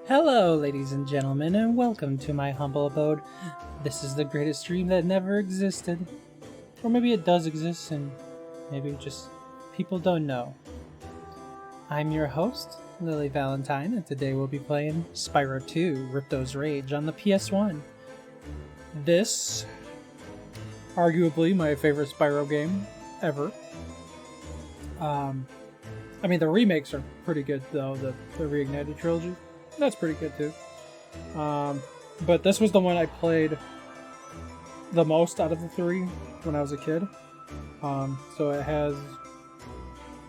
Hello, ladies and gentlemen, and welcome to my humble abode. This is the greatest stream that never existed. Or maybe it does exist, and maybe just people don't know. I'm your host, Lily Valentine, and today we'll be playing Spyro 2, Ripto's Rage on the PS1. This, arguably my favorite Spyro game ever. I mean, the remakes are pretty good, though, the Reignited trilogy. That's pretty good too. But this was the one I played the most out of the three when I was a kid. So it has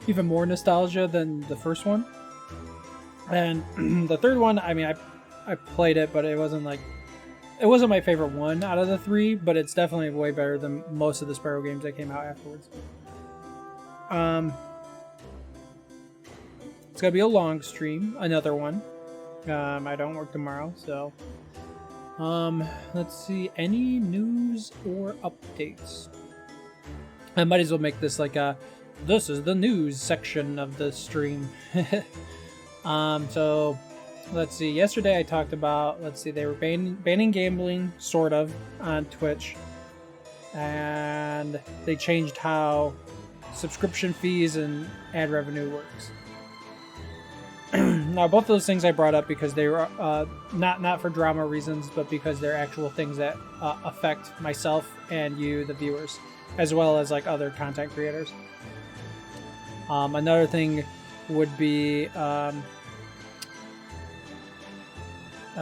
even more nostalgia than the first one. And the third one, I mean, I played it, but it wasn't my favorite one out of the three, but it's definitely way better than most of the Spyro games that came out afterwards. It's gonna be a long stream, another one. I don't work tomorrow, so let's see, any news or updates? I might as well make this like this is the news section of the stream. So let's see, yesterday I talked about, they were banning gambling, sort of, on Twitch, and they changed how subscription fees and ad revenue works. Now, both those things I brought up because they were not for drama reasons, but because they're actual things that affect myself and you, the viewers, as well as like other content creators. Another thing would be, oh, you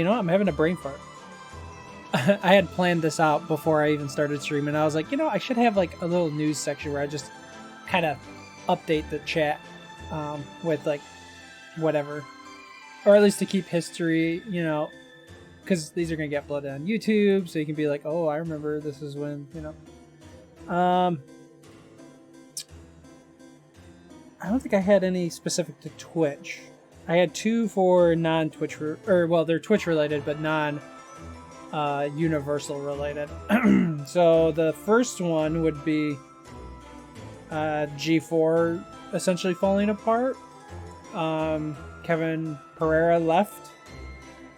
know what? I'm having a brain fart. I had planned this out before I even started streaming. I was like, you know, I should have like a little news section where I just kind of update the chat. With like whatever, or at least to keep history, you know, because these are gonna get uploaded on YouTube, so you can be like, oh, I remember this is when, you know. I don't think I had any specific to Twitch. I had two for non-Twitch, they're Twitch related, but Universal related. So the first one would be G4 essentially falling apart. Kevin Pereira left,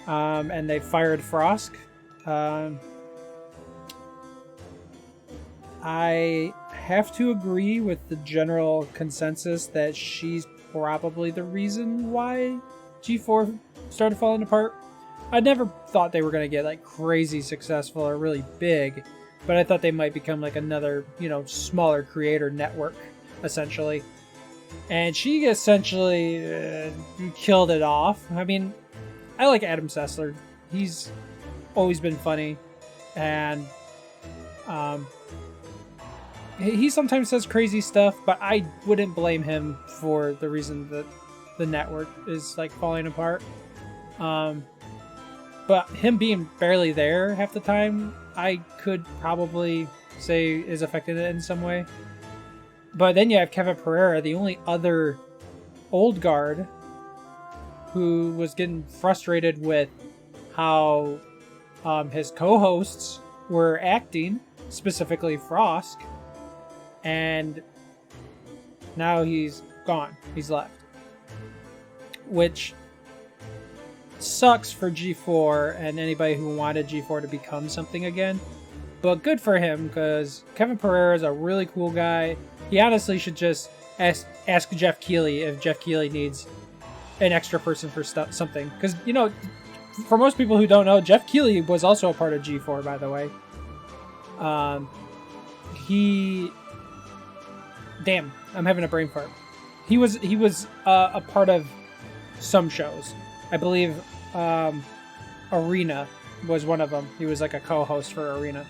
and they fired Frosk. I have to agree with the general consensus that she's probably the reason why G4 started falling apart. I never thought they were going to get like crazy successful or really big, but I thought they might become like another, you know, smaller creator network, essentially. And she essentially killed it off. I mean, I like Adam Sessler. He's always been funny. And he sometimes says crazy stuff, but I wouldn't blame him for the reason that the network is like falling apart. But him being barely there half the time, I could probably say is affected it in some way. But then you have Kevin Pereira, the only other old guard who was getting frustrated with how his co-hosts were acting, specifically Frosk, and now he's gone. He's left. Which sucks for G4 and anybody who wanted G4 to become something again. But good for him, because Kevin Pereira is a really cool guy. He honestly should just ask Jeff Keighley if Jeff Keighley needs an extra person for something. Because, you know, for most people who don't know, Jeff Keighley was also a part of G4, by the way. Damn, I'm having a brain fart. He was a part of some shows. I believe Arena was one of them. He was like a co-host for Arena.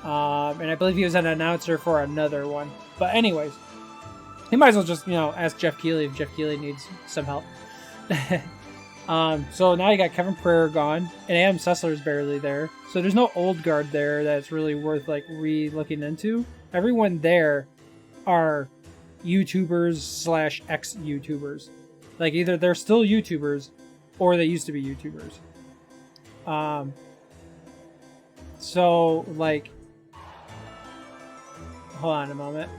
And I believe he was an announcer for another one. But anyways, he might as well just, you know, ask Jeff Keighley if Jeff Keighley needs some help. So now you got Kevin Pereira gone, and Adam Sessler's barely there. So there's no old guard there that's really worth like re-looking into. Everyone there are YouTubers / ex-YouTubers. Like either they're still YouTubers or they used to be YouTubers. So like, hold on a moment.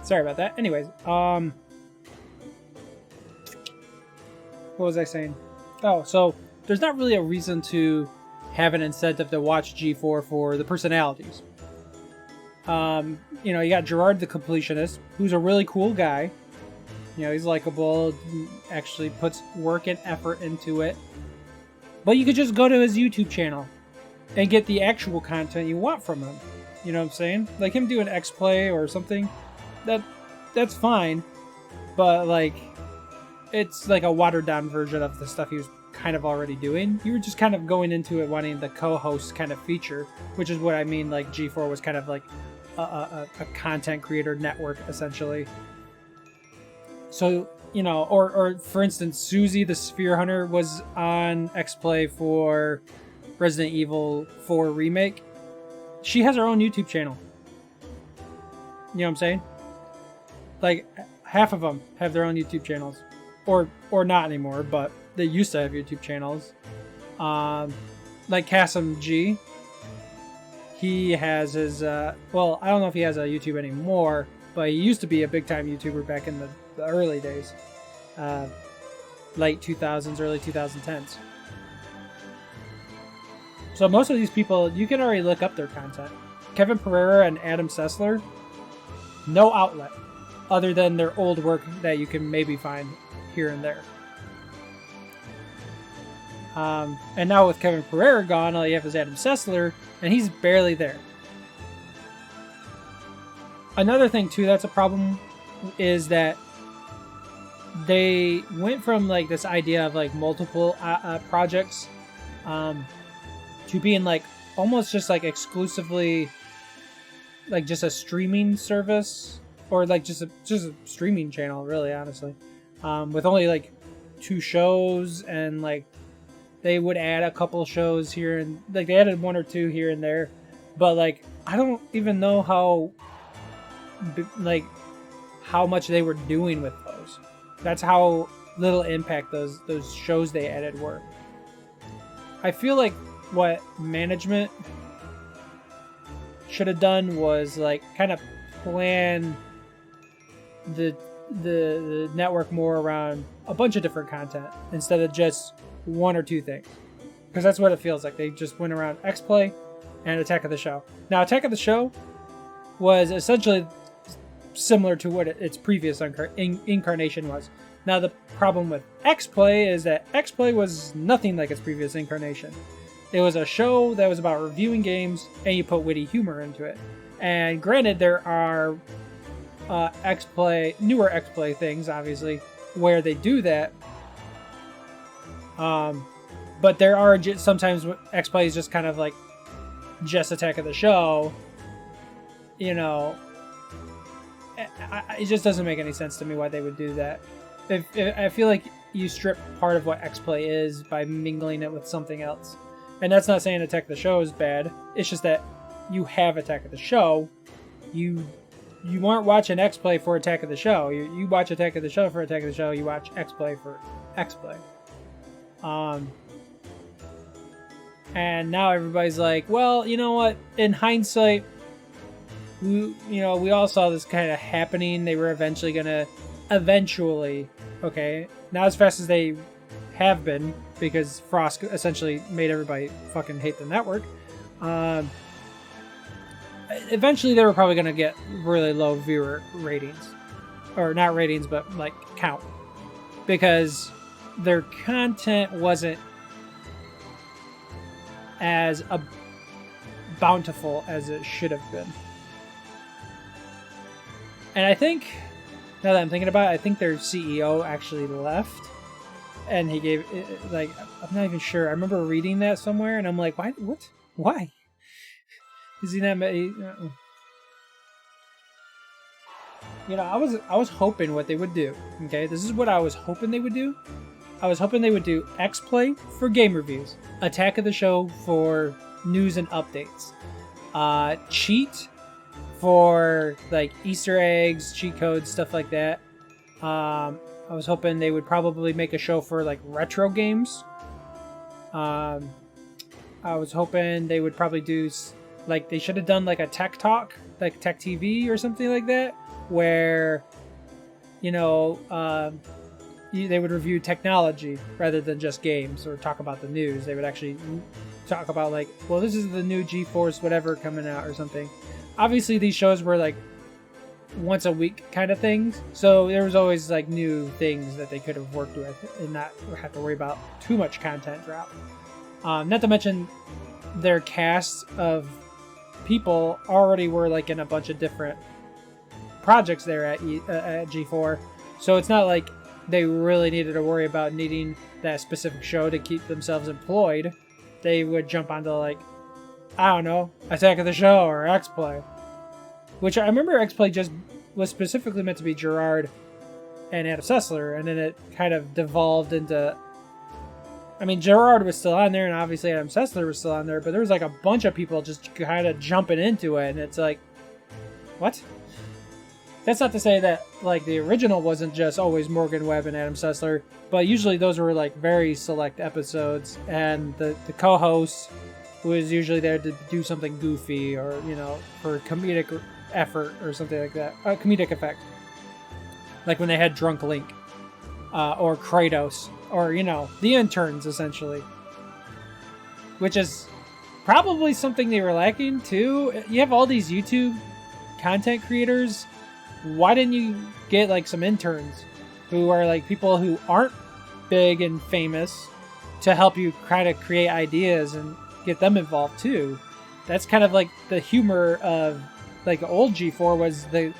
Sorry about that. Anyways, what was I saying? Oh, so there's not really a reason to have an incentive to watch G4 for the personalities. You know, you got Gerard the Completionist, who's a really cool guy. You know, he's likable, actually puts work and effort into it. But you could just go to his YouTube channel and get the actual content you want from him. You know what I'm saying? Like him doing X-Play or something, that's fine. But like, it's like a watered down version of the stuff he was kind of already doing. You were just kind of going into it wanting the co-host kind of feature, which is what I mean. Like G4 was kind of like a content creator network essentially. So, you know, or for instance, Susie the Sphere Hunter was on X-Play for Resident Evil 4 Remake. She has her own YouTube channel. You know what I'm saying? Like, half of them have their own YouTube channels. Or not anymore, but they used to have YouTube channels. Like Kasim G. He has his, well, I don't know if he has a YouTube anymore, but he used to be a big-time YouTuber back in the early days. Late 2000s, early 2010s. So most of these people, you can already look up their content. Kevin Pereira and Adam Sessler, no outlet other than their old work that you can maybe find here and there. And now with Kevin Pereira gone, all you have is Adam Sessler, and he's barely there. Another thing too that's a problem is that they went from like this idea of like multiple projects to being like almost just like exclusively like just a streaming service, or like just a streaming channel, really, honestly, with only like 2 shows, and like they would add a couple shows here, and like they added 1 or 2 here and there, but like I don't even know how much they were doing with those. That's how little impact those shows they added were. I feel like what management should have done was like kind of plan the network more around a bunch of different content instead of just 1 or 2 things, because that's what it feels like. They just went around X-Play and Attack of the Show. Now Attack of the Show was essentially similar to what its previous incarnation was. Now the problem with X-Play is that X-Play was nothing like its previous incarnation. It was a show that was about reviewing games, and you put witty humor into it. And granted, there are newer X-Play things, obviously, where they do that. But there are sometimes X-Play is just kind of like just Attack of the Show. You know, it just doesn't make any sense to me why they would do that. I feel like you strip part of what X-Play is by mingling it with something else. And that's not saying Attack of the Show is bad. It's just that you have Attack of the Show. You aren't watching X-Play for Attack of the Show. You watch Attack of the Show for Attack of the Show. You watch X-Play for X-Play. And now everybody's like, well, you know what? In hindsight, we all saw this kind of happening. They were eventually, okay, not as fast as they have been, because Frost essentially made everybody fucking hate the network. Eventually they were probably going to get really low viewer ratings. Or not ratings, but like count. Because their content wasn't as bountiful as it should have been. And I think, now that I'm thinking about it, I think their CEO actually left. And he gave, like, I'm not even sure. I remember reading that somewhere, and I'm like, why? What? Why? Is he not? You know, I was hoping what they would do. Okay, this is what I was hoping they would do. I was hoping they would do X-Play for game reviews, Attack of the Show for news and updates, Cheat for like Easter eggs, cheat codes, stuff like that. I was hoping they would probably make a show for like retro games. I was hoping they would probably do, like, they should have done like a tech talk, like Tech TV or something like that, where, they would review technology rather than just games or talk about the news. They would actually talk about like, well, this is the new GeForce whatever coming out or something. Obviously, these shows were like once a week kind of things, so there was always like new things that they could have worked with and not have to worry about too much content drop. Not to mention their cast of people already were like in a bunch of different projects there at G4, so it's not like they really needed to worry about needing that specific show to keep themselves employed. They would jump onto like, I don't know, Attack of the Show or X-Play. Which I remember X-Play just was specifically meant to be Gerard and Adam Sessler, and then it kind of devolved into... I mean, Gerard was still on there, and obviously Adam Sessler was still on there, but there was like a bunch of people just kind of jumping into it, and it's like, what? That's not to say that like the original wasn't just always Morgan Webb and Adam Sessler, but usually those were like very select episodes, and the co-host was usually there to do something goofy or, for comedic effort or something like that. Comedic effect. Like when they had Drunk Link. Or Kratos. Or, the interns, essentially. Which is probably something they were lacking, too. You have all these YouTube content creators. Why didn't you get, like, some interns who are, like, people who aren't big and famous to help you kind of create ideas and get them involved, too? That's kind of, like, the humor of, like, old G4 was the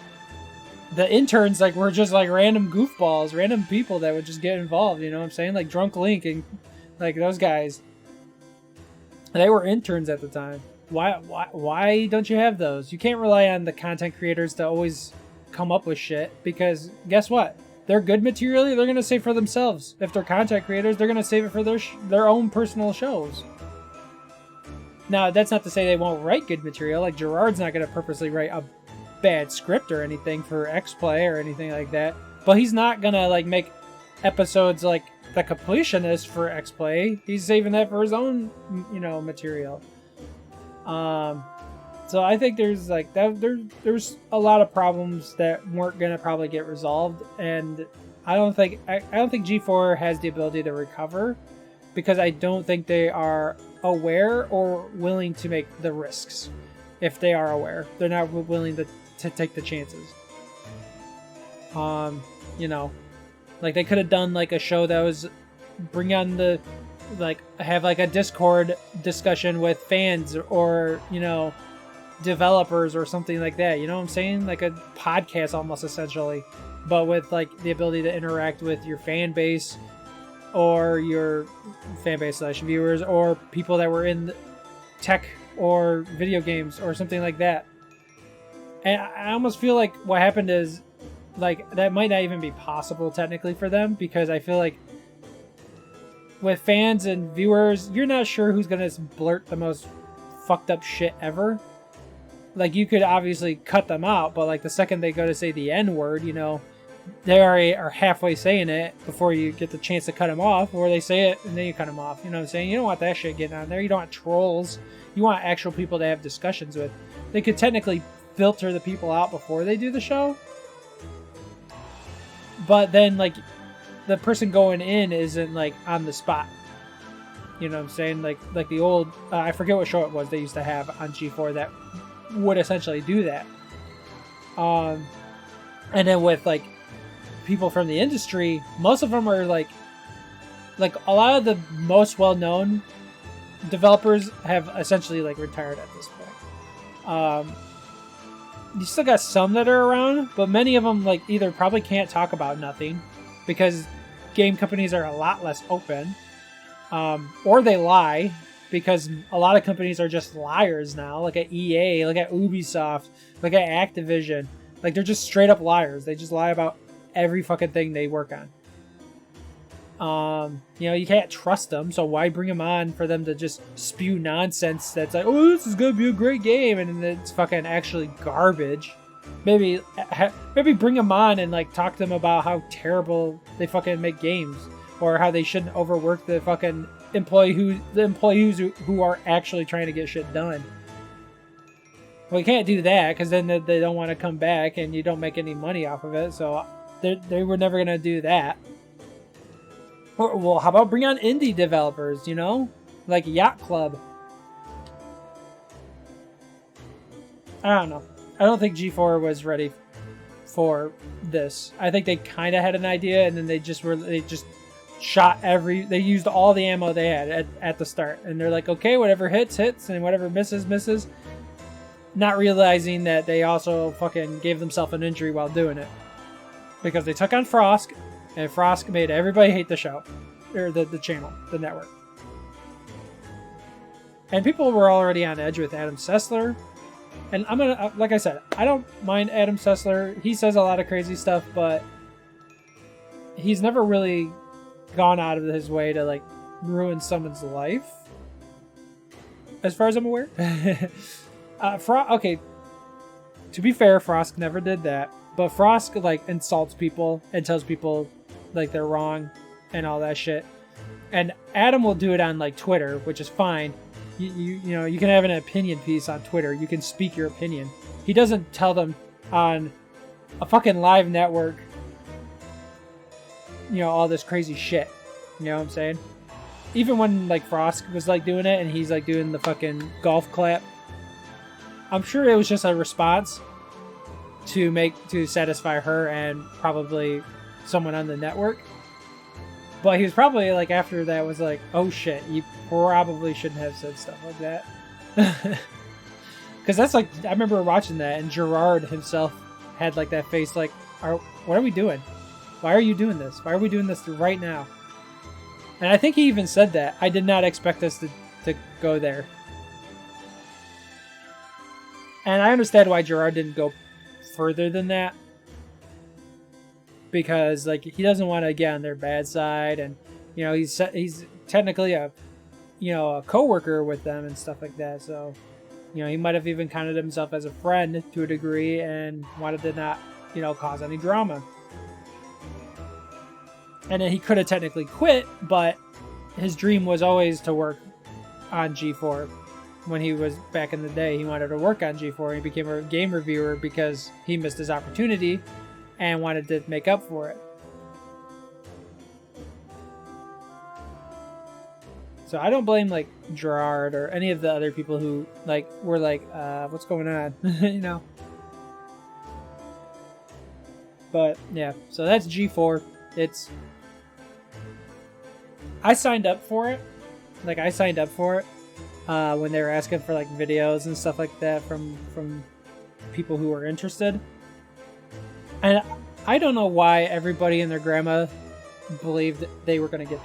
interns, like, were just, like, random goofballs, random people that would just get involved, you know what I'm saying? Like, Drunk Link and, like, those guys. They were interns at the time. Why don't you have those? You can't rely on the content creators to always come up with shit, because guess what? They're good material, they're going to save for themselves. If they're content creators, they're going to save it for their own personal shows. Now, that's not to say they won't write good material. Like, Gerard's not going to purposely write a bad script or anything for X-Play or anything like that. But he's not going to, like, make episodes like The Completionist for X-Play. He's saving that for his own, material. So I think there's, like, there's a lot of problems that weren't going to probably get resolved. And I don't think G4 has the ability to recover, because I don't think they are aware or willing to make the risks. If they are aware, they're not willing to take the chances. Like they could have done like a show that was bring on the, like, have like a Discord discussion with fans or, developers or something like that. You know what I'm saying? Like a podcast almost, essentially, but with like the ability to interact with your fan base or your fan base / viewers or people that were in tech or video games or something like that. And I almost feel like what happened is, like, that might not even be possible technically for them, because I feel like with fans and viewers, you're not sure who's going to blurt the most fucked up shit ever. Like, you could obviously cut them out, but like the second they go to say the N-word, they already are halfway saying it before you get the chance to cut them off, or they say it and then you cut them off. You know what I'm saying? You don't want that shit getting on there. You don't want trolls. You want actual people to have discussions with. They could technically filter the people out before they do the show, but then, like, the person going in isn't, like, on the spot. You know what I'm saying? Like the old, I forget what show it was they used to have on G4 that would essentially do that. And then with, like, people from the industry, most of them are like a lot of the most well-known developers have essentially, like, retired at this point. You still got some that are around, but many of them, like, either probably can't talk about nothing because game companies are a lot less open, or they lie, because a lot of companies are just liars now. Look at EA, look at Ubisoft, look at Activision. Like, they're just straight up liars. They just lie about every fucking thing they work on. You can't trust them, so why bring them on for them to just spew nonsense that's like, oh, this is gonna be a great game, and then it's fucking actually garbage. Maybe bring them on and, like, talk to them about how terrible they fucking make games, or how they shouldn't overwork the fucking employees who are actually trying to get shit done. Well, you can't do that because then they don't want to come back and you don't make any money off of it. So they were never gonna do that. Or, well, how about bring on indie developers? You know, like Yacht Club. I don't know. I don't think G4 was ready for this. I think they kind of had an idea, and then they just shot they used all the ammo they had at the start, and they're like, okay, whatever hits, and whatever misses, not realizing that they also fucking gave themselves an injury while doing it, because they took on Frosk, and Frosk made everybody hate the show, or the channel, the network, and people were already on edge with Adam Sessler. And I'm gonna, like I said, I don't mind Adam Sessler. He says a lot of crazy stuff, but he's never really gone out of his way to like ruin someone's life, as far as I'm aware. Okay, to be fair, Frosk never did that, but Frosk like insults people and tells people like they're wrong and all that shit. And Adam will do it on like Twitter, which is fine. You know, you can have an opinion piece on Twitter. You can speak your opinion. He doesn't tell them on a fucking live network, you know, all this crazy shit. You know what I'm saying? Even when like Frosk was like doing it and he's like doing the fucking golf clap, I'm sure it was just a response to satisfy her and probably someone on the network. But he was probably like, after that, was like, oh shit, you probably shouldn't have said stuff like that. Because that's like, I remember watching that, and Gerard himself had like that face like, what are we doing? Why are you doing this? Why are we doing this right now? And I think he even said that. I did not expect us to go there. And I understand why Gerard didn't go further than that. Because like he doesn't want to get on their bad side, and you know he's technically a coworker with them and stuff like that. So you know he might have even counted himself as a friend to a degree and wanted to not cause any drama. And then he could have technically quit, but his dream was always to work on G4. When he was back in the day, he wanted to work on G4. He became a game reviewer because he missed his opportunity and wanted to make up for it. So I don't blame like Gerard or any of the other people who like were like, what's going on? But yeah, so that's G4. I signed up for it. Like I signed up for it when they were asking for like videos and stuff like that from people who were interested. And I don't know why everybody and their grandma believed they were going to get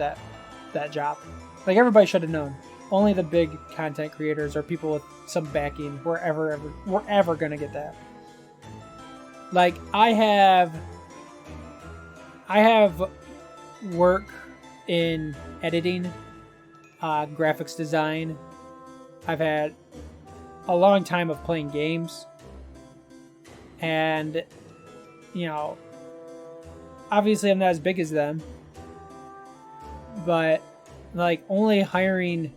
that job. Like everybody should have known. Only the big content creators or people with some backing were ever going to get that. Like I have work in editing, graphics design. I've had a long time of playing games, and obviously I'm not as big as them, but like only hiring,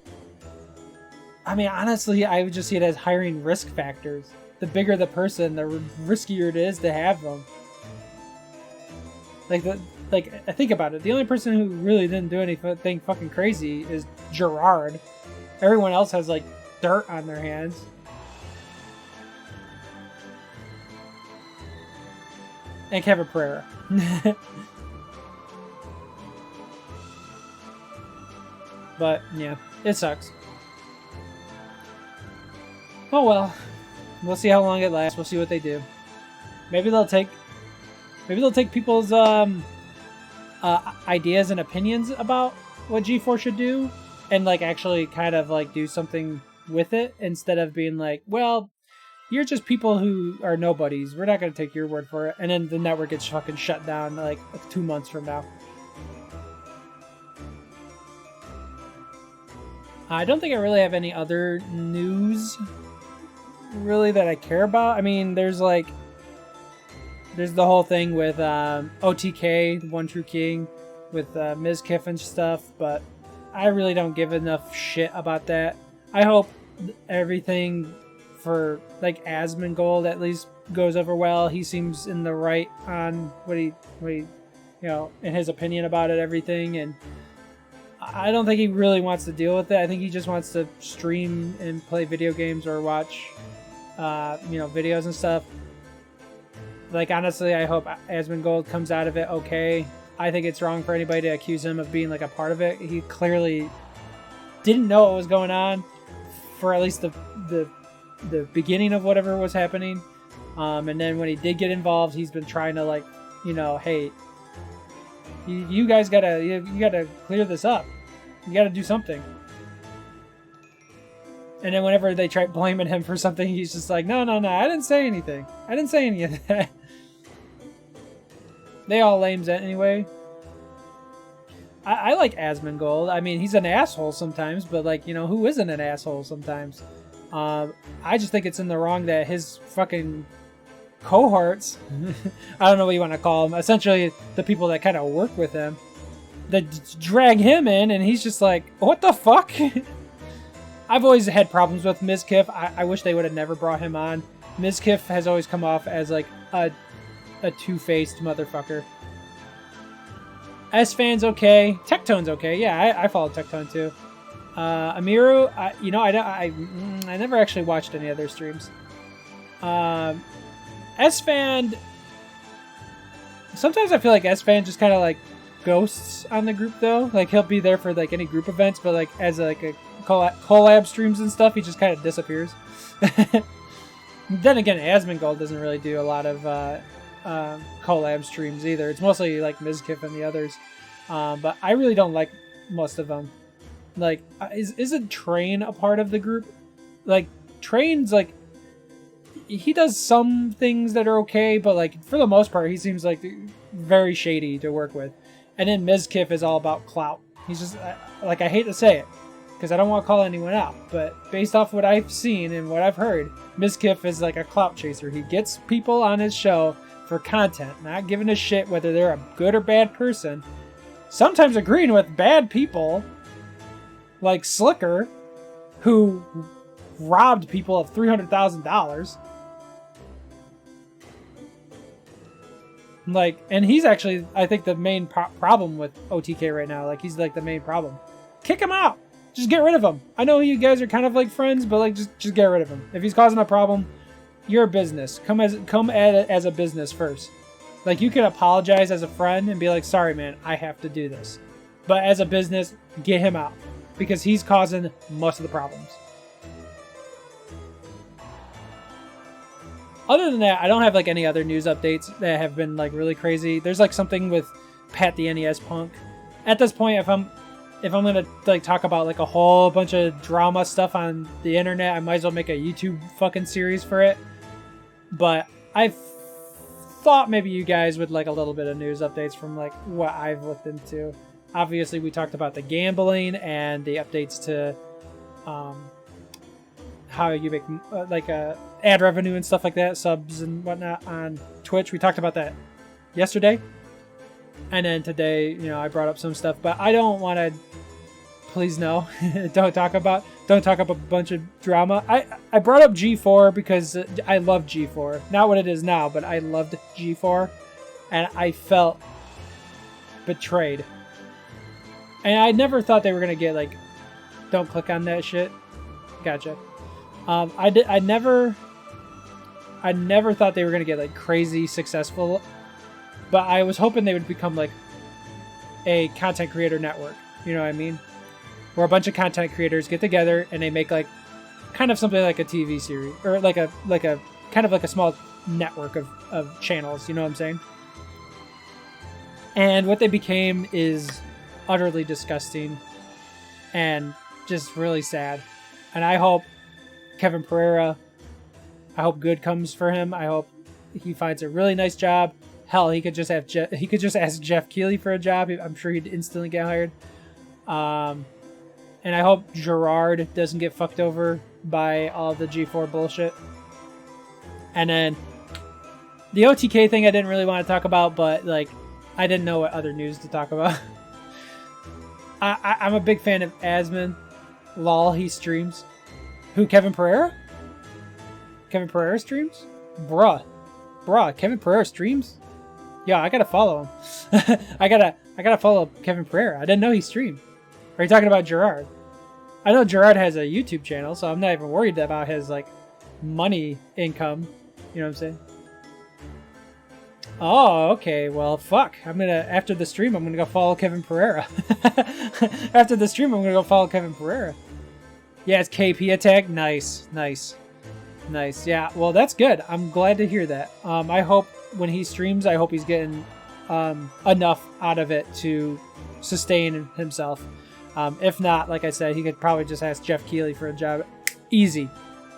I mean honestly I would just see it as hiring risk factors. The bigger the person, the riskier it is to have them. Like I think about it, the only person who really didn't do anything fucking crazy is Gerard. Everyone else has like dirt on their hands. And Kevin Pereira. But yeah, it sucks. Oh well. We'll see how long it lasts. We'll see what they do. Maybe they'll take people's ideas and opinions about what G4 should do and like actually kind of like do something with it, instead of being like, well, you're just people who are nobodies. We're not going to take your word for it. And then the network gets fucking shut down like 2 months from now. I don't think I really have any other news really that I care about. I mean, there's the whole thing with OTK, One True King, with Ms. Kiffin stuff, but I really don't give enough shit about that. I hope everything for like Asmongold at least goes over well. He seems in the right on what he in his opinion about it, everything, and I don't think he really wants to deal with it. I think he just wants to stream and play video games or watch videos and stuff. Like, honestly, I hope Asmongold comes out of it okay. I think it's wrong for anybody to accuse him of being like a part of it. He clearly didn't know what was going on for at least the beginning of whatever was happening. And then when he did get involved, he's been trying to like, hey, you guys gotta clear this up. You gotta do something. And then whenever they try blaming him for something, he's just like, no, I didn't say anything. I didn't say any of that. They all lames it anyway. I like Asmongold. I mean, he's an asshole sometimes, but like, who isn't an asshole sometimes? I just think it's in the wrong that his fucking cohorts, I don't know what you want to call them, essentially the people that kind of work with him, that drag him in, and he's just like, what the fuck? I've always had problems with Mizkif. I wish they would have never brought him on. Mizkif has always come off as like a two-faced motherfucker. S-Fan's okay. Tectone's okay. Yeah, I follow Tectone too. Amiru, I never actually watched any of their streams. S-Fan, sometimes I feel like S-Fan just kind of like ghosts on the group though. Like, he'll be there for like any group events, but like as like a collab streams and stuff, he just kind of disappears. Then again, Asmongold doesn't really do a lot of collab streams either. It's mostly like Mizkif and the others. But I really don't like most of them. Like, isn't Train a part of the group? Like, Train's like, he does some things that are okay, but like for the most part, he seems like very shady to work with. And then Mizkif is all about clout. He's just like, I hate to say it because I don't want to call anyone out, but based off what I've seen and what I've heard, Mizkif is like a clout chaser. He gets people on his show for content, not giving a shit whether they're a good or bad person. Sometimes agreeing with bad people like Slicker, who robbed people of $300,000. Like, and he's actually, I think, the main problem with OTK right now. Like, he's like the main problem. Kick him out. Just get rid of him. I know you guys are kind of like friends, but like, just get rid of him. If he's causing a problem, you're a business. Come at it as a business first. Like, you can apologize as a friend and be like, sorry, man, I have to do this. But as a business, get him out because he's causing most of the problems. Other than that, I don't have like any other news updates that have been like really crazy. There's like something with Pat the NES Punk. At this point, if I'm gonna like talk about like a whole bunch of drama stuff on the internet, I might as well make a YouTube fucking series for it. But I thought maybe you guys would like a little bit of news updates from like what I've looked into. Obviously, we talked about the gambling and the updates to how you make ad revenue and stuff like that, subs and whatnot on Twitch. We talked about that yesterday. And then today, I brought up some stuff, but I don't want to, please no, don't talk up a bunch of drama. I brought up G4 because I love G4. Not what it is now, but I loved G4 and I felt betrayed. And I never thought they were going to get like, don't click on that shit. Gotcha. I never thought they were going to get like crazy successful, but I was hoping they would become like a content creator network. You know what I mean? Where a bunch of content creators get together and they make like kind of something like a TV series or like a kind of like a small network of channels. You know what I'm saying? And what they became is utterly disgusting and just really sad. And I hope Kevin Pereira, I hope good comes for him. I hope he finds a really nice job. Hell, he could just ask Jeff Keighley for a job. I'm sure he'd instantly get hired. And I hope Gerard doesn't get fucked over by all the G4 bullshit. And then the OTK thing I didn't really want to talk about, but like I didn't know what other news to talk about. I'm a big fan of Asmon. Lol, he streams. Who, Kevin Pereira? Kevin Pereira streams? Bruh, Kevin Pereira streams? Yeah, I gotta follow him. I gotta follow Kevin Pereira. I didn't know he streamed. Are you talking about Gerard? I know Gerard has a YouTube channel, so I'm not even worried about his like money income. You know what I'm saying? Oh, okay. Well, fuck. After the stream, I'm gonna go follow Kevin Pereira. After the stream, I'm gonna go follow Kevin Pereira. Yeah, it's KP attack. Nice. Yeah, well, that's good. I'm glad to hear that. I hope when he streams, I hope he's getting enough out of it to sustain himself. If not, like I said, he could probably just ask Jeff Keighley for a job. Easy.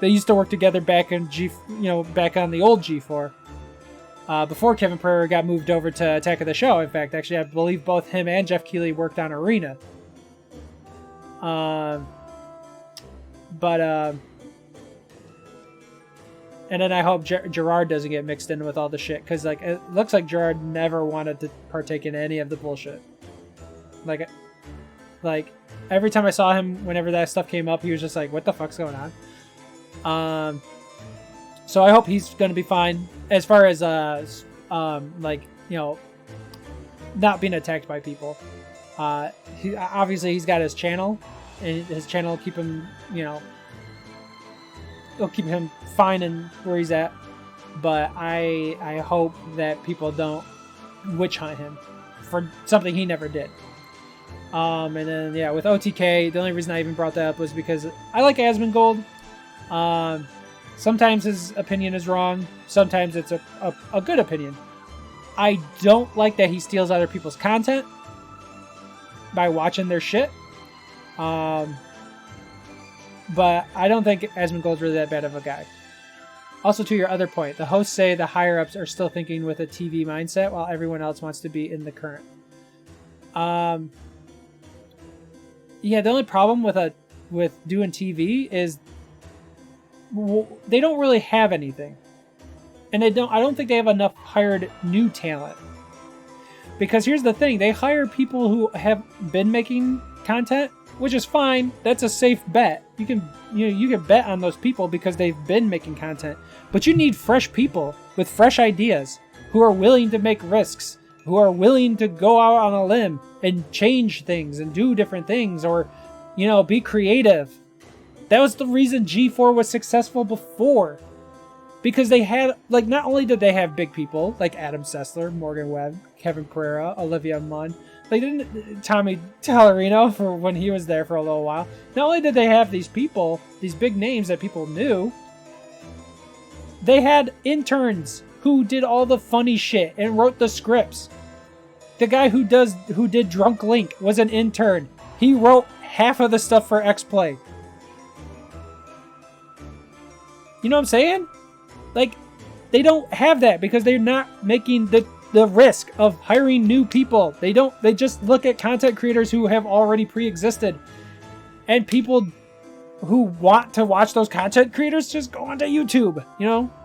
They used to work together back in back on the old G4. Before Kevin Pereira got moved over to Attack of the Show. In fact, actually, I believe both him and Jeff Keighley worked on Arena. And then I hope Gerard doesn't get mixed in with all the shit, because like it looks like Gerard never wanted to partake in any of the bullshit. Like every time I saw him, whenever that stuff came up, he was just like, "What the fuck's going on?" So I hope he's gonna be fine as far as not being attacked by people. Obviously he's got his channel, and his channel will keep him, it'll keep him fine in where he's at. But I hope that people don't witch hunt him for something he never did. And then yeah, with OTK, the only reason I even brought that up was because I like Asmongold. Sometimes his opinion is wrong. Sometimes it's a good opinion. I don't like that he steals other people's content by watching their shit. But I don't think Asmongold's really that bad of a guy. Also, to your other point, the hosts say the higher-ups are still thinking with a TV mindset while everyone else wants to be in the current. Yeah, the only problem with doing TV is they don't really have anything. And I don't think they have enough hired new talent. Because here's the thing, they hire people who have been making content, which is fine. That's a safe bet. You can bet on those people because they've been making content. But you need fresh people with fresh ideas who are willing to make risks, who are willing to go out on a limb and change things and do different things, or be creative. That was the reason G4 was successful before. Because they had, not only did they have big people like Adam Sessler, Morgan Webb, Kevin Pereira, Olivia Munn, Tommy Tallarino for when he was there for a little while. Not only did they have these people, these big names that people knew, they had interns who did all the funny shit and wrote the scripts. The guy who did Drunk Link was an intern. He wrote half of the stuff for X-Play. You know what I'm saying? They don't have that because they're not making the risk of hiring new people. They just look at content creators who have already pre-existed. And people who want to watch those content creators just go onto YouTube,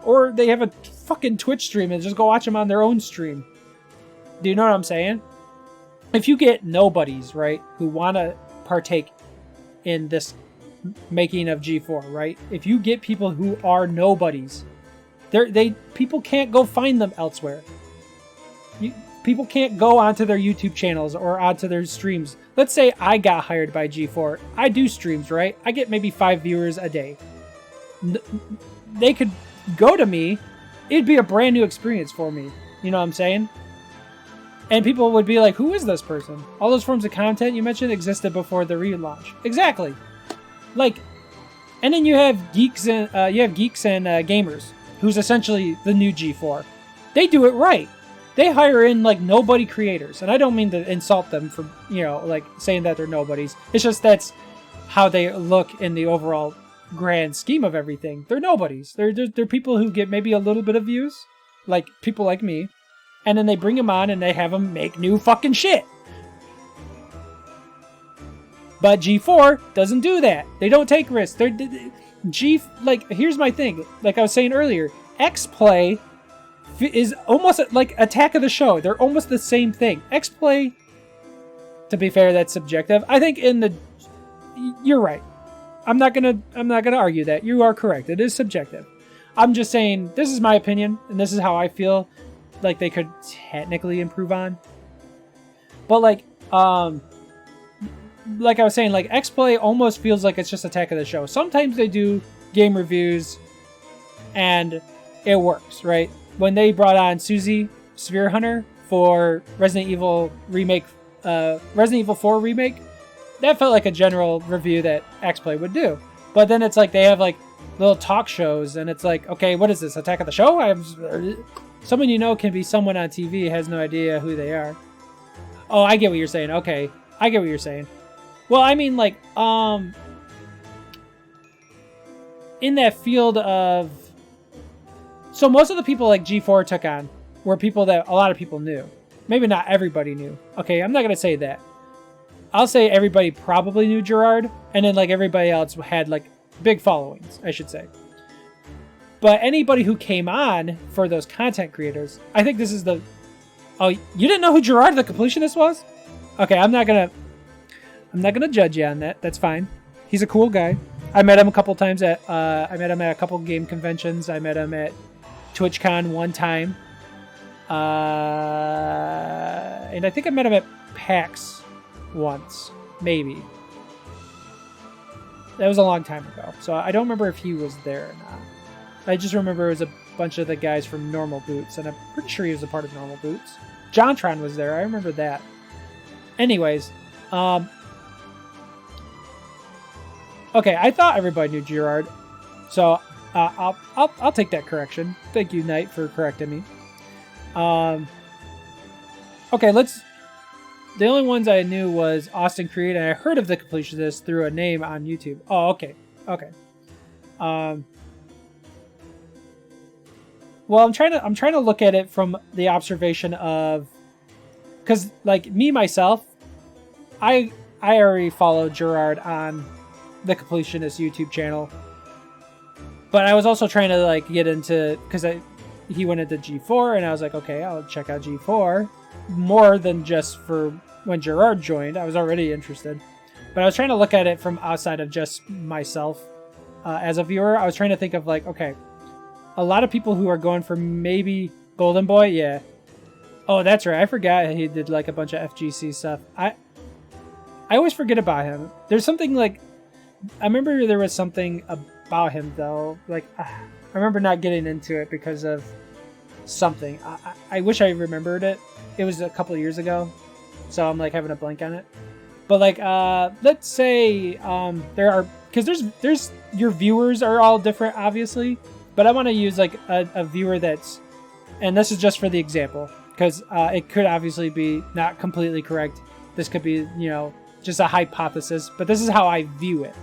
or they have a fucking Twitch stream and just go watch them on their own stream. Do you know what I'm saying? If you get nobodies, right, who want to partake in this making of G4, right? If you get people who are nobodies, people can't go find them elsewhere. People can't go onto their YouTube channels or onto their streams. Let's say I got hired by G4. I do streams, right? I get maybe 5 viewers a day. They could go to me. It'd be a brand new experience for me. You know what I'm saying? And people would be like, who is this person? All those forms of content you mentioned existed before the relaunch. Exactly. And then you have geeks and gamers, who's essentially the new G4. They do it right. They hire in nobody creators, and I don't mean to insult them for saying that they're nobodies. It's just that's how they look in the overall grand scheme of everything. They're nobodies. They're people who get maybe a little bit of views, like people like me, and then they bring them on and they have them make new fucking shit. But G4 doesn't do that. They don't take risks. Here's my thing. Like I was saying earlier, X-Play is almost like Attack of the Show. They're almost the same thing. X-Play, to be fair, that's subjective. I think you're right. I'm not gonna argue that. You are correct. It is subjective. I'm just saying, this is my opinion, and this is how I feel like they could technically improve on. But like I was saying, like X-Play almost feels like it's just Attack of the Show. Sometimes they do game reviews, and it works, right? When they brought on Susie Sphere Hunter for Resident Evil remake, Resident Evil 4 remake, that felt like a general review that X-Play would do. But then it's like they have like little talk shows, and it's like, okay, what is this, Attack of the Show? Someone you know can be someone on TV, has no idea who they are. Oh, I get what you're saying. Okay, I get what you're saying. Well, I mean, like, in that field of... So most of the people like G4 took on were people that a lot of people knew. Maybe not everybody knew. Okay, I'm not going to say that. I'll say everybody probably knew Gerard, and then like everybody else had like big followings, I should say. But anybody who came on for those content creators, I think this is the... Oh, you didn't know who Gerard the Completionist was? Okay, I'm not gonna judge you on that. That's fine. He's a cool guy. I met him a couple times at a couple game conventions. I met him at TwitchCon one time. And I think I met him at PAX once, maybe. That was a long time ago, so I don't remember if he was there or not. I just remember it was a bunch of the guys from Normal Boots, and I'm pretty sure he was a part of Normal Boots. JonTron was there, I remember that. Anyways, okay, I thought everybody knew Gerard, so I'll take that correction. Thank you, Knight, for correcting me. Okay, the only ones I knew was Austin Creed, and I heard of the Completionist through a name on YouTube. Oh, okay. Well, I'm trying to look at it from the observation of, because like me myself, I already followed Gerard on the Completionist YouTube channel, but I was also trying to like get into, because he went into G4, and I was like, okay, I'll check out G4 more than just for when Gerard joined. I was already interested, but I was trying to look at it from outside of just myself as a viewer. I was trying to think of like, okay, a lot of people who are going for maybe Golden Boy, yeah. Oh, that's right. I forgot he did like a bunch of FGC stuff. I always forget about him. There's something like, I remember there was something about him though. Like, I remember not getting into it because of something. I wish I remembered it. It was a couple of years ago, so I'm like having a blank on it. But like, let's say there are, because there's your viewers are all different, obviously. But I want to use like a viewer that's, and this is just for the example, because it could obviously be not completely correct. This could be, just a hypothesis, but this is how I view it.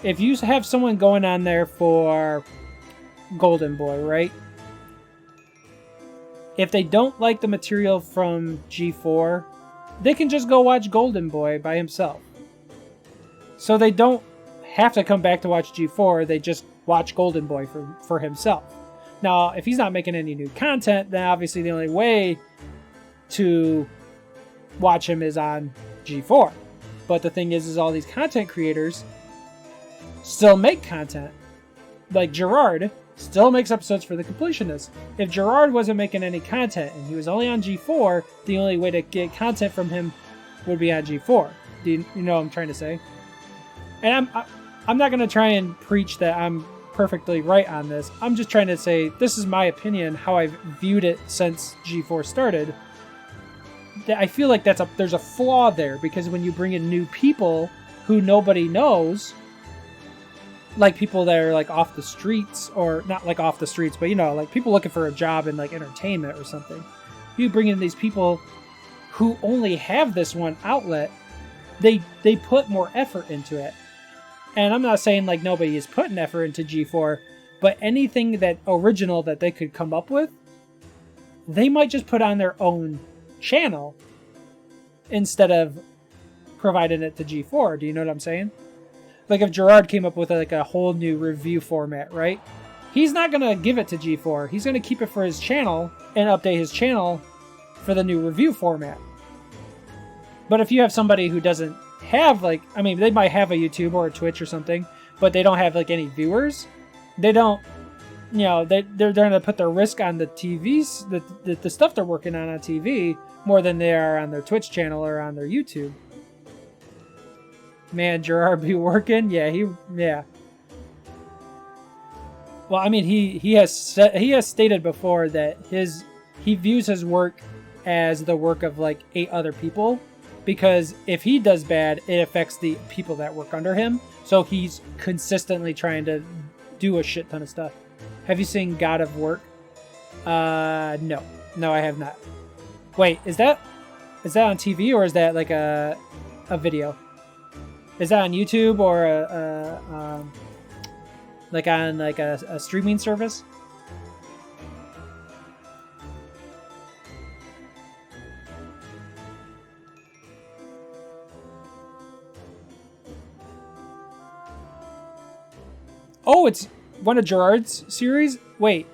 If you have someone going on there for Golden Boy, right? If they don't like the material from G4, they can just go watch Golden Boy by himself. So they don't have to come back to watch G4, they just watch Golden Boy for himself. Now, if he's not making any new content, then obviously the only way to watch him is on G4. But the thing is all these content creators still make content. Like Gerard still makes episodes for the Completionist. If Gerard wasn't making any content and he was only on G4, the only way to get content from him would be on G4. Do you know what I'm trying to say? And I'm not going to try and preach that I'm perfectly right on this. I'm just trying to say this is my opinion, how I've viewed it since G4 started. I feel like there's a flaw there, because when you bring in new people who nobody knows, like people that are like off the streets, or not like off the streets, but like people looking for a job in like entertainment or something, you bring in these people who only have this one outlet, they put more effort into it. And I'm not saying like nobody is putting effort into G4, but anything that original that they could come up with, they might just put on their own channel instead of providing it to G4. Do you know what I'm saying? Like if Gerard came up with like a whole new review format, right? He's not going to give it to G4. He's going to keep it for his channel and update his channel for the new review format. But if you have somebody who doesn't have they might have a YouTube or a Twitch or something, but they don't have like any viewers, they don't you know, they're going to put their risk on the TVs, the stuff they're working on TV, more than they are on their Twitch channel or on their YouTube. Man, Gerard be working? Yeah. Well, I mean, he has stated before that he views his work as the work of like 8 other people, because if he does bad, it affects the people that work under him. So he's consistently trying to do a shit ton of stuff. Have you seen God of Work? No, I have not. Wait, is that on TV or is that like a video? Is that on YouTube or like on like a streaming service? Oh, it's one of Gerard's series? Wait,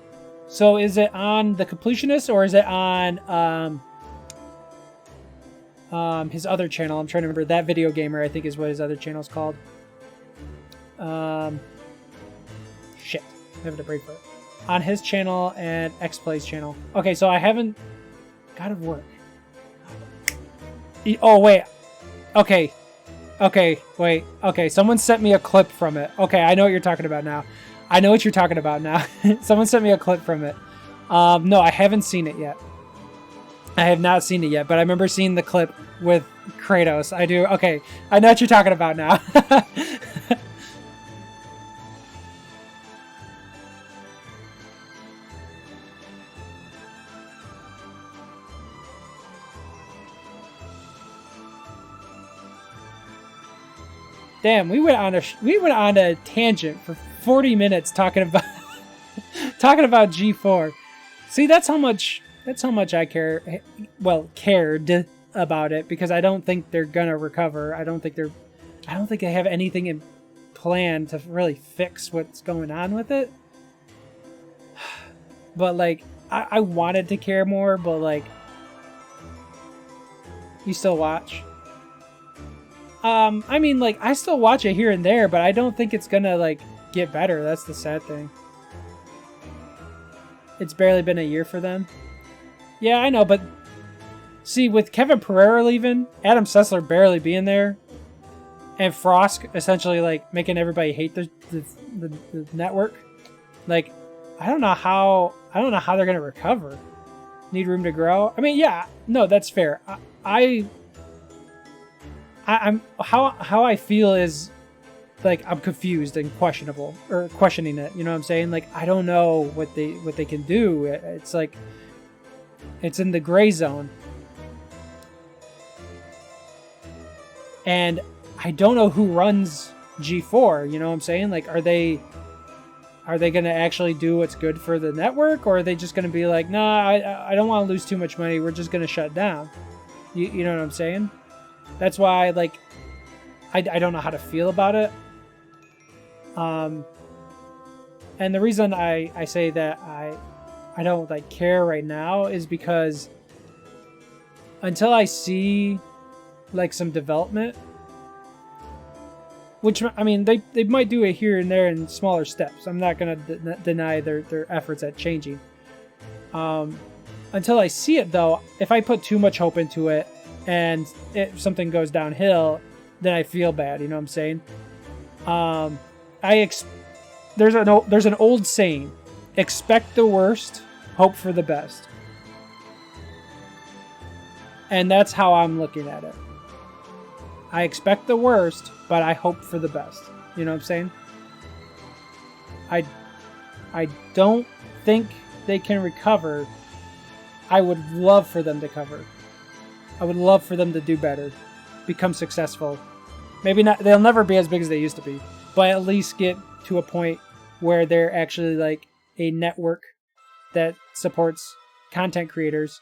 so is it on The Completionist or is it on his other channel? I'm trying to remember. That Video Gamer, I think, is what his other channel's called. Shit. I have to break for it. On his channel and XPlay's channel. Okay, so I haven't... God of Work. Oh, wait. Okay, wait. Okay, someone sent me a clip from it. Okay, I know what you're talking about now. Someone sent me a clip from it. No, I haven't seen it yet. I have not seen it yet, but I remember seeing the clip with Kratos. I do. Okay, I know what you're talking about now. Damn, we went on a tangent for 40 minutes talking about G4. See, that's how much I care. Well, cared about it, because I don't think they're gonna recover. I don't think they have anything in plan to really fix what's going on with it. But like, I wanted to care more, but like, you still watch? I mean, like, I still watch it here and there, but I don't think it's gonna, like, get better. That's the sad thing. It's barely been a year for them. Yeah, I know, but... See, with Kevin Pereira leaving, Adam Sessler barely being there, and Frost essentially, like, making everybody hate the network, like, I don't know how they're gonna recover. Need room to grow? I mean, yeah, no, that's fair. I'm how I feel is like I'm confused and questioning it. You know what I'm saying? Like, I don't know what they can do. It's like it's in the gray zone, and I don't know who runs G4. You know what I'm saying? Like, are they going to actually do what's good for the network, or are they just going to be like, nah, I don't want to lose too much money. We're just going to shut down. You know what I'm saying? That's why, like, I don't know how to feel about it. And the reason I say that I don't, like, care right now is because until I see, like, some development, which, I mean, they might do it here and there in smaller steps. I'm not going to deny their efforts at changing. Until I see it, though, if I put too much hope into it, and if something goes downhill, then I feel bad. You know what I'm saying? There's an old saying: expect the worst, hope for the best. And that's how I'm looking at it. I expect the worst, but I hope for the best. You know what I'm saying? I don't think they can recover. I would love for them to cover. I would love for them to do better, become successful. Maybe not, they'll never be as big as they used to be, but at least get to a point where they're actually like a network that supports content creators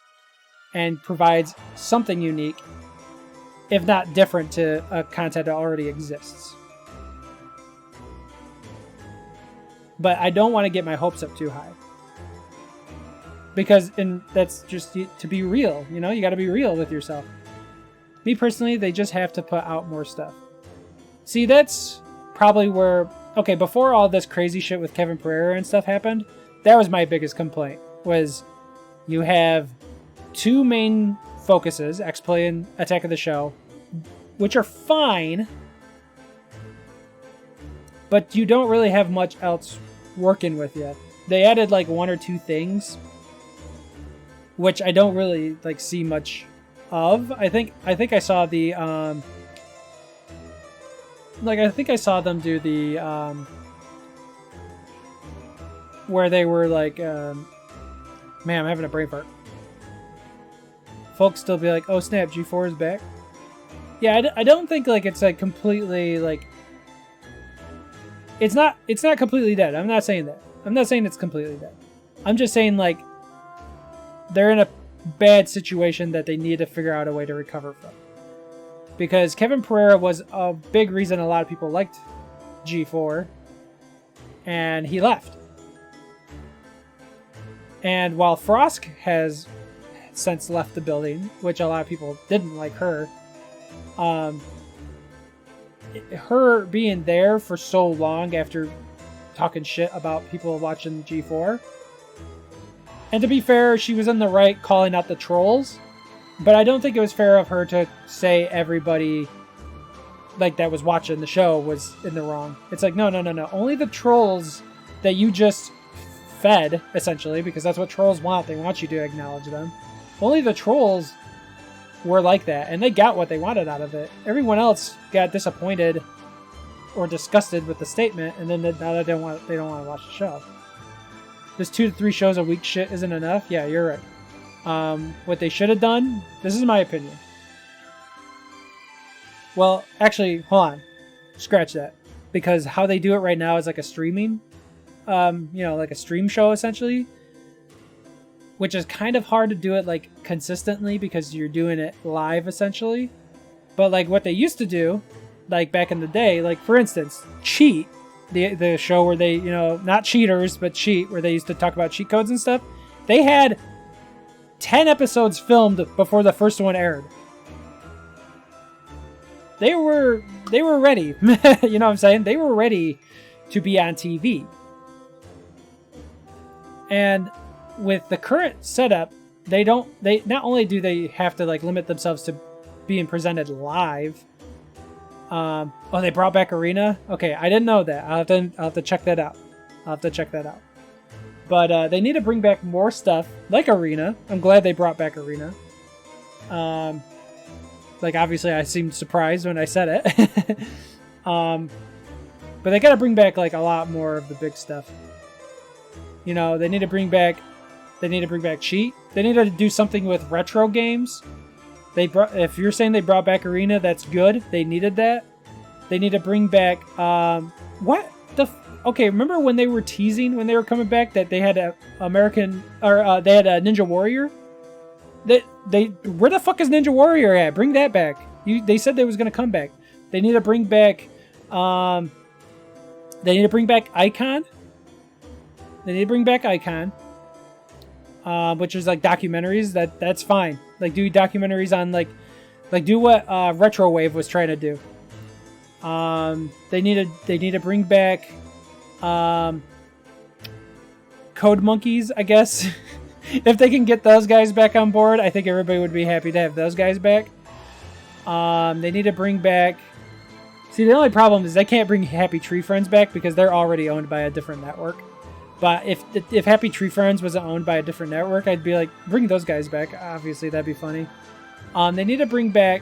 and provides something unique, if not different, to a content that already exists. But I don't want to get my hopes up too high. Because that's just to be real, you know? You got to be real with yourself. Me personally, they just have to put out more stuff. See, that's probably where... Okay, before all this crazy shit with Kevin Pereira and stuff happened, that was my biggest complaint, was you have two main focuses, X-Play and Attack of the Show, which are fine, but you don't really have much else working with yet. They added like one or two things, which I don't really like see much of. I think I saw the I think I saw them do the where they were like man, I'm having a brain fart. Folks still be like, oh snap, G4 is back. Yeah, I don't think like it's like completely like it's not completely dead. I'm not saying that. I'm not saying it's completely dead. I'm just saying like they're in a bad situation that they need to figure out a way to recover from. Because Kevin Pereira was a big reason a lot of people liked G4, and he left. And while Frosk has since left the building, which a lot of people didn't like her, her being there for so long after talking shit about people watching G4, and to be fair, she was in the right calling out the trolls, but I don't think it was fair of her to say everybody like that was watching the show was in the wrong. It's like, no. Only the trolls that you just fed, essentially, because that's what trolls want. They want you to acknowledge them. Only the trolls were like that, and they got what they wanted out of it. Everyone else got disappointed or disgusted with the statement, and then now they don't want to watch the show. This 2 to 3 shows a week shit isn't enough. Yeah, you're right. What they should have done, this is my opinion. Well, actually, hold on. Scratch that. Because how they do it right now is like a streaming, like a stream show, essentially. Which is kind of hard to do it, like, consistently because you're doing it live, essentially. But, like, what they used to do, like, back in the day, like, for instance, Cheat, the show where they, not cheaters, but Cheat, where they used to talk about cheat codes and stuff, they had 10 episodes filmed before the first one aired. They were ready. You know what I'm saying? They were ready to be on TV. And with the current setup, they not only do they have to like limit themselves to being presented live. They brought back Arena. Okay, I didn't know that. I'll have to check that out. But they need to bring back more stuff like Arena. I'm glad they brought back Arena. Like obviously I seemed surprised when I said it. But they got to bring back like a lot more of the big stuff. They need to bring back Cheat. They need to do something with retro games. If you're saying they brought back Arena, that's good. They needed that. They need to bring back remember when they were teasing when they were coming back that they had they had a Ninja Warrior? Where the fuck is Ninja Warrior at? Bring that back. They said they was going to come back. They need to bring back Icon. Which is like documentaries. That's fine. Like do documentaries on like do what Retro Wave was trying to do. They need to bring back Code Monkeys, I guess. If they can get those guys back on board, I think everybody would be happy to have those guys back. They need to bring back... See, the only problem is they can't bring Happy Tree Friends back because they're already owned by a different network. But if Happy Tree Friends wasn't owned by a different network, I'd be like, bring those guys back. Obviously, that'd be funny. They need to bring back...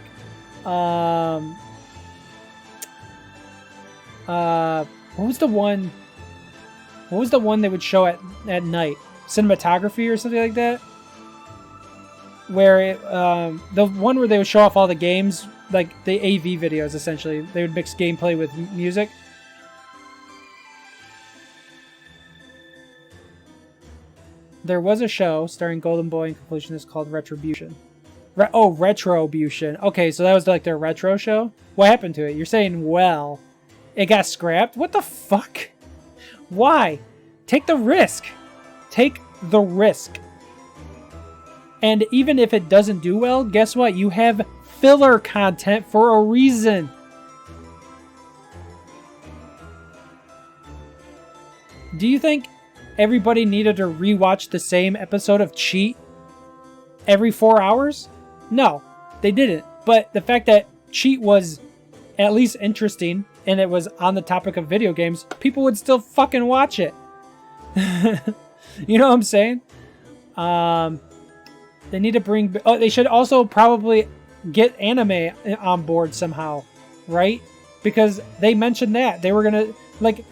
what was the one they would show at night? Cinematography or something like that? Where the one where they would show off all the games, like the AV videos, essentially. They would mix gameplay with music. There was a show starring Golden Boy and Completionist called Retribution. Retribution. Okay, so that was like their retro show? What happened to it? You're saying, well, it got scrapped? What the fuck? Why? Take the risk. Take the risk. And even if it doesn't do well, guess what? You have filler content for a reason. Do you think everybody needed to rewatch the same episode of Cheat every 4 hours? No, they didn't. But the fact that Cheat was at least interesting and it was on the topic of video games, people would still fucking watch it. You know what I'm saying? They need to bring... Oh, they should also probably get anime on board somehow, right? Because they mentioned that. They were gonna... Like,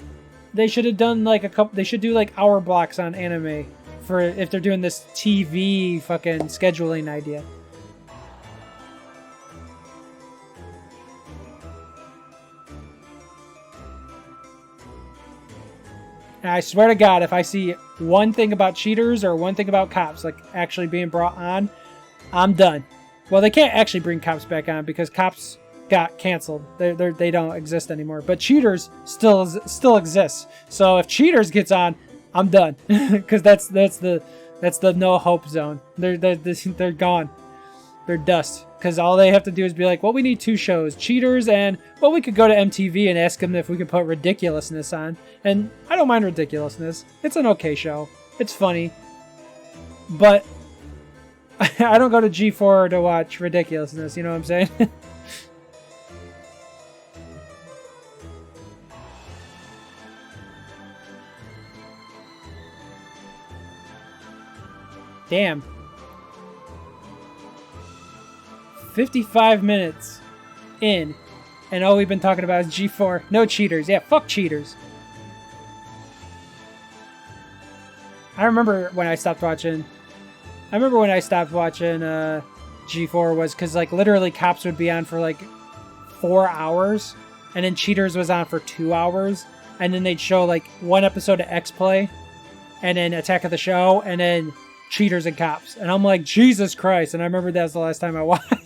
they should have done like a couple... They should do like hour blocks on anime for if they're doing this TV fucking scheduling idea. And I swear to God, if I see one thing about cheaters or one thing about cops like actually being brought on, I'm done. Well, they can't actually bring cops back on because cops got canceled. They don't exist anymore. But cheaters still exist. So if cheaters gets on, I'm done because that's the no hope zone. They're gone. They're dust. Because all they have to do is be like, well, we need 2 shows. Cheaters and, well, we could go to MTV and ask them if we could put Ridiculousness on. And I don't mind Ridiculousness. It's an okay show. It's funny. But I don't go to G4 to watch Ridiculousness. You know what I'm saying? Damn. 55 minutes in, and all we've been talking about is G4. No cheaters. Yeah, fuck cheaters. I remember when I stopped watching G4 was because like literally Cops would be on for like 4 hours, and then Cheaters was on for 2 hours, and then they'd show like one episode of X-Play, and then Attack of the Show, and then Cheaters and Cops. And I'm like, Jesus Christ. And I remember that was the last time I watched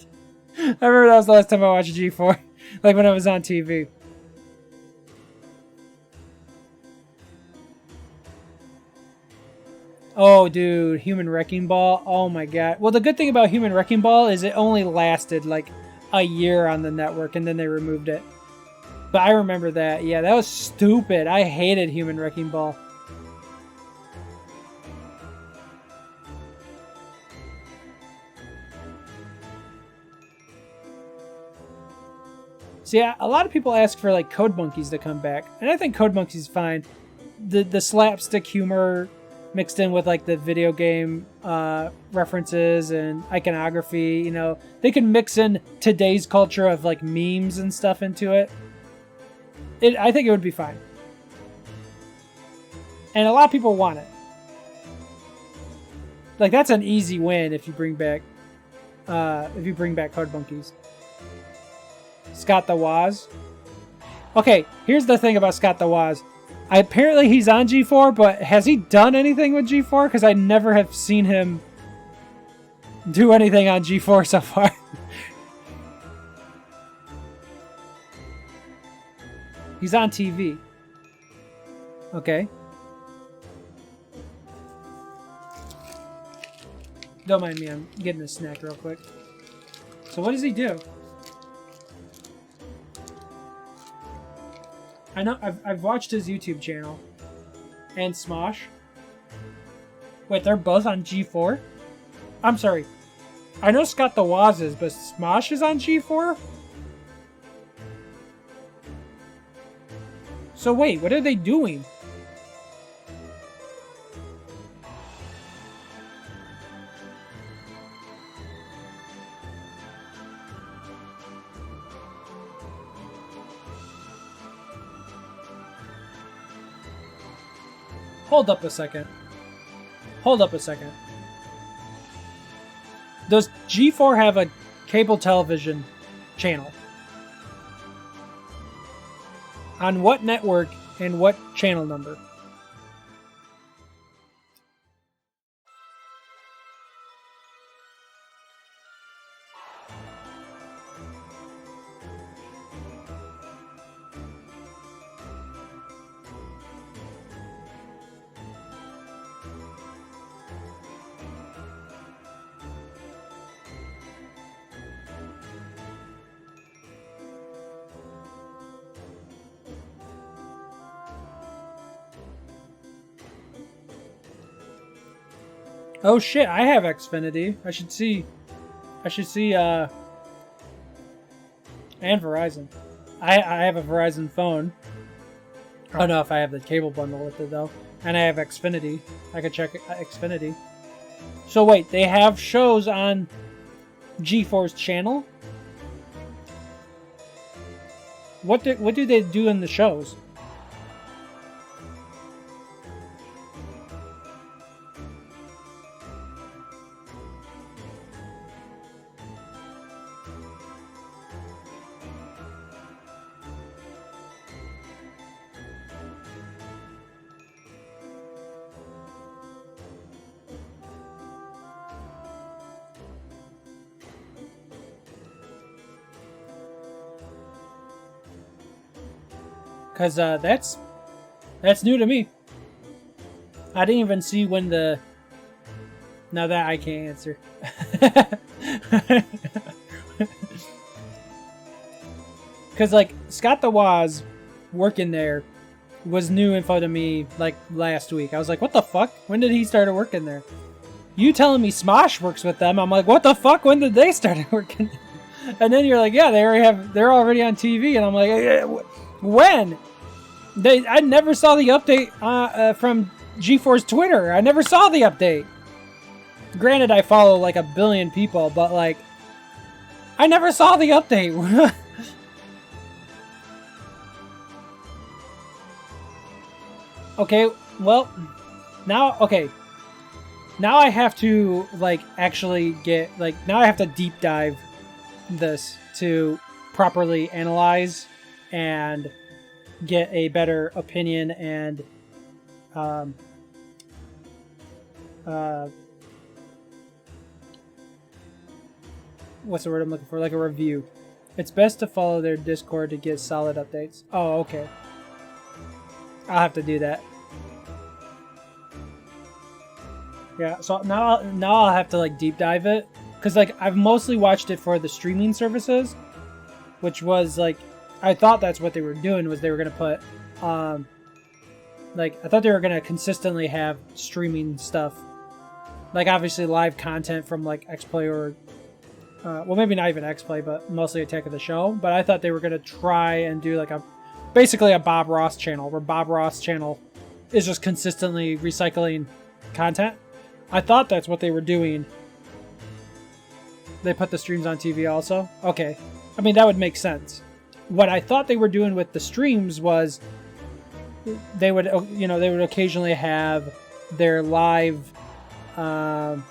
G4. Like when I was on TV. Oh, dude. Human Wrecking Ball. Oh my God. Well, the good thing about Human Wrecking Ball is it only lasted like a year on the network and then they removed it. But I remember that. Yeah, that was stupid. I hated Human Wrecking Ball. So yeah, a lot of people ask for like Code Monkeys to come back, and I think Code Monkeys is fine. The slapstick humor mixed in with like the video game references and iconography, you know, they can mix in today's culture of like memes and stuff into it. I think it would be fine, and a lot of people want it. Like that's an easy win if you bring back Code Monkeys. Scott the Woz. Okay, here's the thing about Scott the Woz. Apparently he's on G4, but has he done anything with G4? Because I never have seen him do anything on G4 so far. He's on TV. Okay. Don't mind me, I'm getting a snack real quick. So what does he do? I know I've watched his YouTube channel and Smosh. Wait, they're both on G4? I'm sorry. I know Scott the Woz is, but Smosh is on G4? So wait, what are they doing? Hold up a second. Does G4 have a cable television channel? On what network and what channel number? Oh shit, I have Xfinity. I should see, and Verizon. I have a Verizon phone. I don't know if I have the cable bundle with it though. And I have Xfinity. I could check Xfinity. So wait, they have shows on G4's channel? What do they do in the shows? Because that's new to me. I didn't even see when the... Now that I can't answer. Because, like, Scott the Woz working there was new info to me, like, last week. I was like, what the fuck? When did he start working there? You telling me Smosh works with them? I'm like, what the fuck? When did they start working? And then you're like, yeah, they're already on TV. And I'm like, when? I never saw the update from G4's Twitter. I never saw the update. Granted, I follow like a billion people, but like, I never saw the update. Okay, well, now I have to like actually get like now I have to deep dive this to properly analyze and get a better opinion and what's the word I'm looking for? Like a review. It's best to follow their Discord to get solid updates. Oh, okay. I'll have to do that. Yeah, so now I'll have to like deep dive it, because like I've mostly watched it for the streaming services, which was like I thought that's what they were doing, was they were gonna put like I thought they were gonna consistently have streaming stuff, like obviously live content from like XPlay or well, maybe not even XPlay, but mostly Attack of the Show. But I thought they were gonna try and do like basically a Bob Ross channel, where Bob Ross channel is just consistently recycling content. I thought that's what they were doing. They put the streams on TV also? Okay. I mean, that would make sense. What I thought they were doing with the streams was they would, you know, they would occasionally have their live shows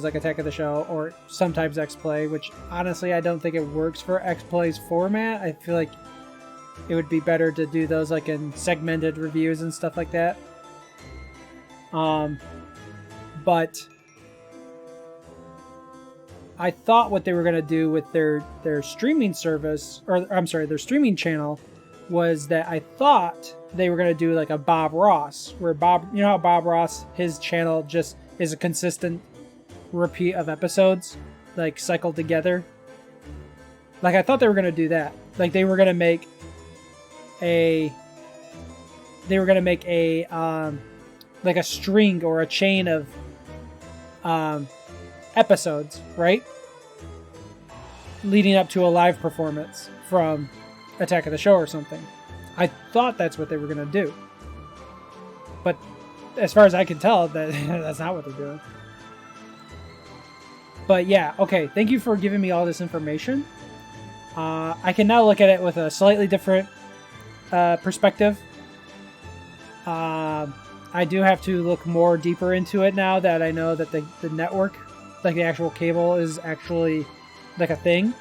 like Attack of the Show, or sometimes XPlay, which honestly I don't think it works for XPlay's format. I feel like it would be better to do those like in segmented reviews and stuff like that. But I thought what they were going to do with their streaming service, or I'm sorry, their streaming channel, was that I thought they were going to do like a Bob Ross, where Bob, you know how Bob Ross, his channel just is a consistent repeat of episodes, like cycled together. Like I thought they were going to do that. Like they were going to make a like a string or a chain of episodes, right? Leading up to a live performance from Attack of the Show or something. I thought that's what they were going to do. But as far as I can tell, that's not what they're doing. But yeah, okay. Thank you for giving me all this information. I can now look at it with a slightly different perspective. I do have to look more deeper into it now that I know that the network, like the actual cable, is actually like a thing.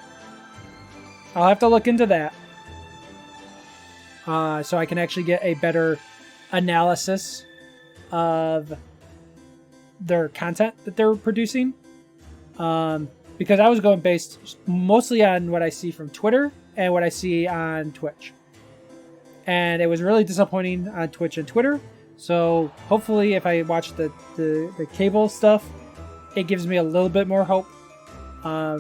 I'll have to look into that. So I can actually get a better analysis of their content that they're producing. Because I was going based mostly on what I see from Twitter and what I see on Twitch. And it was really disappointing on Twitch and Twitter. So hopefully if I watch the cable stuff, it gives me a little bit more hope. I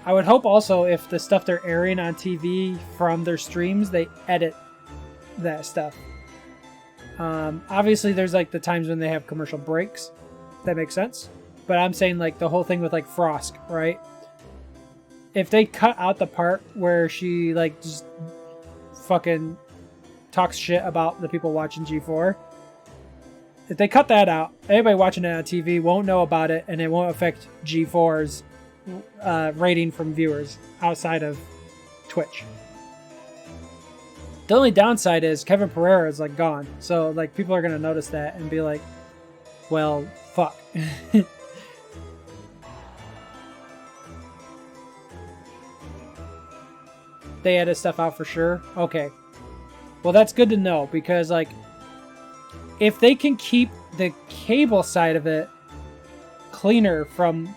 would hope also if the stuff they're airing on TV from their streams, they edit that stuff. Obviously, there's like the times when they have commercial breaks. That makes sense. But I'm saying like the whole thing with like Frosk, right? If they cut out the part where she like just fucking talks shit about the people watching G4, if they cut that out, anybody watching it on TV won't know about it, and it won't affect G4's rating from viewers outside of Twitch. The only downside is Kevin Pereira is like gone, so like people are gonna notice that and be like, well, fuck. They edit stuff out for sure. Okay, well that's good to know, because like if they can keep the cable side of it cleaner from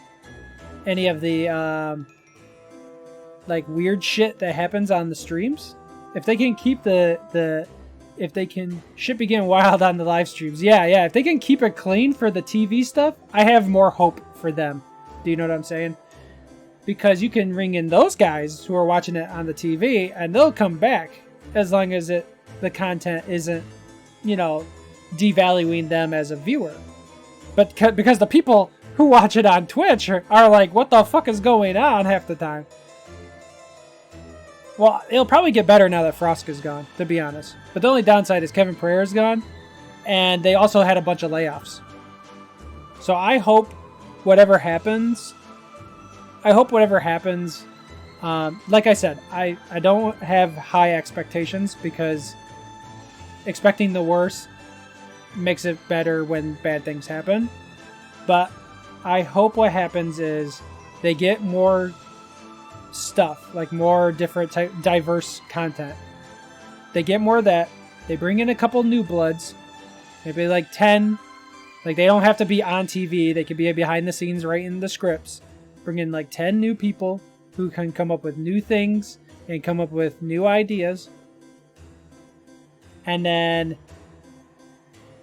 any of the like weird shit that happens on the streams, if they can keep if they can shit be getting wild on the live streams, yeah, if they can keep it clean for the TV stuff, I have more hope for them. Do you know what I'm saying? Because you can ring in those guys who are watching it on the TV, and they'll come back as long as the content isn't, you know, devaluing them as a viewer. But because the people who watch it on Twitch are like, what the fuck is going on half the time? Well, it'll probably get better now that Frosk is gone, to be honest. But the only downside is Kevin Pereira's gone, and they also had a bunch of layoffs. So I hope whatever happens, like I said, I don't have high expectations, because expecting the worst makes it better when bad things happen. But I hope what happens is they get more stuff, like more different diverse content. They get more of that. They bring in a couple new bloods, maybe like 10. Like they don't have to be on TV. They could be behind the scenes writing the scripts. Bring in like 10 new people who can come up with new things and come up with new ideas. And then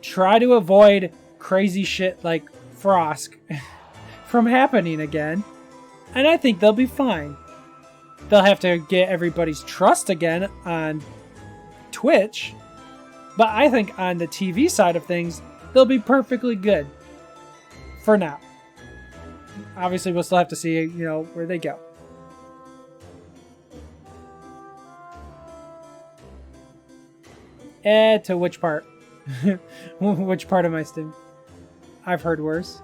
try to avoid crazy shit like Frosk from happening again. And I think they'll be fine. They'll have to get everybody's trust again on Twitch. But I think on the TV side of things, they'll be perfectly good. For now. Obviously, we'll still have to see, you know, where they go. To which part? Which part of my stream? I've heard worse.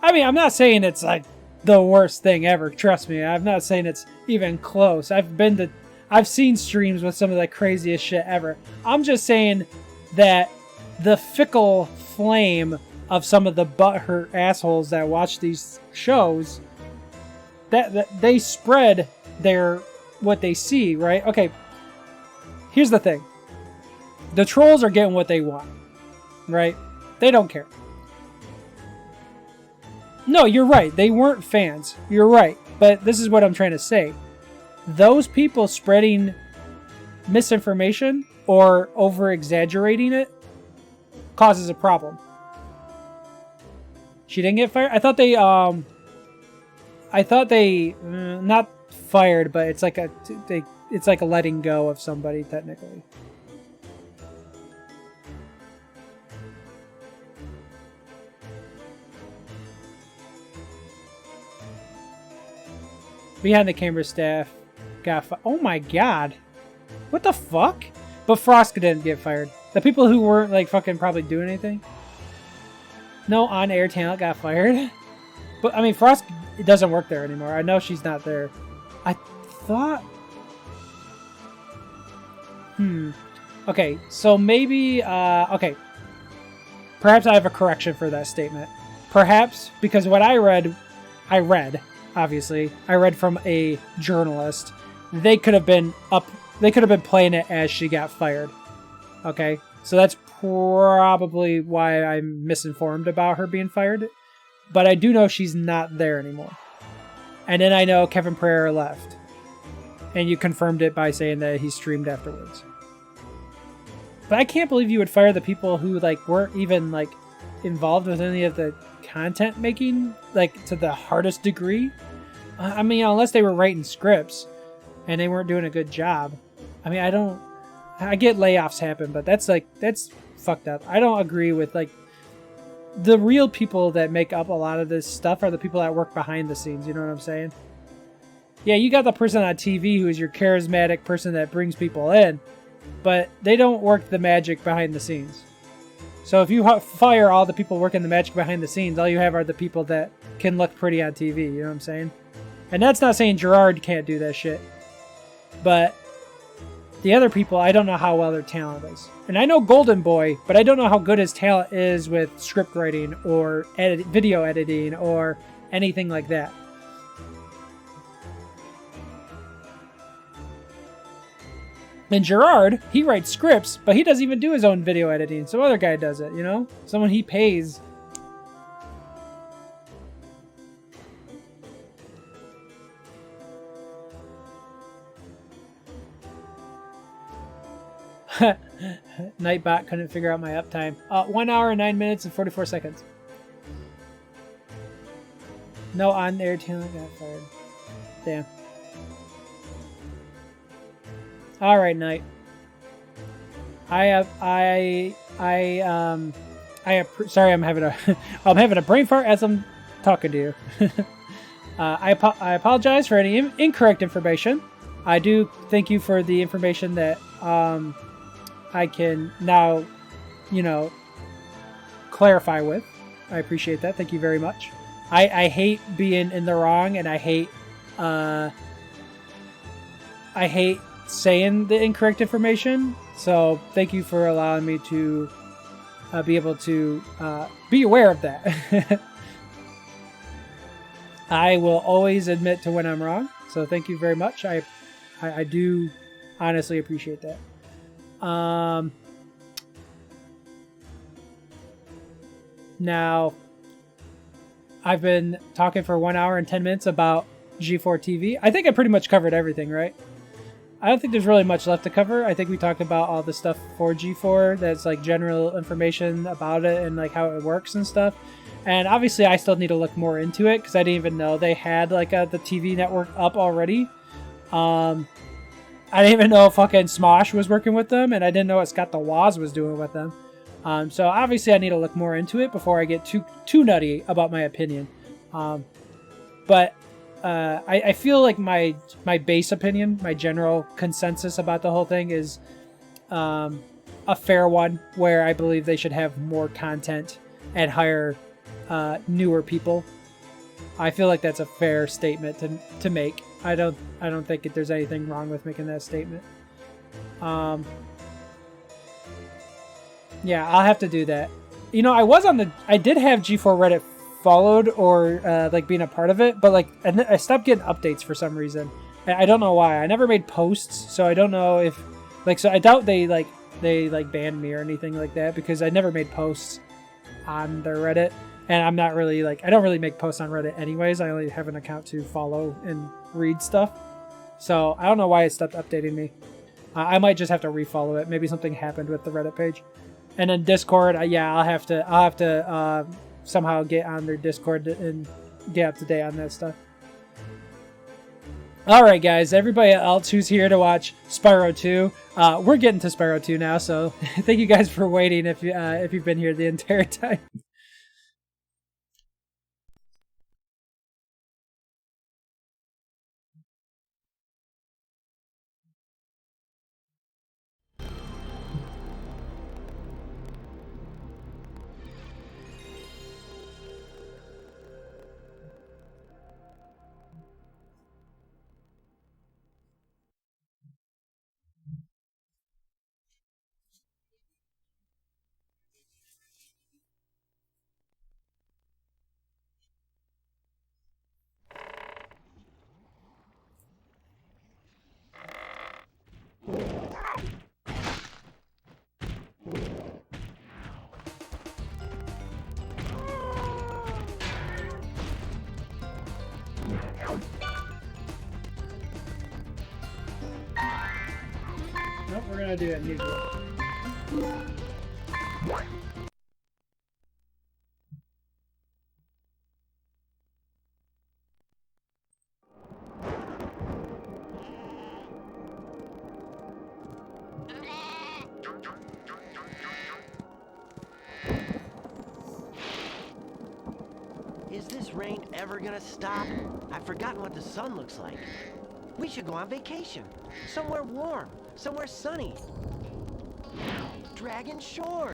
I mean, I'm not saying it's like the worst thing ever. Trust me, I'm not saying it's even close. I've seen streams with some of the craziest shit ever. I'm just saying that the fickle flame of some of the butthurt assholes that watch these shows, that they spread what they see, right? Okay, here's the thing. The trolls are getting what they want, right? They don't care. No, you're right. They weren't fans. You're right. But this is what I'm trying to say. Those people spreading misinformation or over-exaggerating it causes a problem. She didn't get fired? I thought they not fired, but it's like a letting go of somebody technically. Behind the camera staff got oh my god. What the fuck? But Frosk didn't get fired. The people who weren't like fucking probably doing anything. No on-air talent got fired. But I mean, Frosk doesn't work there anymore. I know she's not there. I thought... Okay, so maybe... okay. Perhaps I have a correction for that statement. Perhaps, because what I read, obviously. I read from a journalist. They could have been playing it as she got fired. Okay? So that's probably why I'm misinformed about her being fired. But I do know she's not there anymore. And then I know Kevin Pereira left. And you confirmed it by saying that he streamed afterwards. But I can't believe you would fire the people who like weren't even like involved with any of the content making, like to the hardest degree. I mean, unless they were writing scripts and they weren't doing a good job. I mean, I get layoffs happen, but that's fucked up. I don't agree with like the real people that make up a lot of this stuff are the people that work behind the scenes. You know what I'm saying? Yeah, you got the person on TV who is your charismatic person that brings people in, but they don't work the magic behind the scenes. So if you fire all the people working the magic behind the scenes, all you have are the people that can look pretty on TV. You know what I'm saying? And that's not saying Gerard can't do that shit. But the other people, I don't know how well their talent is. And I know Golden Boy, but I don't know how good his talent is with script writing or video editing or anything like that. And Gerard, he writes scripts, but he doesn't even do his own video editing. Some other guy does it, you know? Someone he pays. Nightbot couldn't figure out my uptime. 1 hour, 9 minutes, and 44 seconds. No on-air talent got fired. Damn. All right, Knight. Sorry, I'm having a brain fart as I'm talking to you. I apologize for any incorrect information. I do thank you for the information that I can now, clarify with. I appreciate that. Thank you very much. I hate being in the wrong, and I hate saying the incorrect information. So thank you for allowing me to be able to be aware of that. I will always admit to when I'm wrong. So thank you very much. I do honestly appreciate that. Now, I've been talking for 1 hour and 10 minutes about G4 TV. I think I pretty much covered everything, right? I don't think there's really much left to cover. I think we talked about all the stuff for G4 that's like general information about it and like how it works and stuff. And obviously I still need to look more into it because I didn't even know they had like the TV network up already. I didn't even know fucking Smosh was working with them, and I didn't know what Scott the Woz was doing with them. So obviously I need to look more into it before I get too nutty about my opinion. But I feel like my base opinion, my general consensus about the whole thing is a fair one, where I believe they should have more content and hire newer people. I feel like that's a fair statement to make. I don't think there's anything wrong with making that statement. Yeah, I'll have to do that. I did have G4 Reddit followed or like being a part of it, but like I stopped getting updates for some reason. I don't know why. I never made posts, so I don't know if so I doubt they banned me or anything like that, because I never made posts on their Reddit, and I'm not really I don't really make posts on Reddit anyways. I only have an account to follow and read stuff, so I don't know why it stopped updating me. I might just have to refollow it. Maybe something happened with the Reddit page. And then Discord, I'll have to somehow get on their Discord and get up to date on that stuff. All right, guys. Everybody else who's here to watch Spyro 2, we're getting to Spyro 2 now. So thank you guys for waiting. If you've been here the entire time. Nope, we're gonna do it usual. Is this rain ever gonna stop? I've forgotten what the sun looks like. We should go on vacation. Somewhere warm. Somewhere sunny. Dragon Shores!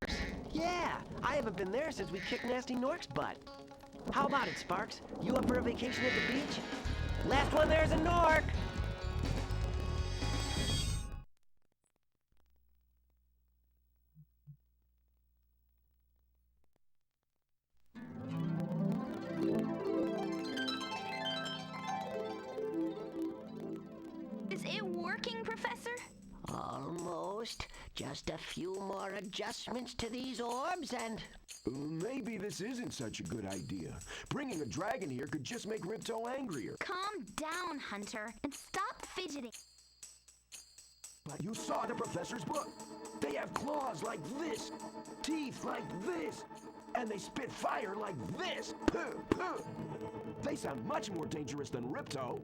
Yeah! I haven't been there since we kicked Nasty Nork's butt. How about it, Sparks? You up for a vacation at the beach? Last one there's a Nork! Is it working, Professor? Almost. Just a few more adjustments to these orbs and... Maybe this isn't such a good idea. Bringing a dragon here could just make Ripto angrier. Calm down, Hunter, and stop fidgeting. You saw the professor's book. They have claws like this, teeth like this, and they spit fire like this. Puh, puh. They sound much more dangerous than Ripto.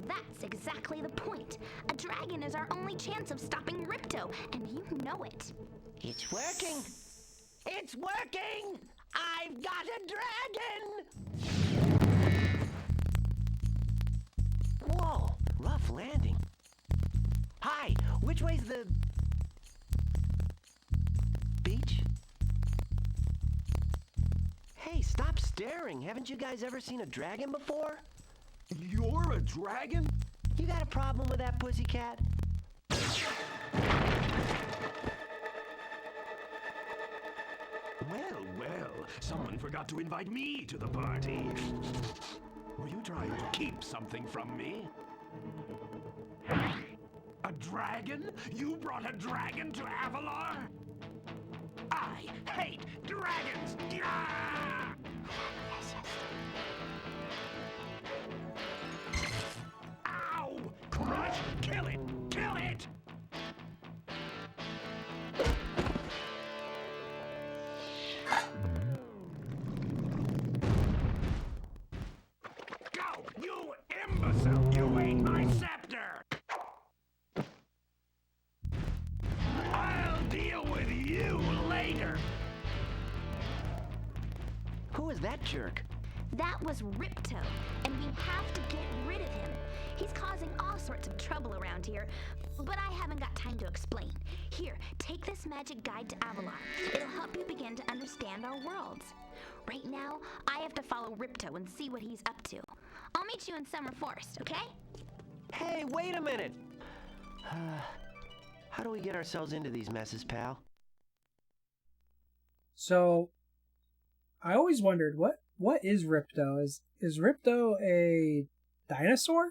That's exactly the point. A dragon is our only chance of stopping Ripto, and you know it. It's working! It's working! I've got a dragon! Whoa, rough landing. Hi, which way's the... beach? Hey, stop staring. Haven't you guys ever seen a dragon before? You're a dragon? You got a problem with that, pussycat? Well, someone forgot to invite me to the party. Were you trying to keep something from me? A dragon? You brought a dragon to Avalar? I hate dragons! Gah! Ow! Crush! Kill it! Kill it! Go! You imbecile! You ate my scepter! I'll deal with you later! Who is that jerk? That was Ripto, and we have to get rid of him. He's causing all sorts of trouble around here, but I haven't got time to explain. Here, take this magic guide to Avalar. It'll help you begin to understand our worlds. Right now, I have to follow Ripto and see what he's up to. I'll meet you in Summer Forest, okay? Hey, wait a minute! How do we get ourselves into these messes, pal? So, I always wondered, what is Ripto? Is Ripto a dinosaur?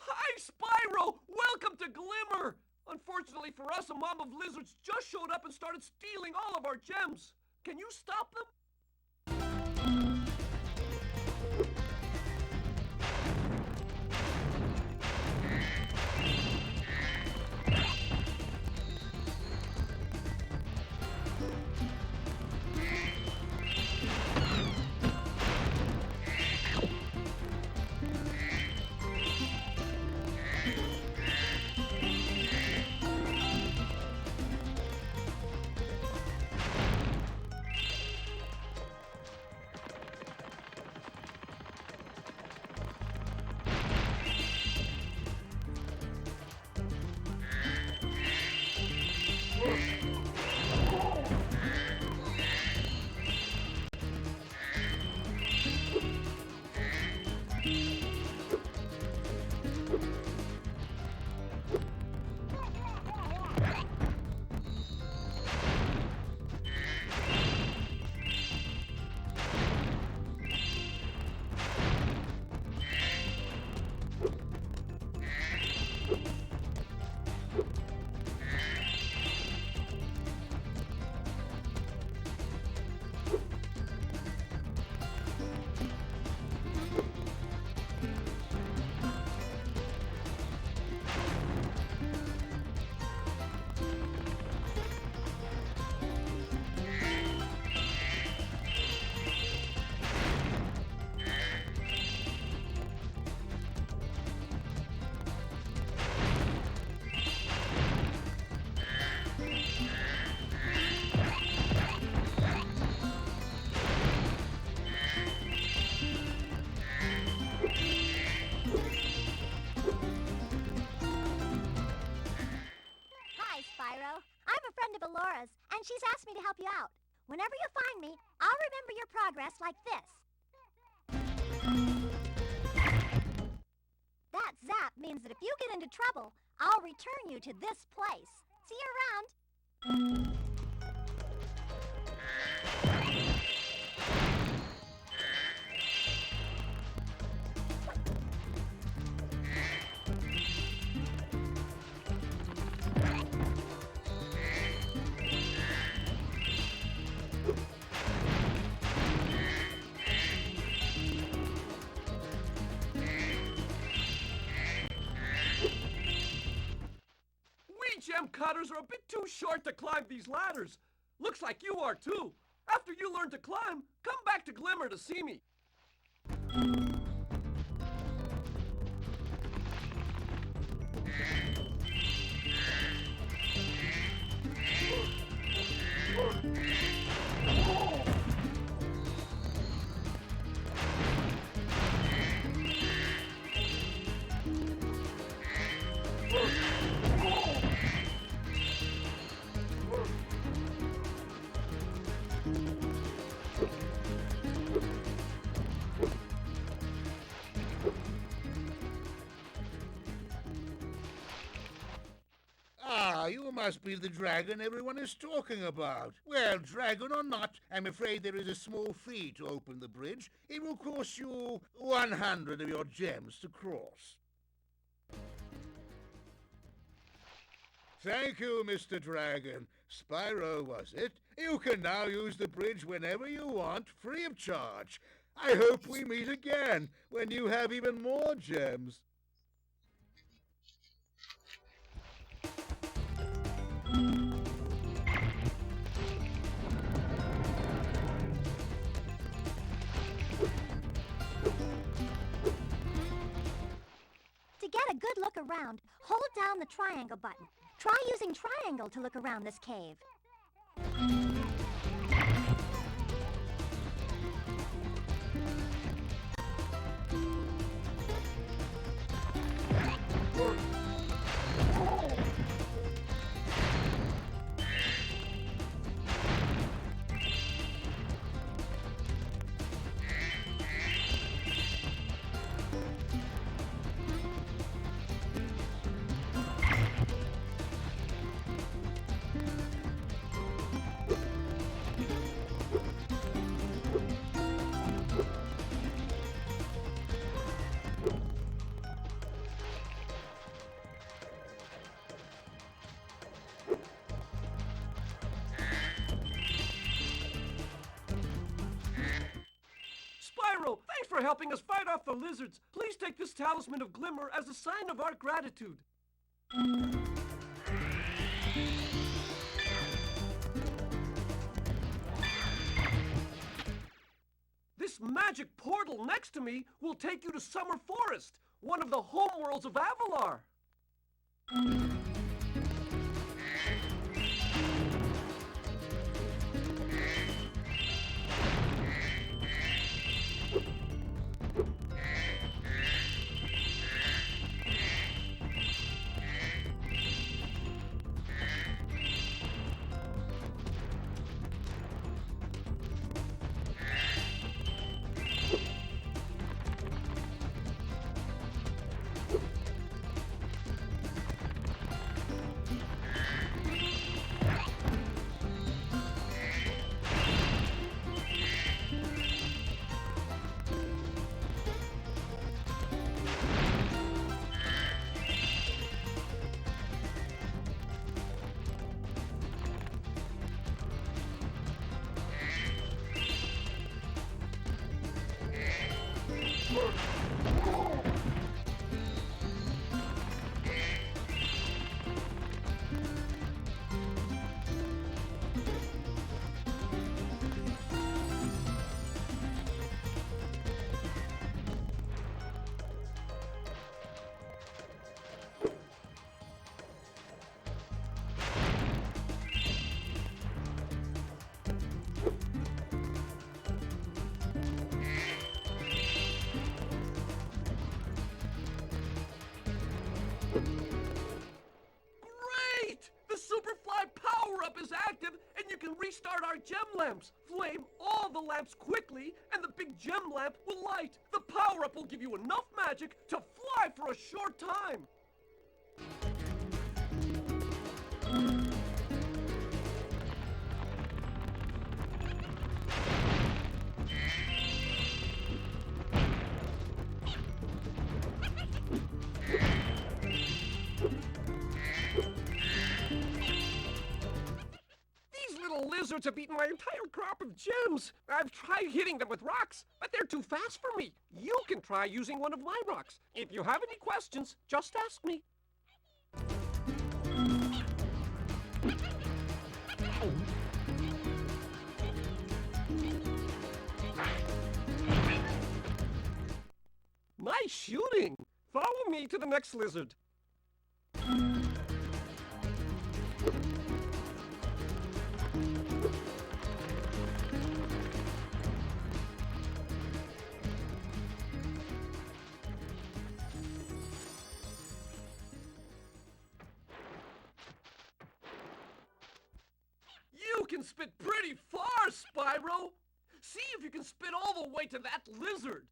Hi, Spyro! Welcome to Glimmer! Unfortunately for us, a mob of lizards just showed up and started stealing all of our gems. Can you stop them? Laura's, and she's asked me to help you out. Whenever you find me, I'll remember your progress like this. That zap means that if you get into trouble, I'll return you to this place. See you around. We gem cutters are a bit too short to climb these ladders. Looks like you are too. After you learn to climb, come back to Glimmer to see me. Ah, you must be the dragon everyone is talking about. Well, dragon or not, I'm afraid there is a small fee to open the bridge. It will cost you 100 of your gems to cross. Thank you, Mr. Dragon. Spyro, was it? You can now use the bridge whenever you want, free of charge. I hope we meet again, when you have even more gems. To get a good look around, hold down the triangle button. Try using triangle to look around this cave. Spyro, thanks for helping us fight off the lizards. Please take this talisman of Glimmer as a sign of our gratitude. This magic portal next to me will take you to Summer Forest, one of the homeworlds of Avalar. can restart our gem lamps. Flame all the lamps quickly, and the big gem lamp will light. The power-up will give you enough magic to fly for a short time. Lizards have eaten my entire crop of gems. I've tried hitting them with rocks, but they're too fast for me. You can try using one of my rocks. If you have any questions, just ask me. Nice shooting. Follow me to the next lizard. You can spit pretty far, Spyro! See if you can spit all the way to that lizard!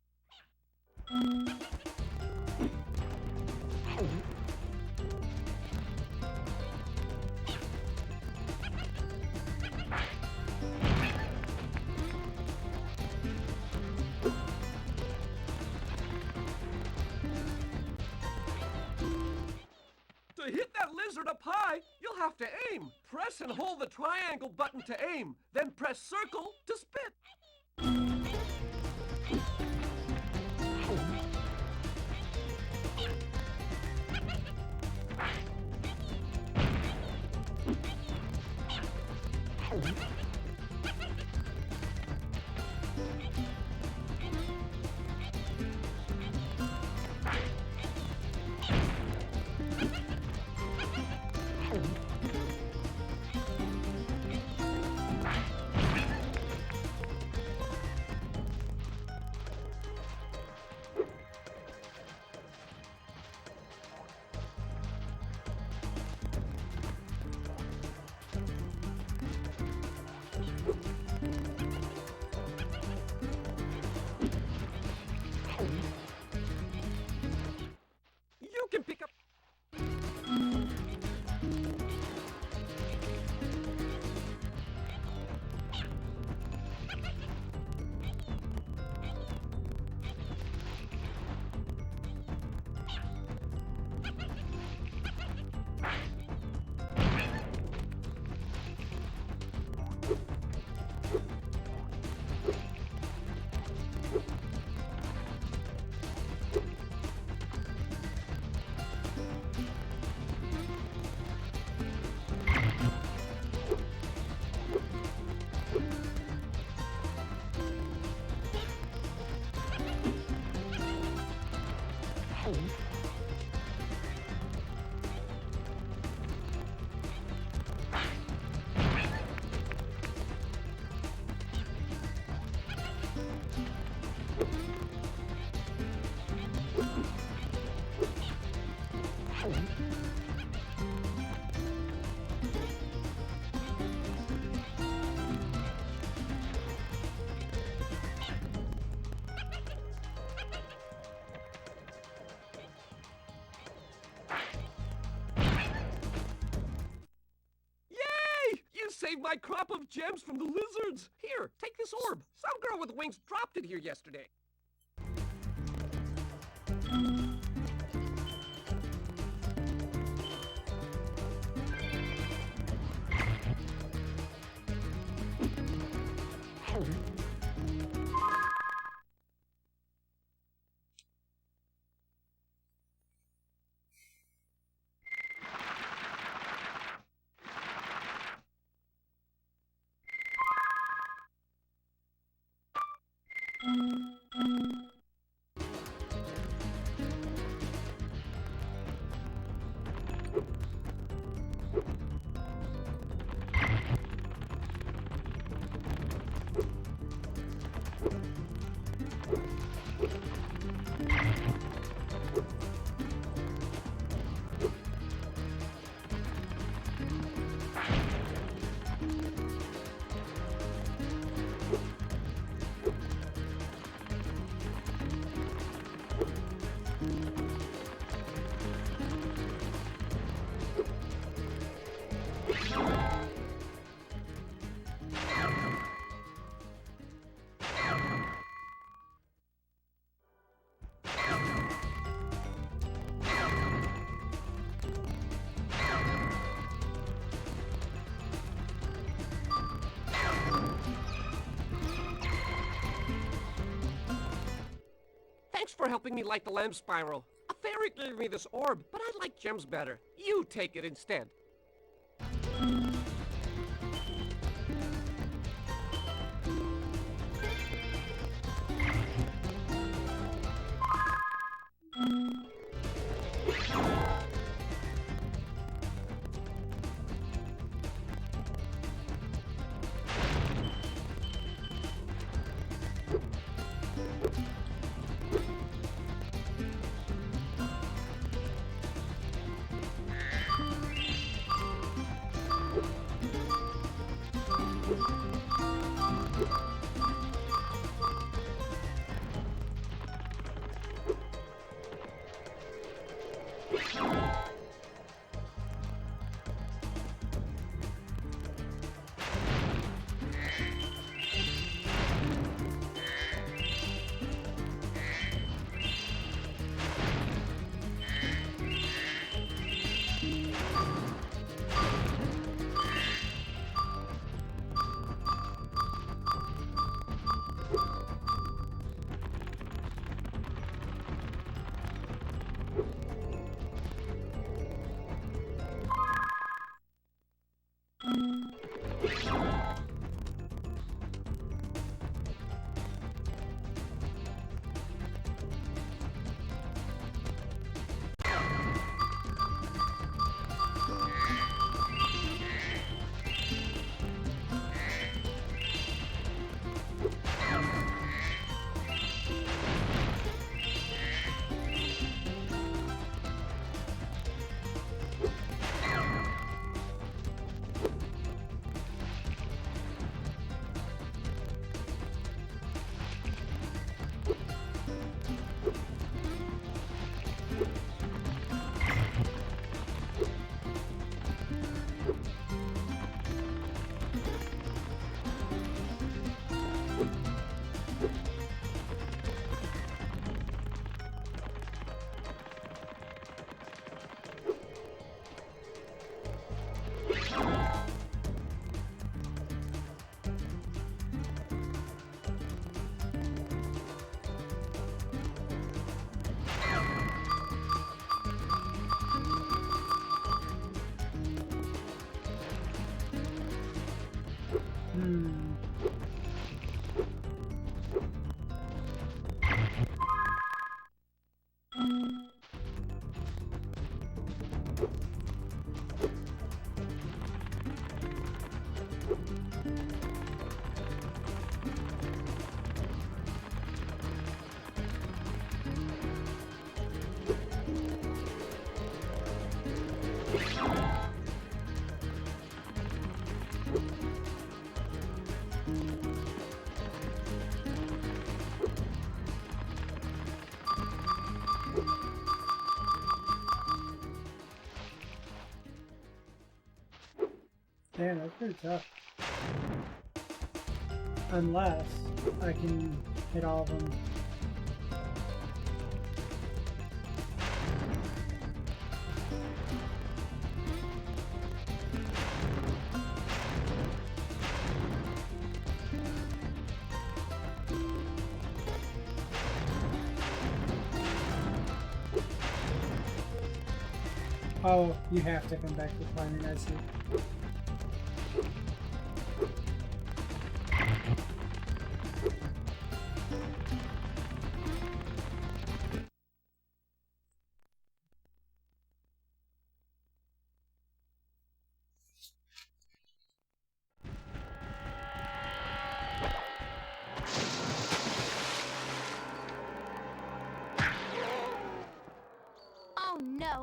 To hit that lizard up high, you'll have to aim. Press and hold the triangle button to aim, then press circle to spit. You can pick up... Saved my crop of gems from the lizards. Here, take this orb. Some girl with wings dropped it here yesterday. Thanks for helping me light the lamp, Spyro. A fairy gave me this orb, but I like gems better. You take it instead. Damn, that's pretty tough. Unless I can hit all of them. Oh, you have to come back to climbing, I see. Oh no!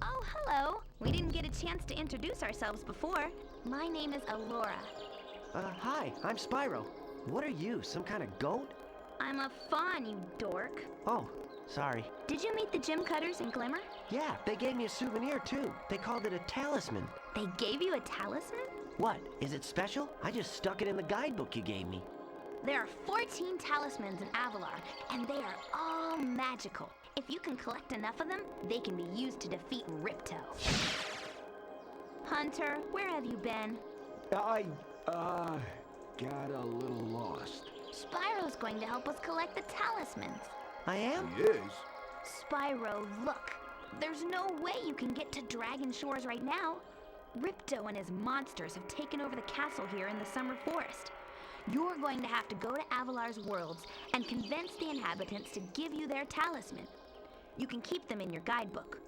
Oh, hello. We didn't get a chance to introduce ourselves before. My name is Alora. Hi, I'm Spyro. What are you, some kind of goat? I'm a fawn, you dork. Oh, sorry. Did you meet the gem cutters in Glimmer? Yeah, they gave me a souvenir too. They called it a talisman. They gave you a talisman? What, is it special? I just stuck it in the guidebook you gave me. There are 14 talismans in Avalar, and they are all magical. If you can collect enough of them, they can be used to defeat Ripto. Hunter, where have you been? got a little lost. Spyro's going to help us collect the talismans. I am? Yes. Spyro, look. There's no way you can get to Dragon Shores right now. Ripto and his monsters have taken over the castle here in the Summer Forest. You're going to have to go to Avalar's worlds and convince the inhabitants to give you their talisman. You can keep them in your guidebook.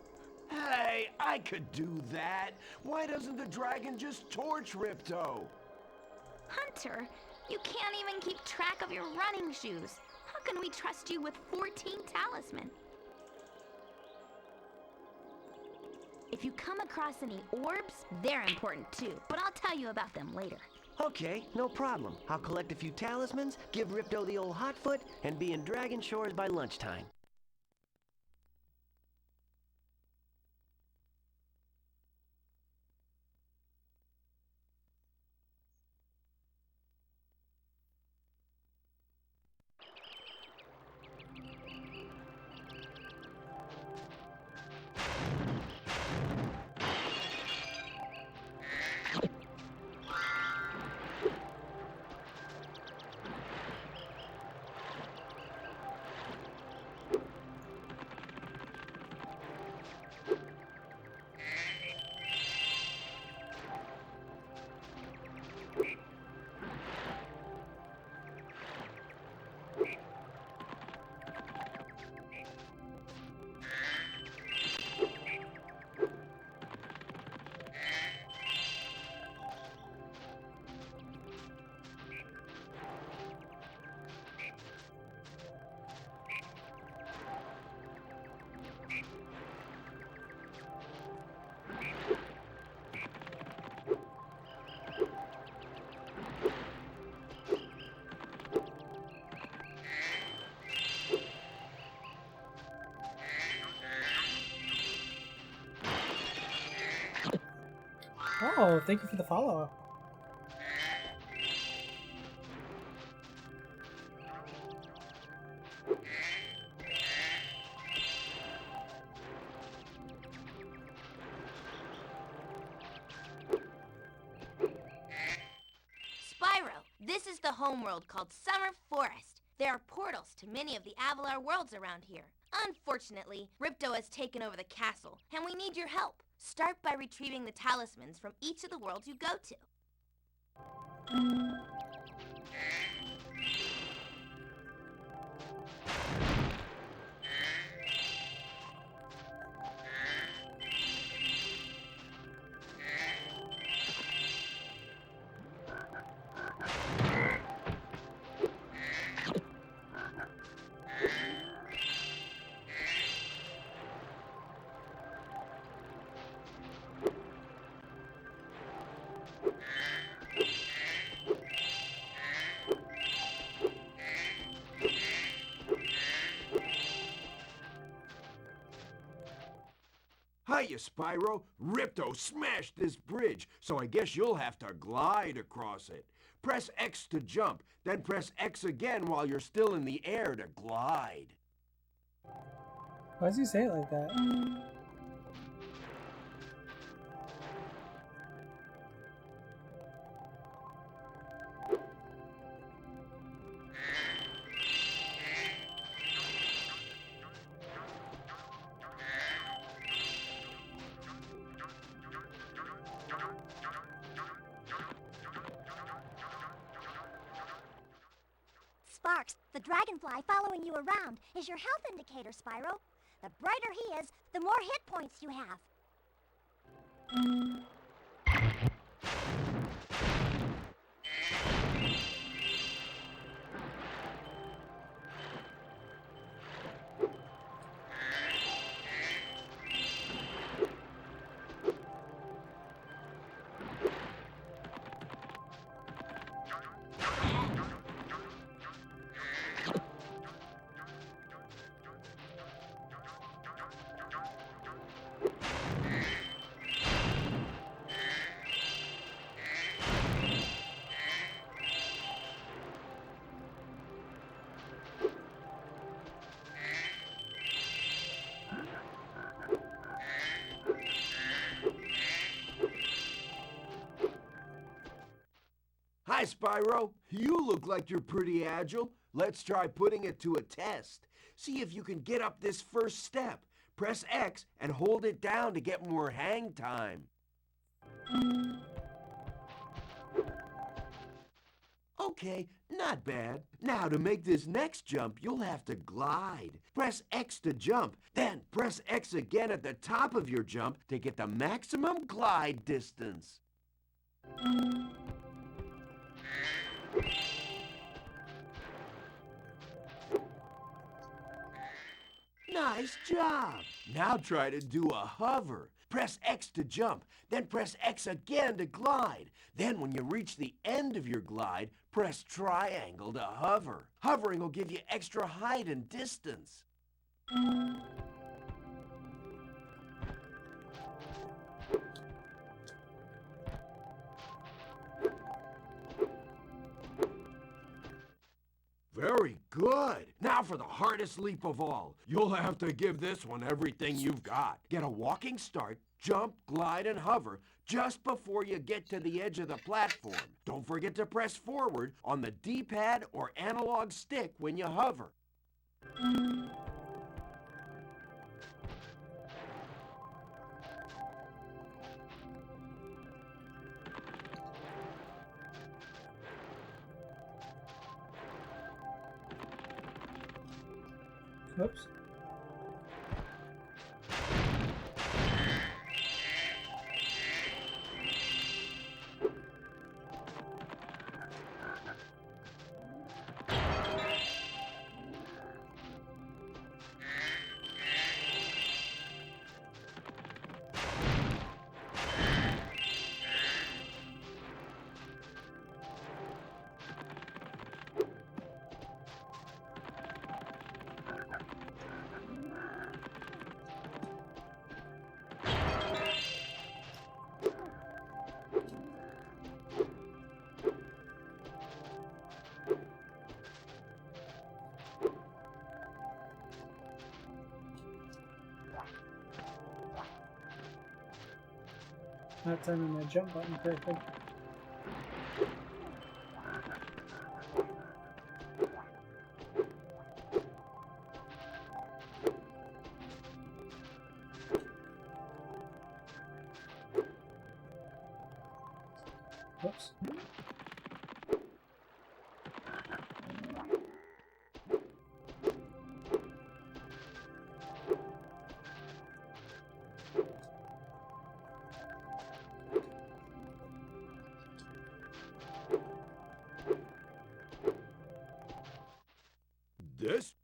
Hey, I could do that. Why doesn't the dragon just torch Ripto? Hunter, you can't even keep track of your running shoes. How can we trust you with 14 talisman? If you come across any orbs, they're important too, but I'll tell you about them later. Okay, no problem. I'll collect a few talismans, give Ripto the old hot foot, and be in Dragon Shores by lunchtime. Oh, thank you for the follow. Spyro, this is the homeworld called Summer Forest. There are portals to many of the Avalar worlds around here. Unfortunately, Ripto has taken over the castle, and we need your help. Start by retrieving the talismans from each of the worlds you go to. Hiya, Spyro. Ripto smashed this bridge, so I guess you'll have to glide across it. Press X to jump, then press X again while you're still in the air to glide. Why does he say it like that? Sparks, the dragonfly following you around is your health indicator, Spyro. The brighter he is, the more hit points you have. Spyro, you look like you're pretty agile. Let's try putting it to a test. See if you can get up this first step. Press X and hold it down to get more hang time. Okay, not bad. Now to make this next jump, you'll have to glide. Press X to jump, then press X again at the top of your jump to get the maximum glide distance. Nice job! Now try to do a hover. Press X to jump, then press X again to glide. Then when you reach the end of your glide, press triangle to hover. Hovering will give you extra height and distance. Very good. Now for the hardest leap of all. You'll have to give this one everything you've got. Get a walking start, jump, glide, and hover just before you get to the edge of the platform. Don't forget to press forward on the D-pad or analog stick when you hover. Oops. Not turning my jump button correctly. Whoops. This?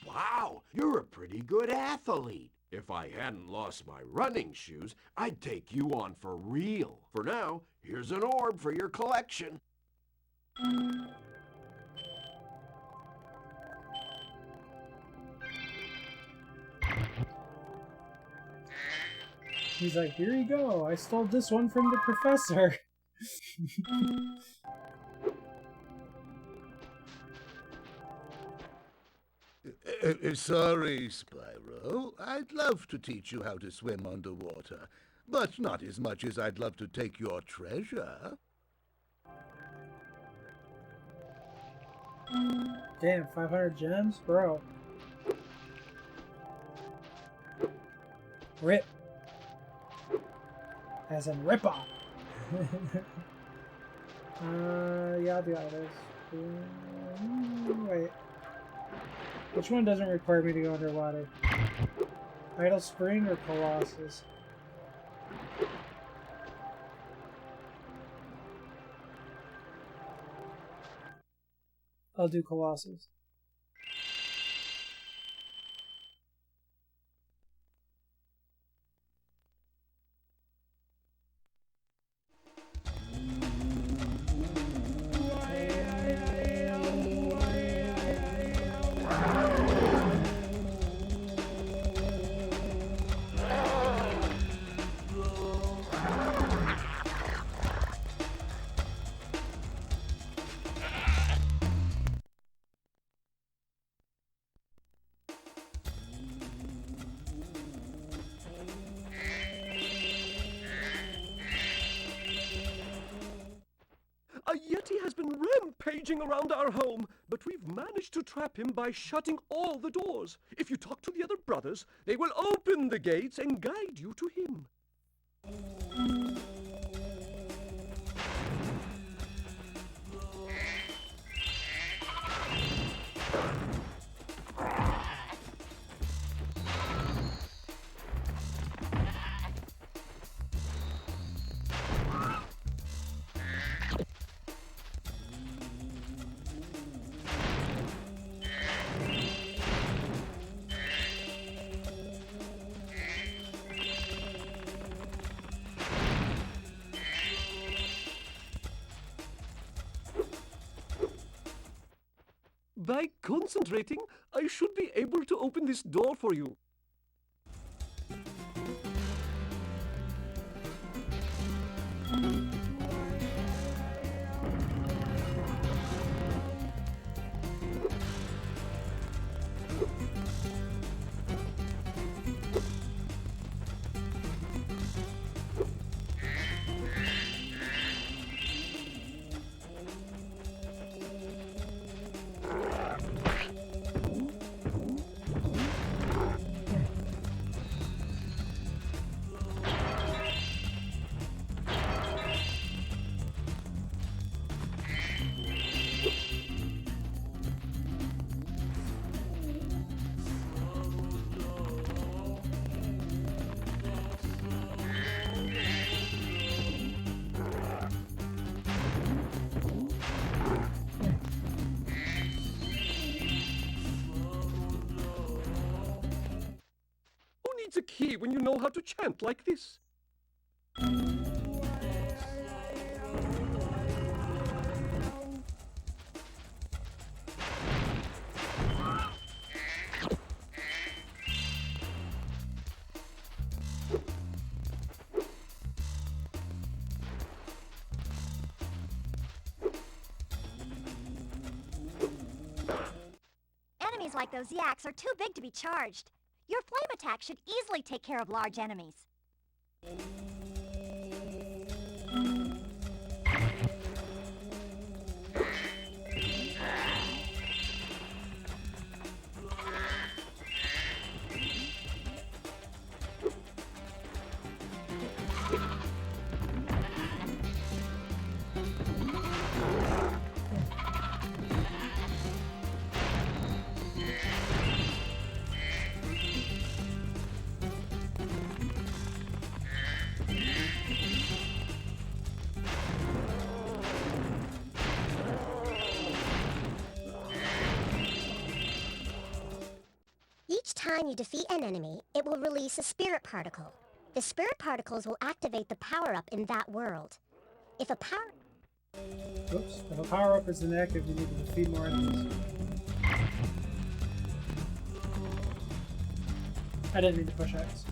Wow, you're a pretty good athlete. If I hadn't lost my running shoes, I'd take you on for real. For now, here's an orb for your collection. He's like, here you go. I stole this one from the professor. Sorry, Spyro. I'd love to teach you how to swim underwater, but not as much as I'd love to take your treasure. Damn, 500 gems? Bro. Rip. As in rip-off. Yeah, I'll do all this. Wait. Which one doesn't require me to go underwater? Idle Spring or Colossus? I'll do Colossus. rummaging around our home, but we've managed to trap him by shutting all the doors. If you talk to the other brothers, they will open the gates and guide you to him. By concentrating, I should be able to open this door for you. Needs a key when you know how to chant like this? Enemies like those yaks are too big to be charged. Your flame attack should easily take care of large enemies. Each time you defeat an enemy, it will release a spirit particle. The spirit particles will activate the power-up in that world. If a power-up is inactive, you need to defeat more enemies. I didn't mean to push X.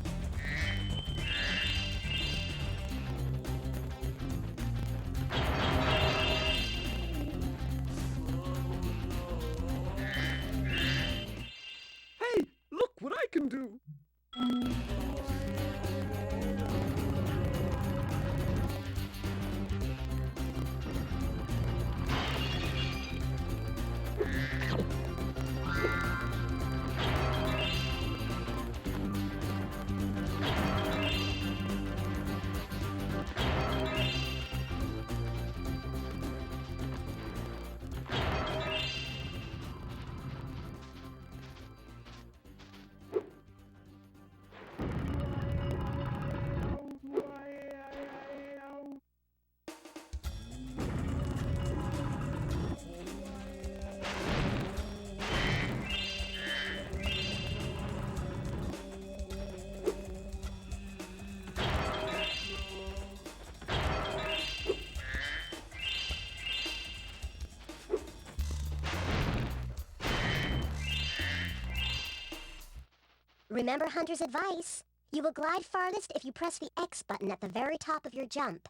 What I can do. Remember Hunter's advice. You will glide farthest if you press the X button at the very top of your jump.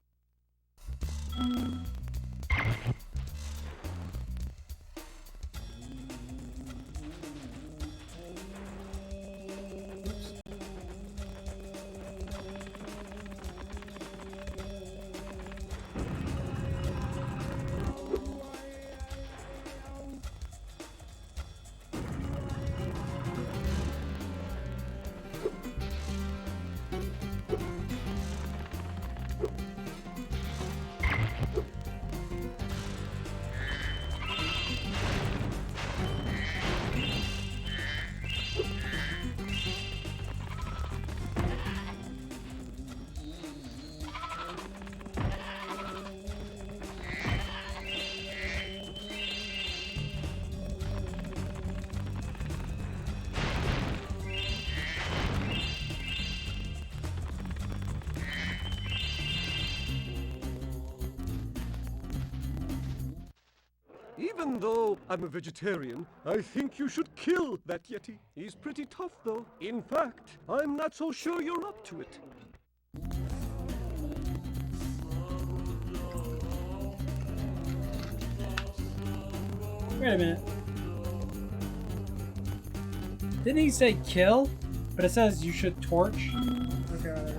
Even though I'm a vegetarian, I think you should kill that Yeti. He's pretty tough, though. In fact, I'm not so sure you're up to it. Wait a minute. Didn't he say kill? But it says you should torch? Okay, whatever.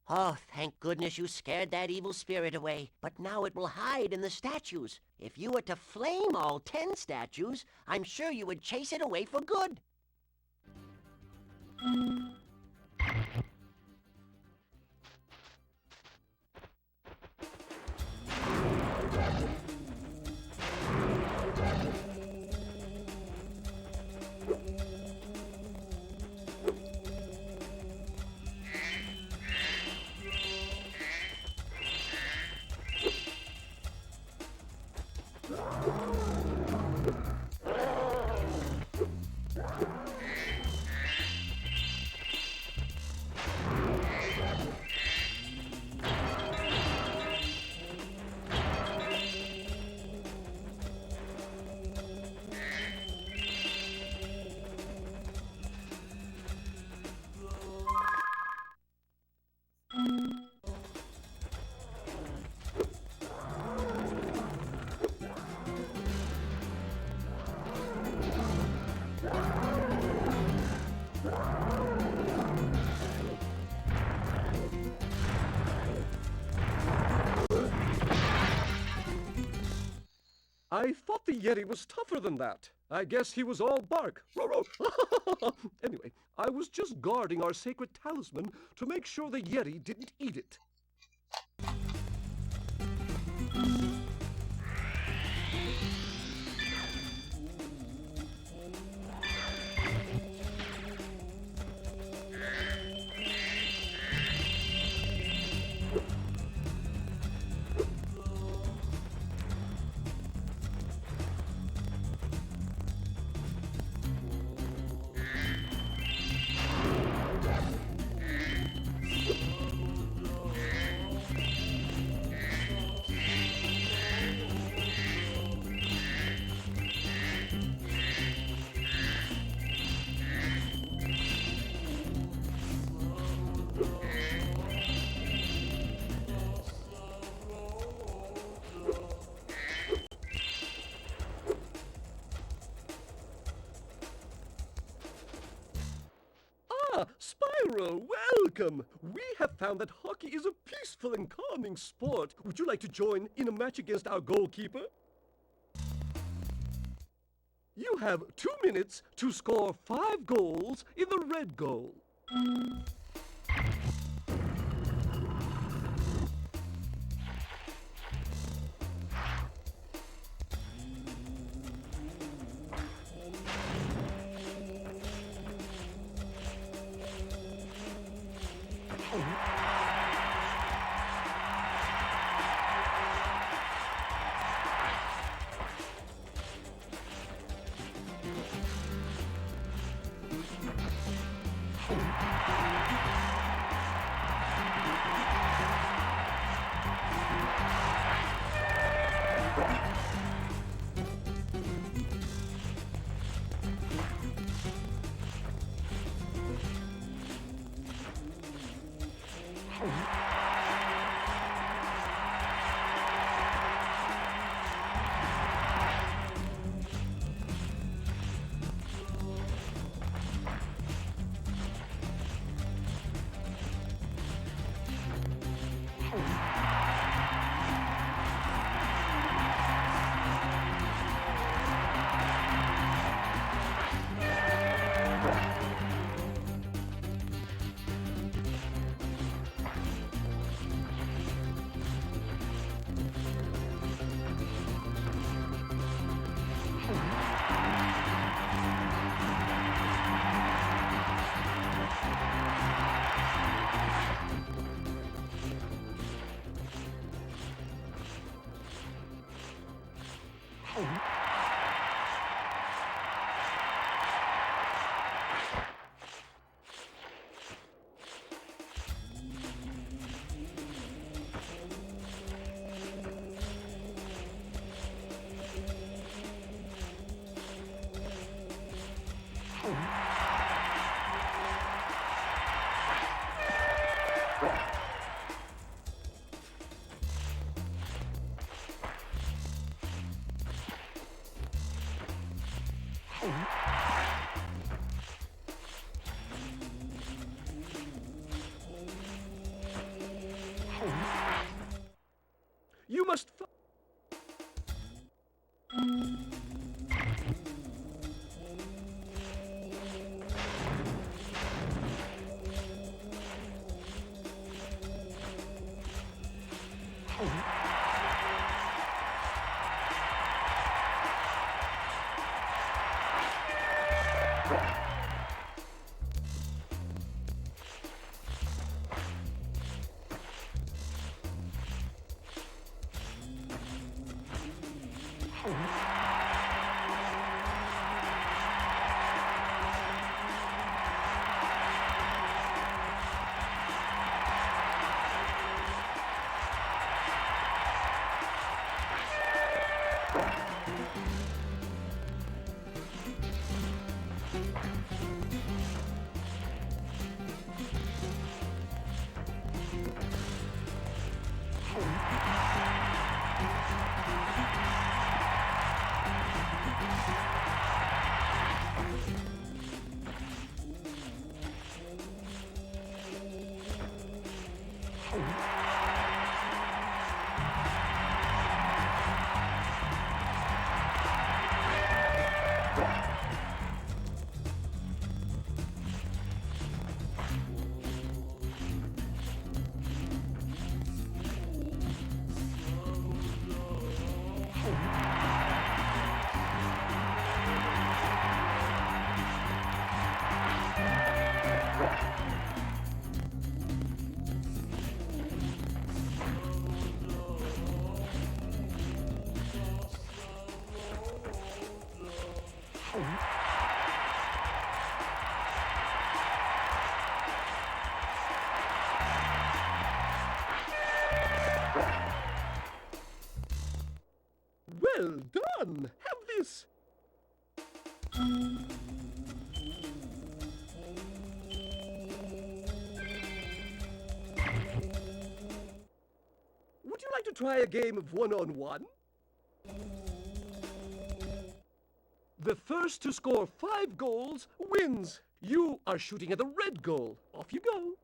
Oh, thank goodness you scared that evil spirit away. But now it will hide in the statues. If you were to flame all 10 statues, I'm sure you would chase it away for good. I thought the Yeti was tougher than that. I guess he was all bark. Anyway, I was just guarding our sacred talisman to make sure the Yeti didn't eat it. Ah, Spyro, welcome! We have found that hockey is a peaceful and calming sport. Would you like to join in a match against our goalkeeper? You have 2 minutes to score 5 goals in the red goal. You must Well done! Have this! Would you like to try a game of one-on-one? The first to score 5 goals wins. You are shooting at the red goal. Off you go.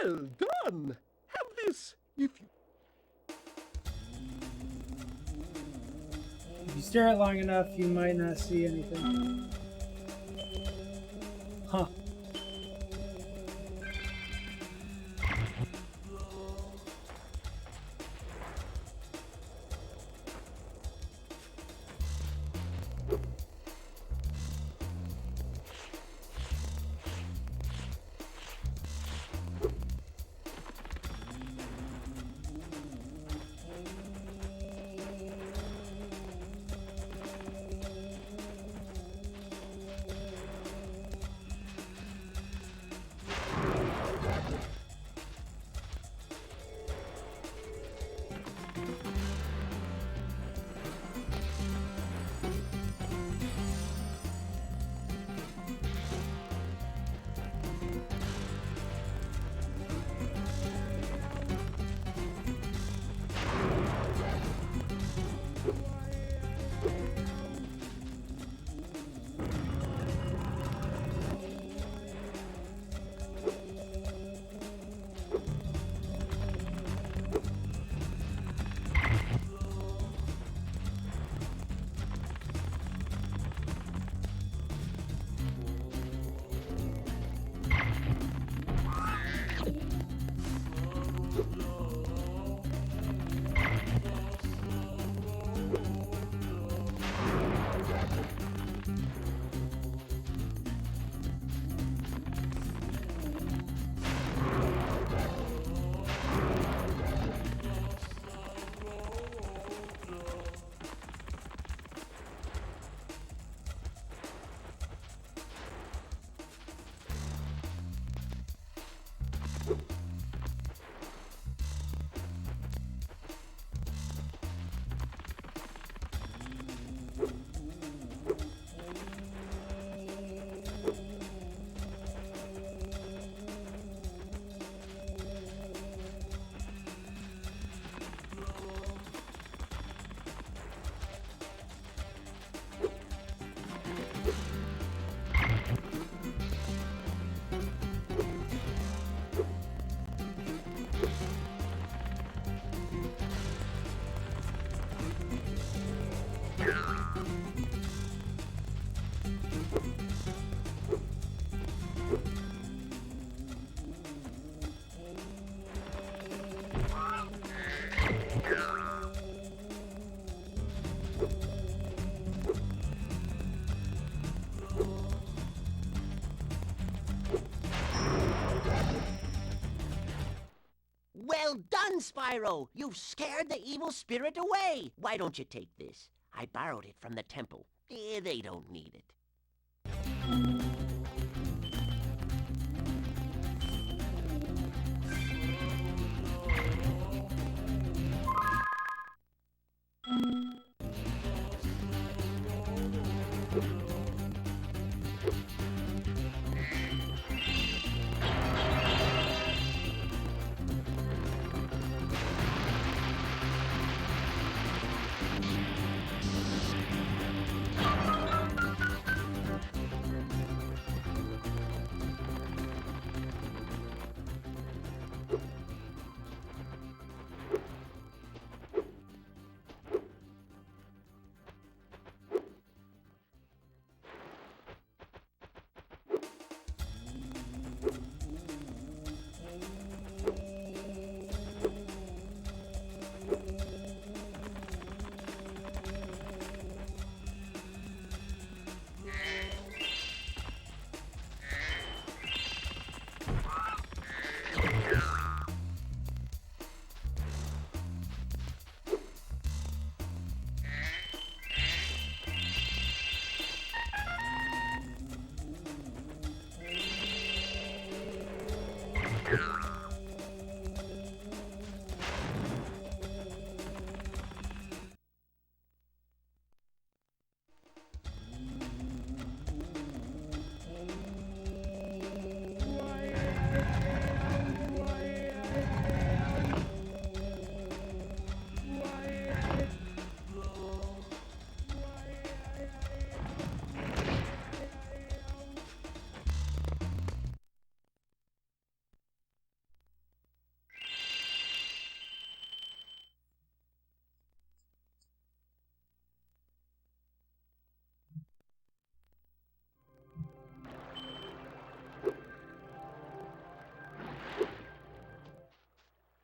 Well done! Have this, if you... If you stare at it long enough, you might not see anything. Huh. done, Spyro! You've scared the evil spirit away! Why don't you take this? I borrowed it from the temple. They don't need it.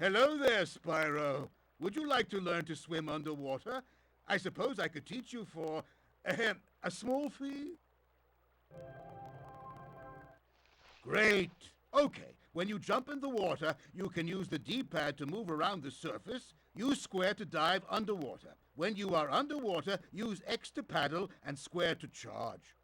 Hello there, Spyro. Would you like to learn to swim underwater? I suppose I could teach you for a small fee? Great. Okay, when you jump in the water, you can use the D-pad to move around the surface, use square to dive underwater. When you are underwater, use X to paddle and square to charge.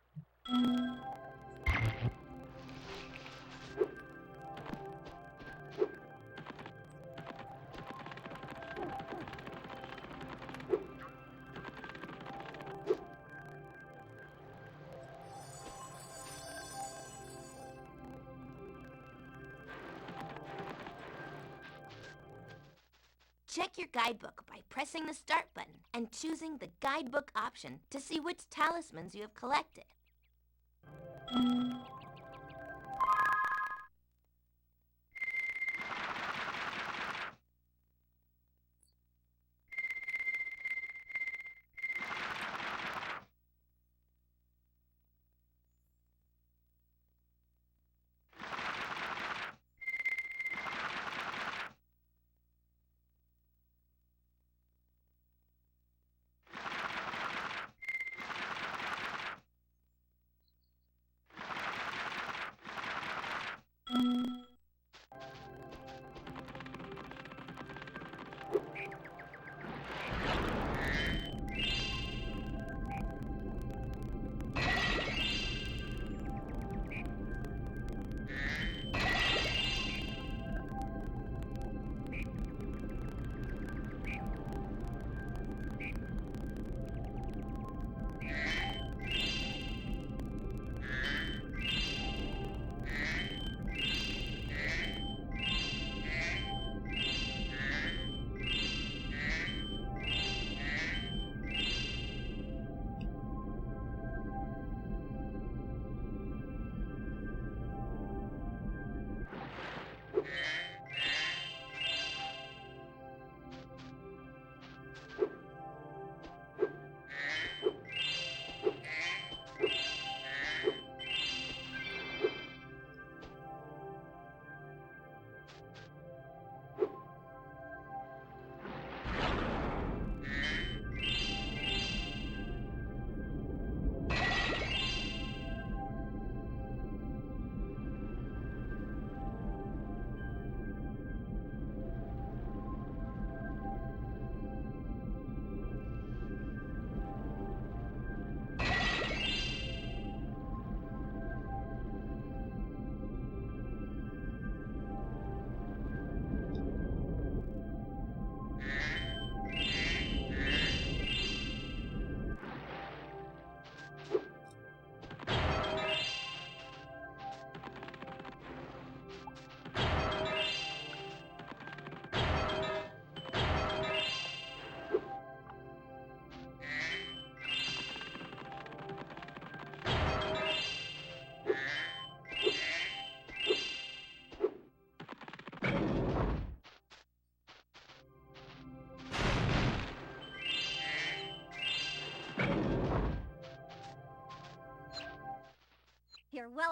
Check your guidebook by pressing the Start button and choosing the Guidebook option to see which talismans you have collected.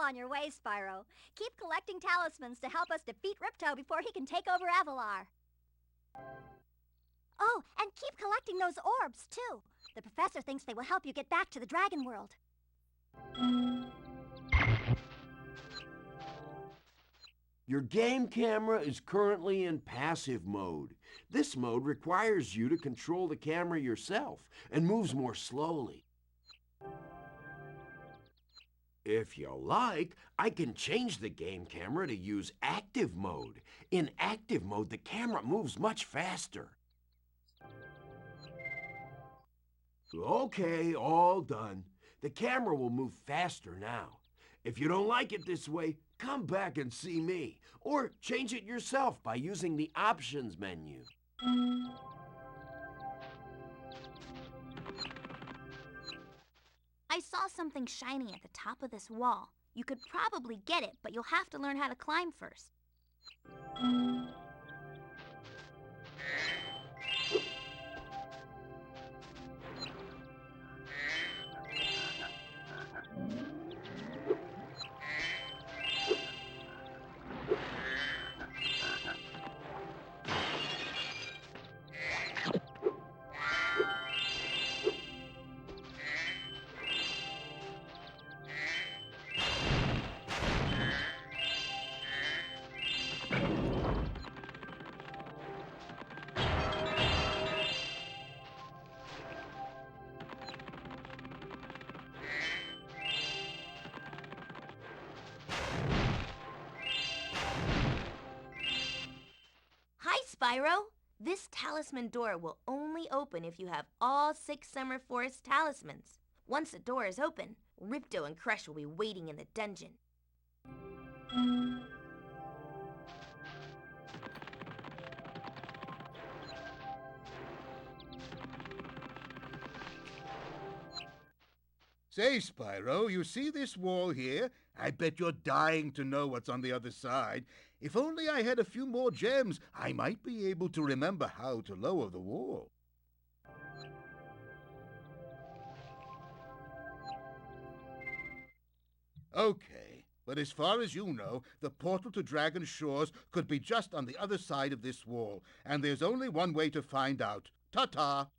on your way, Spyro. Keep collecting talismans to help us defeat Ripto before he can take over Avalar. Oh, and keep collecting those orbs, too. The professor thinks they will help you get back to the Dragon World. Your game camera is currently in passive mode. This mode requires you to control the camera yourself and moves more slowly. If you like, I can change the game camera to use active mode. In active mode, the camera moves much faster. Okay, all done. The camera will move faster now. If you don't like it this way, come back and see me. Or change it yourself by using the options menu. I saw something shiny at the top of this wall. You could probably get it, but you'll have to learn how to climb first. Spyro, this talisman door will only open if you have all 6 Summer Forest talismans. Once the door is open, Ripto and Crush will be waiting in the dungeon. Say, Spyro, you see this wall here? I bet you're dying to know what's on the other side. If only I had a few more gems, I might be able to remember how to lower the wall. Okay, but as far as you know, the portal to Dragon Shores could be just on the other side of this wall, and there's only one way to find out. Ta-ta!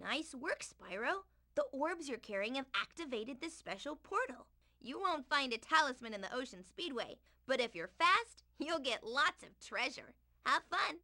Nice work, Spyro. The orbs you're carrying have activated this special portal. You won't find a talisman in the Ocean Speedway, but if you're fast, you'll get lots of treasure. Have fun!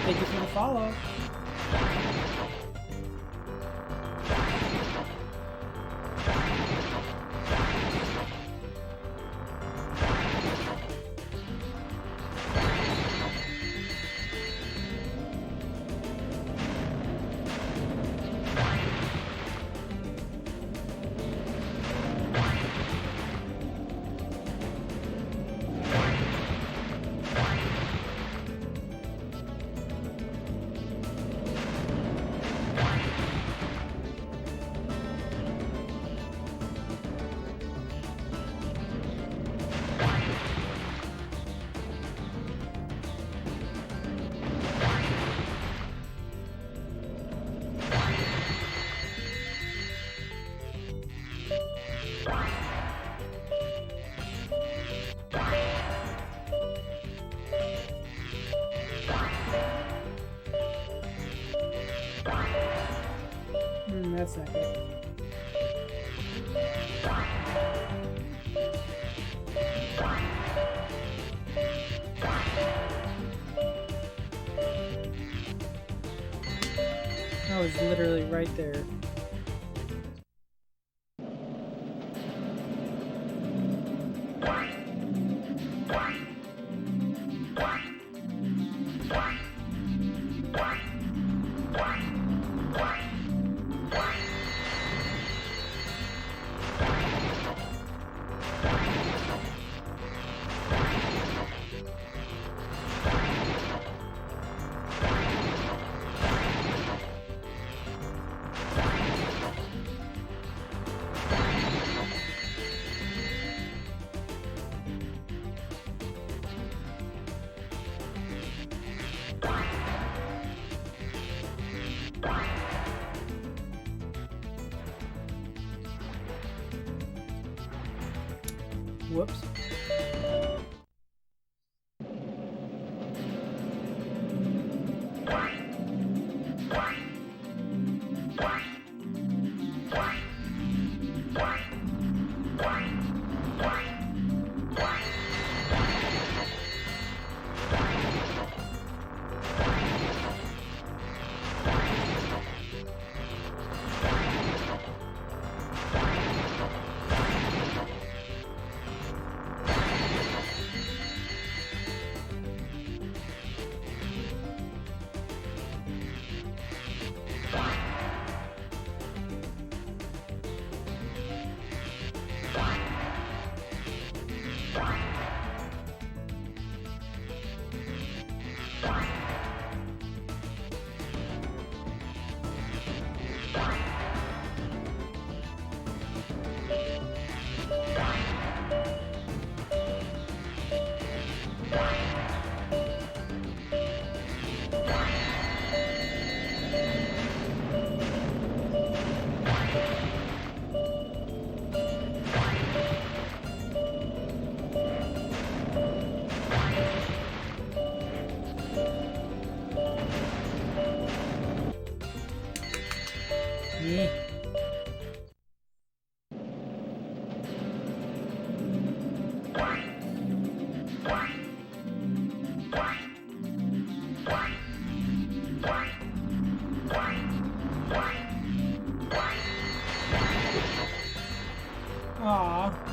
Thank you for the follow. That's not good. I was literally right there. Whoops. Eh. Aww.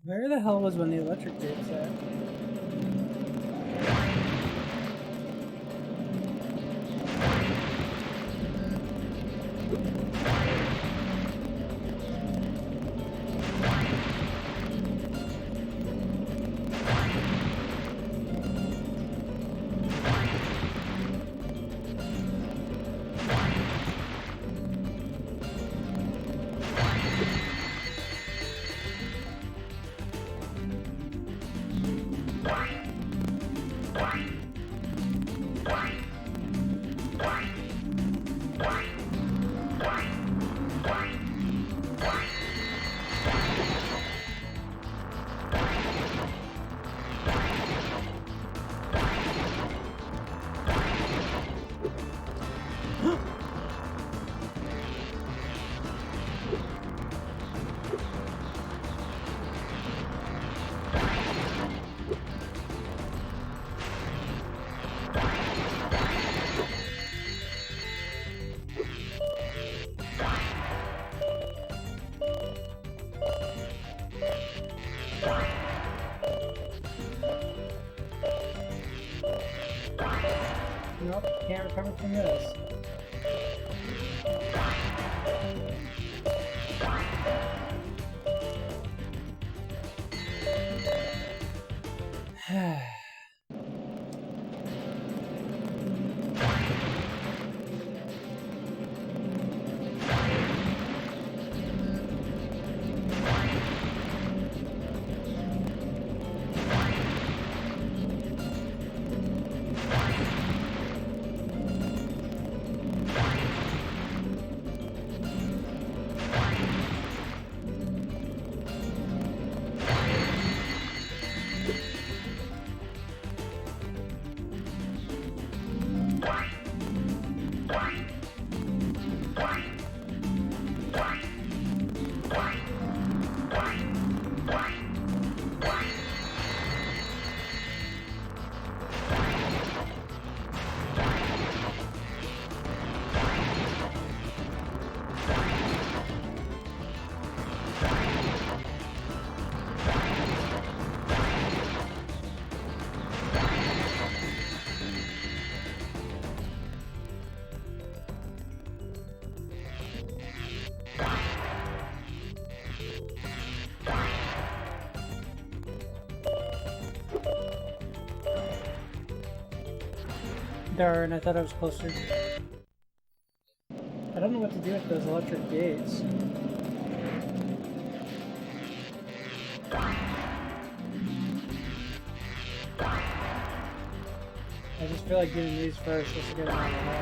Where the hell was when the electric gate's at? Nope, can't recover from this. Darn, I thought I was closer. I don't know what to do with those electric gates. I just feel like doing these first just to get them out of the way.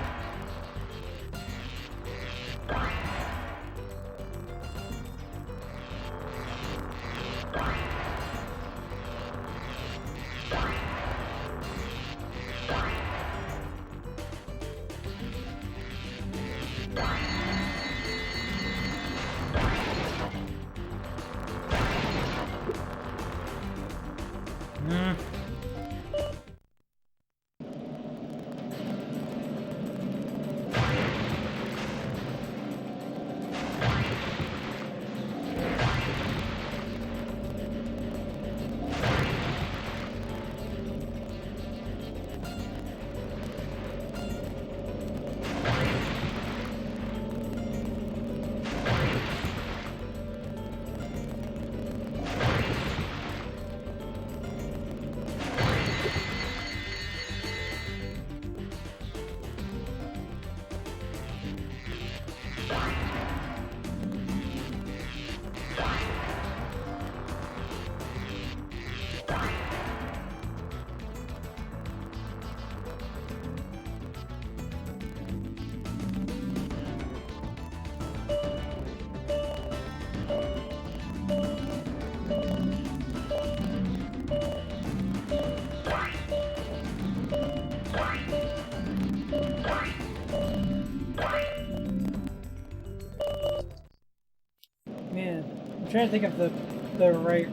Man, I'm trying to think of the right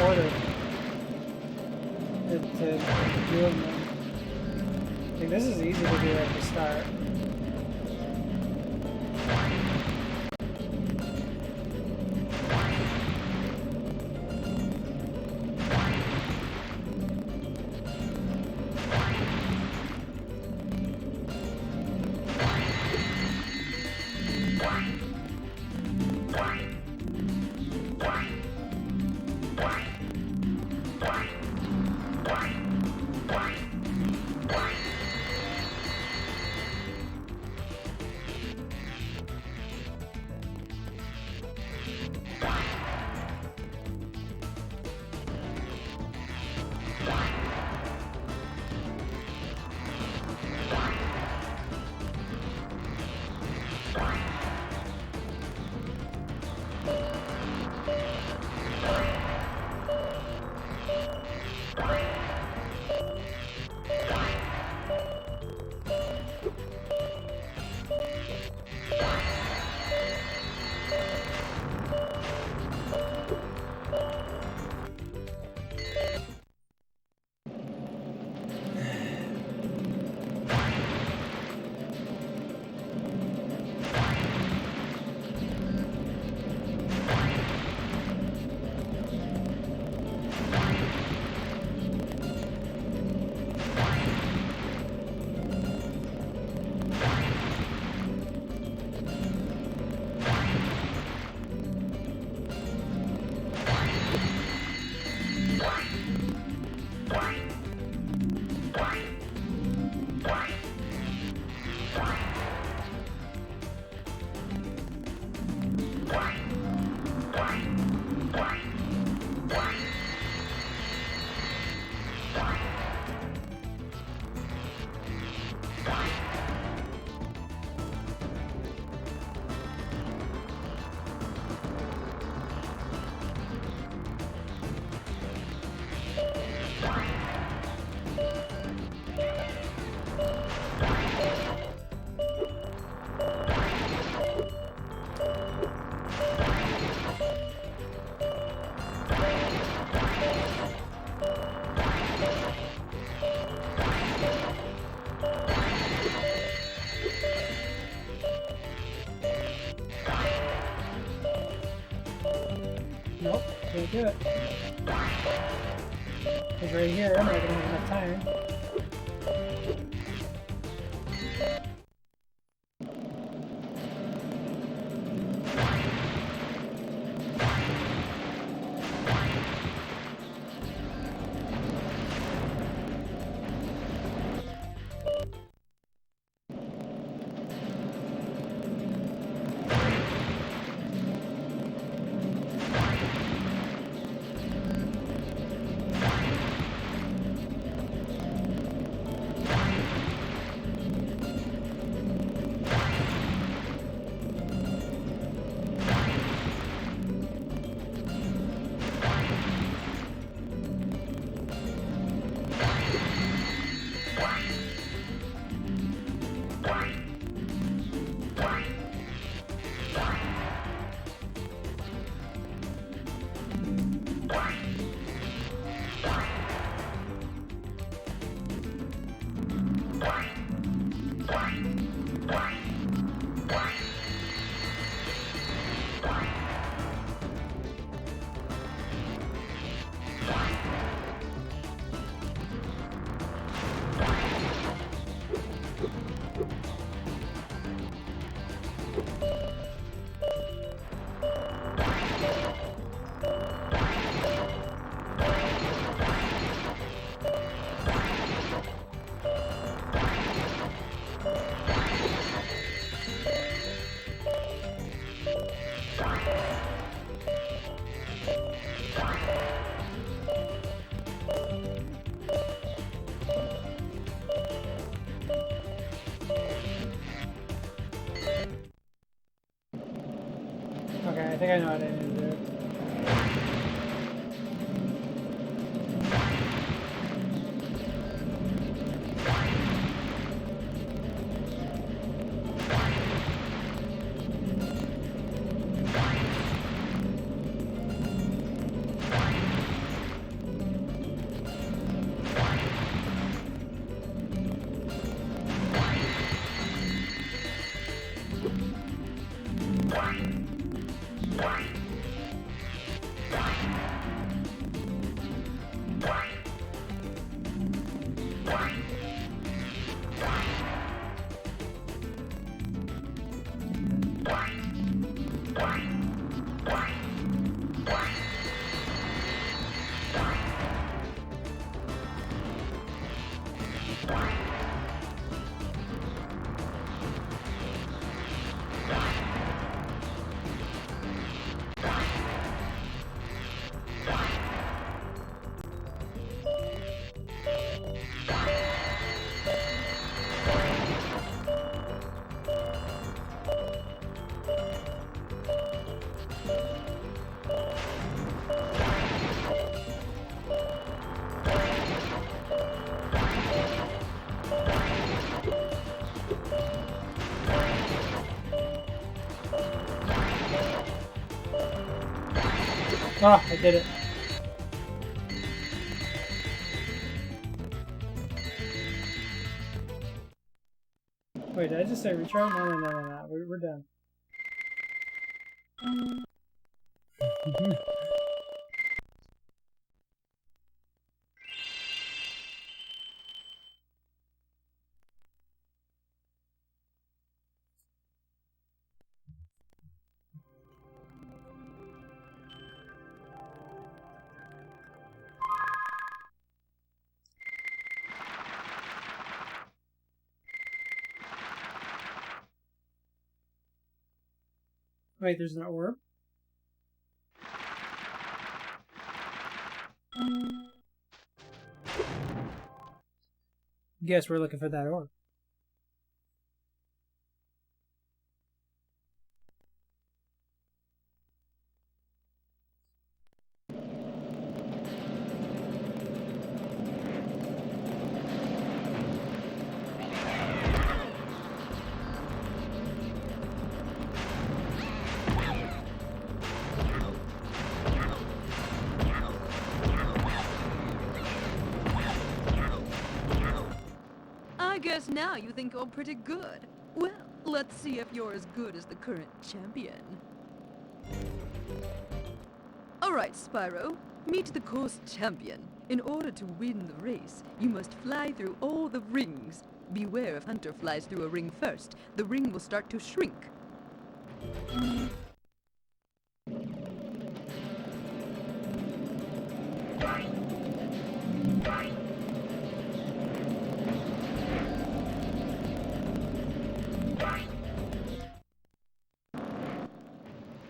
order to do them in. I think this is easy to do at the start. Nope, can't do it. It's right here, I'm not gonna have enough time. think I know what I need to do. Ah, I did it. Wait, did I just say retry? No. We're done. Wait, there's an orb? Guess we're looking for that orb. I guess now you think you're pretty good. Well, let's see if you're as good as the current champion. Alright, Spyro. Meet the course champion. In order to win the race, you must fly through all the rings. Beware if Hunter flies through a ring first. The ring will start to shrink.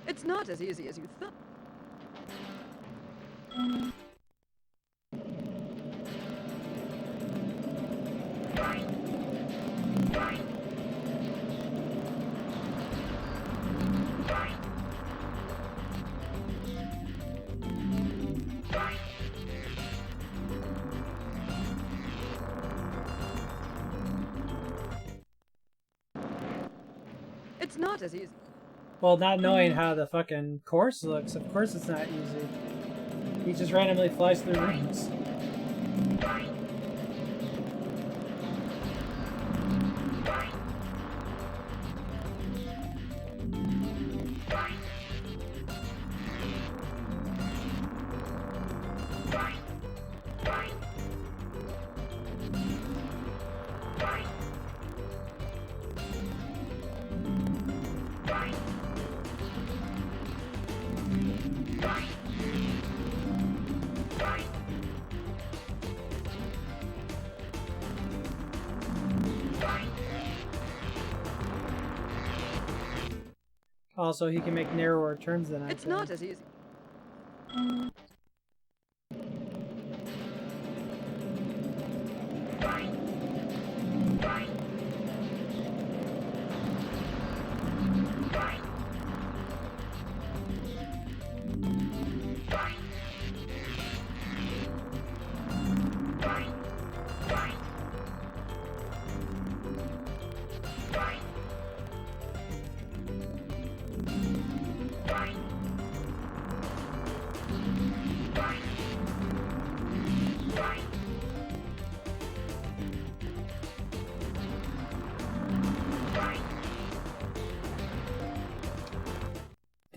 It's not as easy as you thought. It's not as easy. Well, not knowing how the fucking course looks, of course it's not easy. He just randomly flies through rings. Also, he can make narrower turns than I can. It's not as easy.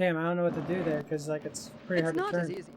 Damn, I don't know what to do there because like it's pretty hard It's to not as turn. easy.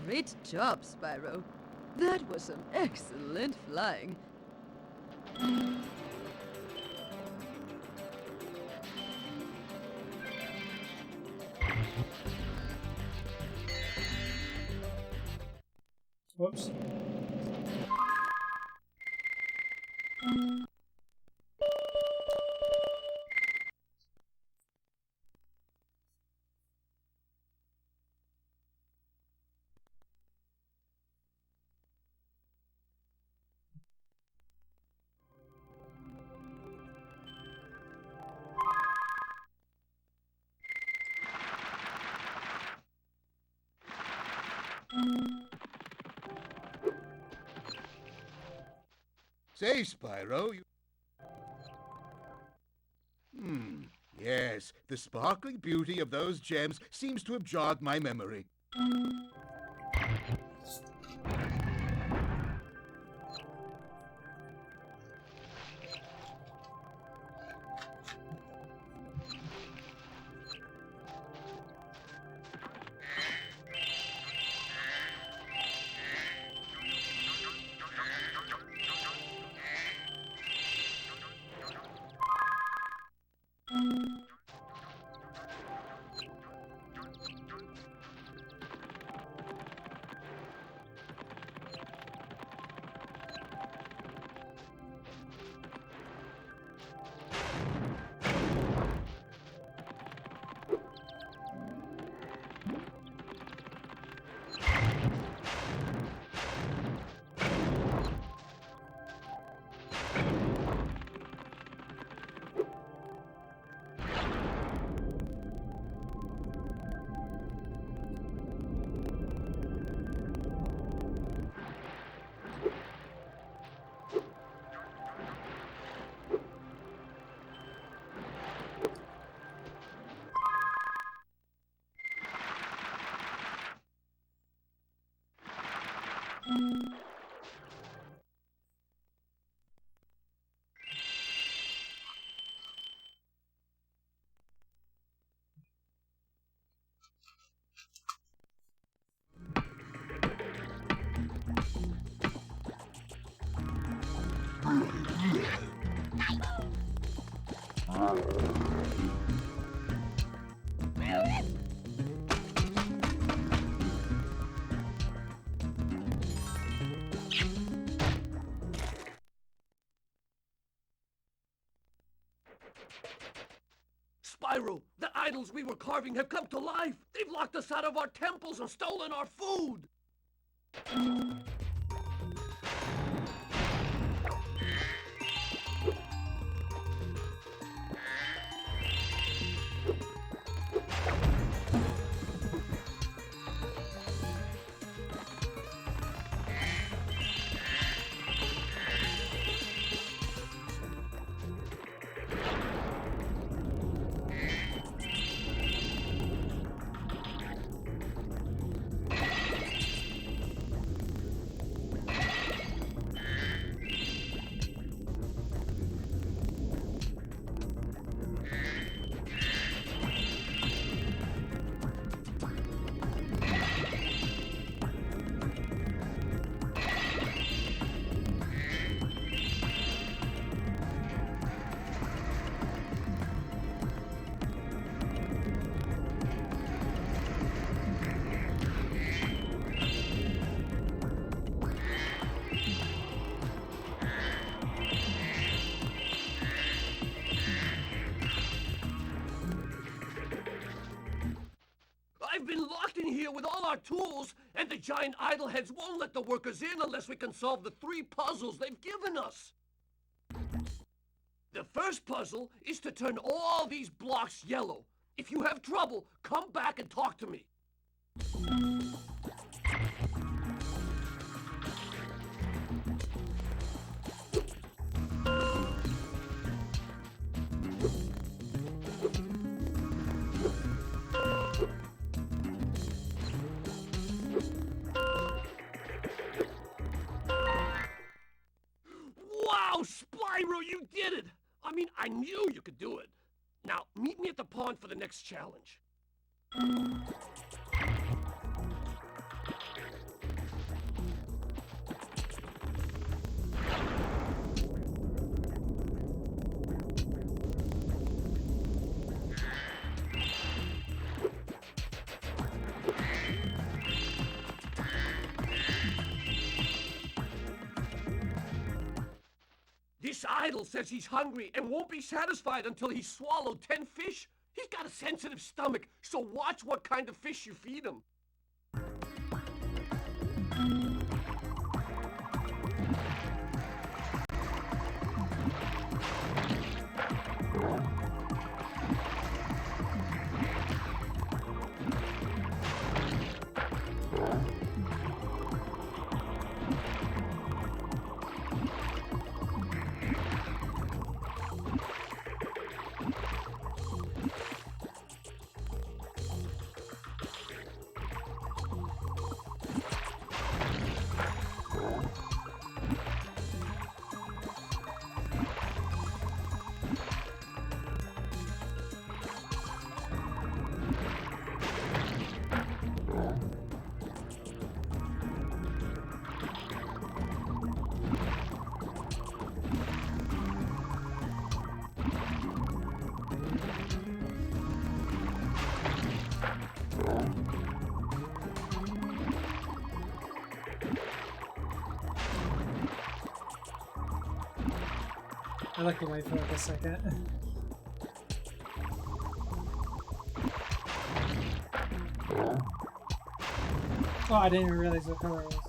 Great job, Spyro. That was some excellent flying. Whoops. Say, Spyro, you... Yes, the sparkling beauty of those gems seems to have jogged my memory. Spyro, the idols we were carving have come to life! They've locked us out of our temples and stolen our food! here with all our tools, and the giant idleheads won't let the workers in unless we can solve the 3 puzzles they've given us. The first puzzle is to turn all these blocks yellow. If you have trouble, come back and talk to me. Wow, Spyro, you did it! I mean, I knew you could do it. Now, meet me at the pond for the next challenge. This idol says he's hungry and won't be satisfied until he's swallowed 10 fish. He's got a sensitive stomach, so watch what kind of fish you feed him. I like the wait for like a second. Oh, I didn't even realize what color it was.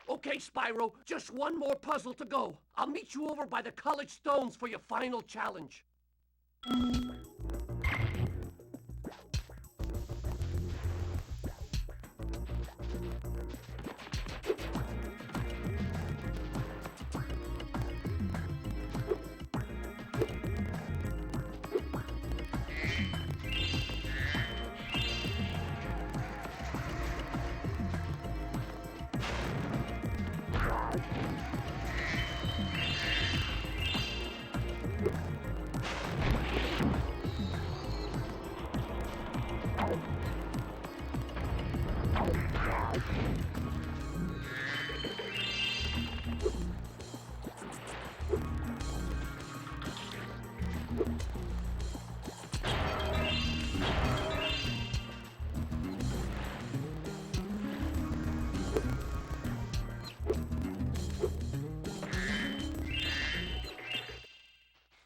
Okay, Spyro, just one more puzzle to go. I'll meet you over by the college stones for your final challenge.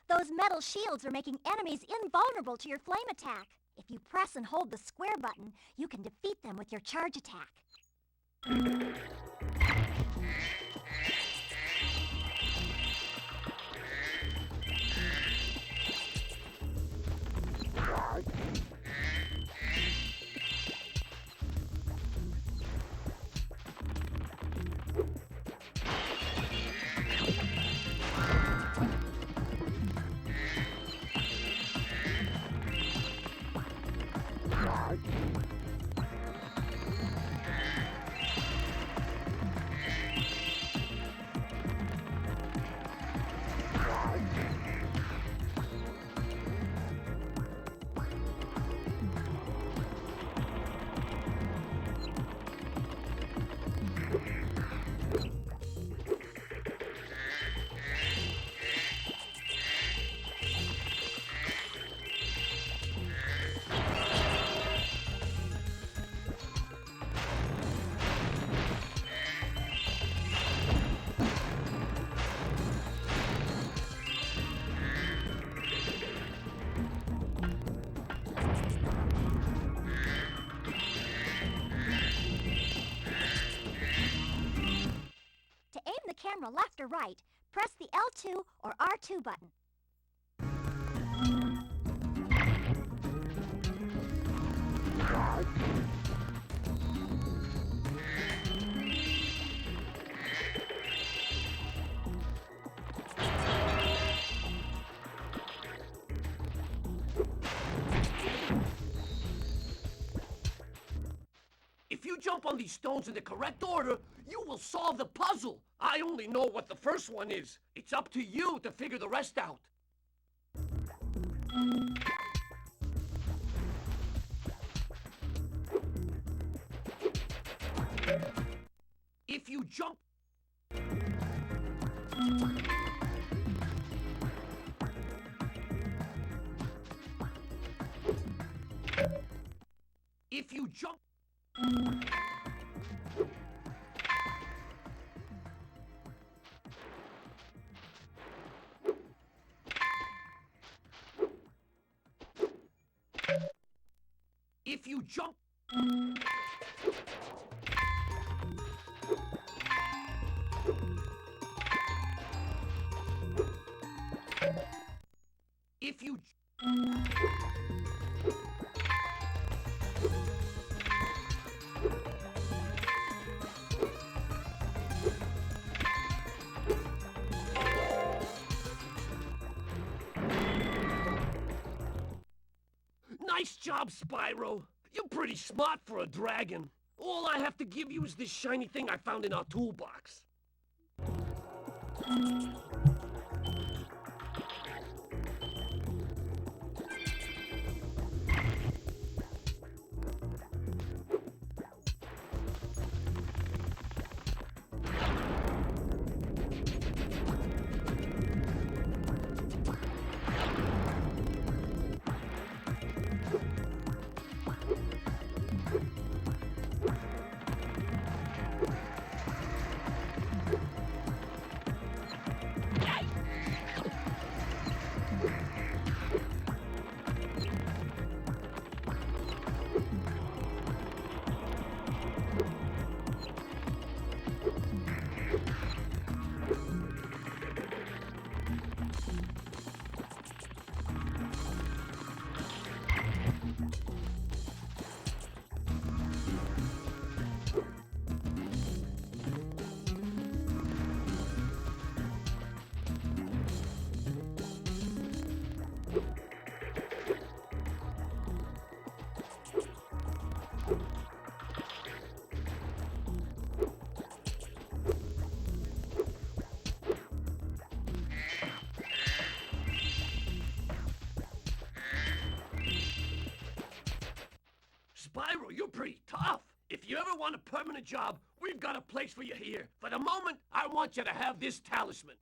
Those metal shields are making enemies invulnerable to your flame attack. If you press and hold the square button, you can defeat them with your charge attack. To aim the camera left or right, press the L2 or R2 button. If you jump on these stones in the correct order, you will solve the puzzle. I only know what the first one is. It's up to you to figure the rest out. If you jump... If you jump... If you jump... If you... Nice job, Spyro. You're pretty smart for a dragon. All I have to give you is this shiny thing I found in our toolbox. Spyro, you're pretty tough. If you ever want a permanent job, we've got a place for you here. For the moment, I want you to have this talisman.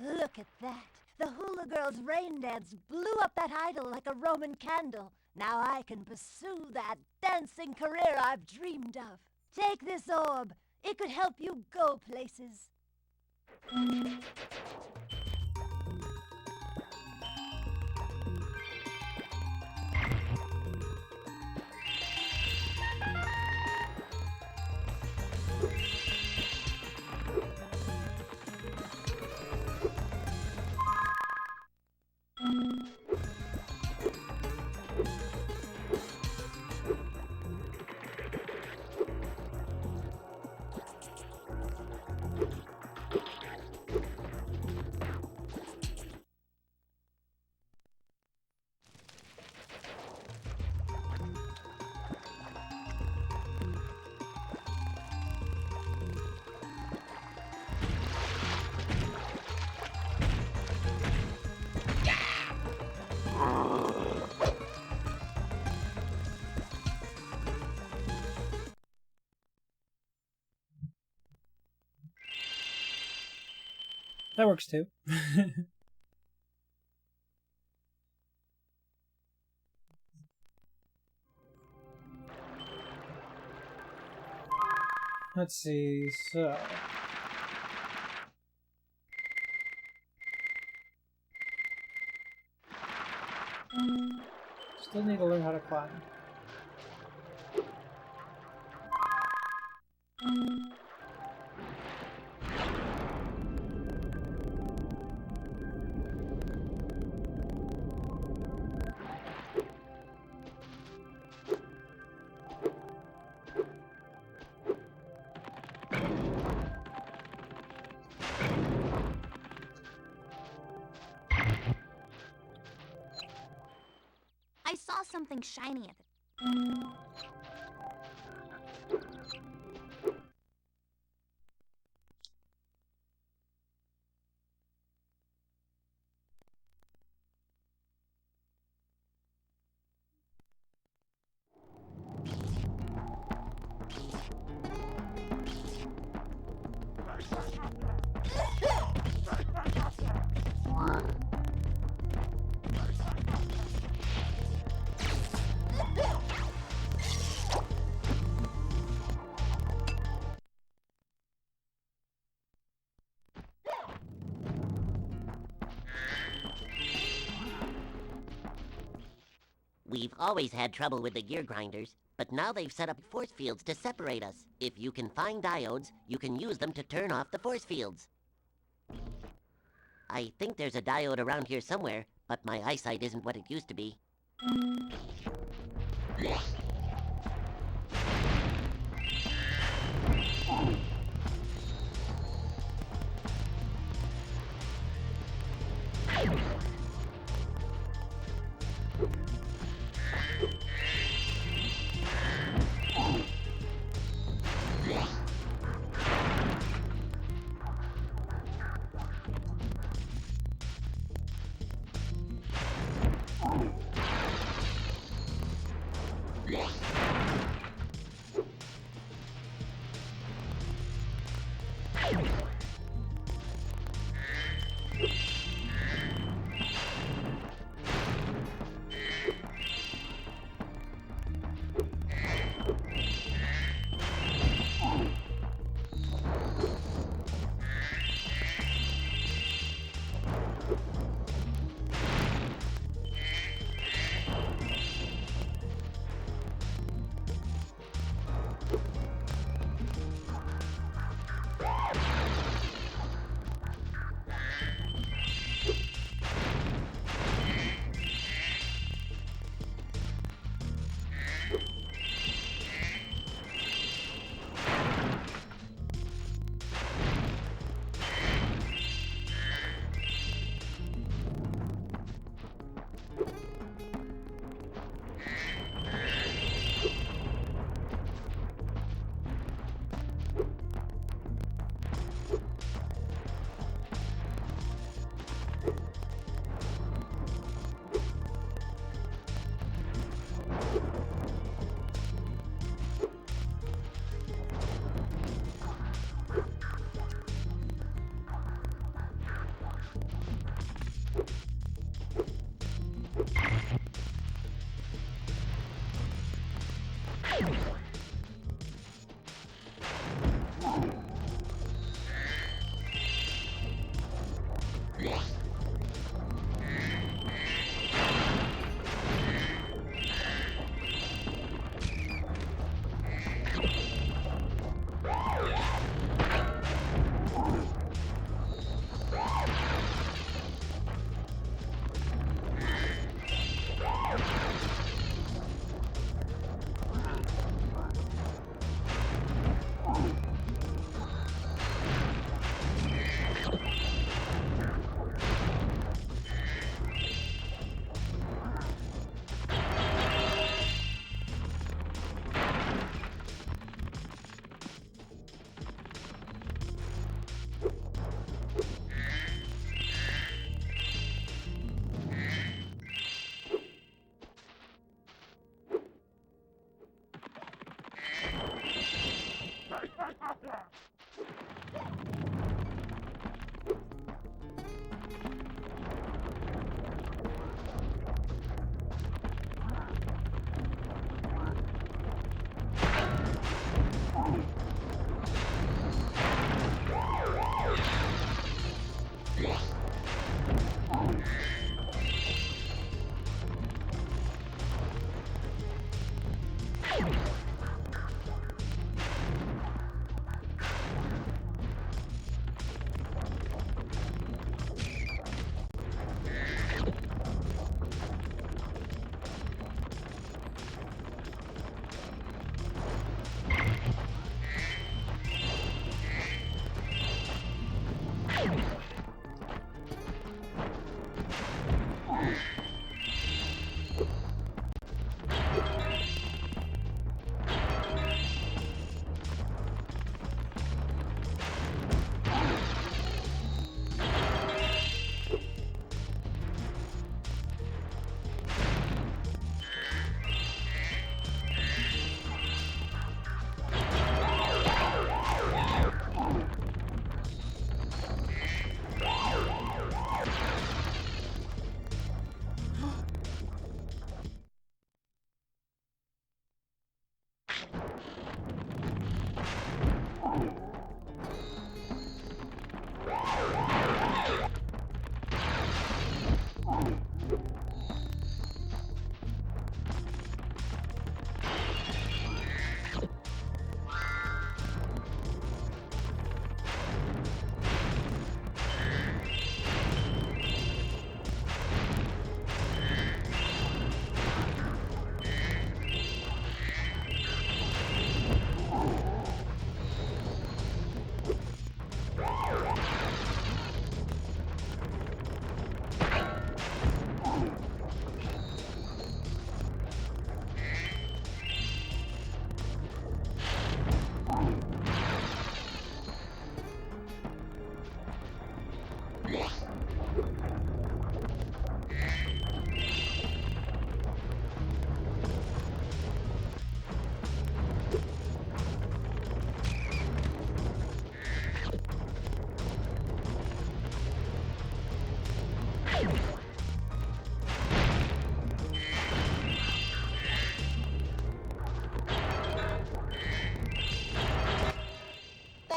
Look at that. The Hula Girl's rain dance blew up that idol like a Roman candle. Now I can pursue that dancing career I've dreamed of. Take this orb. It could help you go places. That works too. Let's see, so... Still need to learn how to climb. I saw something shiny at the... We've always had trouble with the gear grinders, but now they've set up force fields to separate us. If you can find diodes, you can use them to turn off the force fields. I think there's a diode around here somewhere, but my eyesight isn't what it used to be.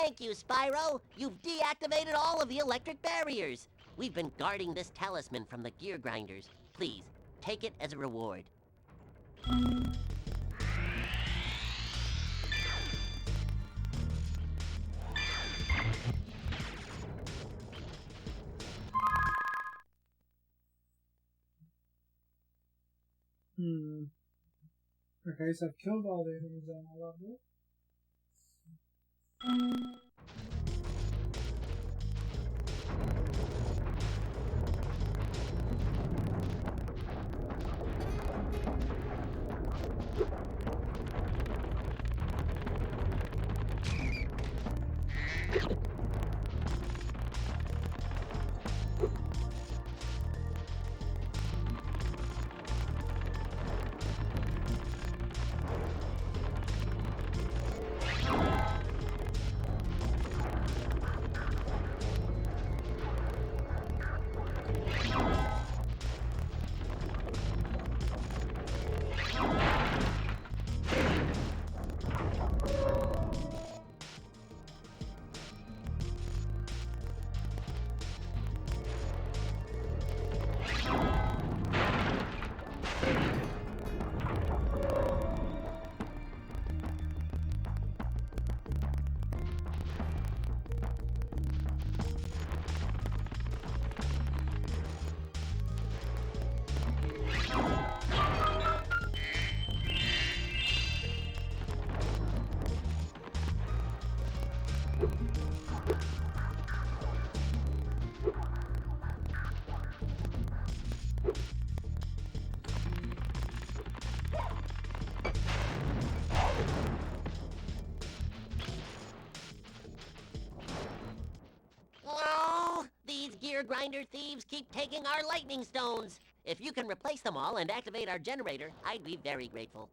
Thank you, Spyro. You've deactivated all of the electric barriers. We've been guarding this talisman from the gear grinders. Please, take it as a reward. Okay, so I've killed all the enemies on my level. Oh, these gear grinder thieves keep taking our lightning stones. If you can replace them all and activate our generator, I'd be very grateful.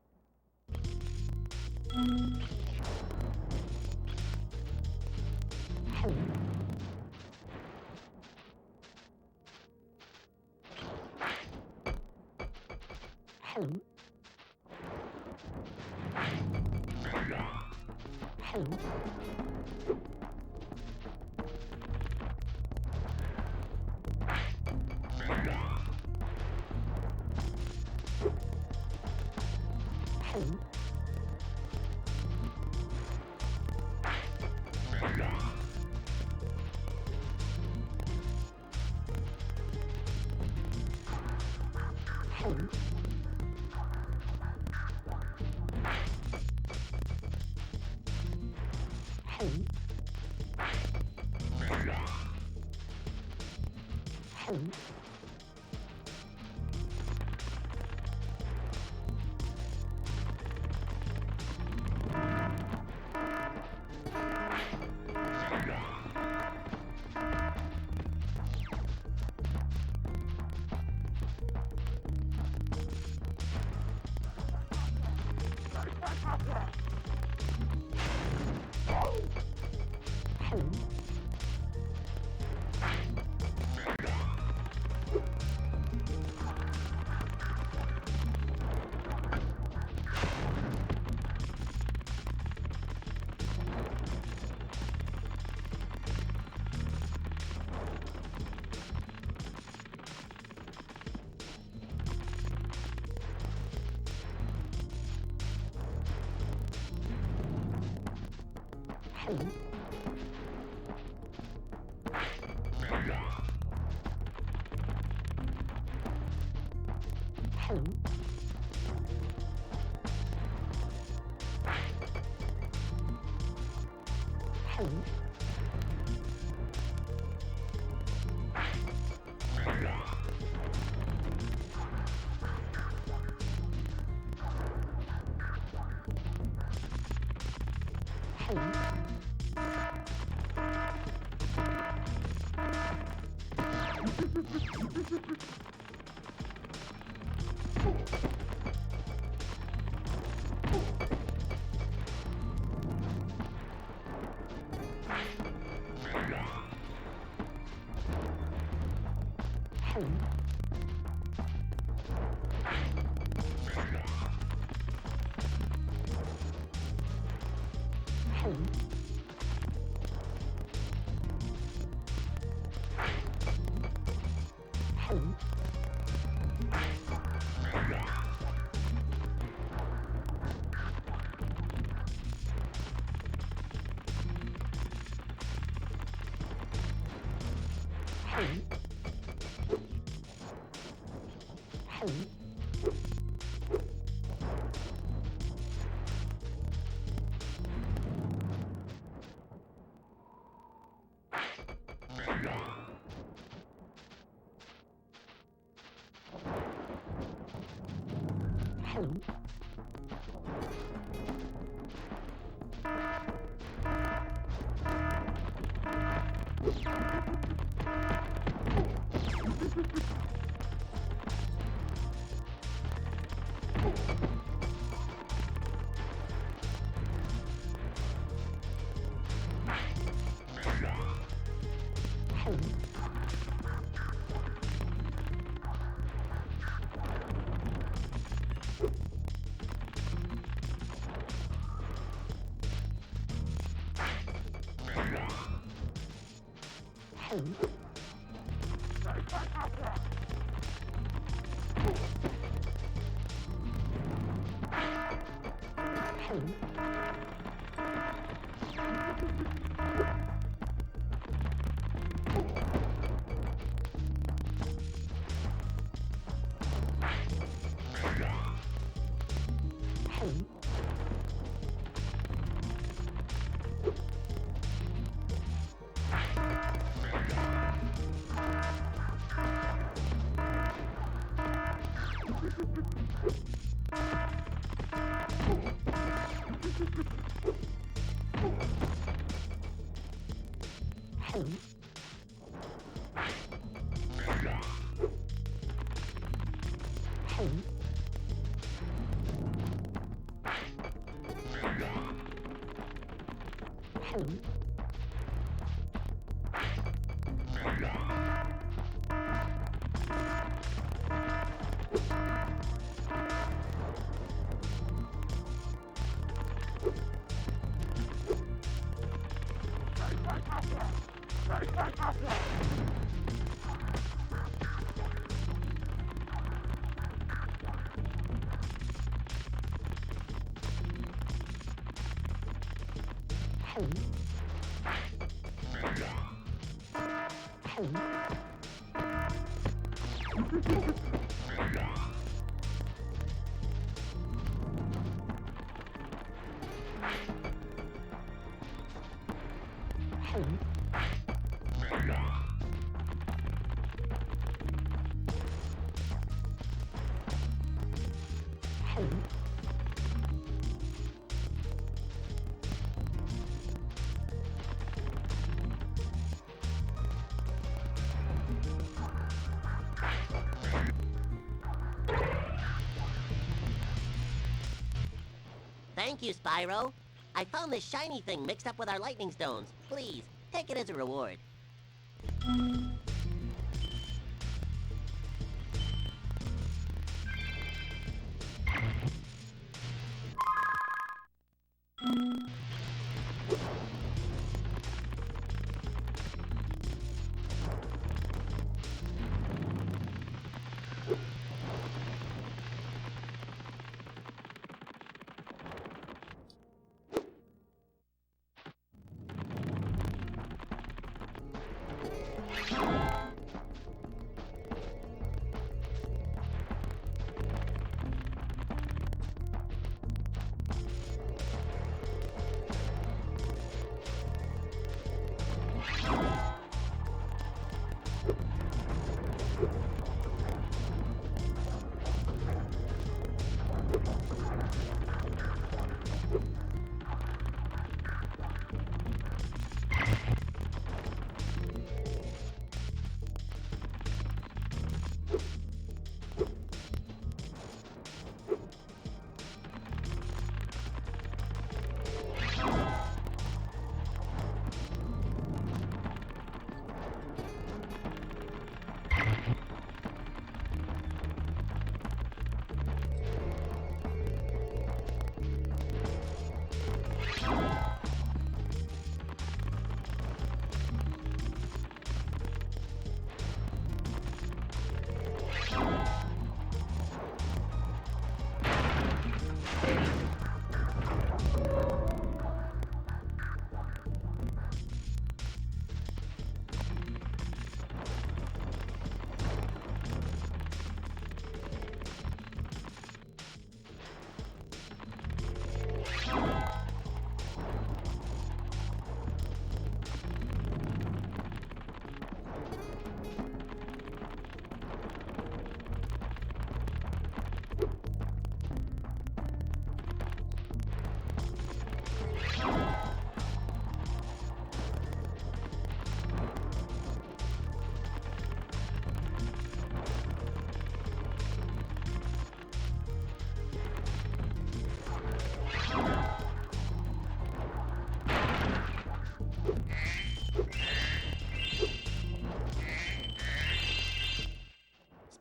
Thank you, Spyro. I found this shiny thing mixed up with our lightning stones. Please, take it as a reward.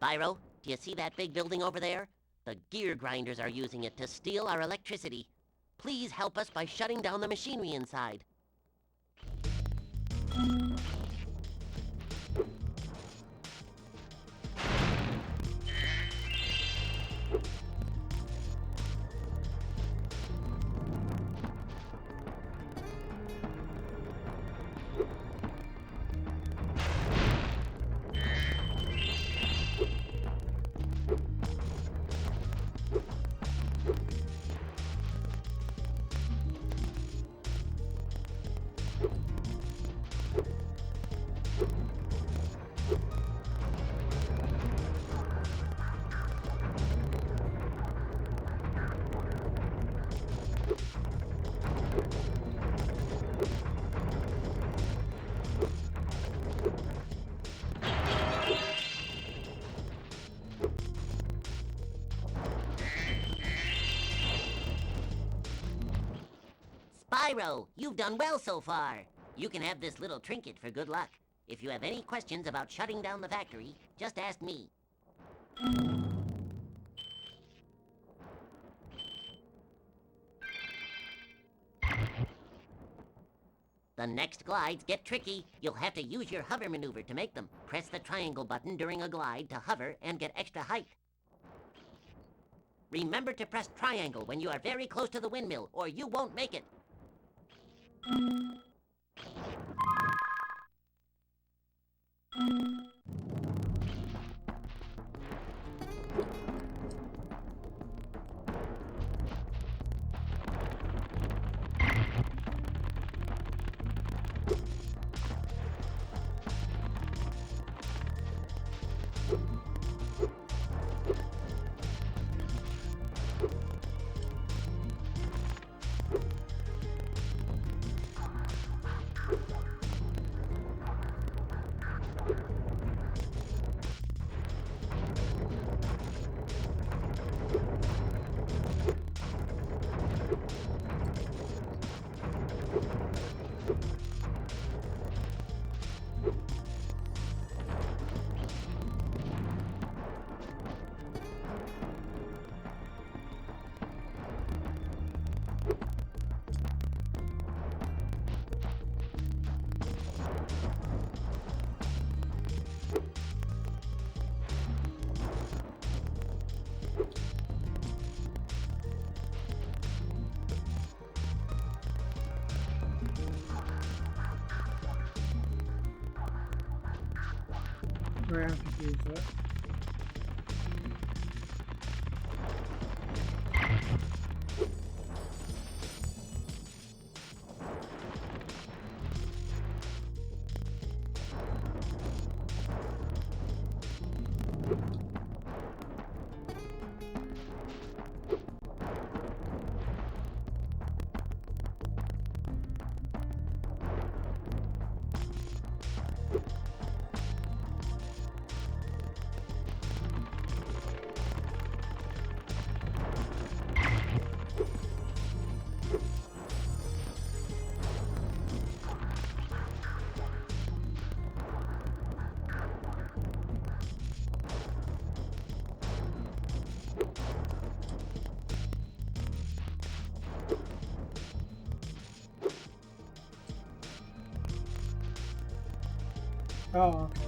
Spyro, do you see that big building over there? The gear grinders are using it to steal our electricity. Please help us by shutting down the machinery inside. Spyro, you've done well so far. You can have this little trinket for good luck. If you have any questions about shutting down the factory, just ask me. The next glides get tricky. You'll have to use your hover maneuver to make them. Press the triangle button during a glide to hover and get extra height. Remember to press triangle when you are very close to the windmill, or you won't make it. Where I'm confused with. Oh, okay.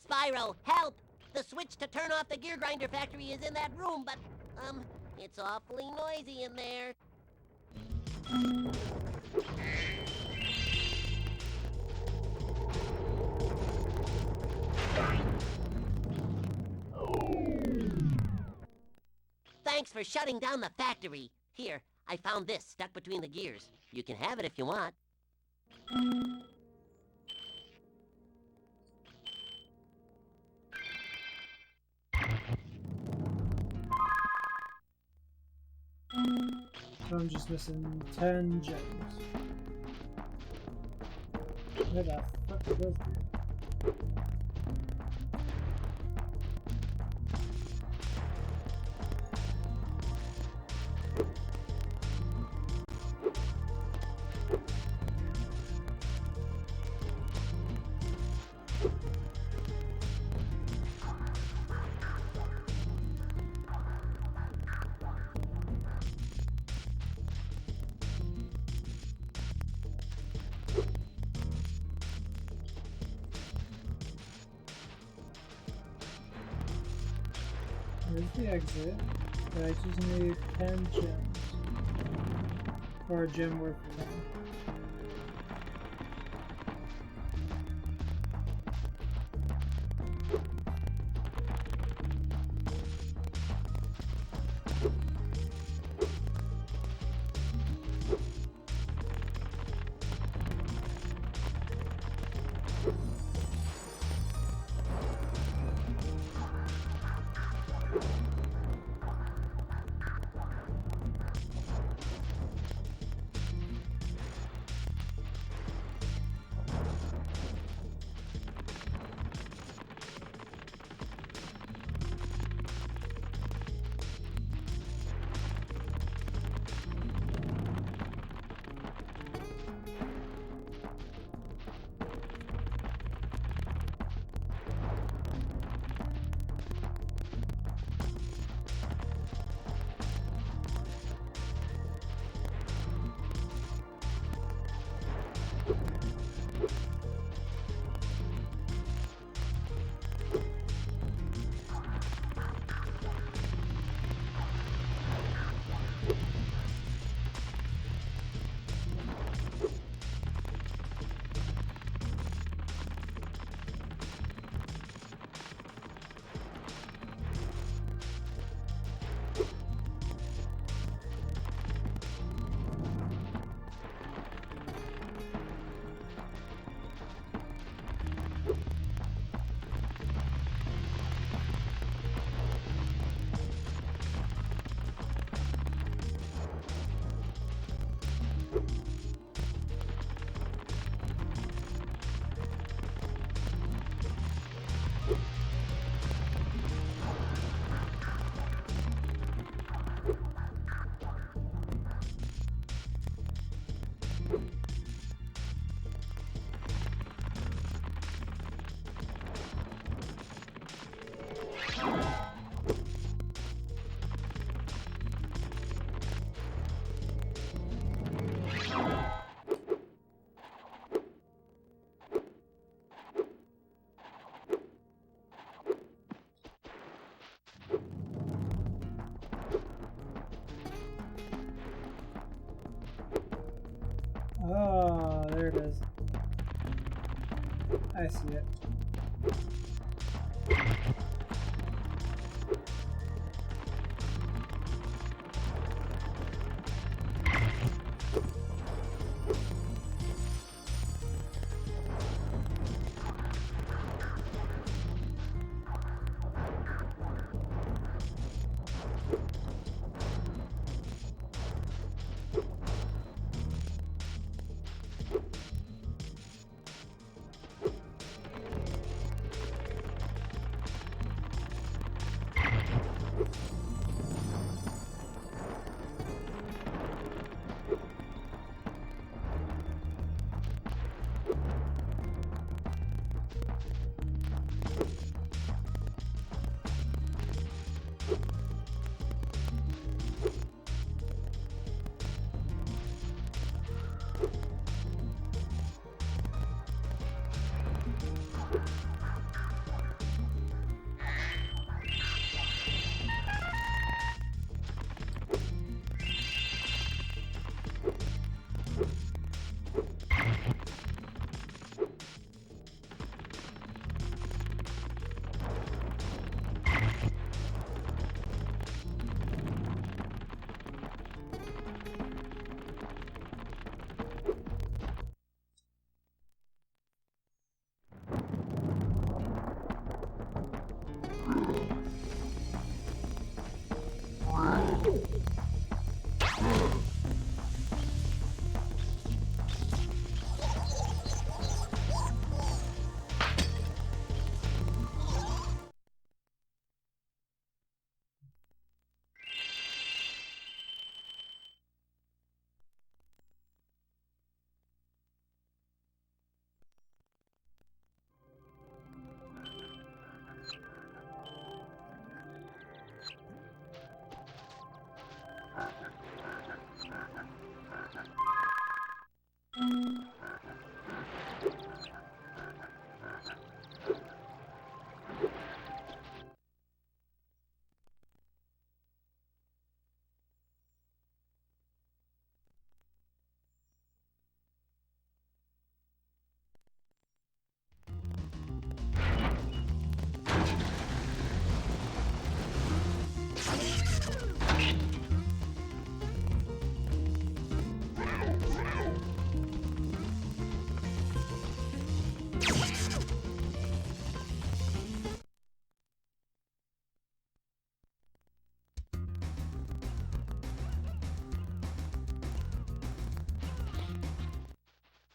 Spyro, help! The switch to turn off the gear grinder factory is in that room, but, it's awfully noisy in there. Thanks for shutting down the factory. Here, I found this stuck between the gears. You can have it if you want. So I'm just missing 10 gems. Where the fuck did those go? Here's the exit. But I just need 10 gems. Or a gem worth 10. Oh, there it is. I see it.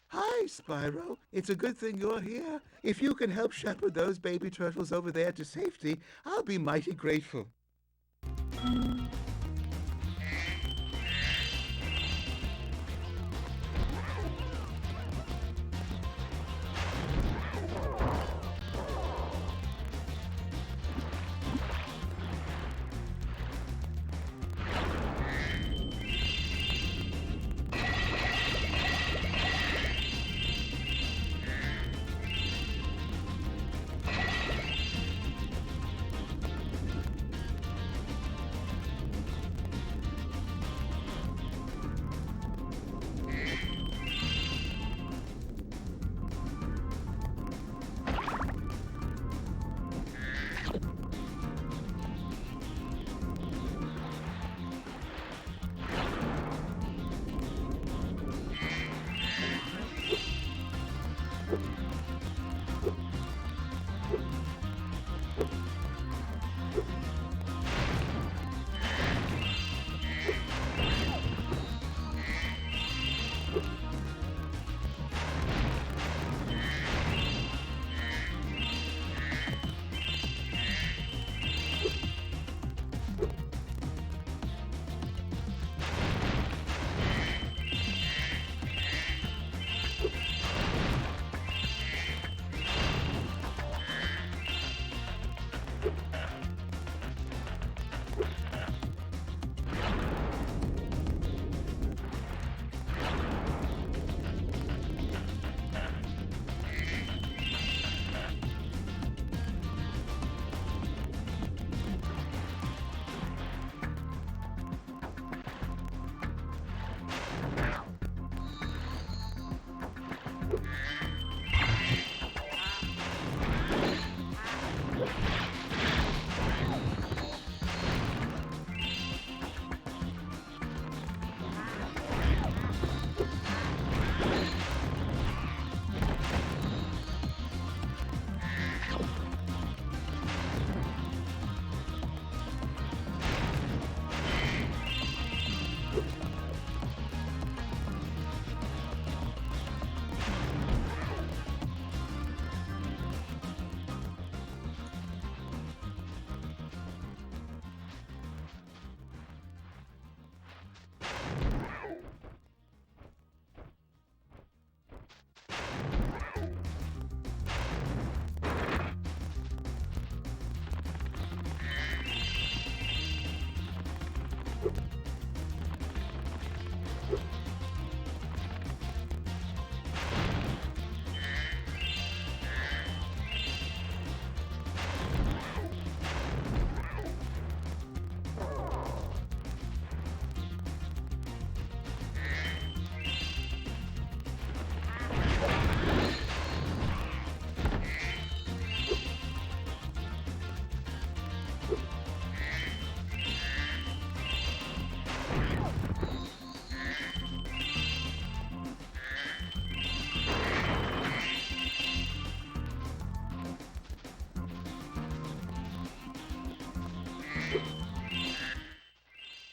Hi, Spyro. It's a good thing you're here. If you can help shepherd those baby turtles over there to safety, I'll be mighty grateful.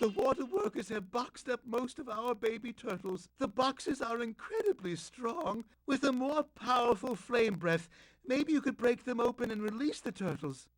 The water workers have boxed up most of our baby turtles. The boxes are incredibly strong. With a more powerful flame breath, maybe you could break them open and release the turtles.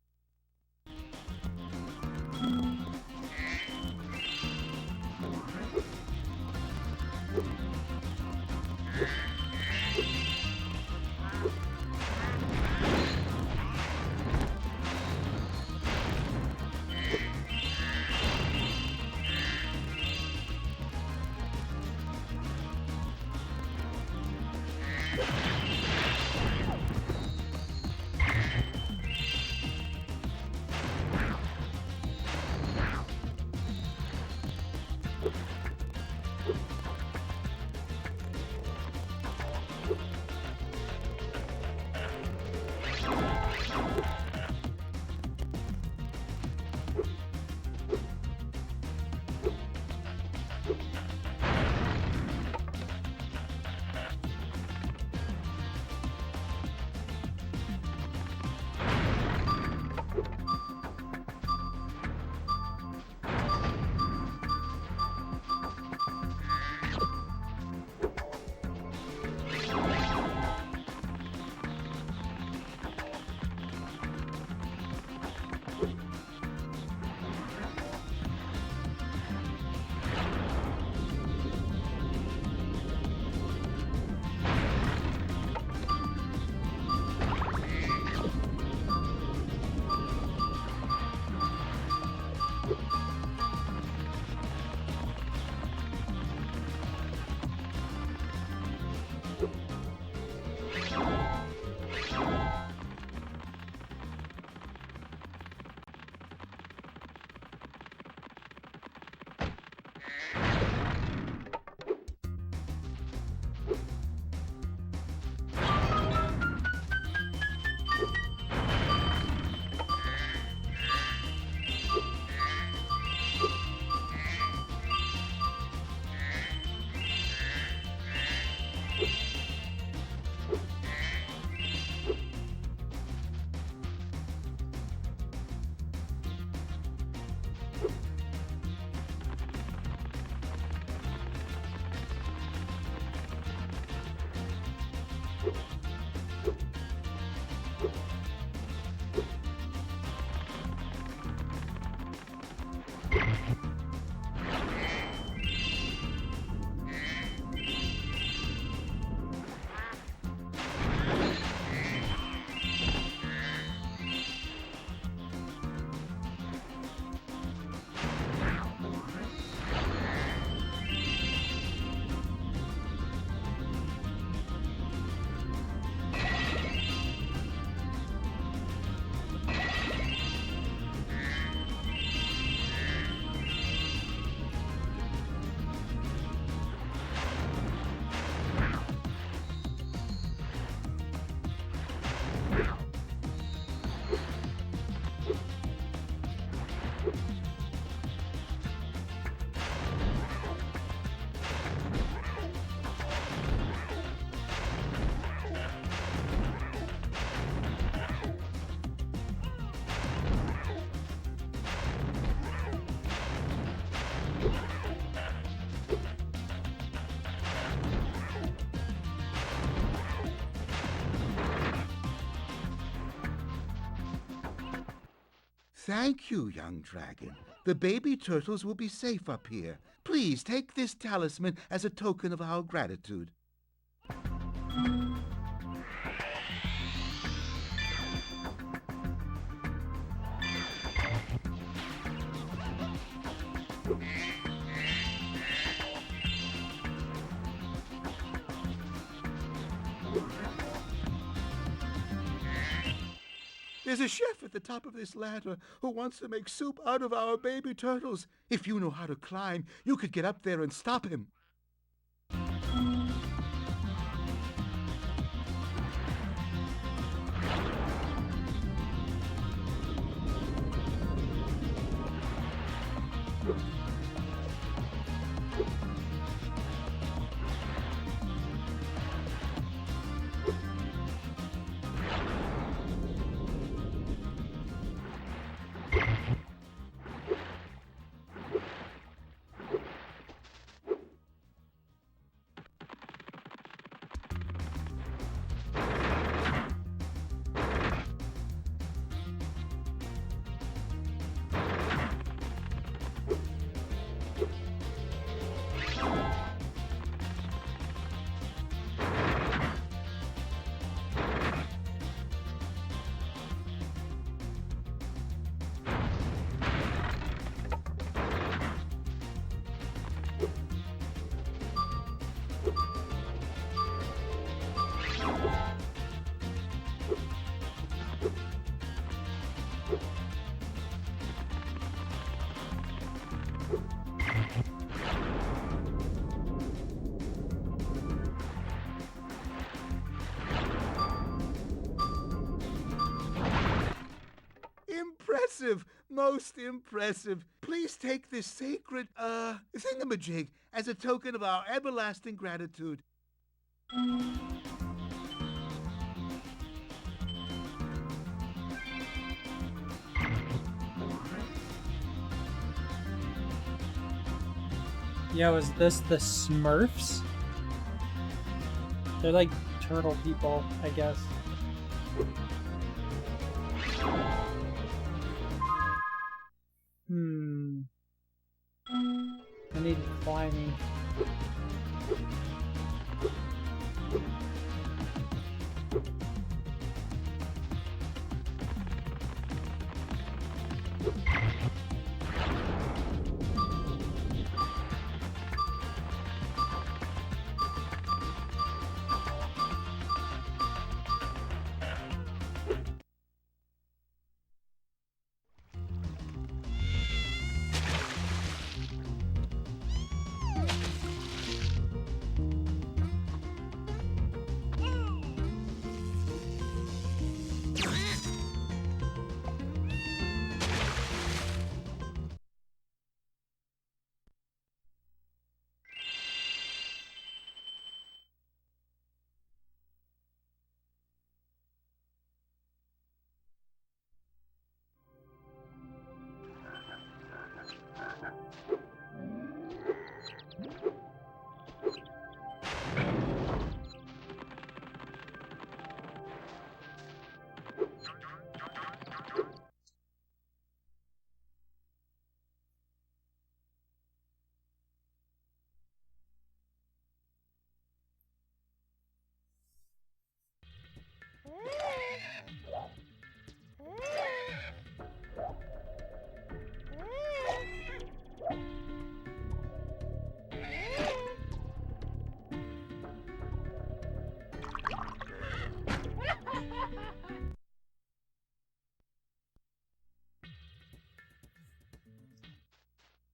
Thank you, young dragon. The baby turtles will be safe up here. Please take this talisman as a token of our gratitude. There's a chef at the top of this ladder who wants to make soup out of our baby turtles. If you know how to climb, you could get up there and stop him. Impressive! Most impressive. Please take this sacred, thingamajig as a token of our everlasting gratitude. Yo, is this the Smurfs? They're like turtle people, I guess. I need climbing.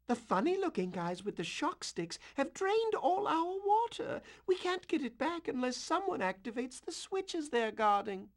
The funny-looking guys with the shock sticks have drained all our water. We can't get it back unless someone activates the switches they're guarding.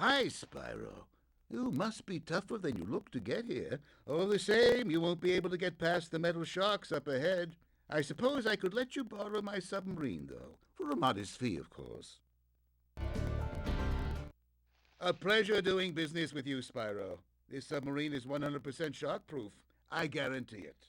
Hi, Spyro. You must be tougher than you look to get here. All the same, you won't be able to get past the metal sharks up ahead. I suppose I could let you borrow my submarine, though. For a modest fee, of course. A pleasure doing business with you, Spyro. This submarine is 100% shark-proof. I guarantee it.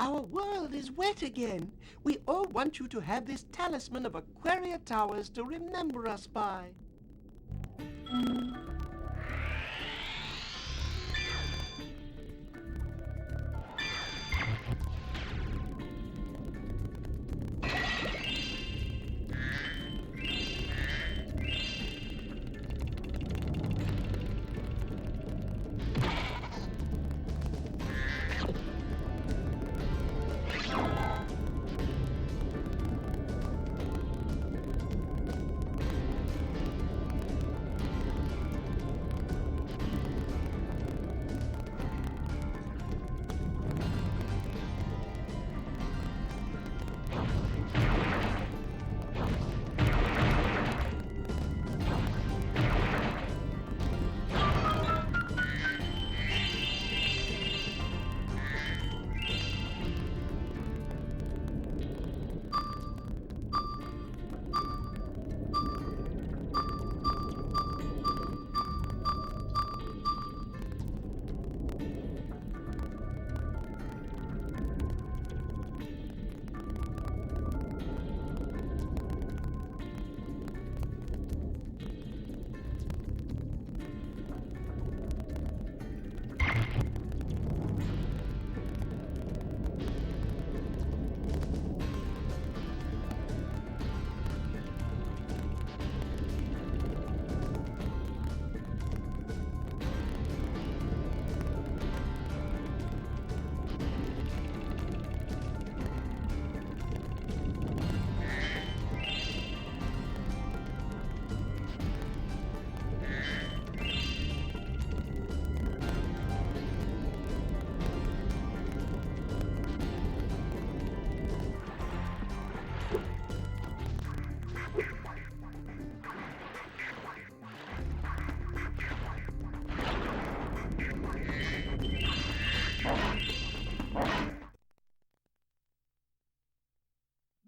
Our world is wet again. We all want you to have this talisman of Aquaria Towers to remember us by.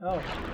Oh.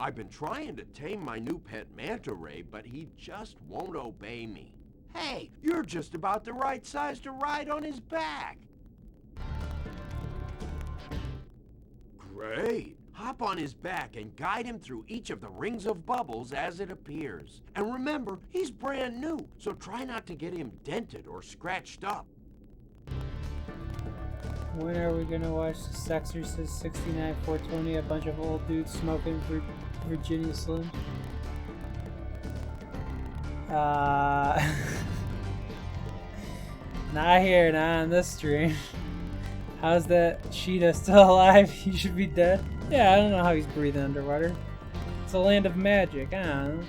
I've been trying to tame my new pet manta ray, but he just won't obey me. Hey, you're just about the right size to ride on his back. Great. Hop on his back and guide him through each of the rings of bubbles as it appears. And remember, he's brand new, so try not to get him dented or scratched up. When are we gonna watch The Sexorcist 69 420? A bunch of old dudes smoking Virginia Slims. Not here, not on this stream. How's that cheetah still alive? He should be dead. Yeah, I don't know how he's breathing underwater. It's a land of magic, I don't know.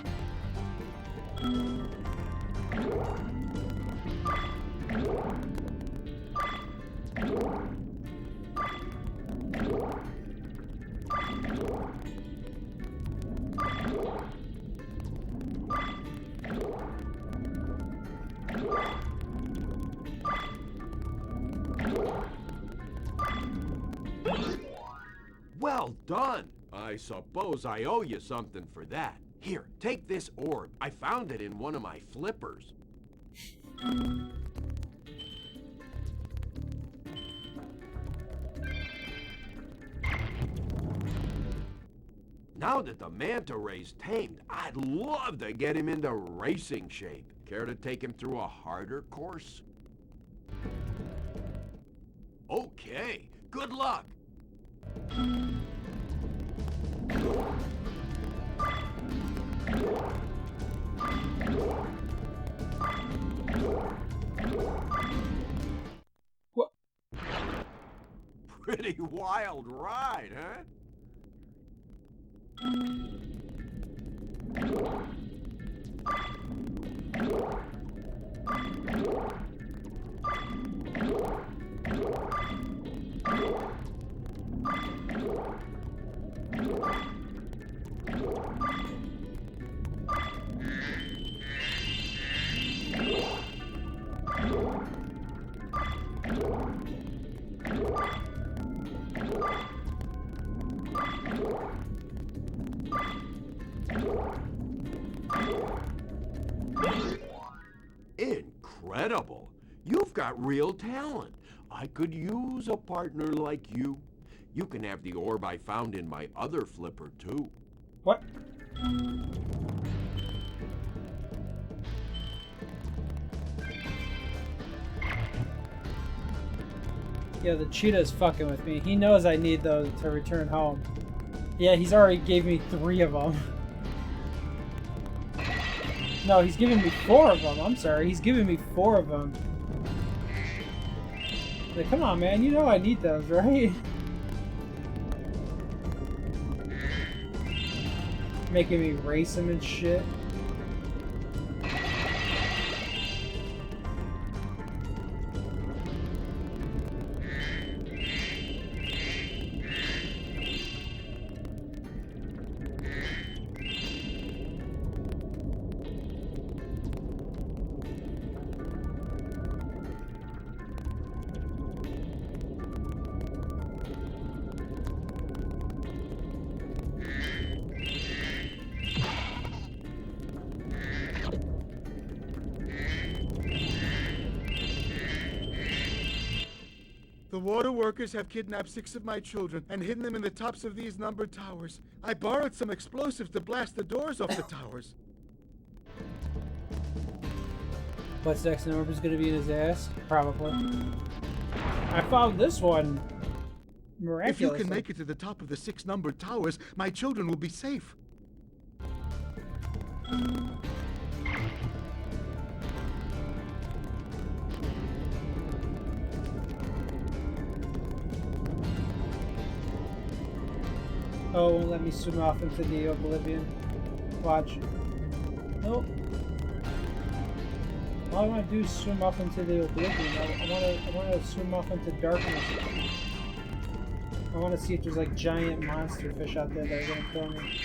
Well done! I suppose I owe you something for that. Here, take this orb. I found it in one of my flippers. Now that the manta ray's tamed, I'd love to get him into racing shape. Care to take him through a harder course? Okay, good luck. What? Pretty wild ride, huh? Incredible! You've got real talent. I could use a partner like you. You can have the orb I found in my other flipper, too. What? Yeah, the cheetah's fucking with me. He knows I need those to return home. Yeah, he's already gave me 3 of them. No, he's giving me 4 of them. I'm sorry, he's giving me 4 of them. Like, come on, man. You know I need those, right? Making me race him and shit. The water workers have kidnapped 6 of my children and hidden them in the tops of these numbered towers. I borrowed some explosives to blast the doors off the towers. What's next? An orb is gonna be in his ass? Probably. I found this one. Miraculously. If you can make it to the top of the 6 numbered towers, my children will be safe. Oh, it won't let me swim off into the oblivion. Watch. Nope. All I want to do is swim off into the oblivion. I want to swim off into darkness. I want to see if there's like giant monster fish out there that are gonna kill me.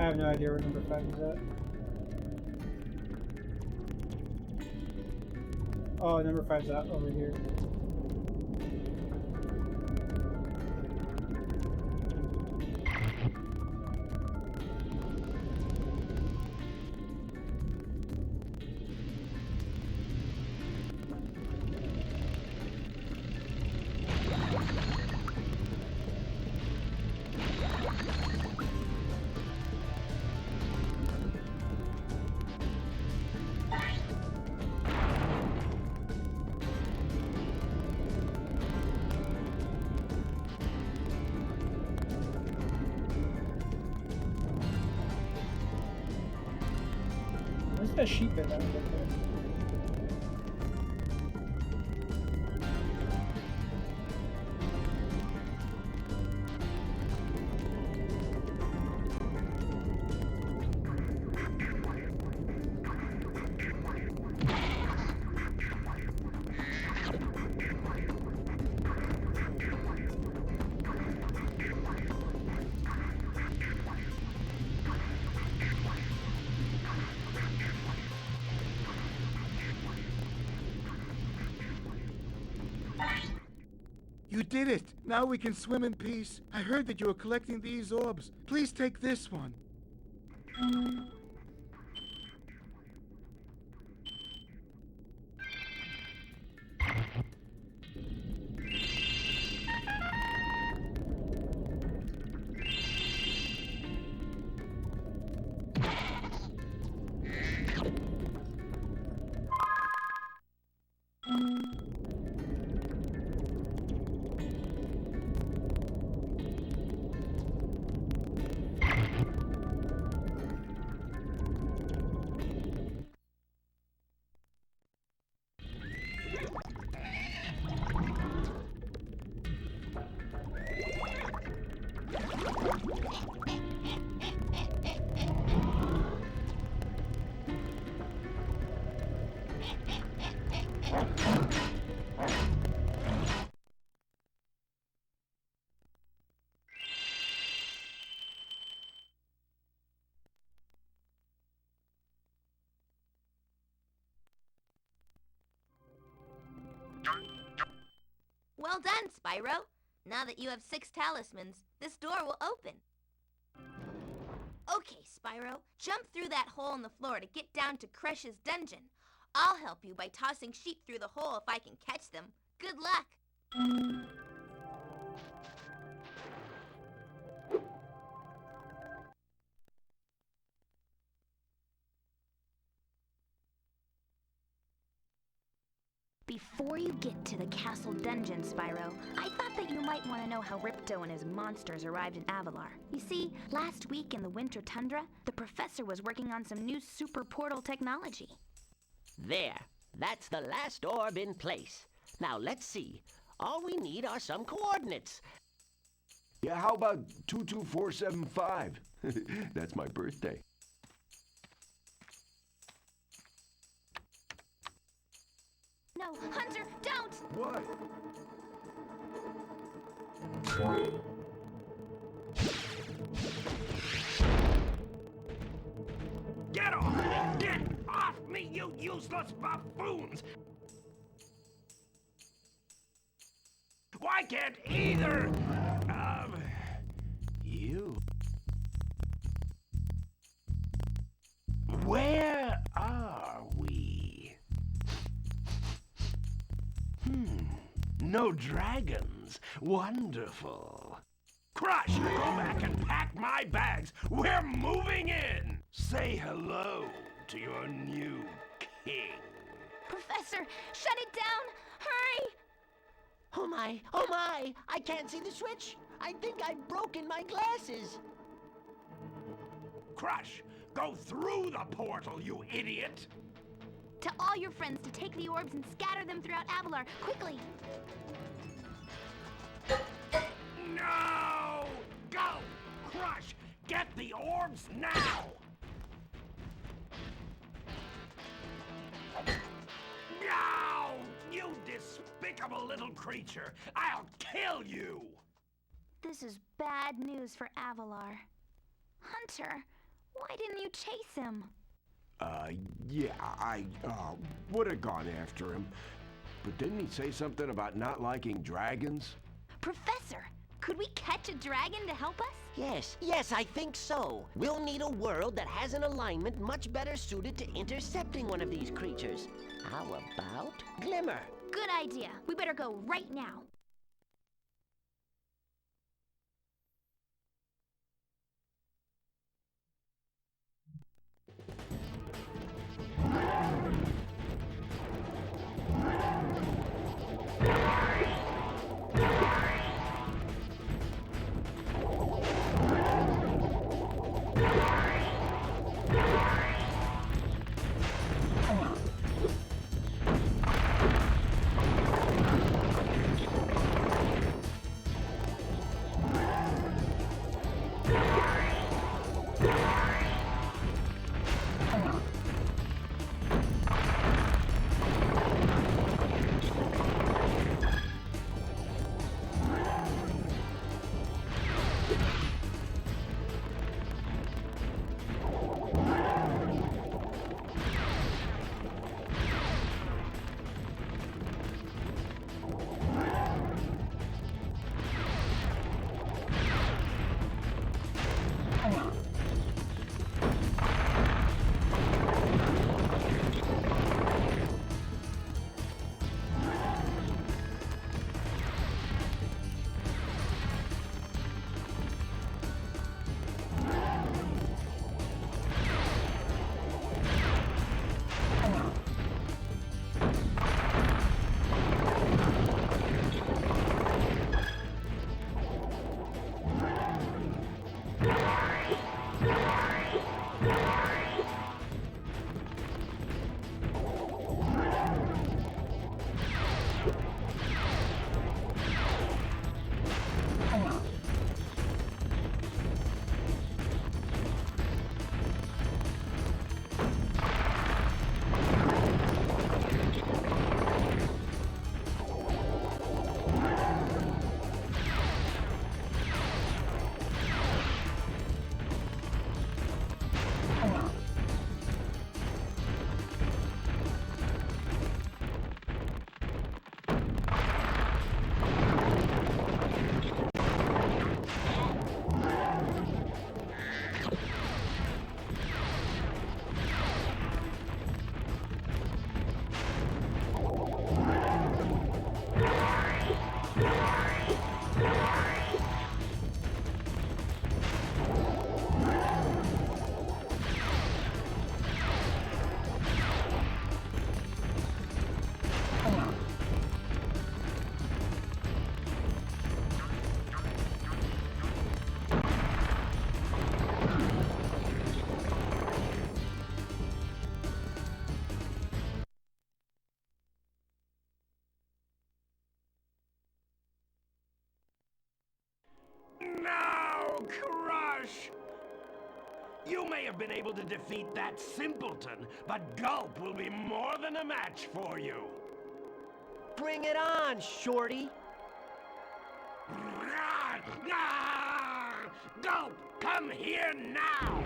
have no idea where number 5 is at. Oh, number 5's out over here. Where's that sheep in that over there? You did it! Now we can swim in peace. I heard that you were collecting these orbs. Please take this one. Well done, Spyro. Now that you have 6 talismans, this door will open. Okay, Spyro, jump through that hole in the floor to get down to Crush's dungeon. I'll help you by tossing sheep through the hole if I can catch them. Good luck. Before you get to the castle dungeon, Spyro, I thought that you might want to know how Ripto and his monsters arrived in Avalar. You see, last week in the winter tundra, the professor was working on some new super portal technology. There. That's the last orb in place. Now let's see. All we need are some coordinates. Yeah, how about 22475? That's my birthday. No, Hunter, don't! What? Get off! Get off me, you useless buffoons! Why can't either of you? Where are we? No dragons. Wonderful. Crush, go back and pack my bags. We're moving in. Say hello to your new king. Professor, shut it down! Hurry! Oh my, I can't see the switch. I think I've broken my glasses. Crush, go through the portal, you idiot. Tell all your friends to take the orbs and scatter them throughout Avalar, quickly! No! Go! Crush! Get the orbs now! No! You despicable little creature! I'll kill you! This is bad news for Avalar. Hunter, Why didn't you chase him? Yeah, I would have gone after him. But didn't he say something about not liking dragons? Professor, could we catch a dragon to help us? Yes, I think so. We'll need a world that has an alignment much better suited to intercepting one of these creatures. How about Glimmer? Good idea. We better go right now. Now, Crush! You may have been able to defeat that simpleton, but Gulp will be more than a match for you. Bring it on, Shorty. Gulp, come here now!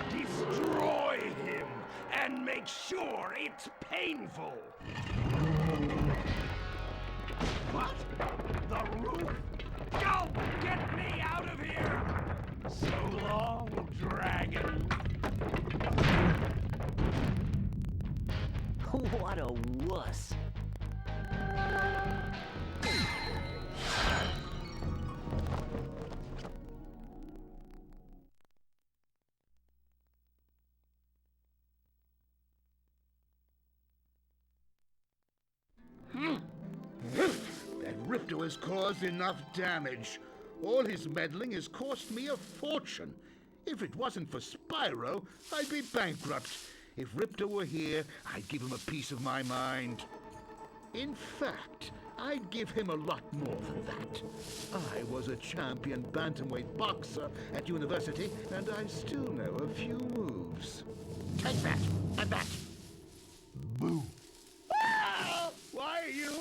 Destroy him, and make sure it's painful! What? The roof? Gulp, get me out of here! So long, dragon. What a wuss. That Ripto has caused enough damage. All his meddling has cost me a fortune. If it wasn't for Spyro, I'd be bankrupt. If Ripto were here, I'd give him a piece of my mind. In fact, I'd give him a lot more than that. I was a champion bantamweight boxer at university, and I still know a few moves. Take that, and that. Boo. Ah! Why, you...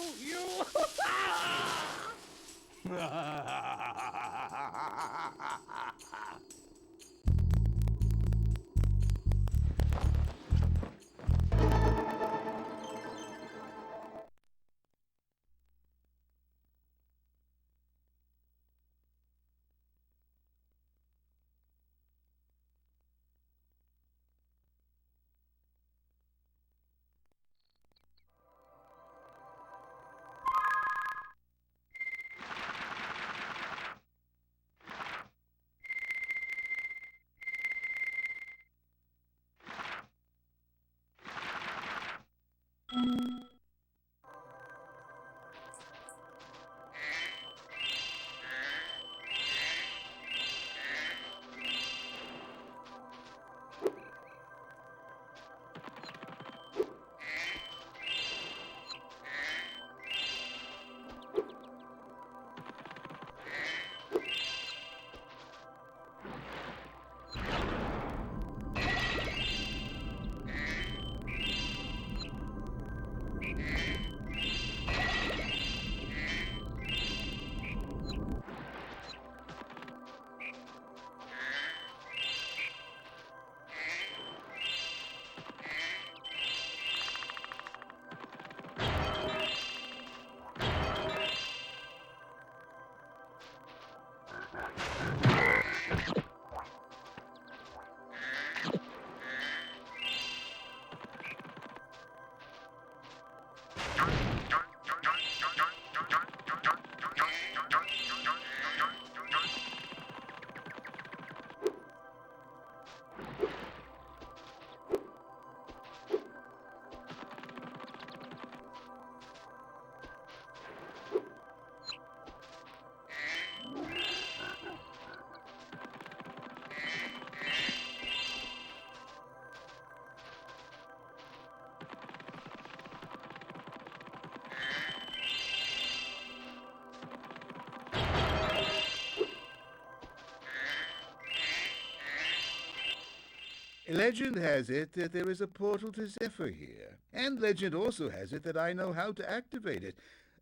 Legend has it that there is a portal to Zephyr here, and legend also has it that I know how to activate it.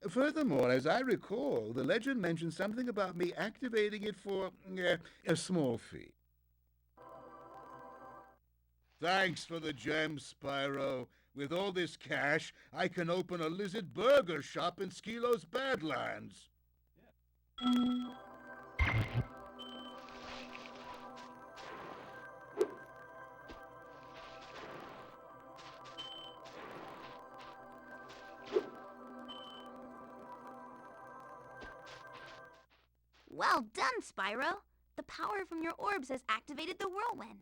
Furthermore, as I recall, the legend mentioned something about me activating it for a small fee. Thanks for the gems, Spyro. With all this cash, I can open a lizard burger shop in Skilo's Badlands. Well done, Spyro. The power from your orbs has activated the whirlwind.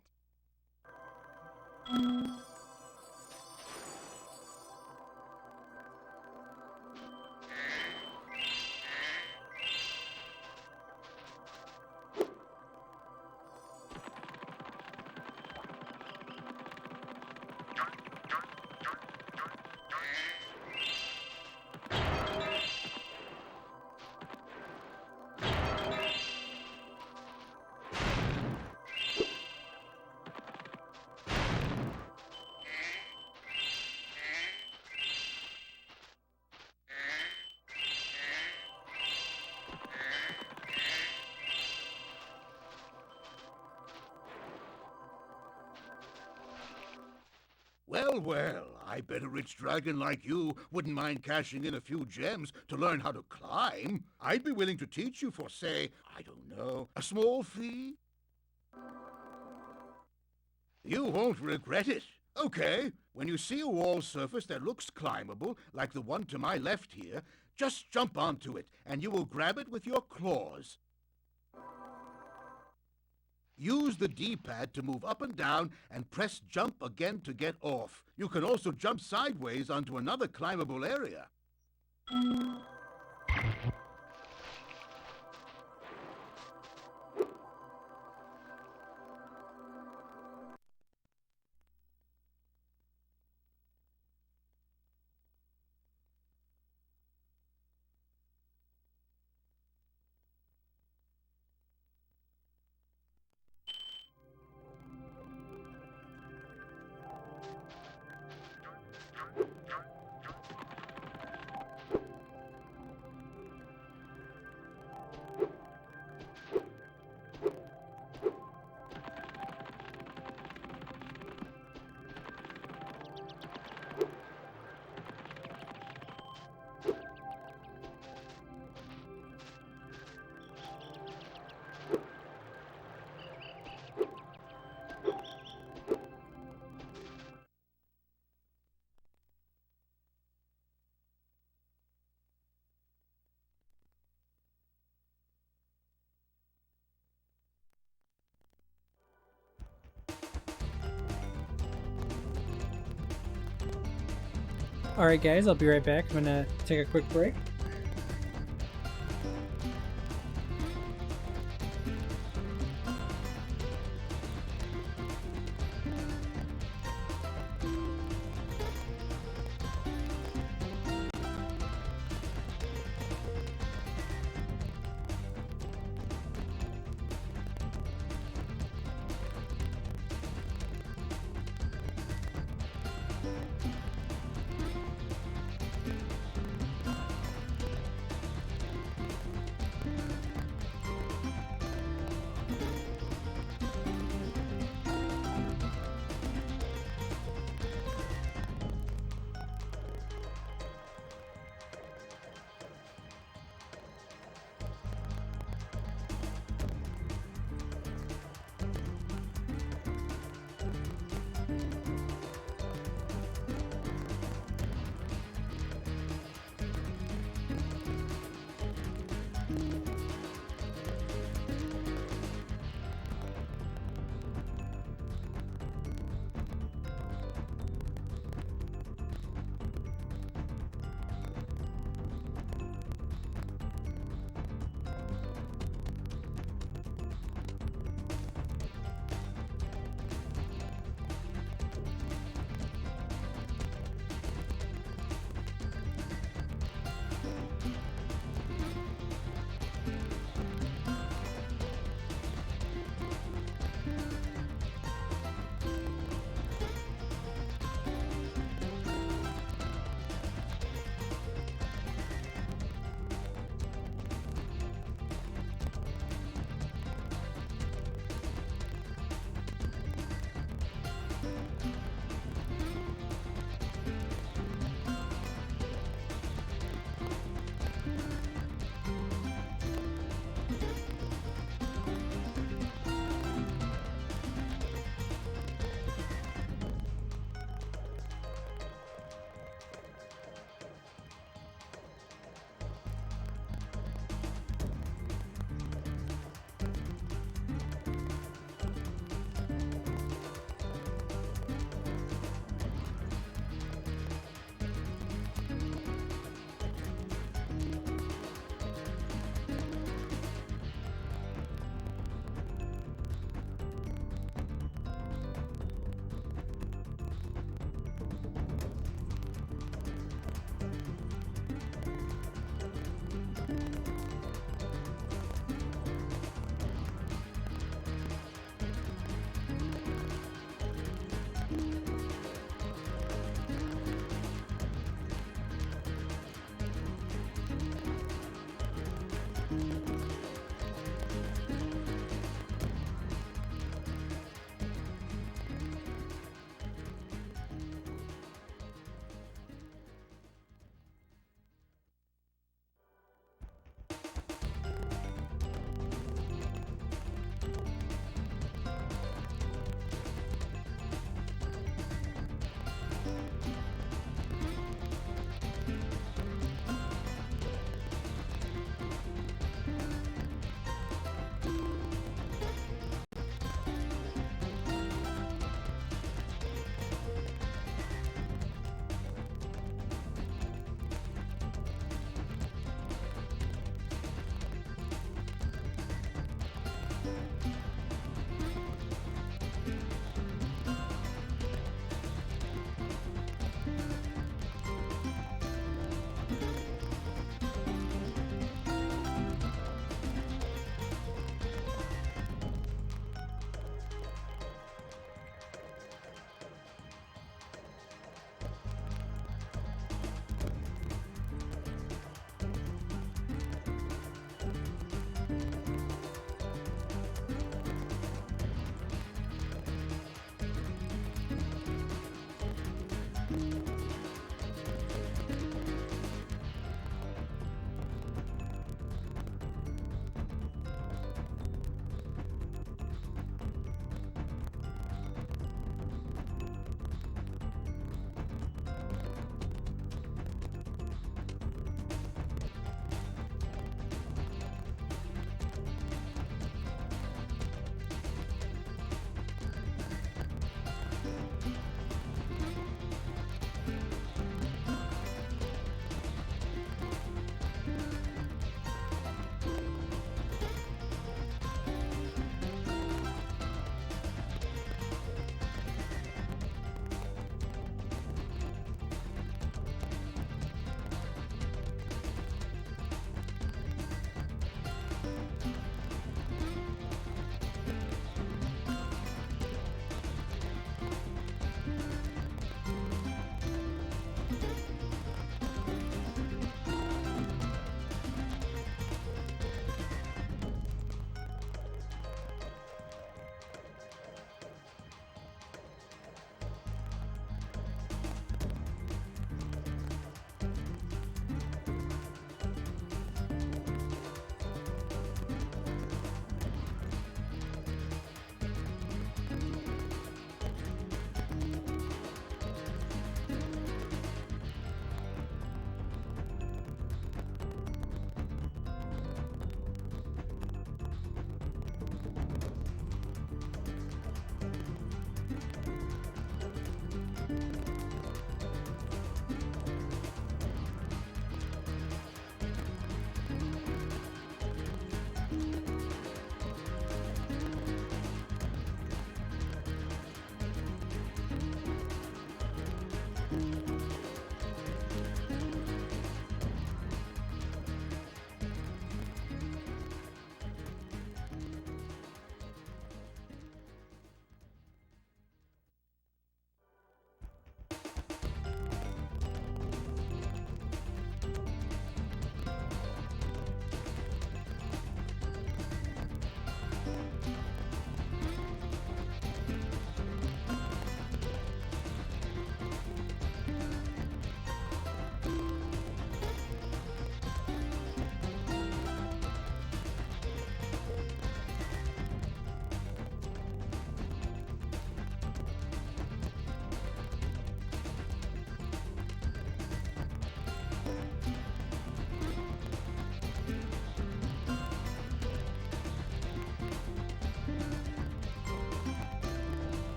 Well, well, I bet a rich dragon like you wouldn't mind cashing in a few gems to learn how to climb. I'd be willing to teach you for, say, I don't know, a small fee. You won't regret it. Okay, when you see a wall surface that looks climbable, like the one to my left here, just jump onto it, and you will grab it with your claws. Use the D-pad to move up and down and press jump again to get off. You can also jump sideways onto another climbable area. Alright guys, I'll be right back. I'm gonna take a quick break.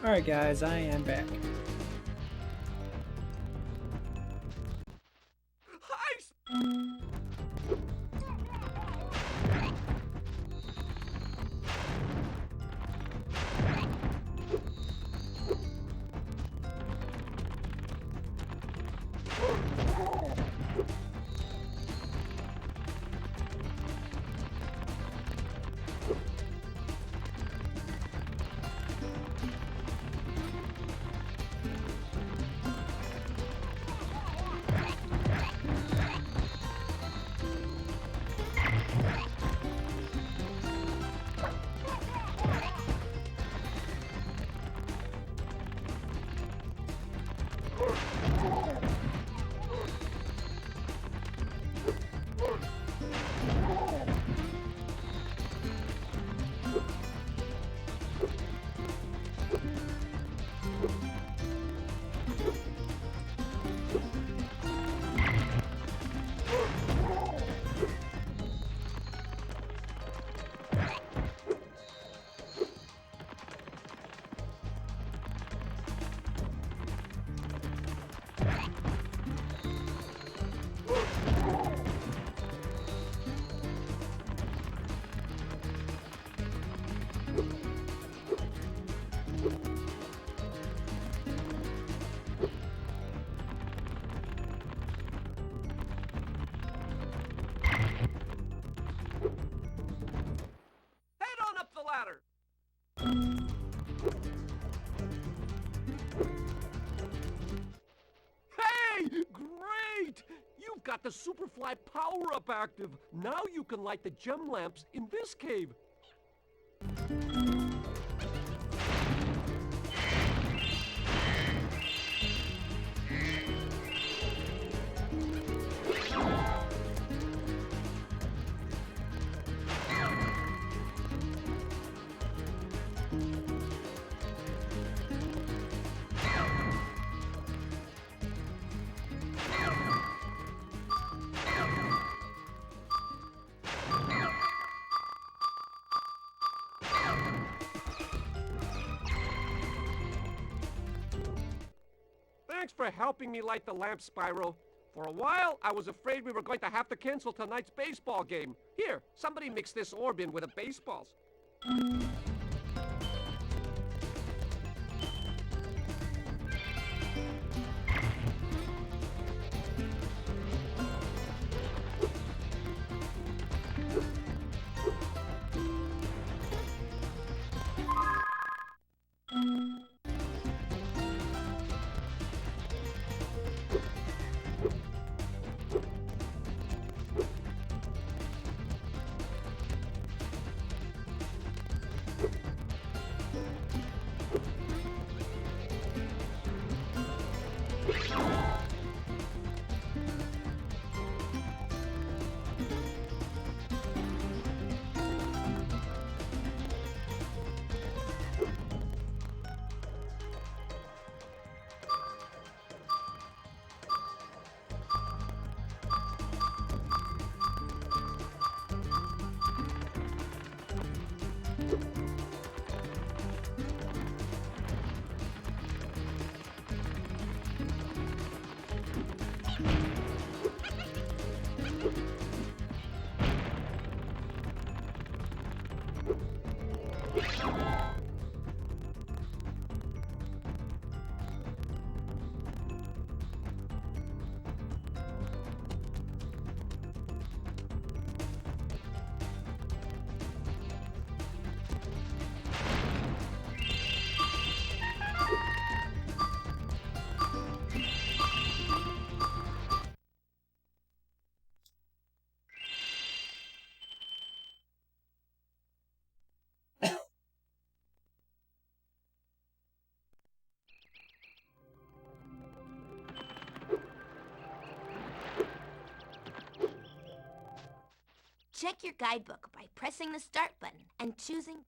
Alright guys, I am back. Head on up the ladder. Hey! Great! You've got the Superfly power-up active. Now you can light the gem lamps in this cave. Thanks for helping me light the lamp, Spyro. For a while, I was afraid we were going to have to cancel tonight's baseball game. Here, somebody mix this orb in with the baseballs. Check your guidebook by pressing the start button and choosing...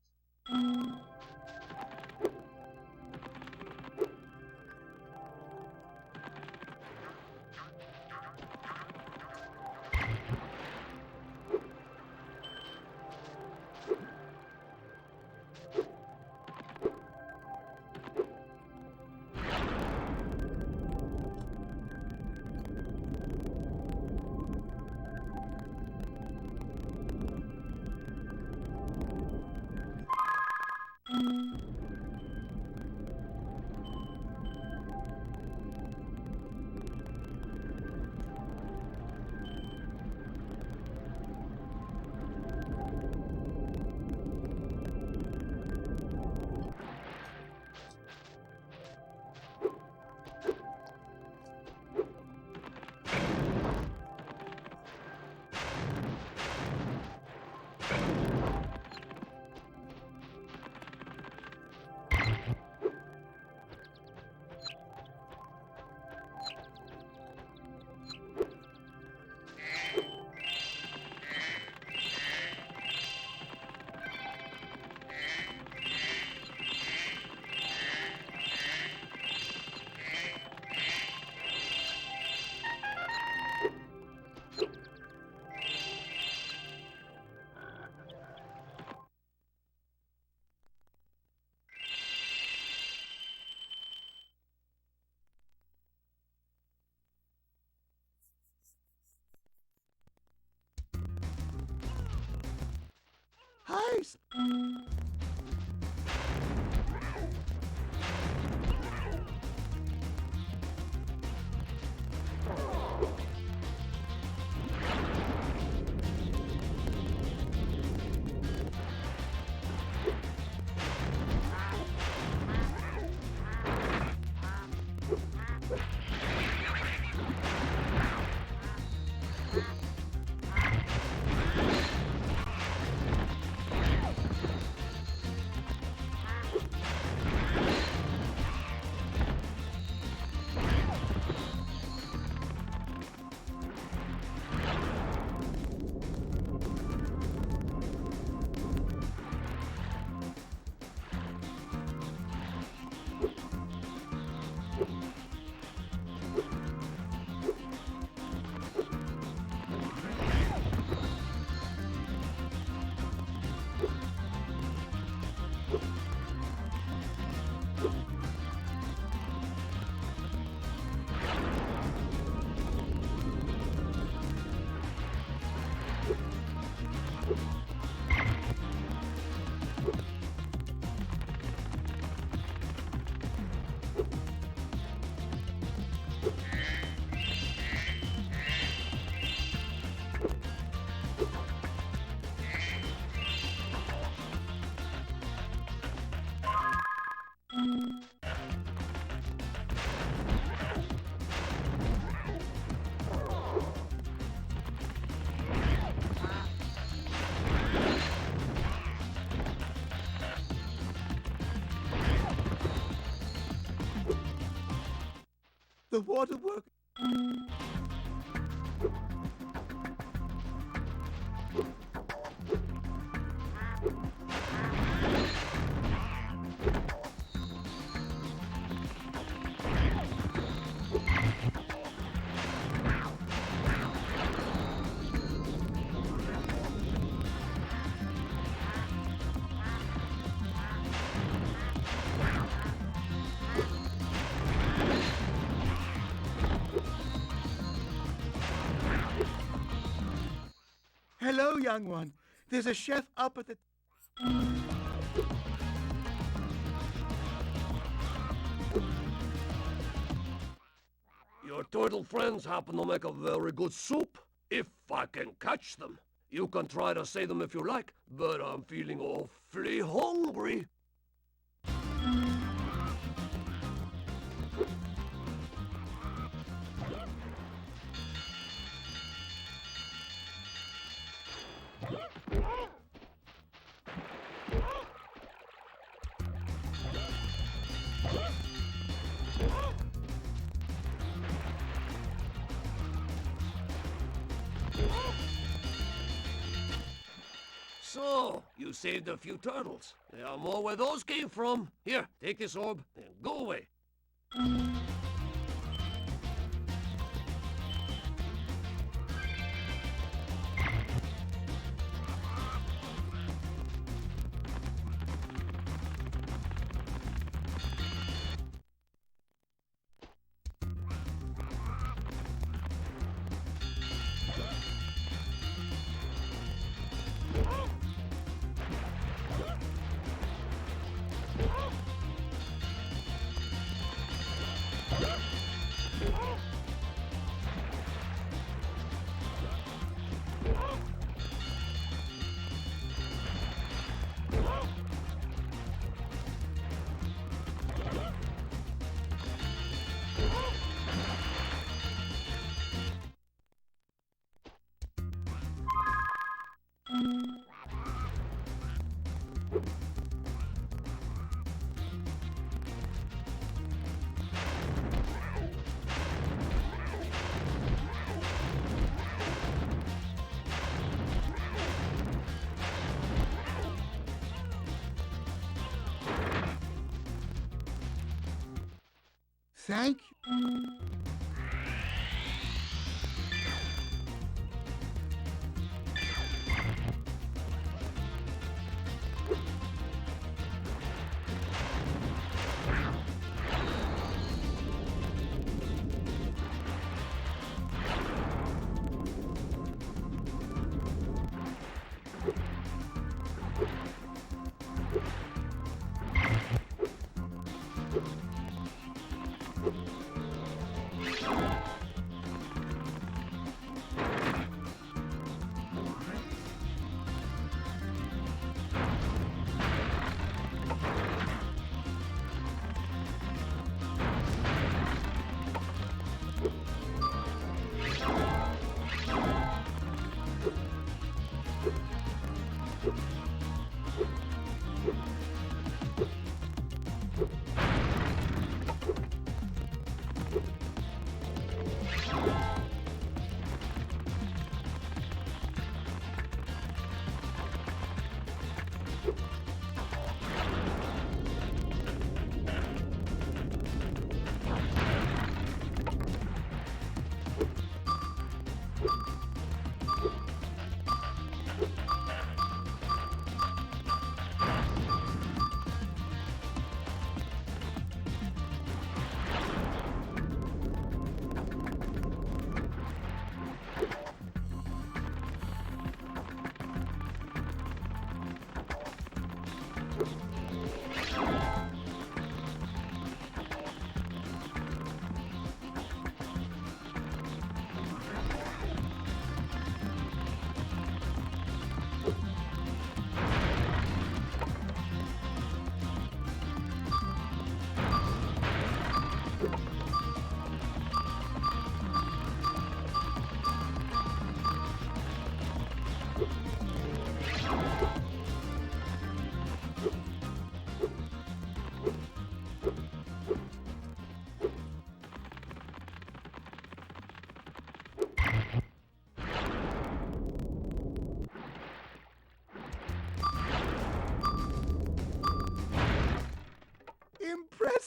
Hi. The waterwork. Hello, young one. There's a chef up at the... Your turtle friends happen to make a very good soup. If I can catch them. You can try to say them if you like, but I'm feeling awfully hungry. So, you saved a few turtles. There are more where those came from. Here, take this orb and go away. Thank you.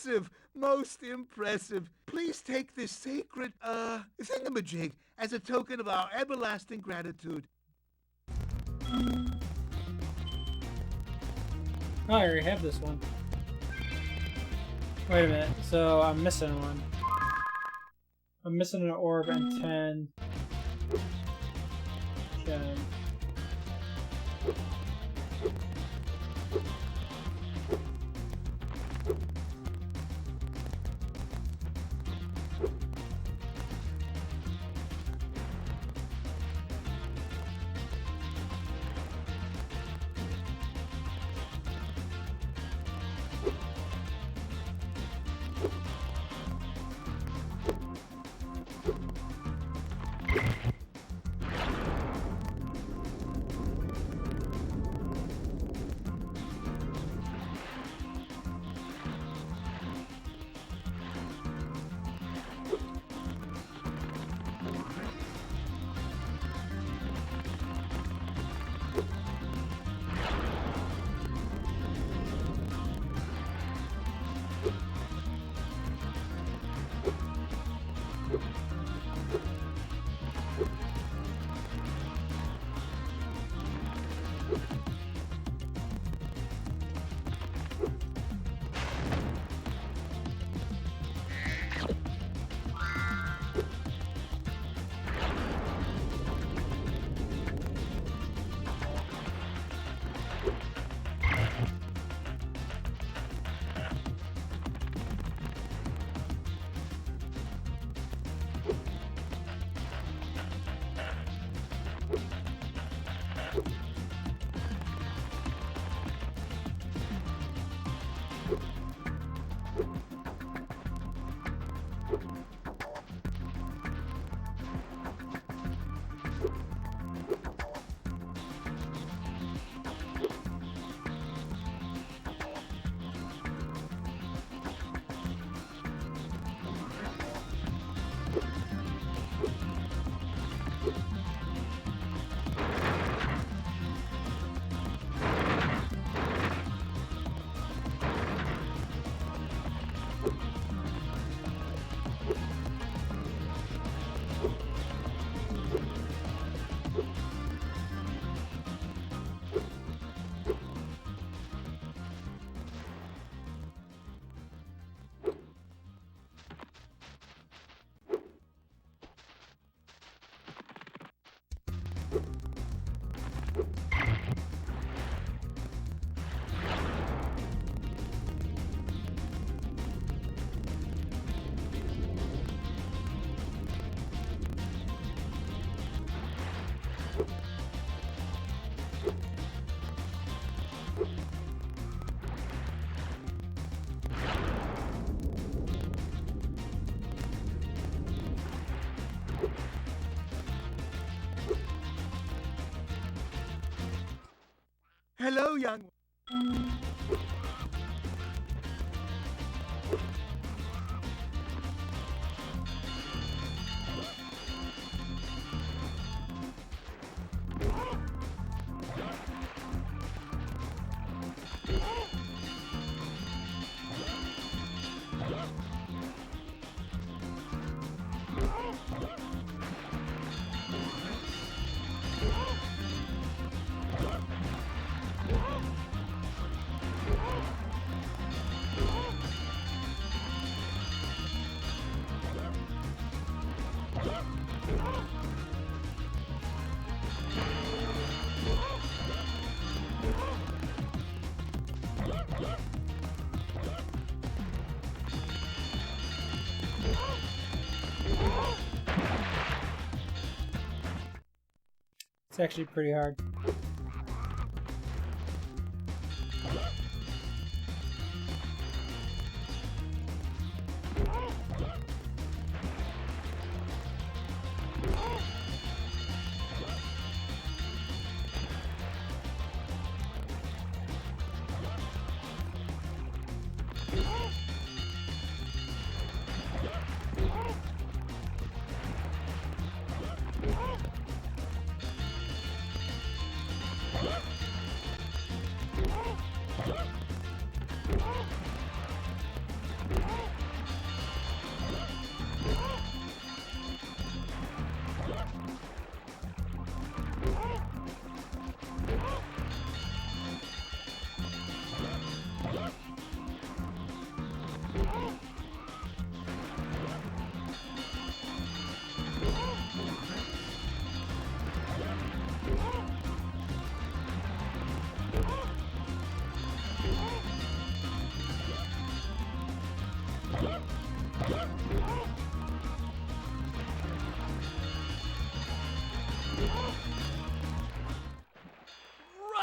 Impressive! Most impressive. Please take this sacred, thingamajig as a token of our everlasting gratitude. Oh, I already have this one. Wait a minute, so I'm missing one. I'm missing an orb and 10. Gem. Hello, young one. It's actually pretty hard.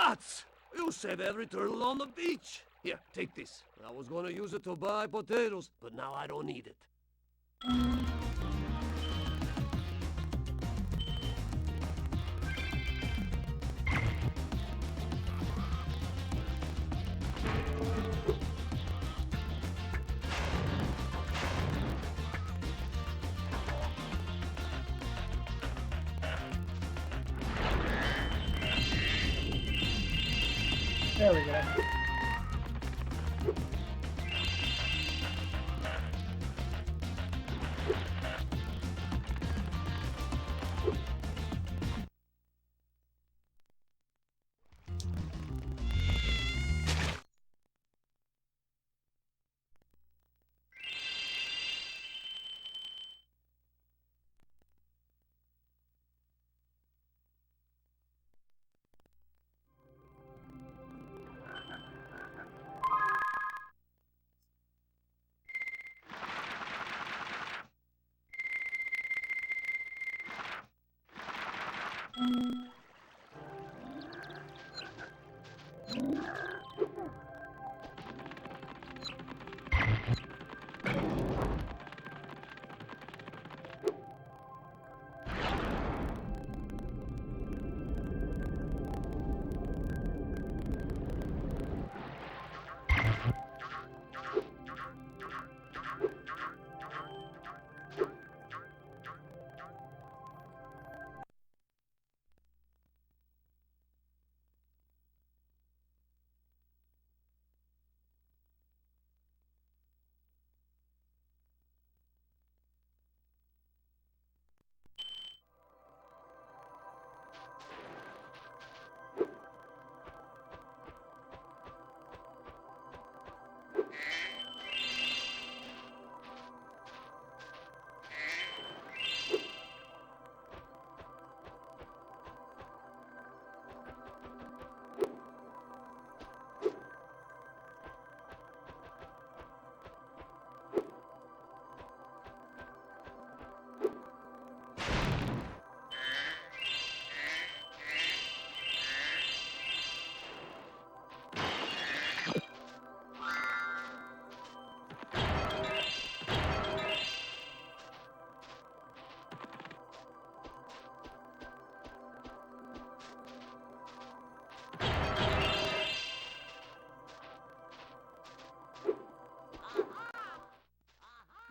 Rats! You save every turtle on the beach. Here, take this. I was gonna use it to buy potatoes, but now I don't need it. There we go.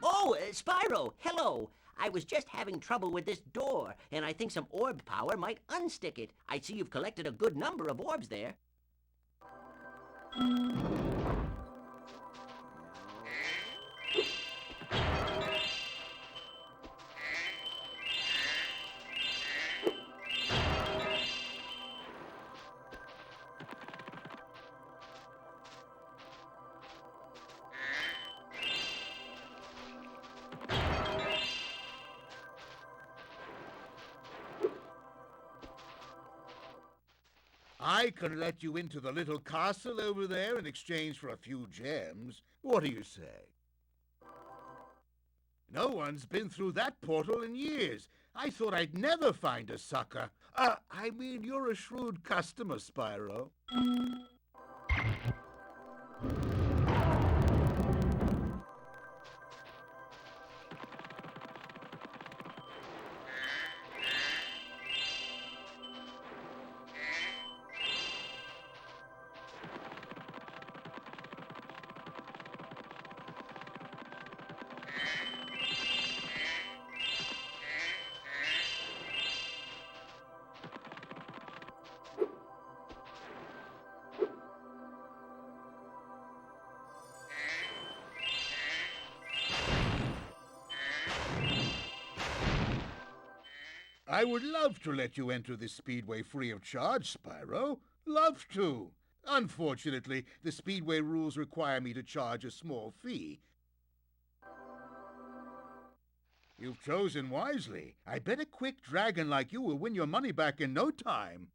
Oh, Spyro, hello. I was just having trouble with this door, and I think some orb power might unstick it. I see you've collected a good number of orbs there. I can let you into the little castle over there in exchange for a few gems. What do you say? No one's been through that portal in years. I thought I'd never find a sucker. I mean, you're a shrewd customer, Spyro. I would love to let you enter this speedway free of charge, Spyro. Love to. Unfortunately, the speedway rules require me to charge a small fee. You've chosen wisely. I bet a quick dragon like you will win your money back in no time.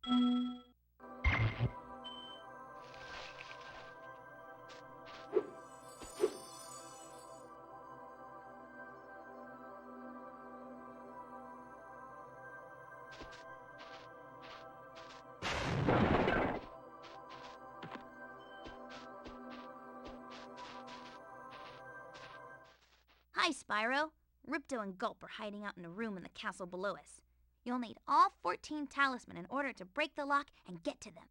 Hi, Spyro. Ripto and Gulp are hiding out in a room in the castle below us. You'll need all 14 talisman in order to break the lock and get to them.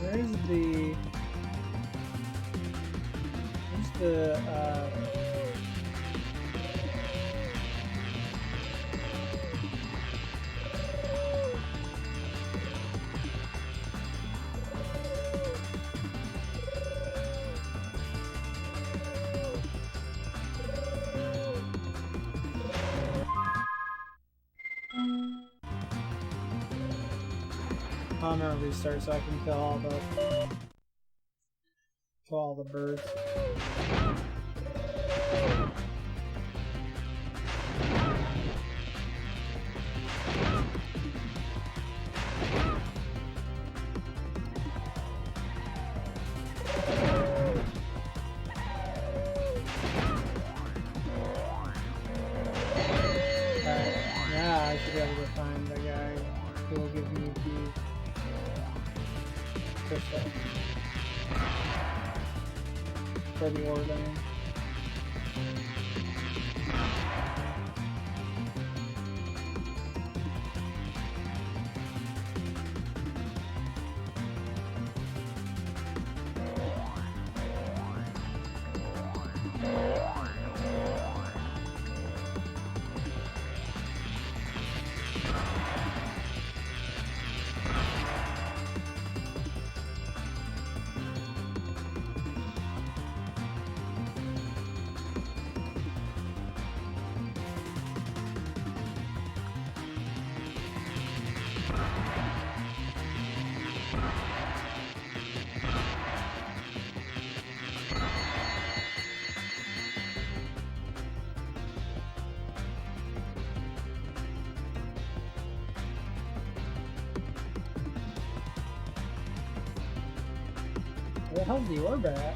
Where's the I'm gonna restart so I can kill all the birds. Alright, now I should be able to find the guy who will give me the crystal. For the orb, I mean. Where the hell's the orb at?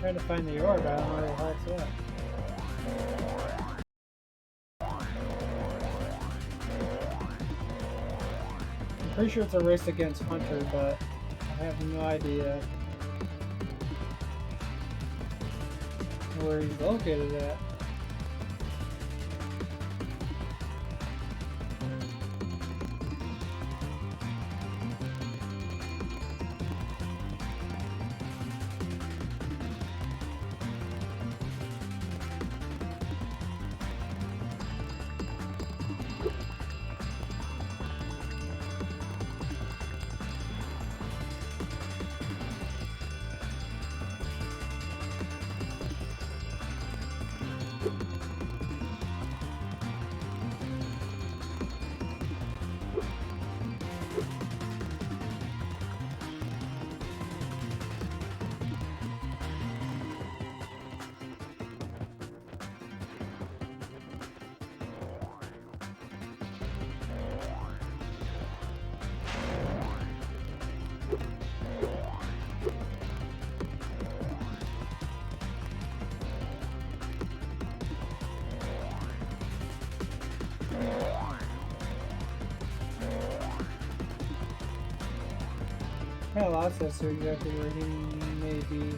Trying to find the orb, I don't know where the hell's at. I'm pretty sure it's a race against Hunter, but I have no idea where he's located at. I lost as to exactly where he may be.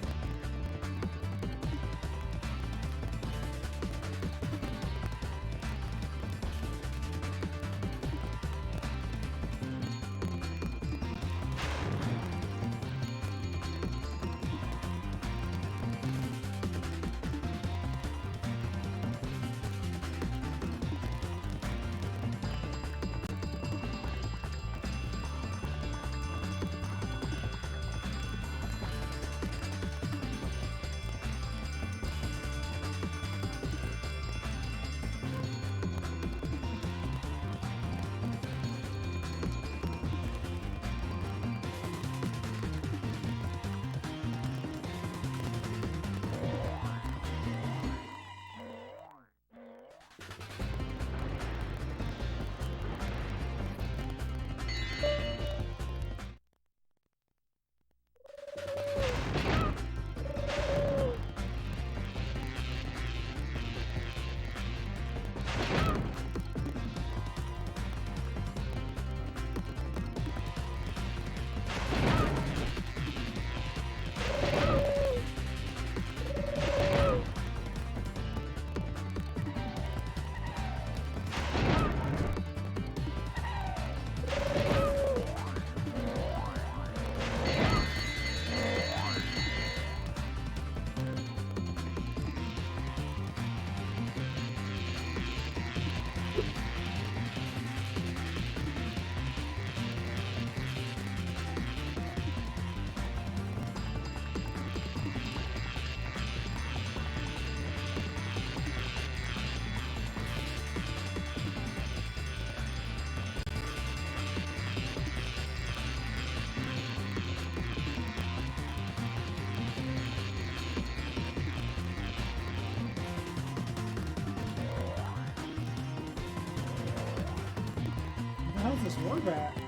How's this orb at?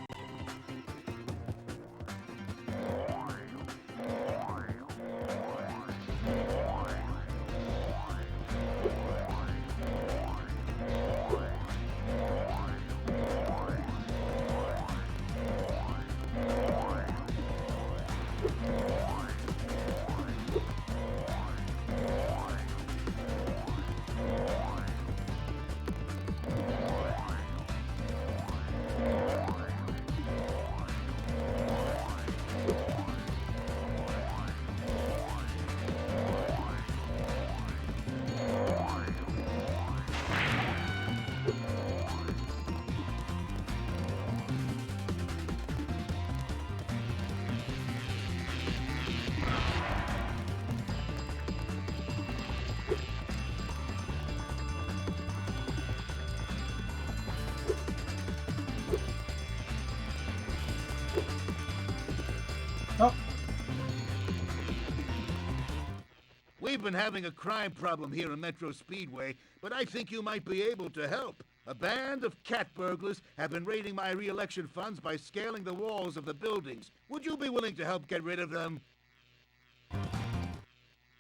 We've been having a crime problem here in Metro Speedway, but I think you might be able to help. A band of cat burglars have been raiding my re-election funds by scaling the walls of the buildings. Would you be willing to help get rid of them?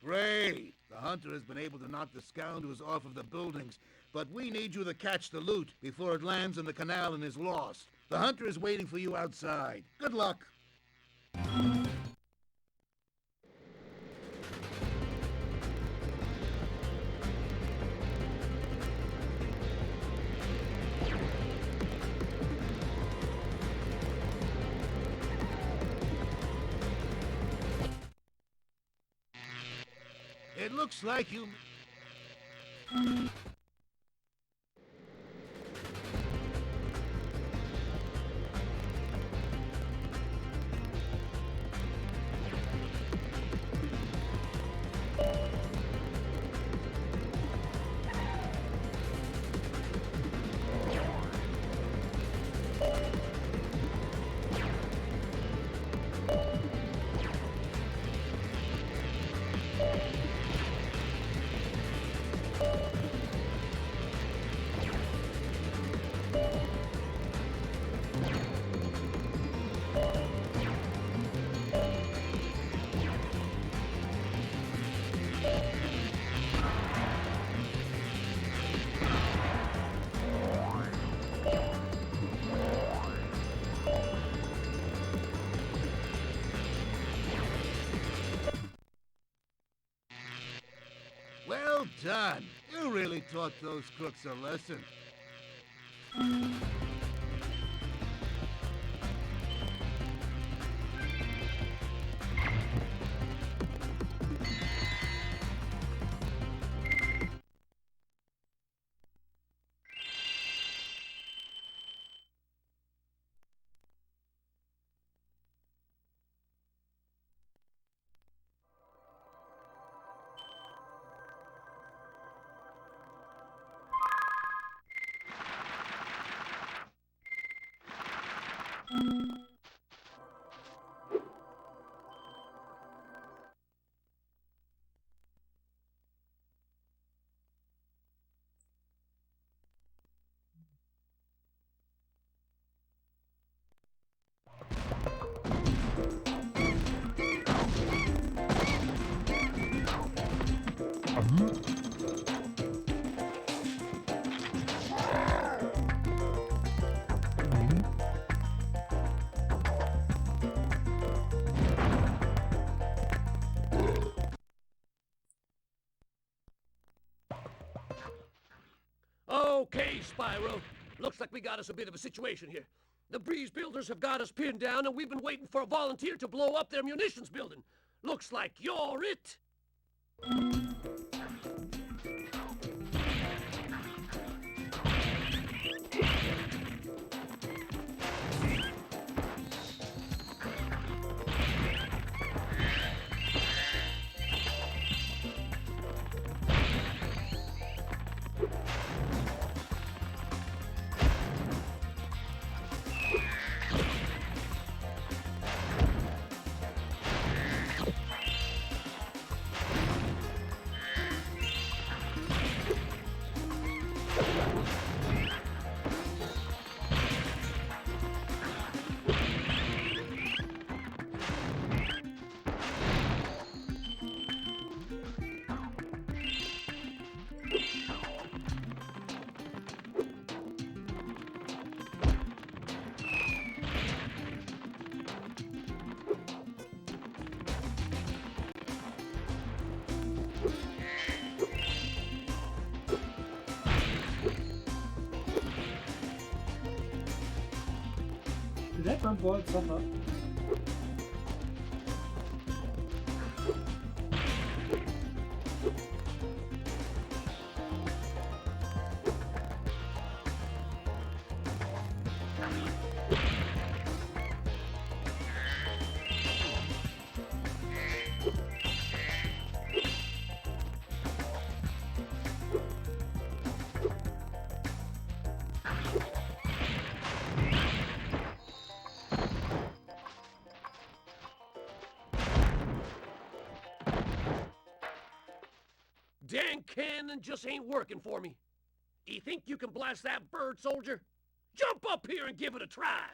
Great! The hunter has been able to knock the scoundrels off of the buildings, but we need you to catch the loot before it lands in the canal and is lost. The hunter is waiting for you outside. Good luck! It looks like you... Well done! You really taught those crooks a lesson. Okay, Spyro. Looks like we got us a bit of a situation here. The Breeze Builders have got us pinned down, and we've been waiting for a volunteer to blow up their munitions building. Looks like you're it. Did that bird blow itself up? dang cannon just ain't working for me. Do you think you can blast that bird, soldier? Jump up here and give it a try.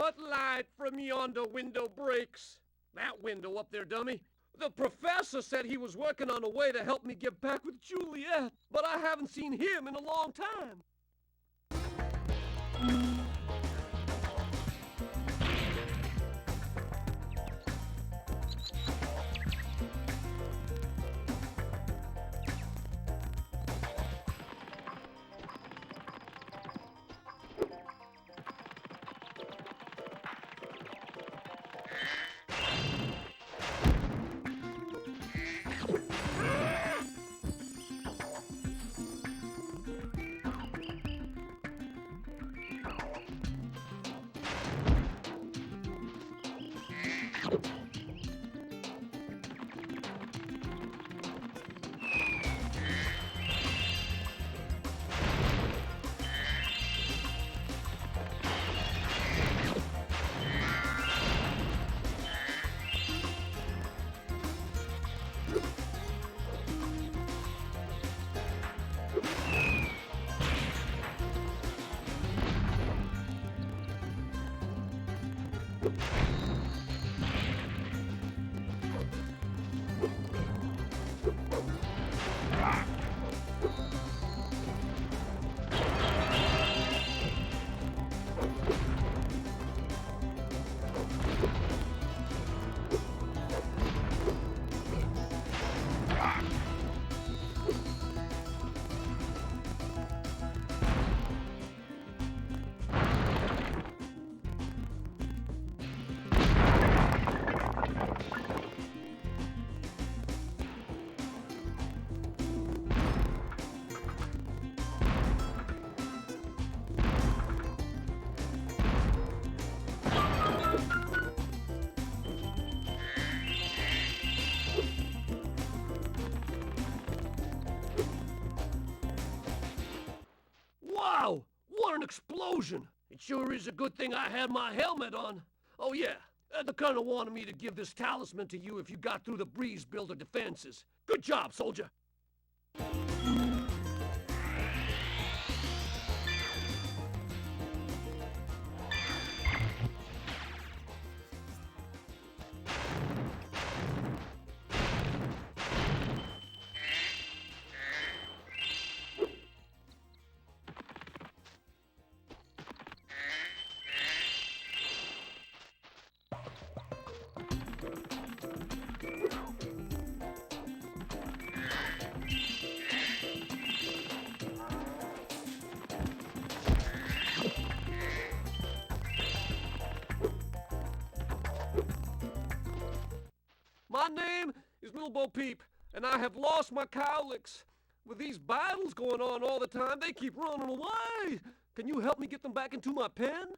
What light from yonder window breaks? That window up there, dummy. The professor said he was working on a way to help me get back with Juliet, but I haven't seen him in a long time. explosion. It sure is a good thing I had my helmet on. Oh yeah, the colonel wanted me to give this talisman to you if you got through the breeze builder defenses. Good job, soldier. My name is Little Bo Peep, and I have lost my cowlicks. With these battles going on all the time, they keep running away. Can you help me get them back into my pen?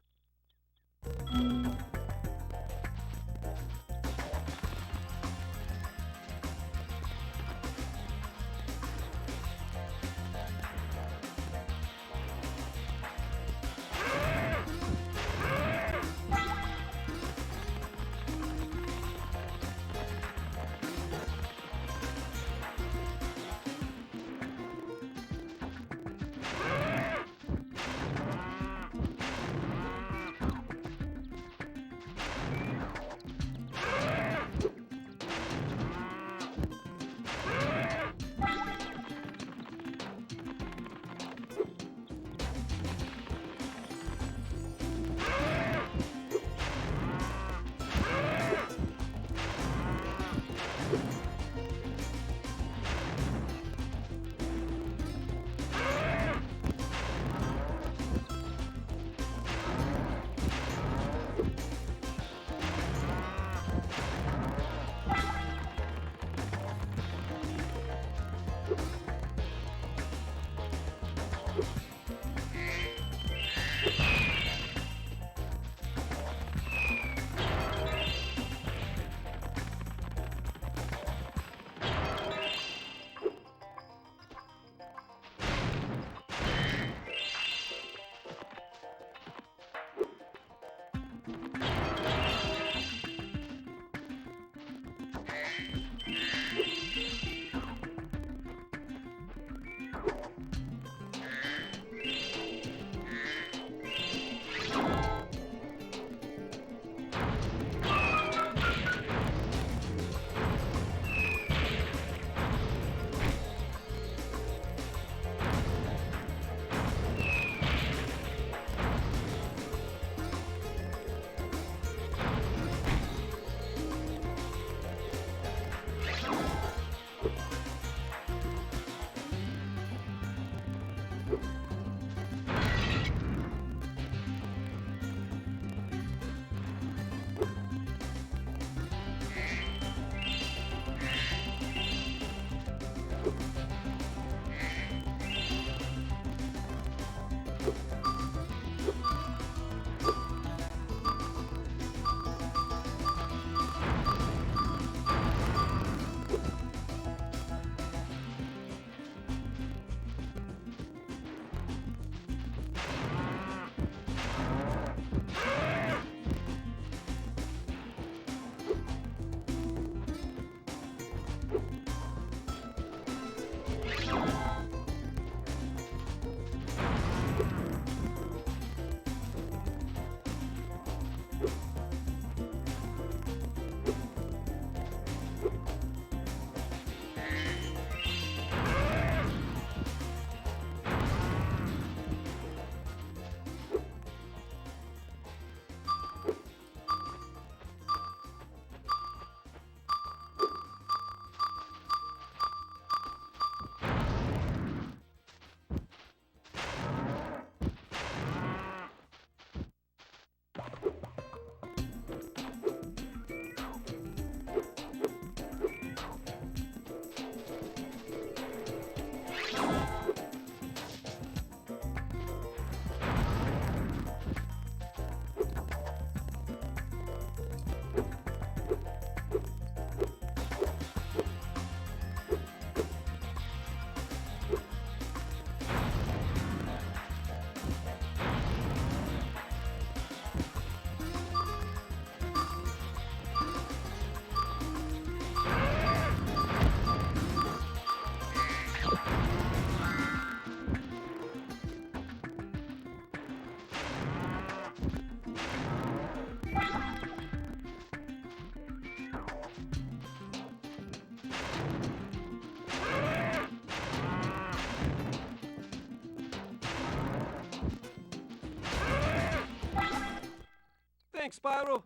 Thanks, Spyro.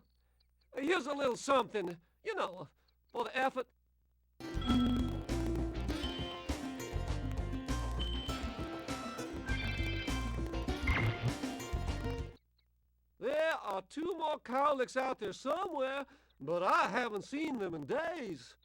Here's a little something, you know, for the effort. There are 2 more cowlicks out there somewhere, but I haven't seen them in days.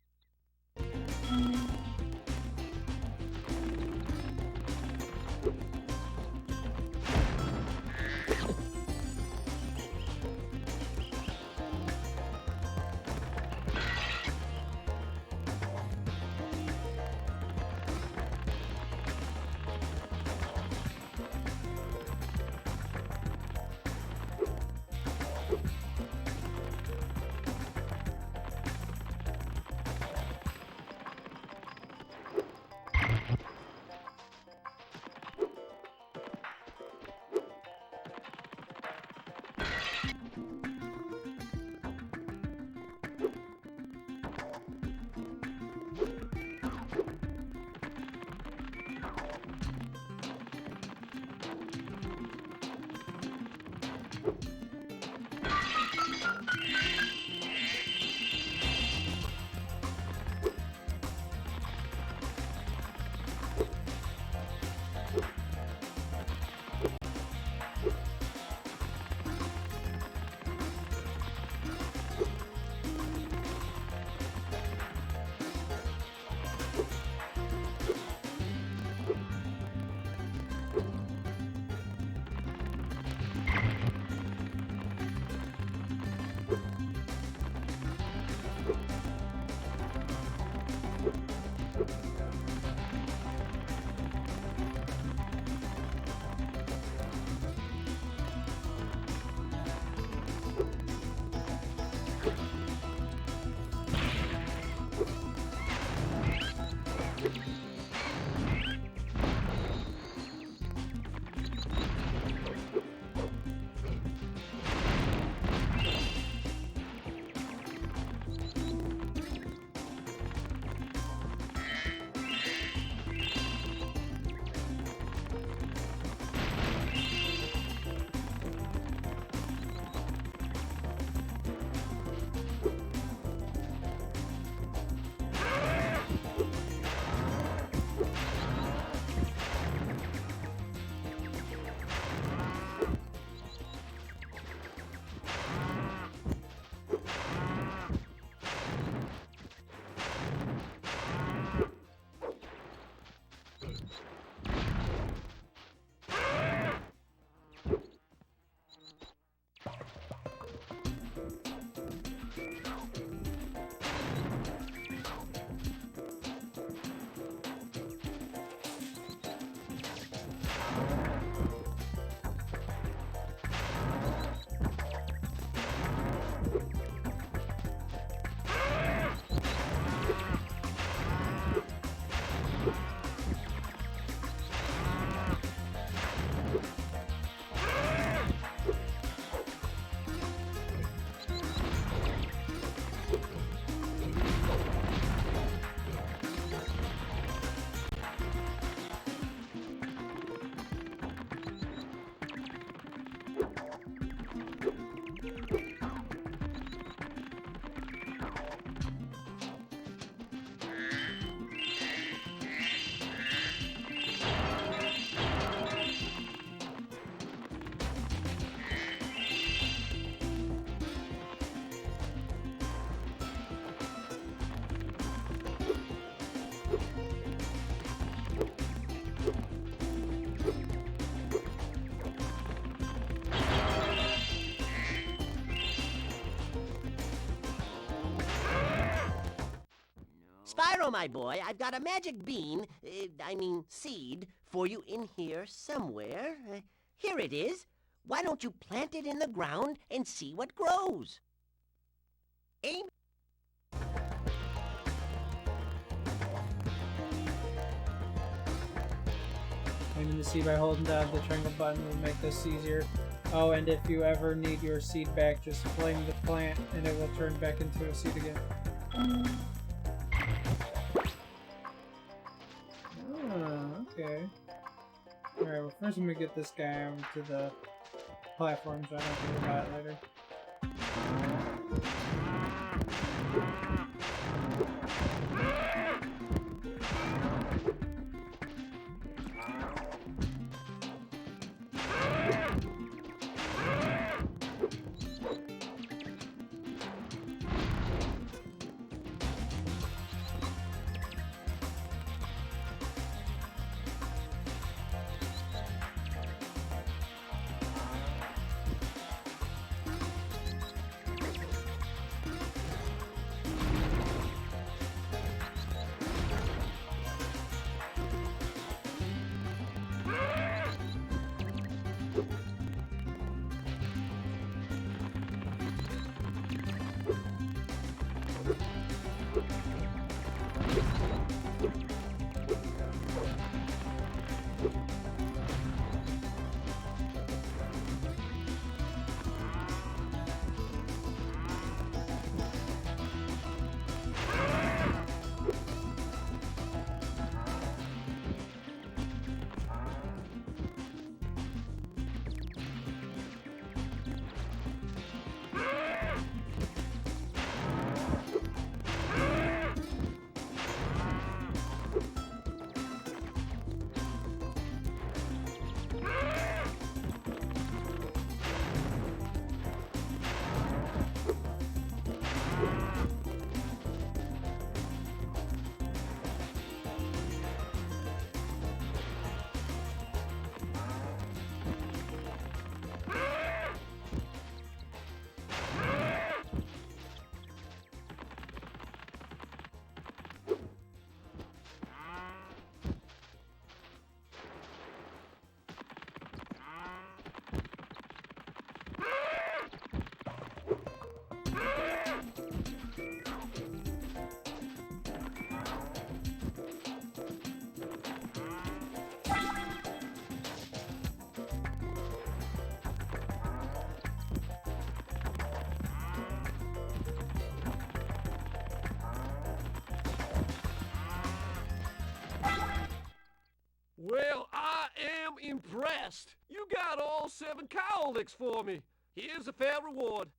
Spyro, my boy, I've got a magic bean, seed, for you in here somewhere. Here it is. Why don't you plant it in the ground and see what grows? Aim. Aiming the seed by holding down the triangle button will make this easier. Oh, and if you ever need your seed back, just flame the plant and it will turn back into a seed again. Oh, okay. Alright, well first I'm gonna get this guy over to the platform so I don't have to worry about it later. Well, I am impressed. You got all 7 cowlicks for me. Here's a fair reward.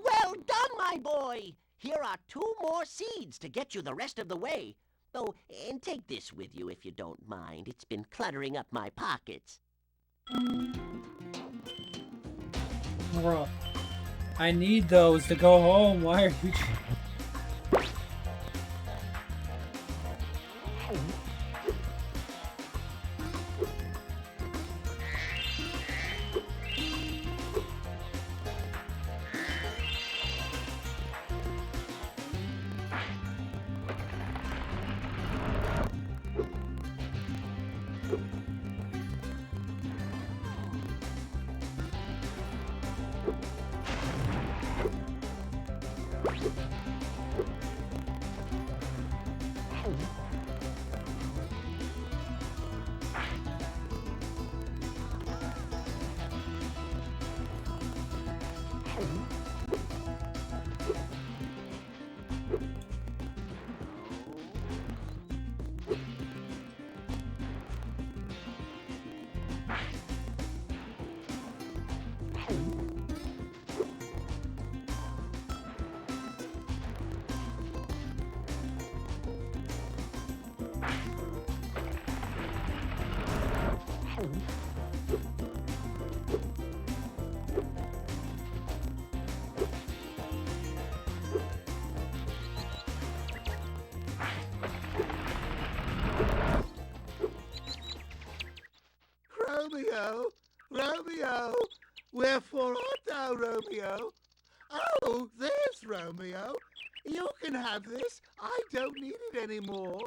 Well done, my boy! Here are 2 more seeds to get you the rest of the way. Oh, and take this with you if you don't mind. It's been cluttering up my pockets. Bro, I need those to go home. Why are you... Romeo, Romeo, wherefore art thou, Romeo? Oh, there's Romeo. You can have this. I don't need it anymore.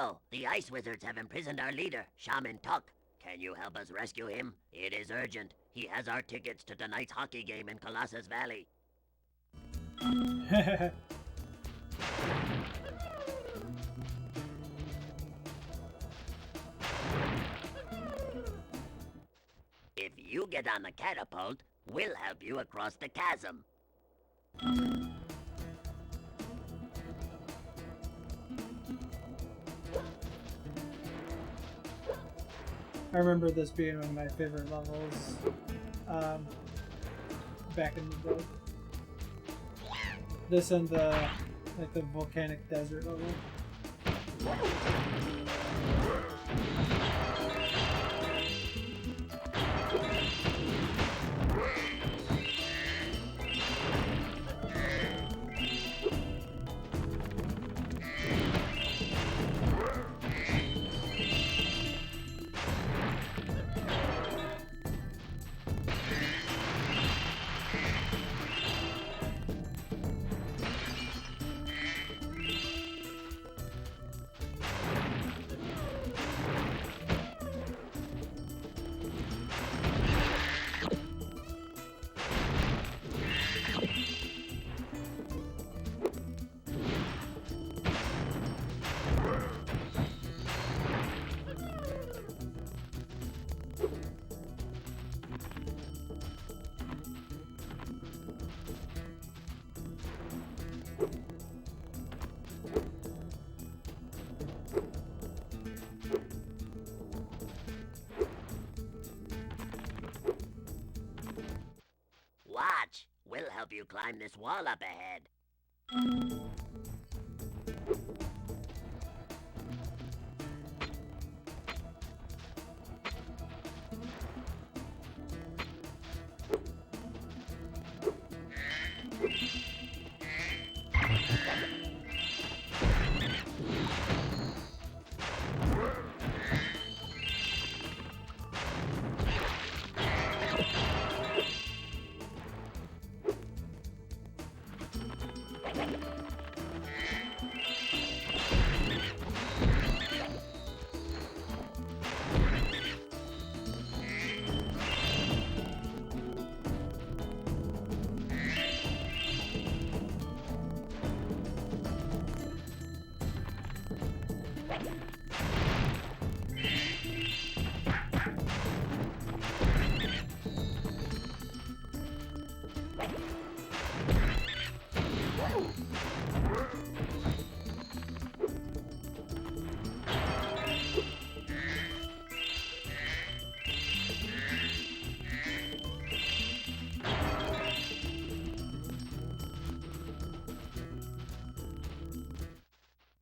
Spyro, the Ice Wizards have imprisoned our leader, Shaman Tuck. Can you help us rescue him? It is urgent. He has our tickets to tonight's hockey game in Colossus Valley. If you get on the catapult, we'll help you across the chasm. I remember this being one of my favorite levels back in the day. This and the volcanic desert level. Watch! We'll help you climb this wall up ahead.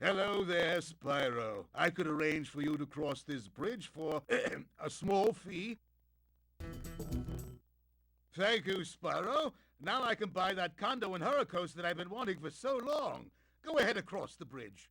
Hello there, Spyro. I could arrange for you to cross this bridge for a small fee. Thank you, Spyro. Now I can buy that condo in Hurricos that I've been wanting for so long. Go ahead across the bridge.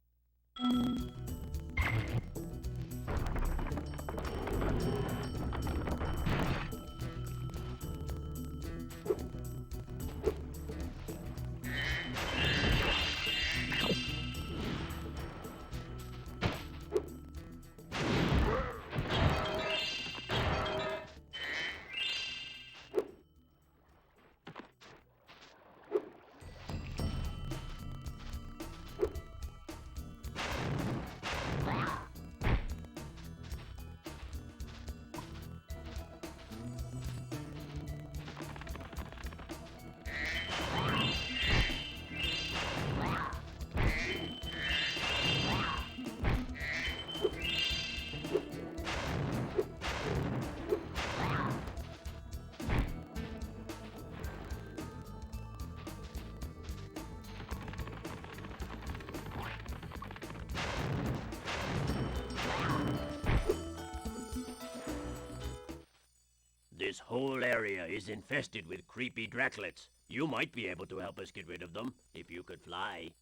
This whole area is infested with creepy Draclets. You might be able to help us get rid of them, if you could fly.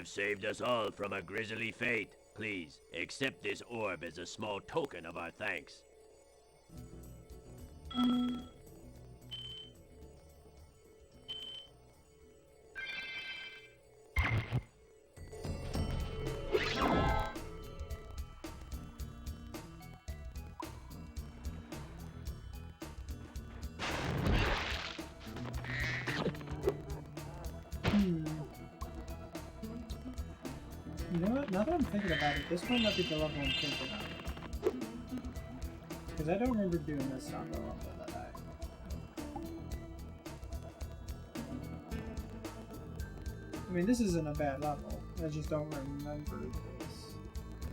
have saved us all from a grisly fate. Please, accept this orb as a small token of our thanks. You know what? Now that I'm thinking about it, this might not be the level I'm thinking of. Because I don't remember doing this on the level that I mean, this isn't a bad level. I just don't remember this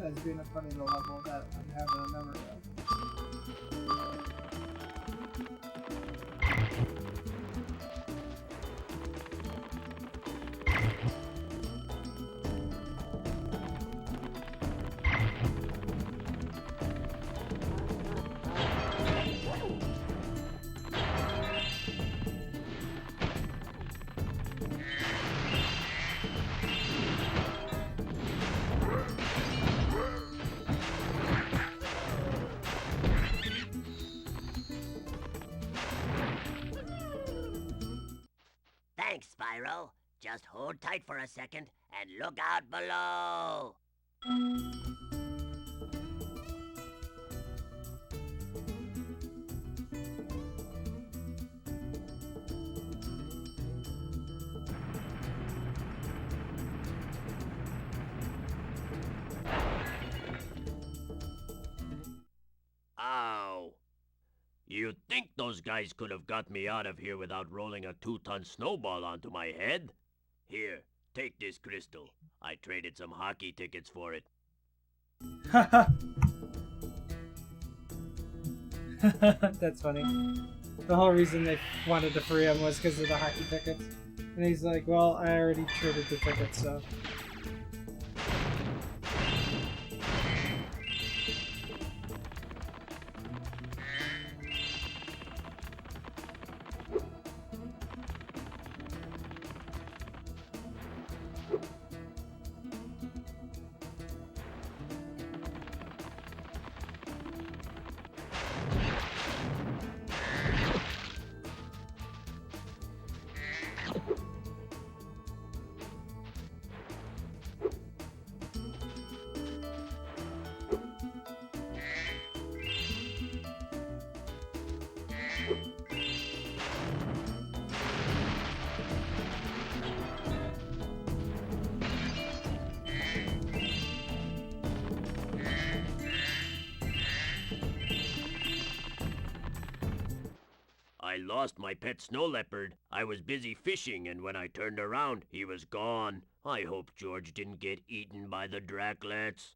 as being a funny little level that I'm having a memory of. Thanks, Spyro. Just hold tight for a second and look out below. Ow! You'd think those guys could have got me out of here without rolling a 2-ton snowball onto my head. Here, take this crystal. I traded some hockey tickets for it. That's funny. The whole reason they wanted to free him was because of the hockey tickets. And he's like, well, I already traded the tickets, so... I lost my pet snow leopard. I was busy fishing, and when I turned around, he was gone. I hope George didn't get eaten by the Draclets.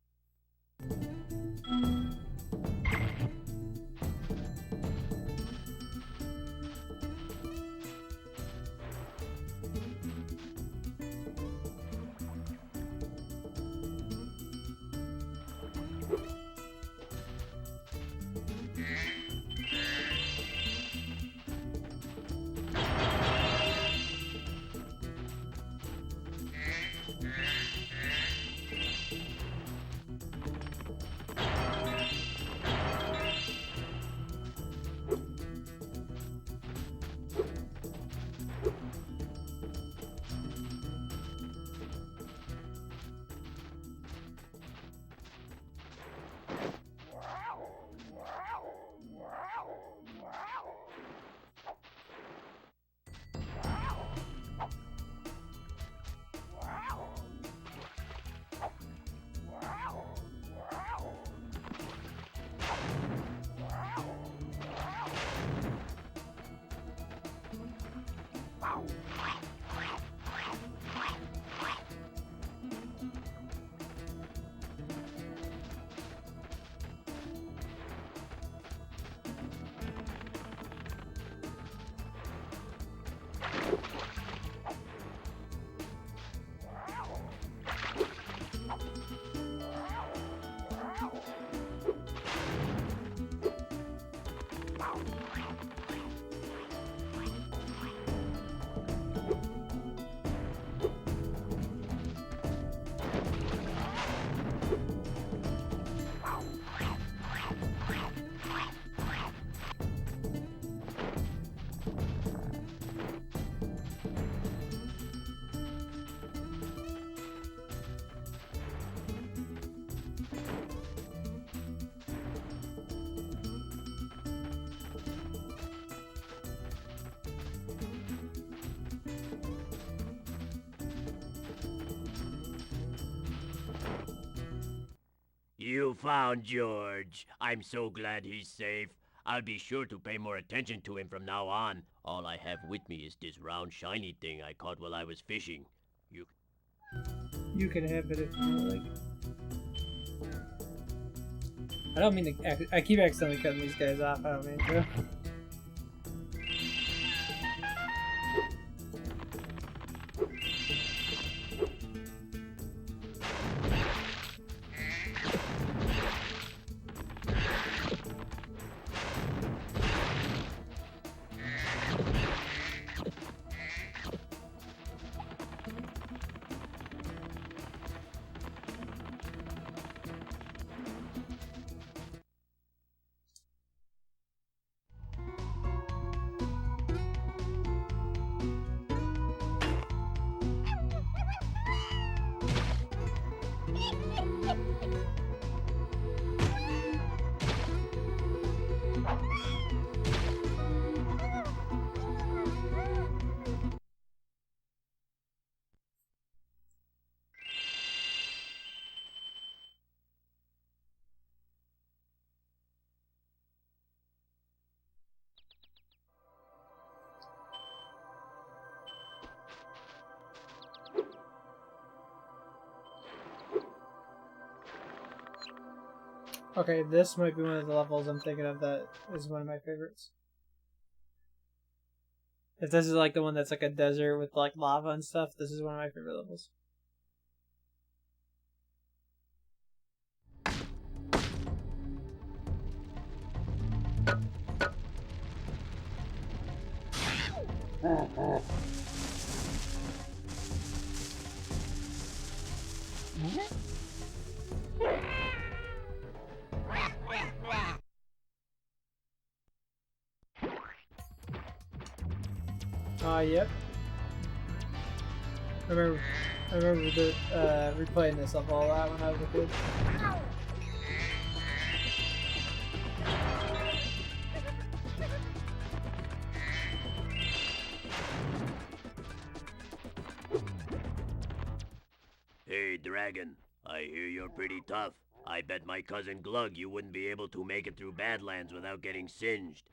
You found George. I'm so glad he's safe. I'll be sure to pay more attention to him from now on. All I have with me is this round shiny thing I caught while I was fishing. You can have it if you like. I don't mean to. I keep accidentally cutting these guys off. I don't mean to. Okay, this might be one of the levels I'm thinking of that is one of my favorites. If this is like the one that's like a desert with like lava and stuff, this is one of my favorite levels. Yep. I remember replaying this level a lot when I was a kid. Hey, Dragon. I hear you're pretty tough. I bet my cousin Glug you wouldn't be able to make it through Badlands without getting singed.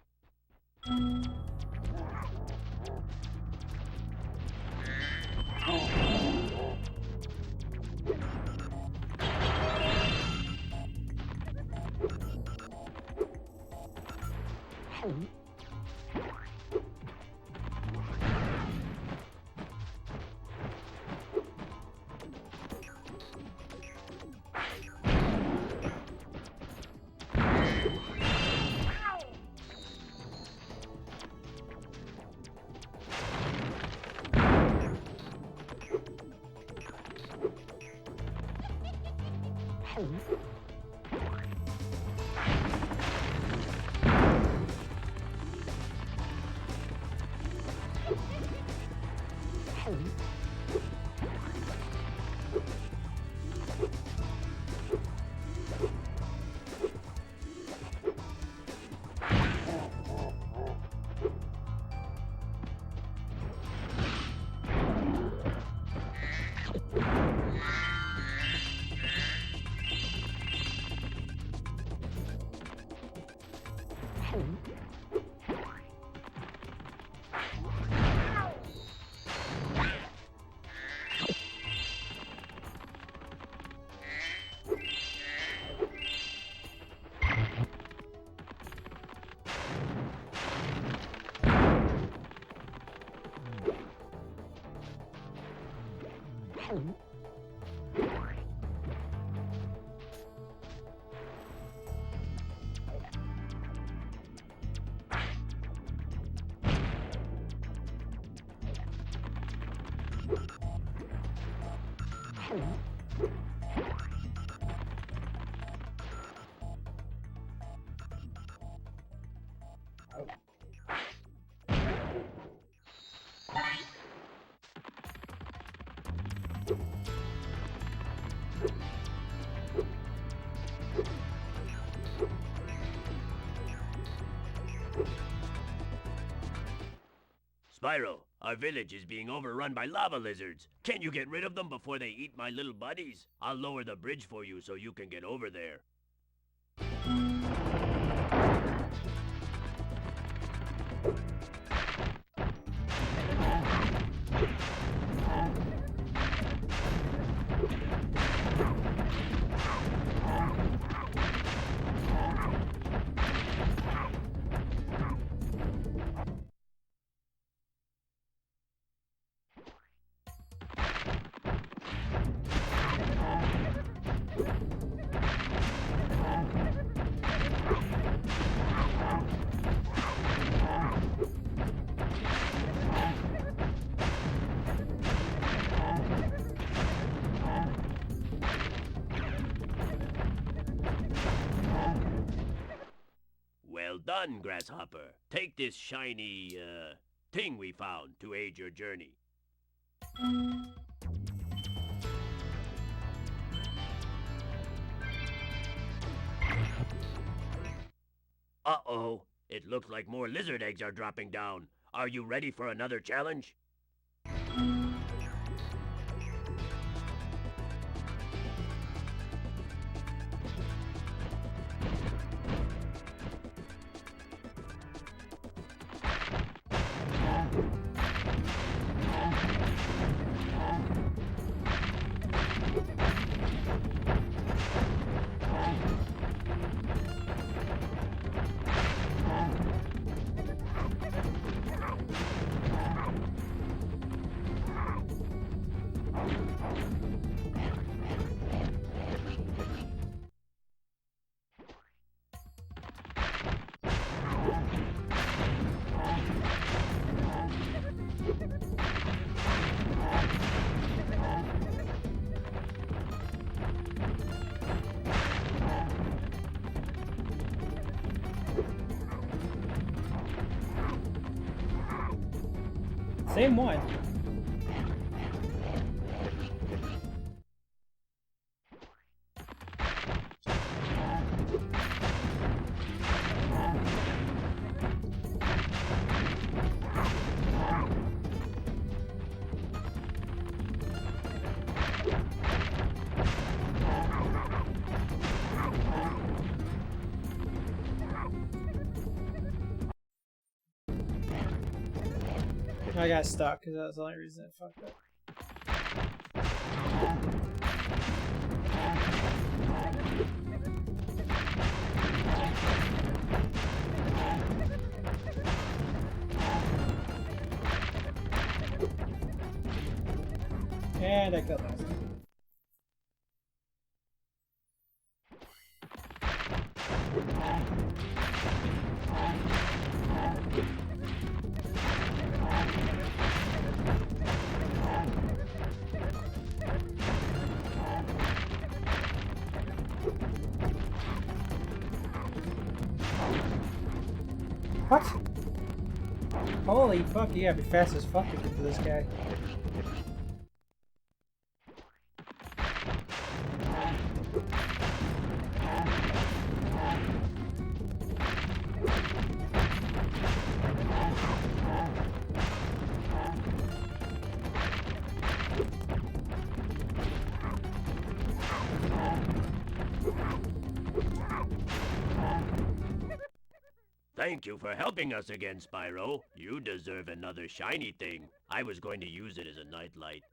Spyro, Our village is being overrun by lava lizards. Can you get rid of them before they eat my little buddies? I'll lower the bridge for you so you can get over there. Well done, Grasshopper. Take this shiny, thing we found to aid your journey. Uh-oh. It looks like more lizard eggs are dropping down. Are you ready for another challenge? Same one. I got stuck because that was the only reason it fucked up. And I killed myself. What? Holy fuck, you gotta be fast as fuck to get to this guy. Thank you for helping us again, Spyro. You deserve another shiny thing. I was going to use it as a nightlight.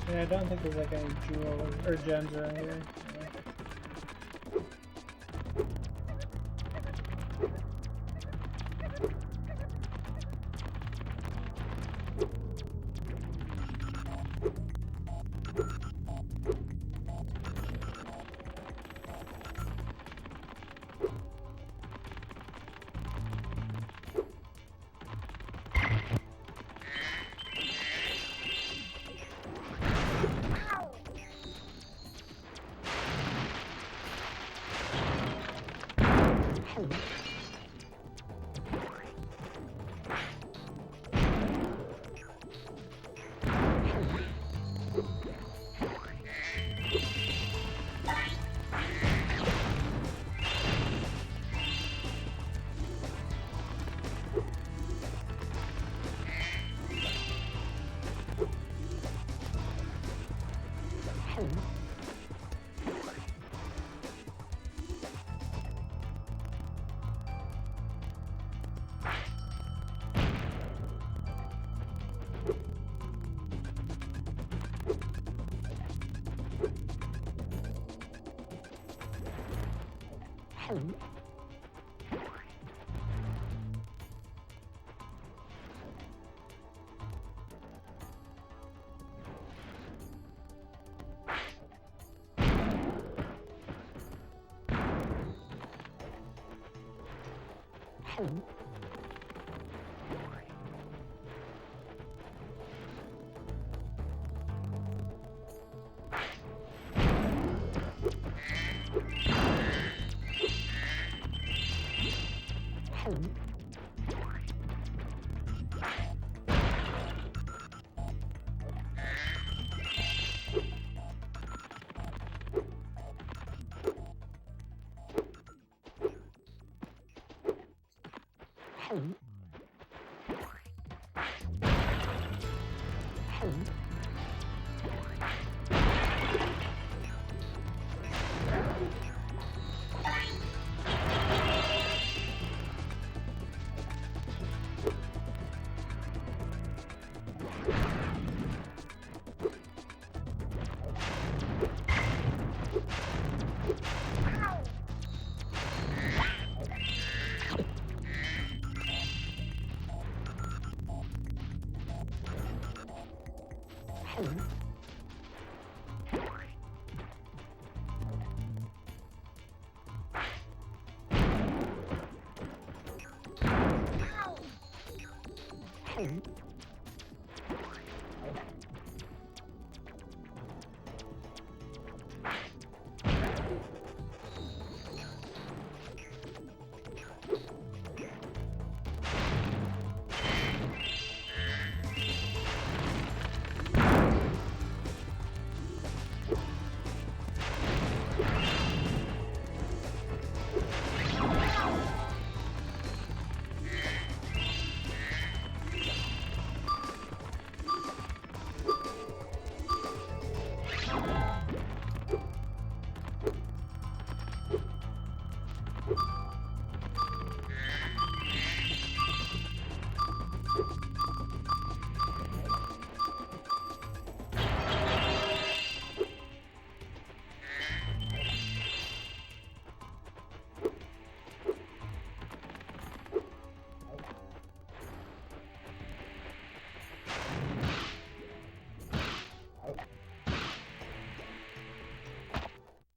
Yeah, I don't think there's like any jewels or gems around here.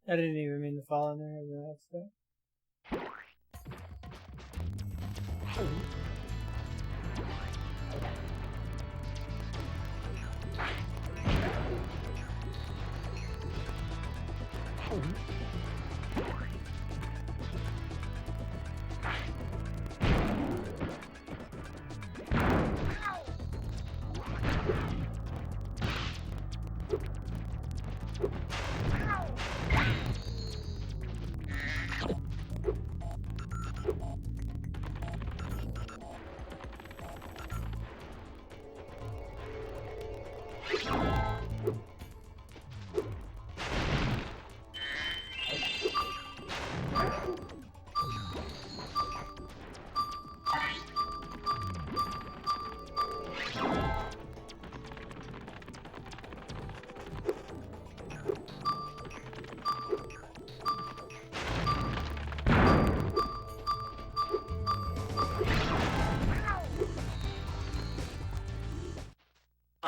I didn't even mean to fall in there as an accident.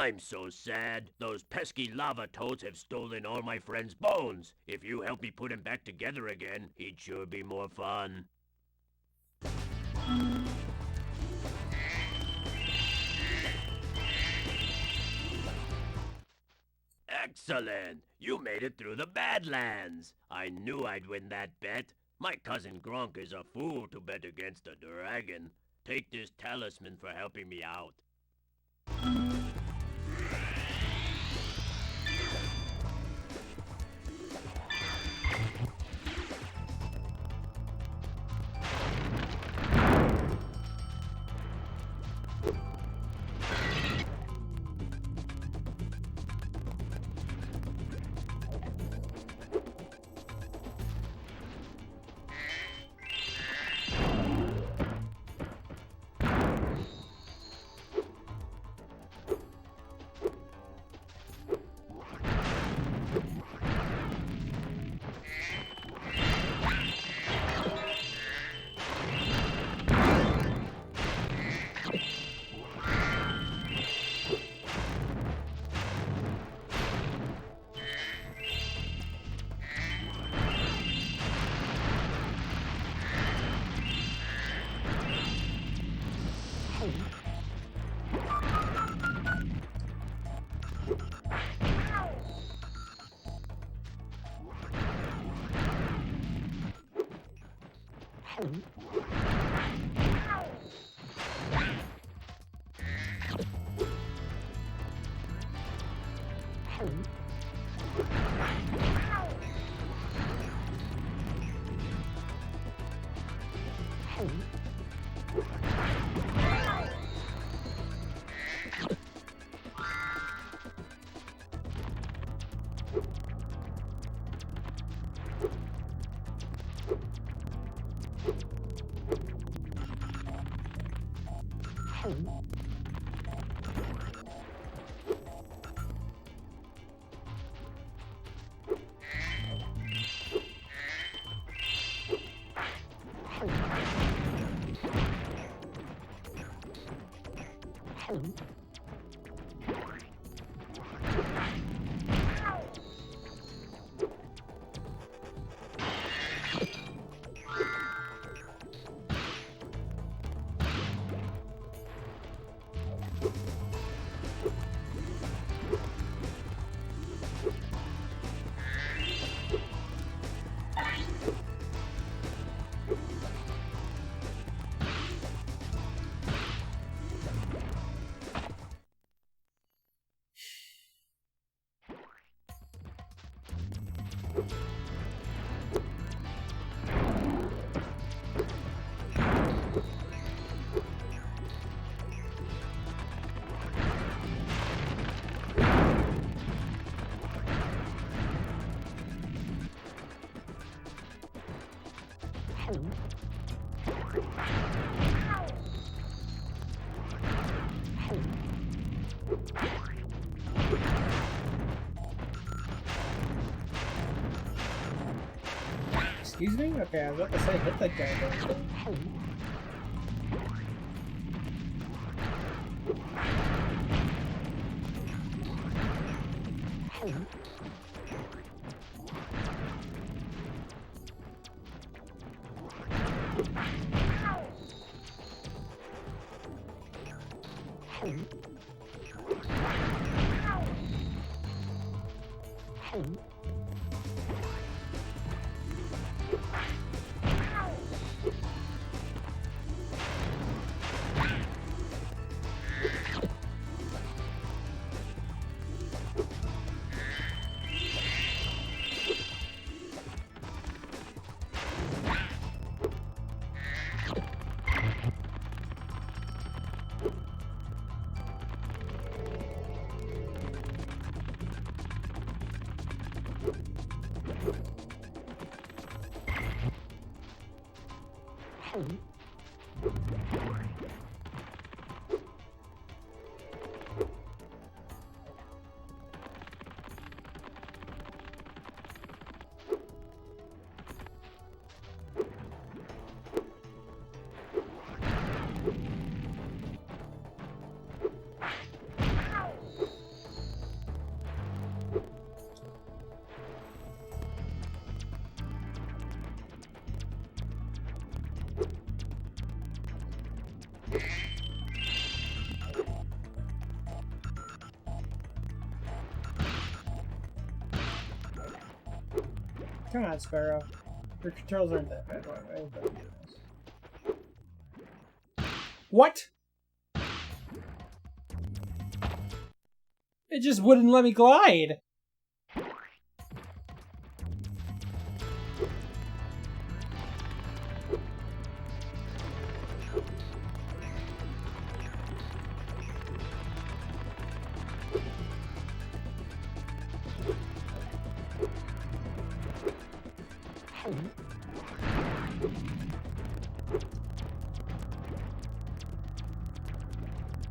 I'm so sad. Those pesky lava toads have stolen all my friend's bones. If you help me put him back together again, he'd sure be more fun. Excellent! You made it through the Badlands. I knew I'd win that bet. My cousin Gronk is a fool to bet against a dragon. Take this talisman for helping me out. Excuse me? Okay, I was about to say hit that guy. Come on, Spyro. Your controls aren't that bad. What? It just wouldn't let me glide.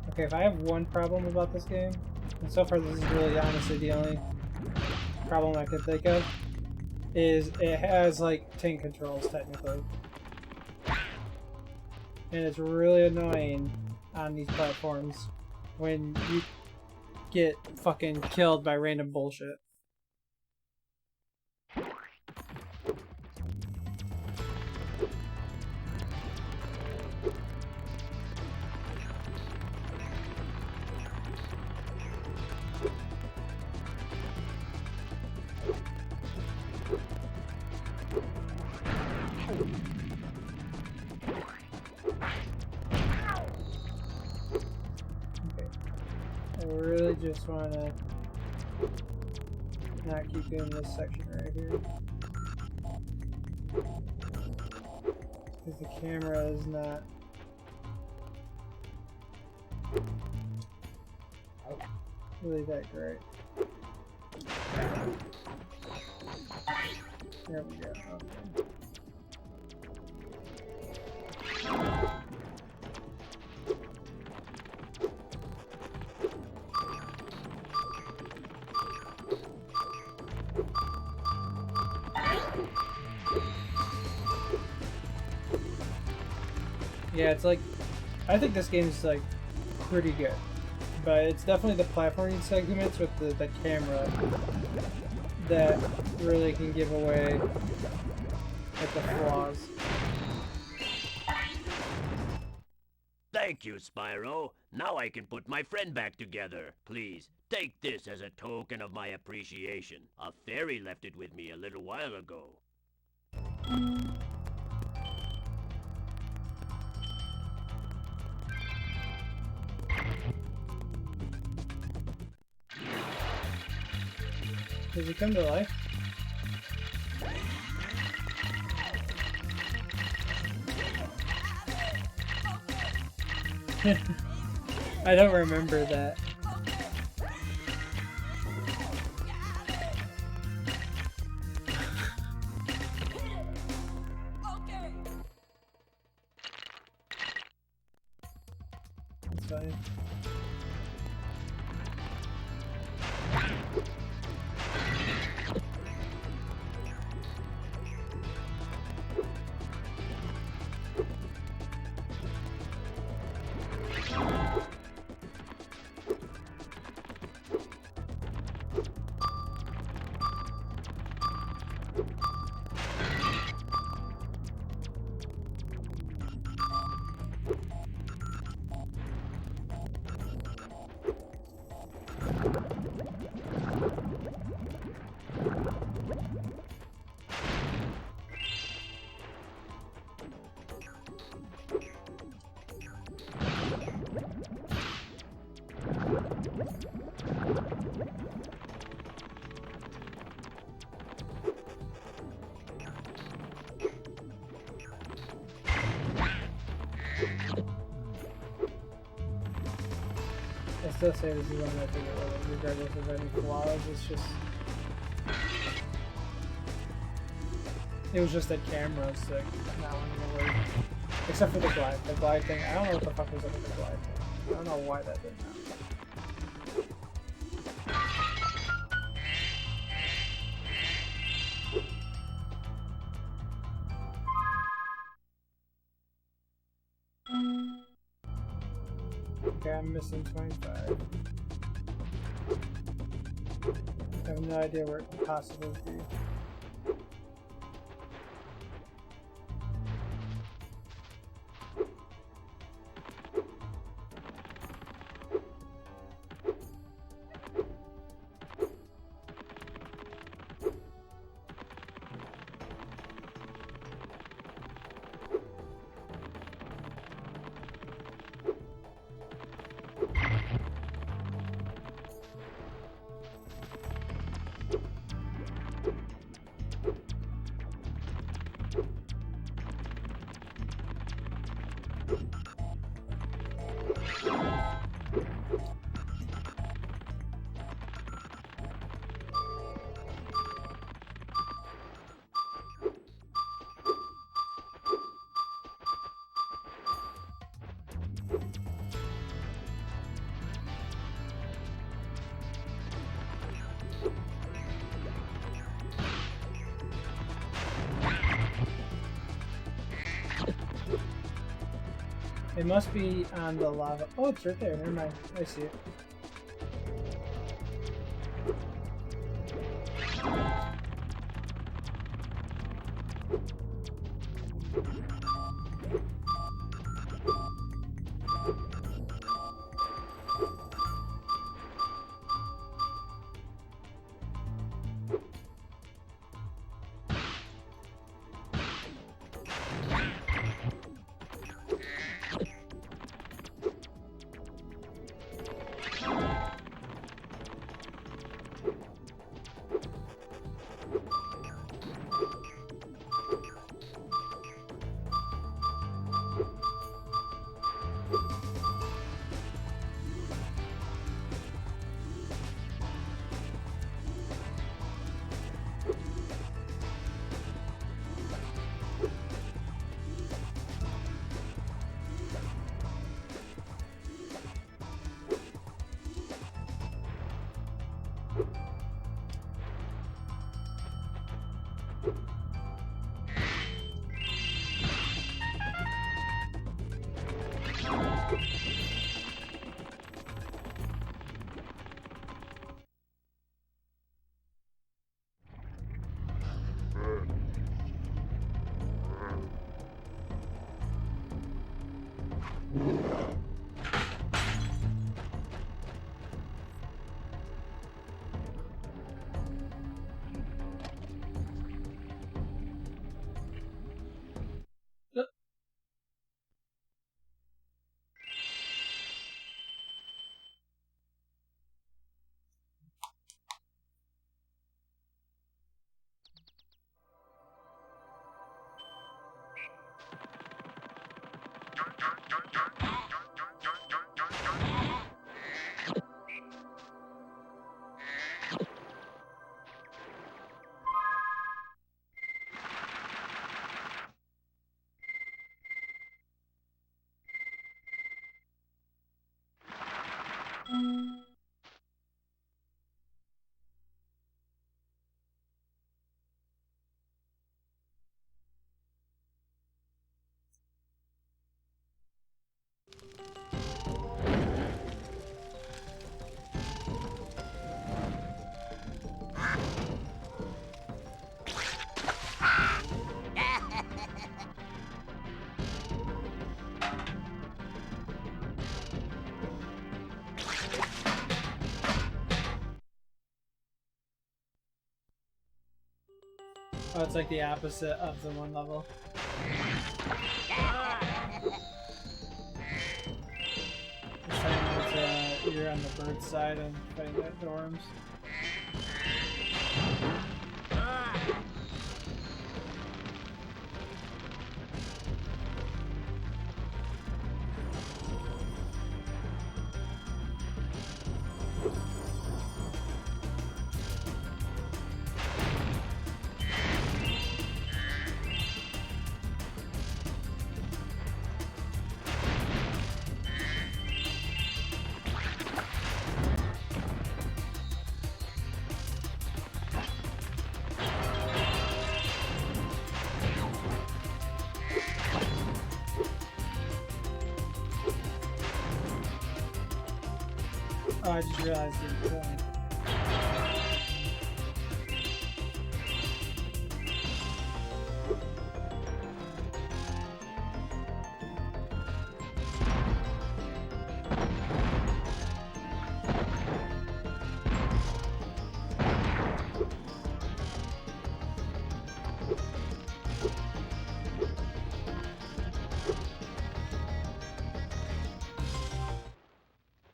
Okay, if I have one problem about this game, and so far this is really honestly the only problem I could think of, is it has like 10 controls technically. And it's really annoying on these platforms when you get fucking killed by random bullshit. really just want to not keep doing this section right here. Because the camera is not really that great. There we go. Okay. Yeah, it's like, I think this game's like pretty good, but it's definitely the platforming segments with the camera that really can give away like the flaws. Thank you, Spyro. Now I can put my friend back together. Please, take this as a token of my appreciation. A fairy left it with me a little while ago. Does he come to life? I don't remember that. It's fine. I still say this is one of my favorite levels, regardless of any flaws. It's just... It was just that camera was sick. Not one of the words. Except for the glide. The glide thing, I don't know what the fuck was up with the glide thing. I don't know why that didn't happen. Okay, I'm missing 25. I have no idea where it could possibly be. It must be on the lava. Oh, it's right there. Never mind. I see it. Oh, it's like the opposite of the one level. This time it's, you're on the bird side and fighting at dorms. Oh, I just realized the point.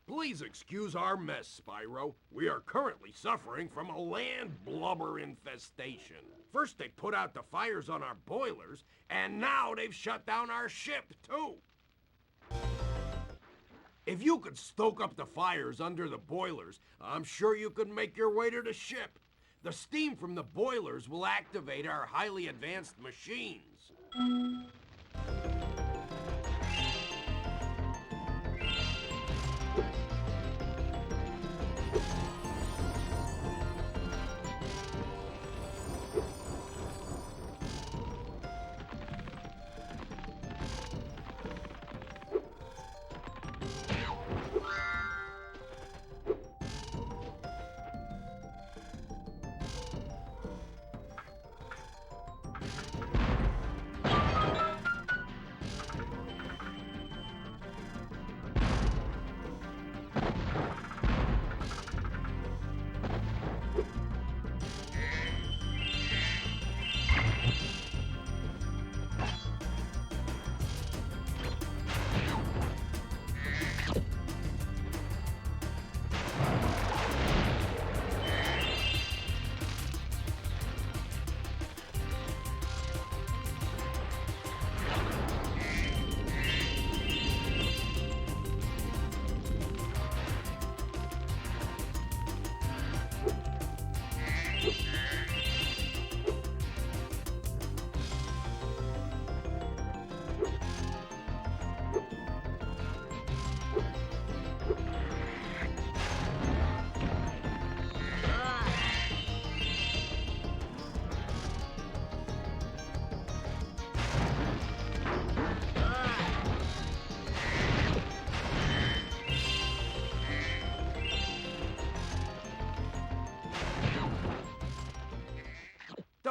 Please excuse our mess, Spyro. We are currently suffering from a land blubber infestation. First they put out the fires on our boilers, and now they've shut down our ship, too. If you could stoke up the fires under the boilers, I'm sure you could make your way to the ship. The steam from the boilers will activate our highly advanced machines.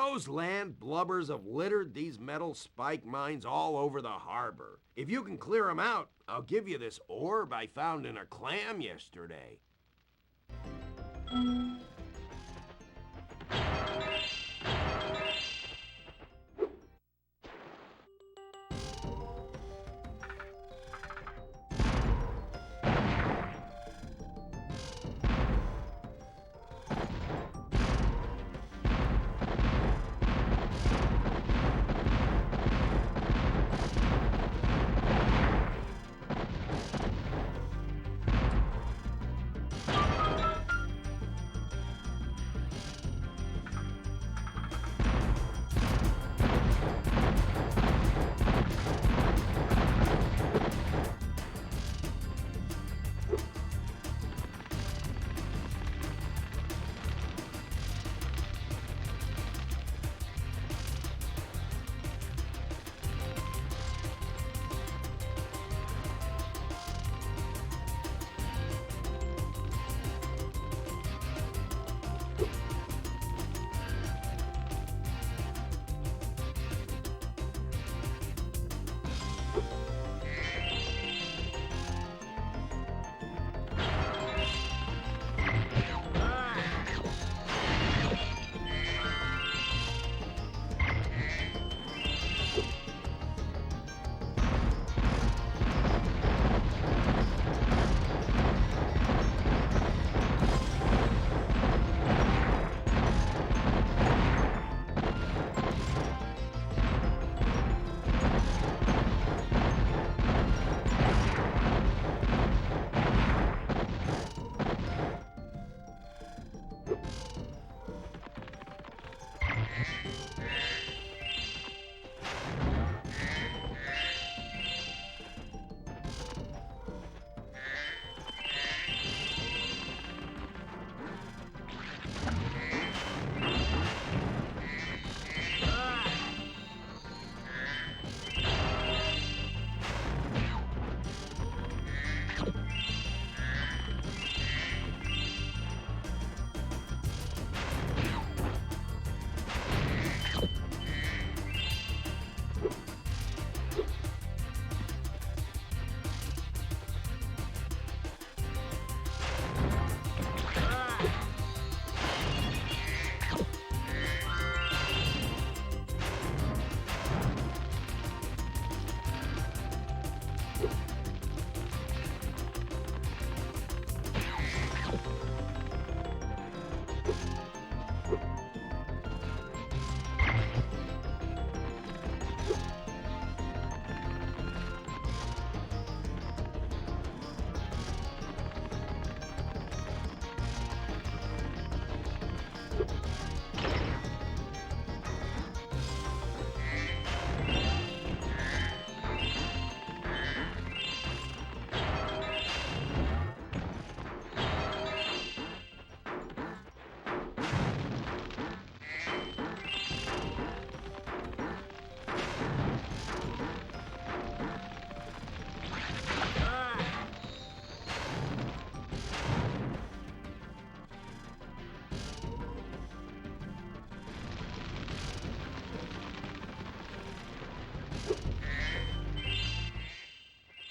Those land blubbers have littered these metal spike mines all over the harbor. If you can clear them out, I'll give you this orb I found in a clam yesterday.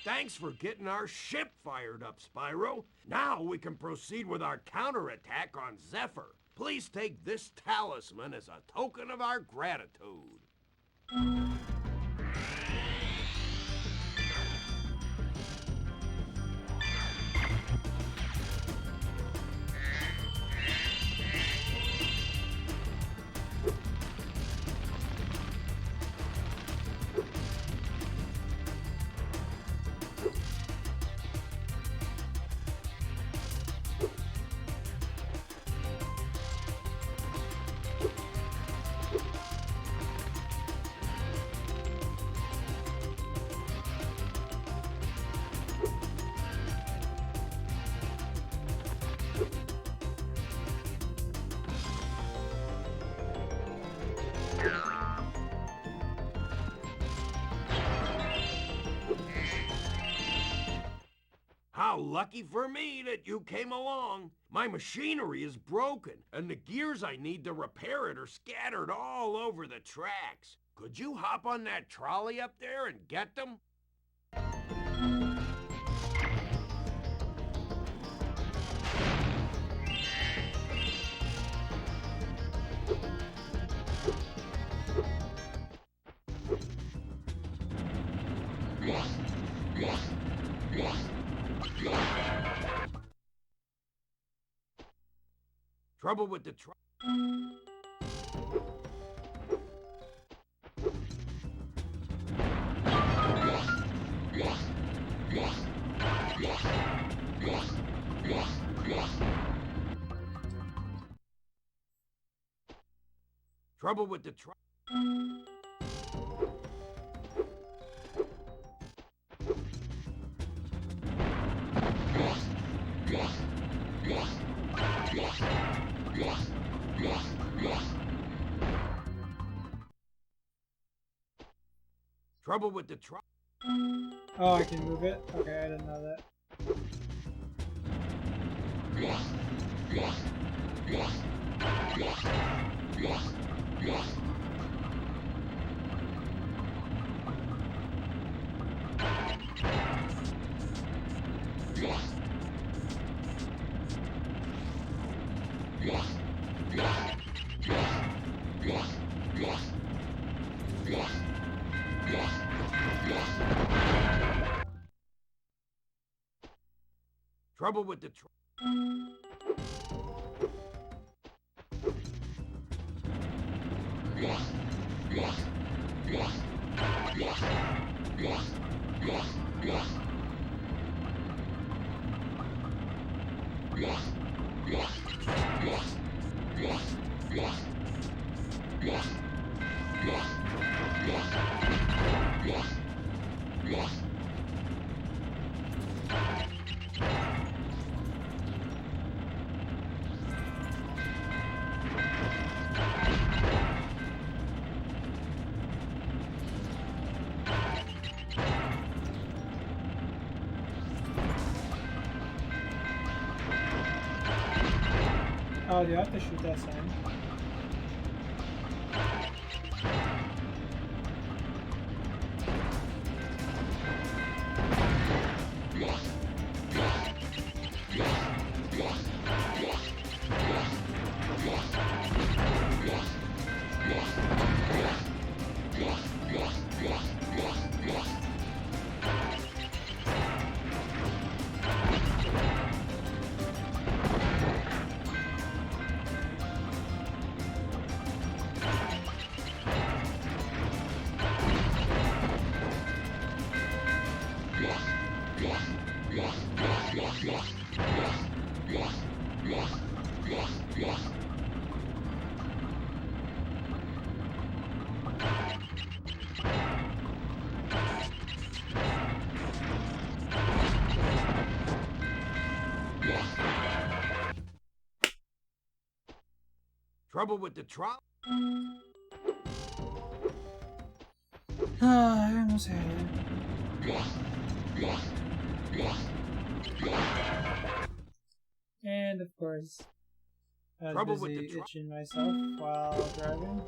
Thanks for getting our ship fired up, Spyro. Now we can proceed with our counterattack on Zephyr. Please take this talisman as a token of our gratitude. How lucky for me that you came along. My machinery is broken, and the gears I need to repair it are scattered all over the tracks. Could you hop on that trolley up there and get them? Trouble with the truck. Trouble with the truck. Trouble with the truck. Oh, I can move it? Okay, I didn't know that. Trouble with the truck. Oh, do you have to shoot that sign? Trouble with the truck. I almost had it. And of course, I was busy itching myself while driving.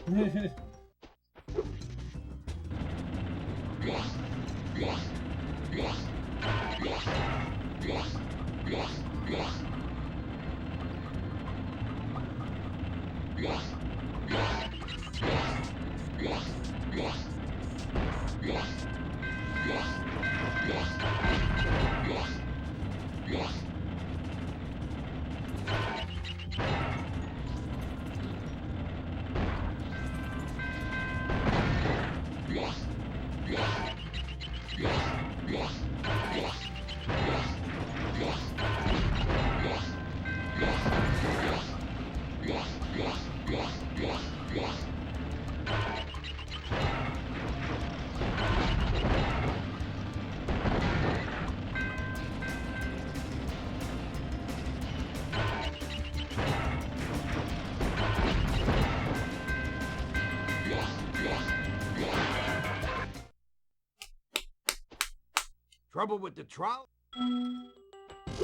Trouble with the trolley.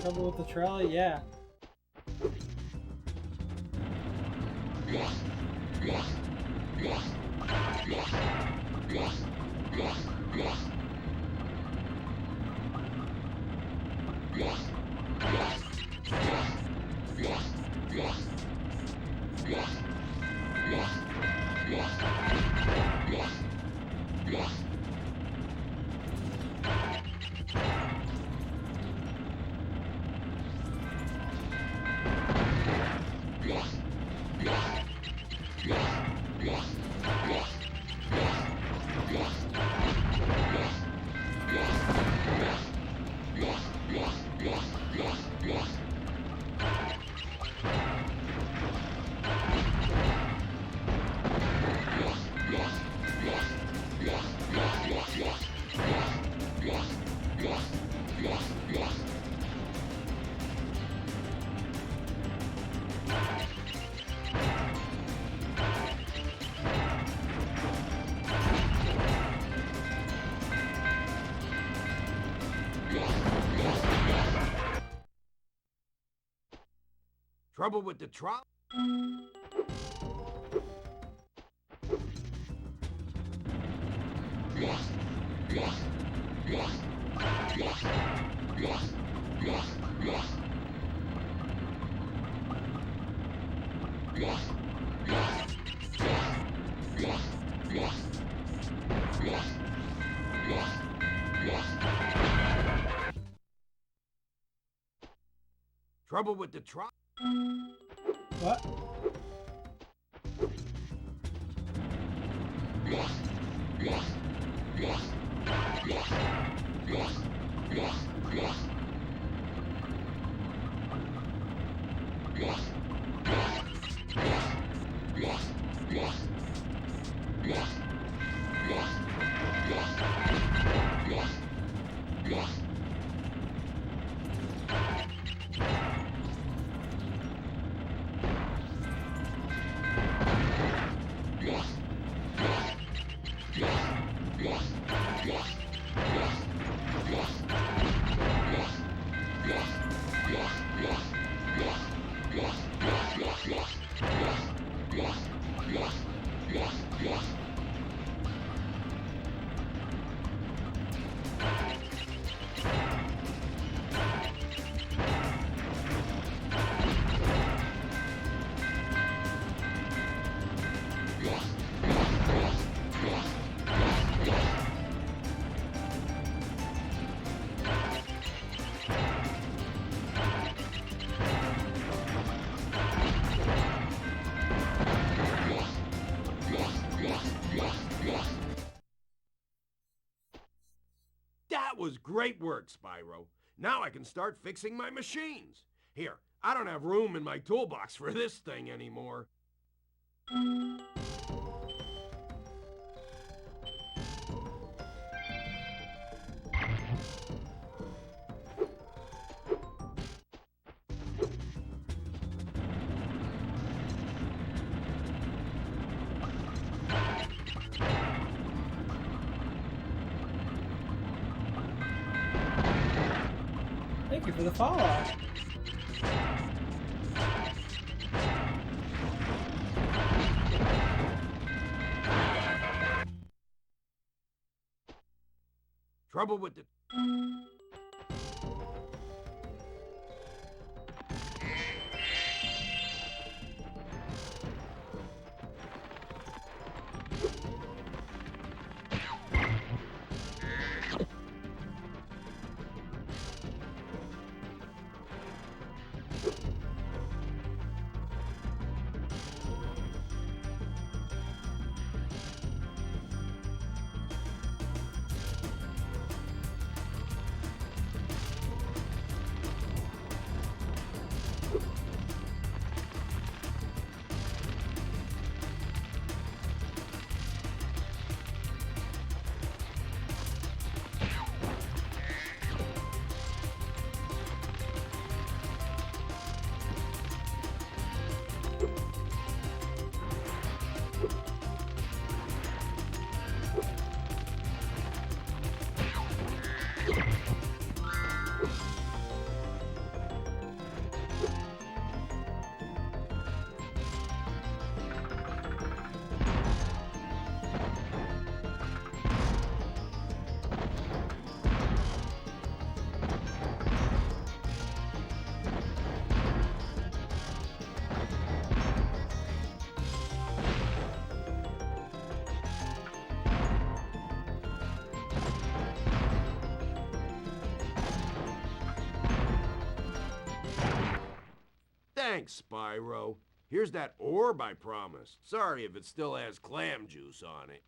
Trouble with the trolley? Yeah. Trouble with the trolley? Trouble with the trolley? What? That was great work, Spyro. Now I can start fixing my machines. Here, I don't have room in my toolbox for this thing anymore. Thank you for the follow-up. Trouble with the... Thanks, Spyro. Here's that orb I promised. Sorry if it still has clam juice on it.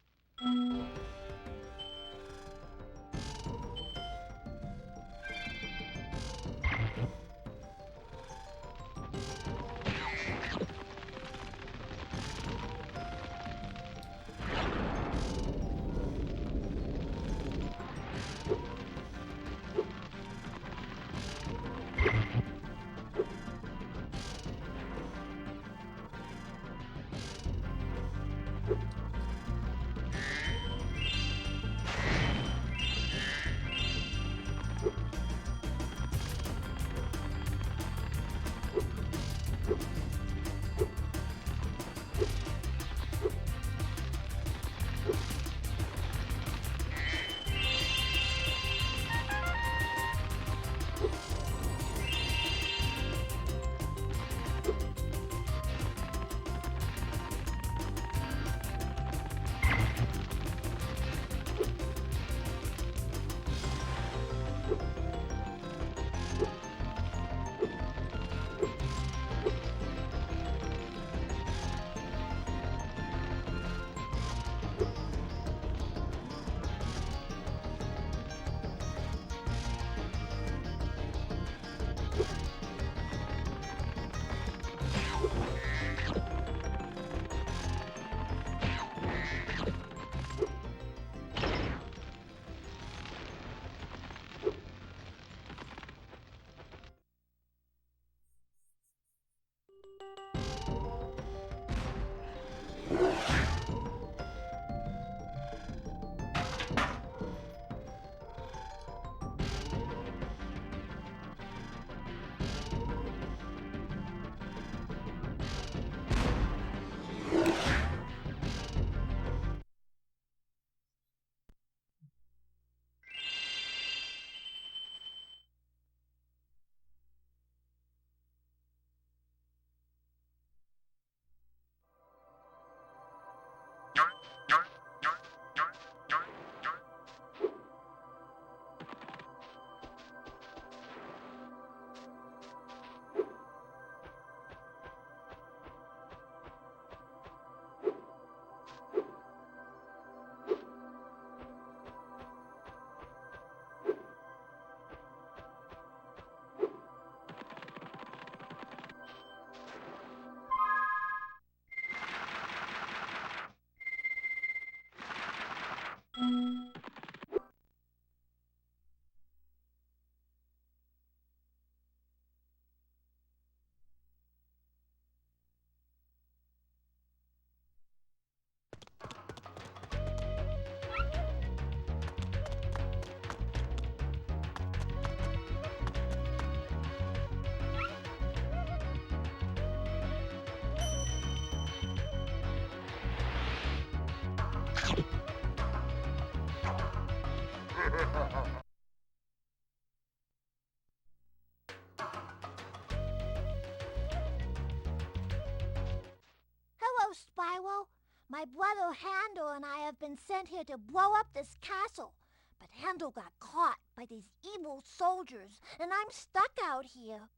Hello, Spyro. My brother Handel and I have been sent here to blow up this castle. But Handel got caught by these evil soldiers, and I'm stuck out here.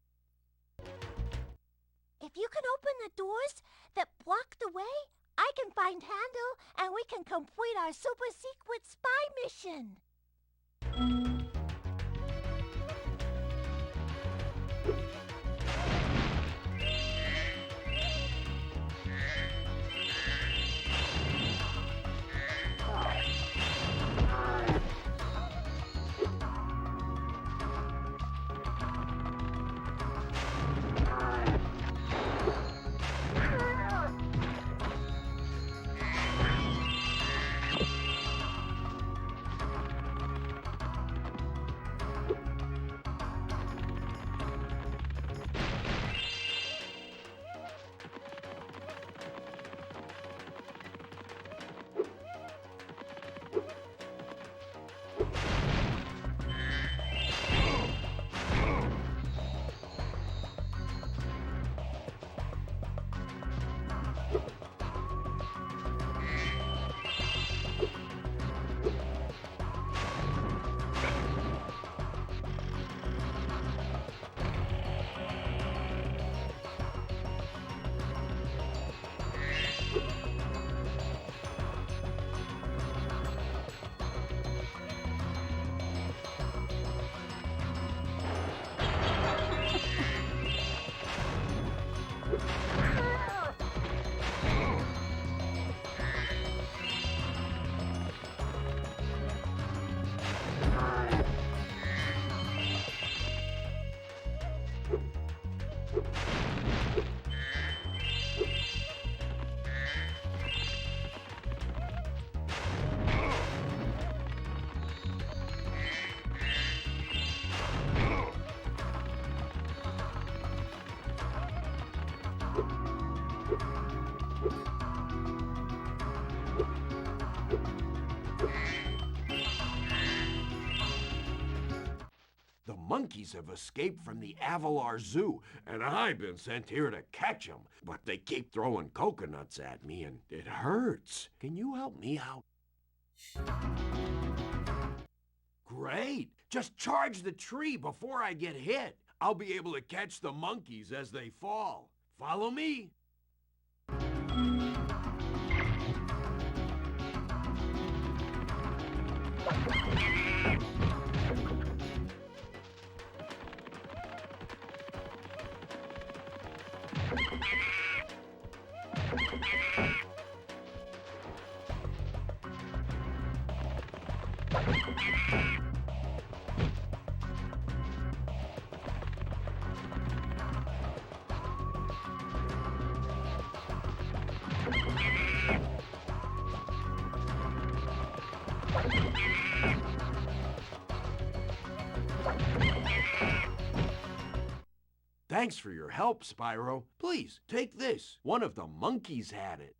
If you can open the doors that block the way, I can find Handel, and we can complete our super secret spy mission. The monkeys have escaped from the Avalar Zoo, and I've been sent here to catch them. But they keep throwing coconuts at me, and it hurts. Can you help me out? Great! Just charge the tree before I get hit. I'll be able to catch the monkeys as they fall. Follow me. Thanks for your help, Spyro. Please, take this. One of the monkeys had it.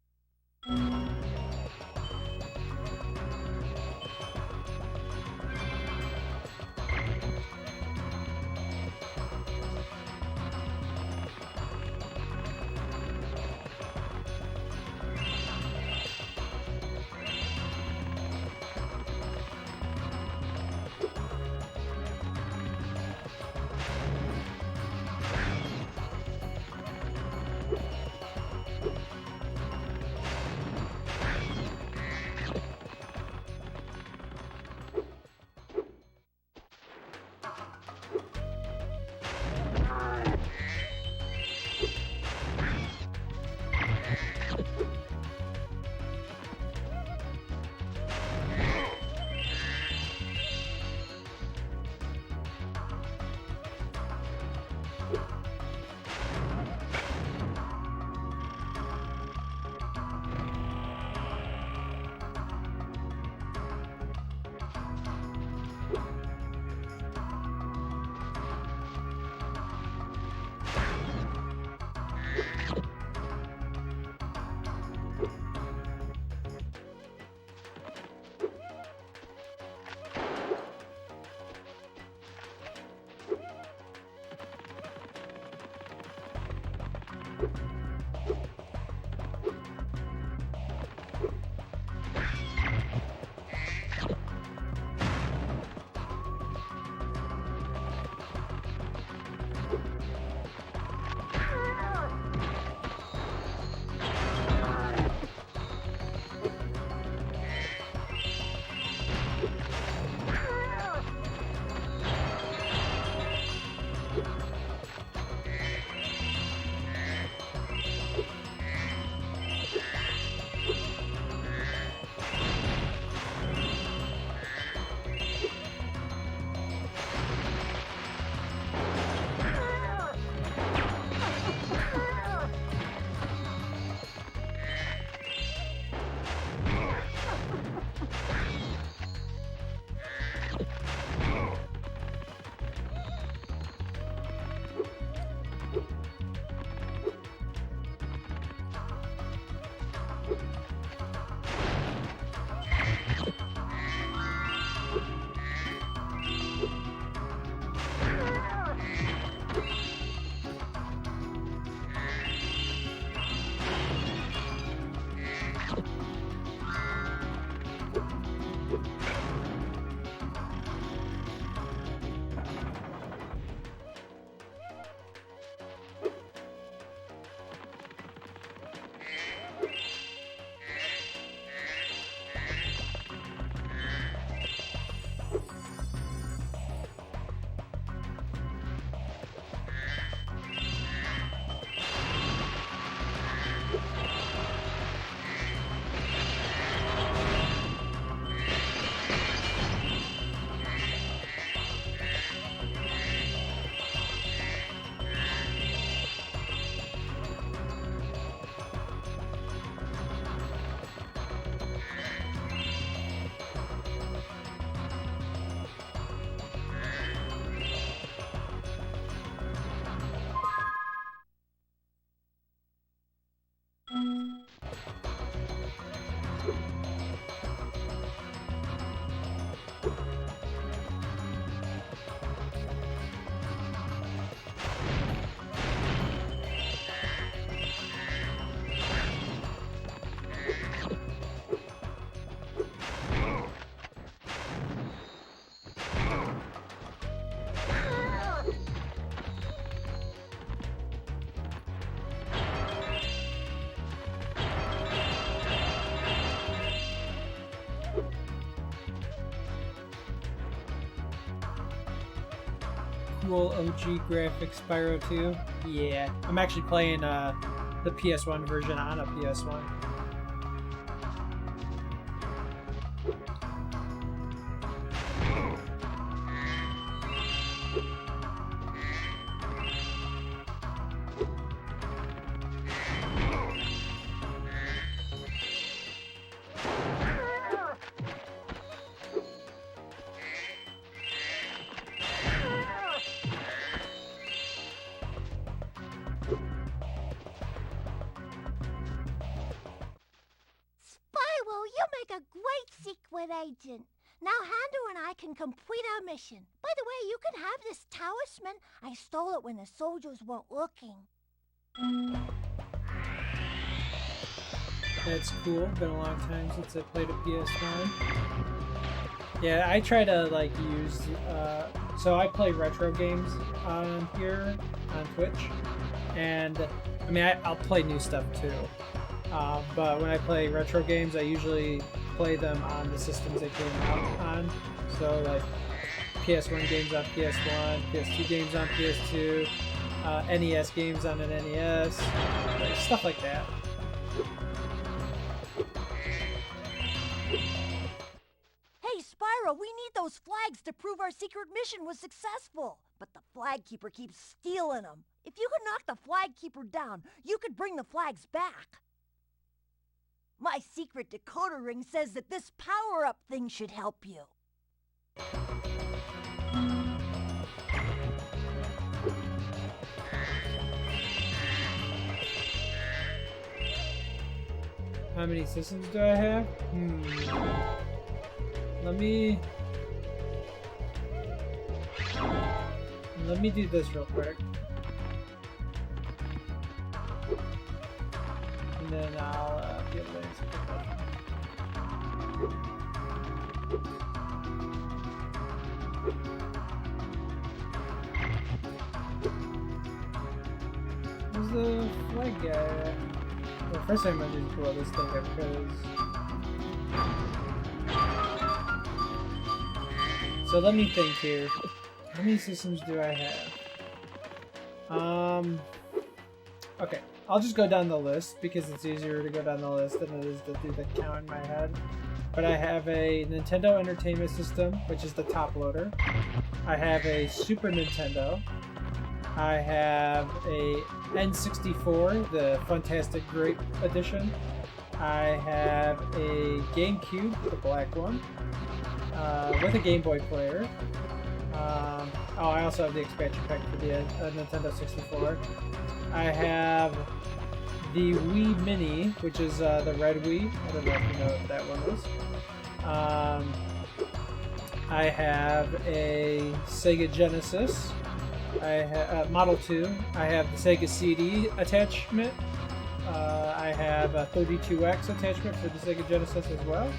Cool OG graphics Spyro 2. Yeah, I'm actually playing the PS1 version on a PS1. Spyro, you make a great secret agent. Now Hander and I can complete our mission. By the way, you can have this talisman. I stole it when the soldiers weren't looking. That's cool. Been a long time since I played a PS1. Yeah, I try to like use. So I play retro games on here on Twitch, and I mean I'll play new stuff too. But when I play retro games, I usually play them on the systems they came out on. So like PS1 games on PS1, PS2 games on PS2, NES games on an NES, like, stuff like that. Hey, Spyro, we need those flags to prove our secret mission was successful. But the flag keeper keeps stealing them. If you could knock the flag keeper down, you could bring the flags back. My secret decoder ring says that this power-up thing should help you. How many systems do I have? Let me do this real quick. And then I'll be able to answer the question. Who's the flag guy? Well, first time I need to pull this thing up because... So let me think here. How many systems do I have? Okay. I'll just go down the list because it's easier to go down the list than it is to do the count in my head. But I have a Nintendo Entertainment System, which is the top loader. I have a Super Nintendo. I have a N64, the Fantastic Grape Edition. I have a GameCube, the black one, with a Game Boy player. I also have the expansion pack for the Nintendo 64. I have the Wii Mini, which is the red Wii. I don't know if you know what that one is. I have a Sega Genesis. I have Model 2. I have the Sega CD attachment. I have a 32X attachment for the Sega Genesis as well.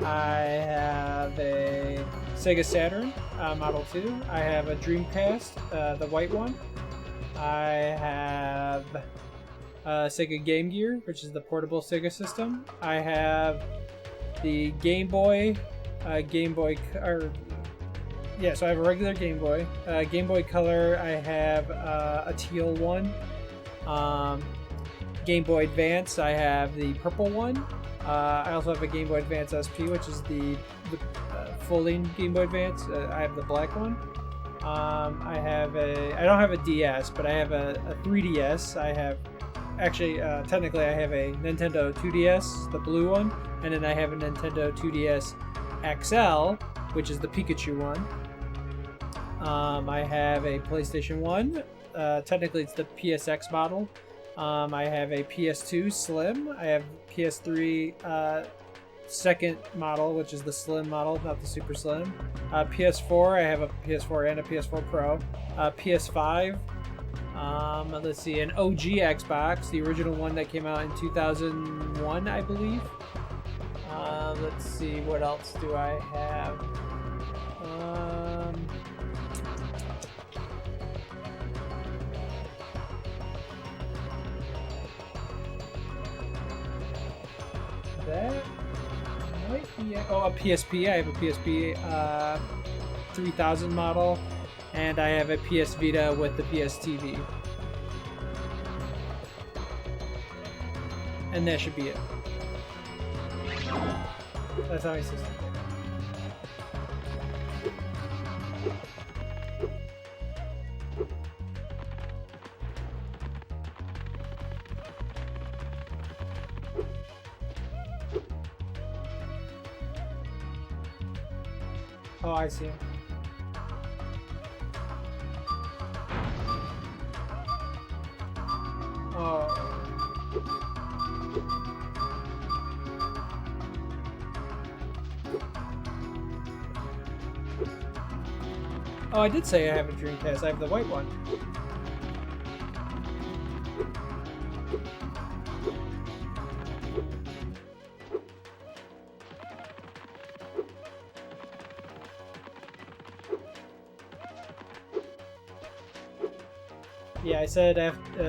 I have a Sega Saturn Model 2. I have a Dreamcast, the white one. I have Sega Game Gear, which is the portable Sega system. I have the Game Boy, so I have a regular Game Boy. Game Boy Color, I have a teal one. Game Boy Advance, I have the purple one. I also have a Game Boy Advance SP, which is the folding Game Boy Advance. I have the black one. I don't have a DS, but I have a 3DS. I have, technically I have a Nintendo 2DS, the blue one, and then I have a Nintendo 2DS XL, which is the Pikachu one. I have a PlayStation 1. Technically it's the PSX model. I have a PS2 Slim. I have PS3 second model, which is the Slim model, not the Super Slim. PS4, I have a PS4 and a PS4 Pro. PS5, let's see, an OG Xbox, the original one that came out in 2001, I believe. Let's see, what else do I have? That might be it. Oh, a PSP. I have a PSP 3000 model, and I have a PS Vita with the PS TV. And that should be it. That's how my system. Oh, I see. Oh. Oh, I did say I have a Dreamcast. I have the white one. Yeah, I said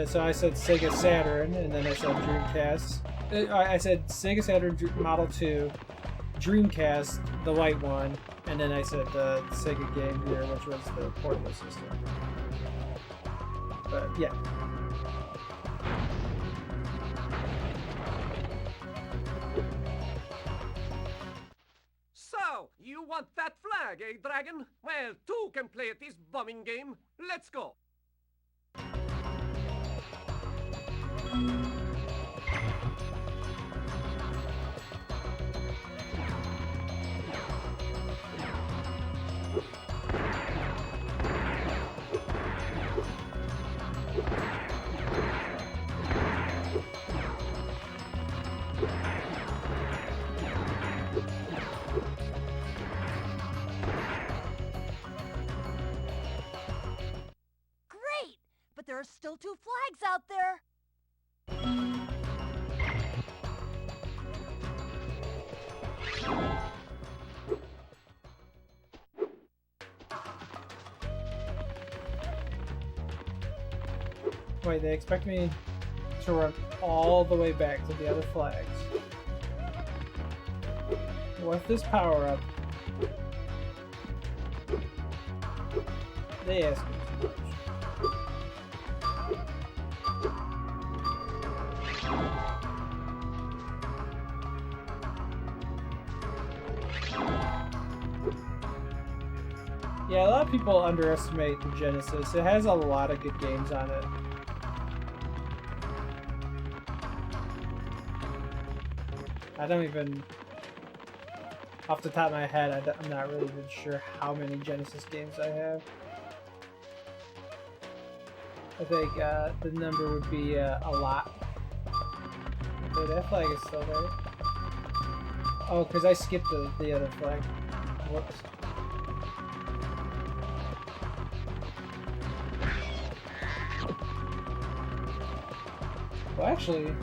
so I said Sega Saturn, and then I said Dreamcast. I said Sega Saturn Model 2, Dreamcast, the white one, and then I said the Sega Game Gear, which was the portable system. But yeah. So, you want that flag, eh, Dragon? Well, two can play at this bumming game. Let's go. Great! But there are still 2 flags out there. Wait, they expect me to run all the way back to the other flags. With this power up, they ask me too much. Yeah, a lot of people underestimate the Genesis. It has a lot of good games on it. I don't even, off the top of my head, I'm not really even sure how many Genesis games I have. I think the number would be a lot. Okay, that flag is still there. Oh, because I skipped the other flag. Whoops. Well, actually,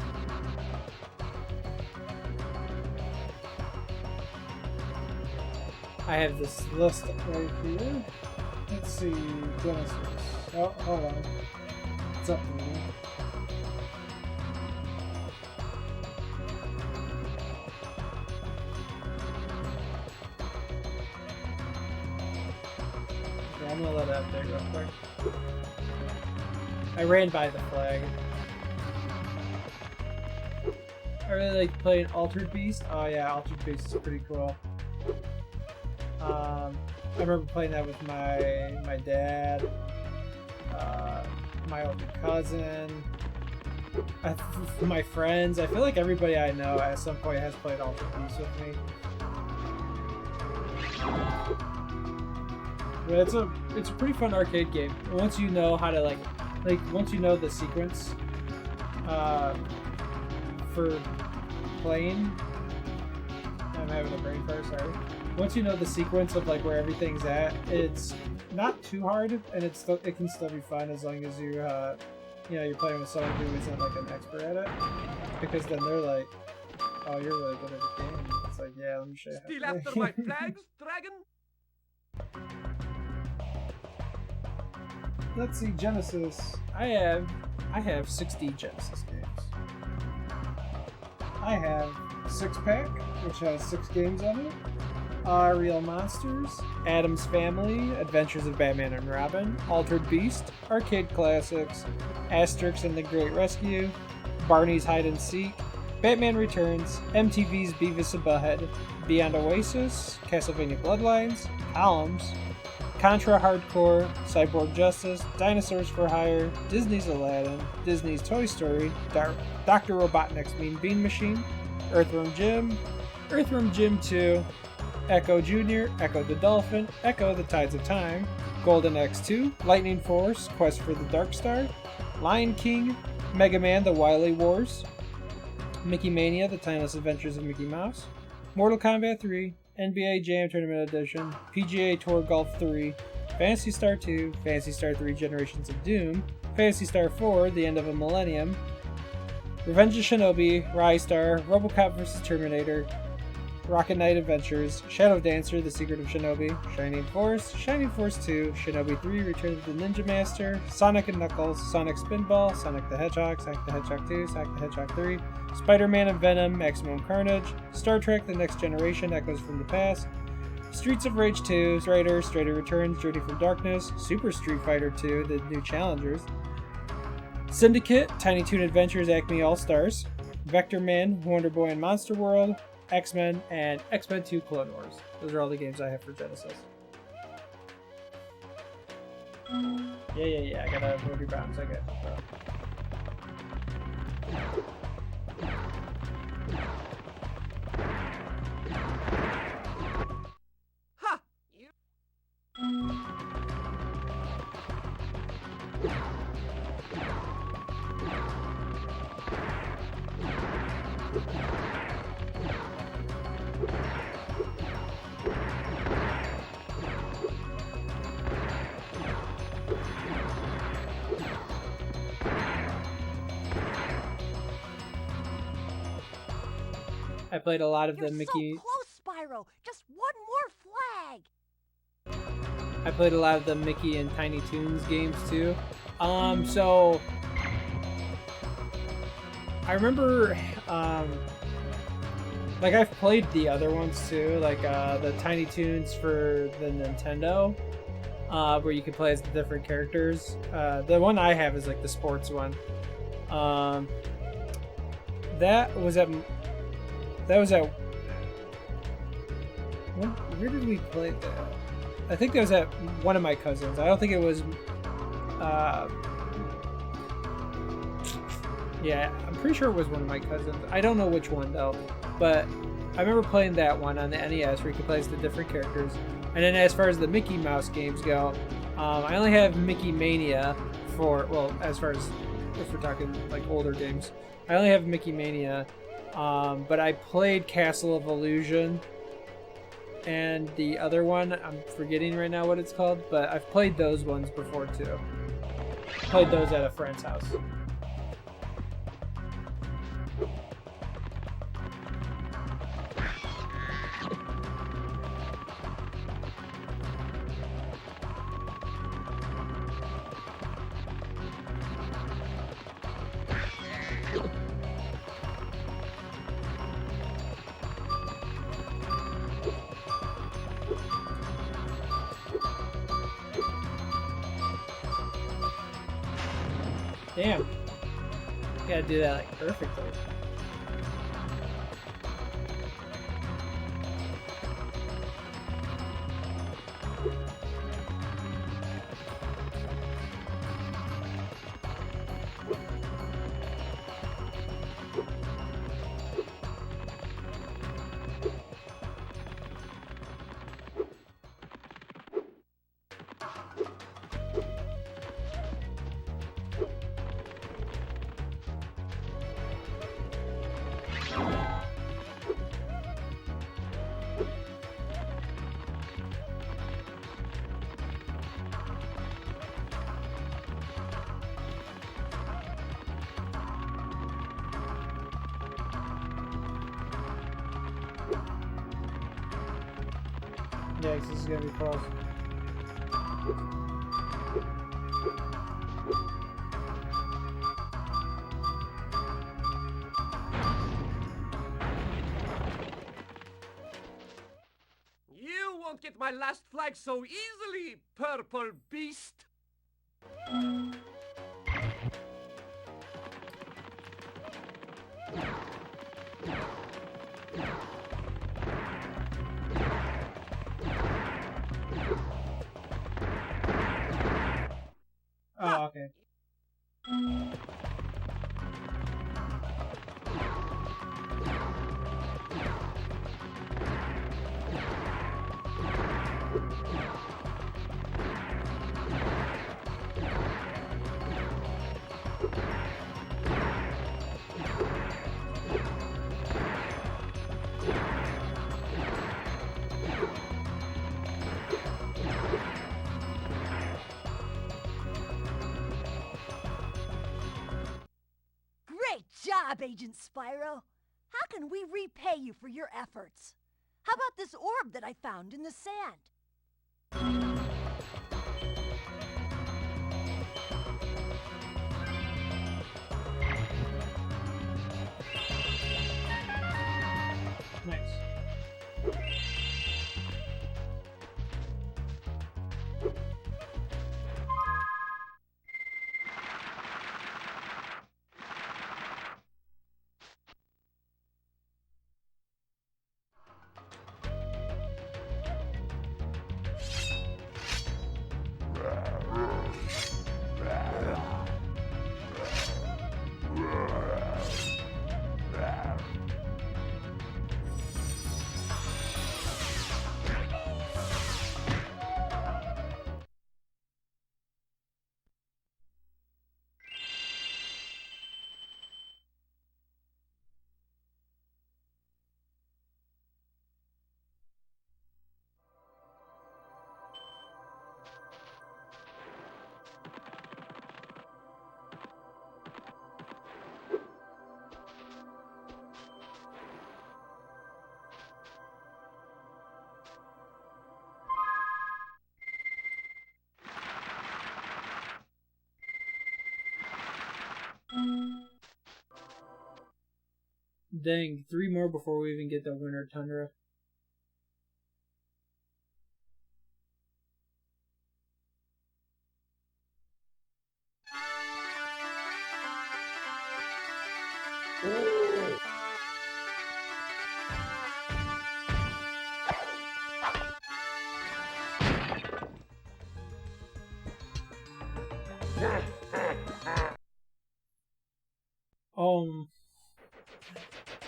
I have this list right here. Let's see, Genesis. Oh, hold on. It's up to me. Okay, I'm gonna let it update real quick. I ran by the flag. I really like playing Altered Beast. Oh yeah, Altered Beast is pretty cool. I remember playing that with my dad, my older cousin, my friends. I feel like everybody I know at some point has played Altered Beast with me. But it's a pretty fun arcade game. Once you know how to like once you know the sequence for playing. I'm having a brain fart, sorry. Once you know the sequence of like where everything's at, it's not too hard, and it can still be fun as long as you you're playing with someone who isn't like an expert at it. Because then they're like, "Oh, you're really good at the game." It's like, "Yeah, let me show you." Still after my flags, dragon? Let's see, Genesis. I have 60 Genesis games. I have 6-pack, which has 6 games on it. Real Monsters, Adam's Family, Adventures of Batman and Robin, Altered Beast, Arcade Classics, Asterix and the Great Rescue, Barney's Hide and Seek, Batman Returns, MTV's Beavis and Butthead, Beyond Oasis, Castlevania Bloodlines, Columns, Contra Hardcore, Cyborg Justice, Dinosaurs for Hire, Disney's Aladdin, Disney's Toy Story, Dr. Robotnik's Mean Bean Machine, Earthworm Jim 2, Echo Jr., Echo the Dolphin, Echo the Tides of Time, Golden X2, Lightning Force, Quest for the Dark Star, Lion King, Mega Man The Wily Wars, Mickey Mania The Timeless Adventures of Mickey Mouse, Mortal Kombat 3, NBA Jam Tournament Edition, PGA Tour Golf 3, Phantasy Star 2, Phantasy Star 3 Generations of Doom, Phantasy Star 4 The End of a Millennium, Revenge of Shinobi, Rise Star, RoboCop vs. Terminator, Rocket Knight Adventures, Shadow Dancer, The Secret of Shinobi, Shining Force 2, Shinobi 3, Return of the Ninja Master, Sonic & Knuckles, Sonic Spinball, Sonic the Hedgehog, Sonic the Hedgehog 2, Sonic the Hedgehog 3, Spider-Man and Venom, Maximum Carnage, Star Trek The Next Generation, Echoes from the Past, Streets of Rage 2, Strider Returns, Journey from Darkness, Super Street Fighter 2, The New Challengers, Syndicate, Tiny Toon Adventures, Acme All-Stars, Vector Man, Wonder Boy and Monster World, X-Men, and X-Men 2 Clone Wars. Those are all the games I have for Genesis. Yeah. I gotta move your bounds. I got it, bro. Ha! I played a lot of You're the Mickey. so close, Spyro. Just one more flag. I played a lot of the Mickey and Tiny Toons games too. So I remember, like I've played the other ones too, like the Tiny Toons for the Nintendo, where you can play as the different characters. The one I have is like the sports one. That was at. Where did we play that? I think that was at one of my cousins. I don't think it was. Yeah, I'm pretty sure it was one of my cousins. I don't know which one though, but I remember playing that one on the NES where you could play as the different characters. And then as far as the Mickey Mouse games go, I only have Mickey Mania for, well, as far as if we're talking like older games, I only have Mickey Mania. But I played Castle of Illusion and the other one, I'm forgetting right now what it's called, but I've played those ones before too. Played those at a friend's house. Damn. You gotta do that like perfectly. Yeah, 'cause this is gonna be close. You won't get my last flag so easily, purple beast! Oh, okay. Great job, Agent Spyro. How can we repay you for your efforts? How about this orb that I found in the sand? Nice. Dang, 3 more before we even get the winter tundra.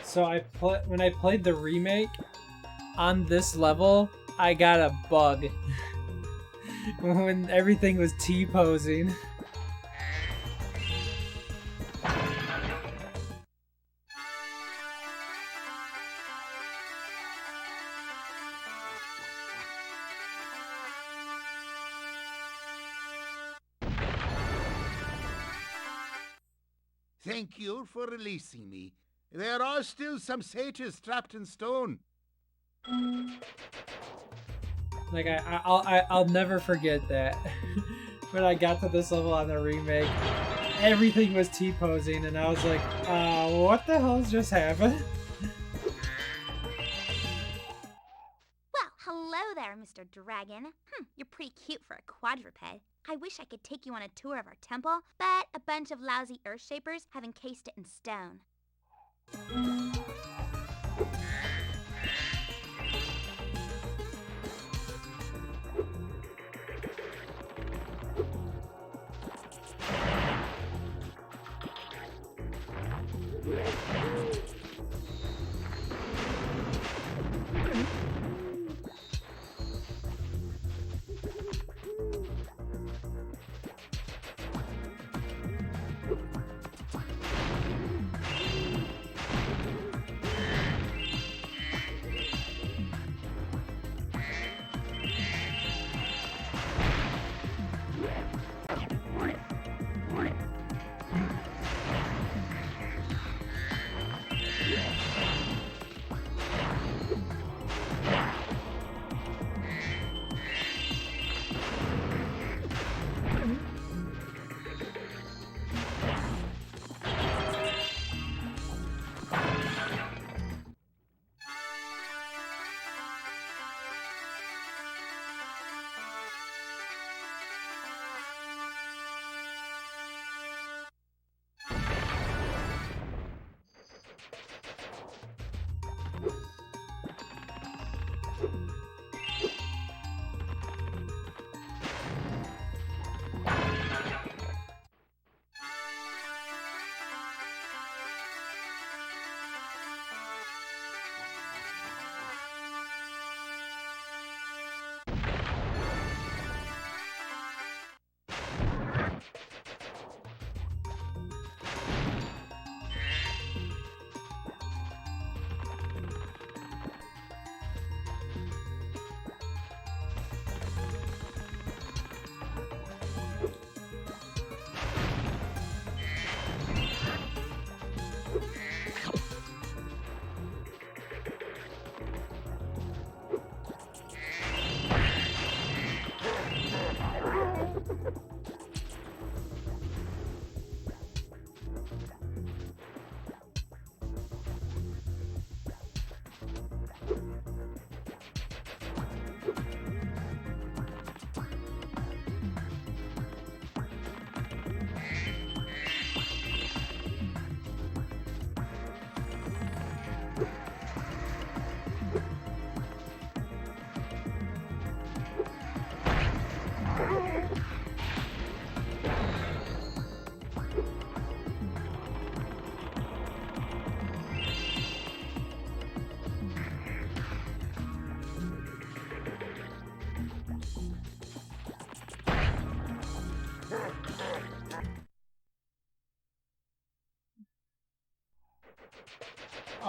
So when I played the remake on this level, I got a bug when everything was T-posing. Thank you for releasing me. There are still some satyrs trapped in stone. Like I'll never forget that. When I got to this level on the remake, everything was T-posing, and I was like, what the hell's just happened? Well, hello there, Mr. Dragon. You're pretty cute for a quadruped. I wish I could take you on a tour of our temple, but a bunch of lousy Earthshapers have encased it in stone.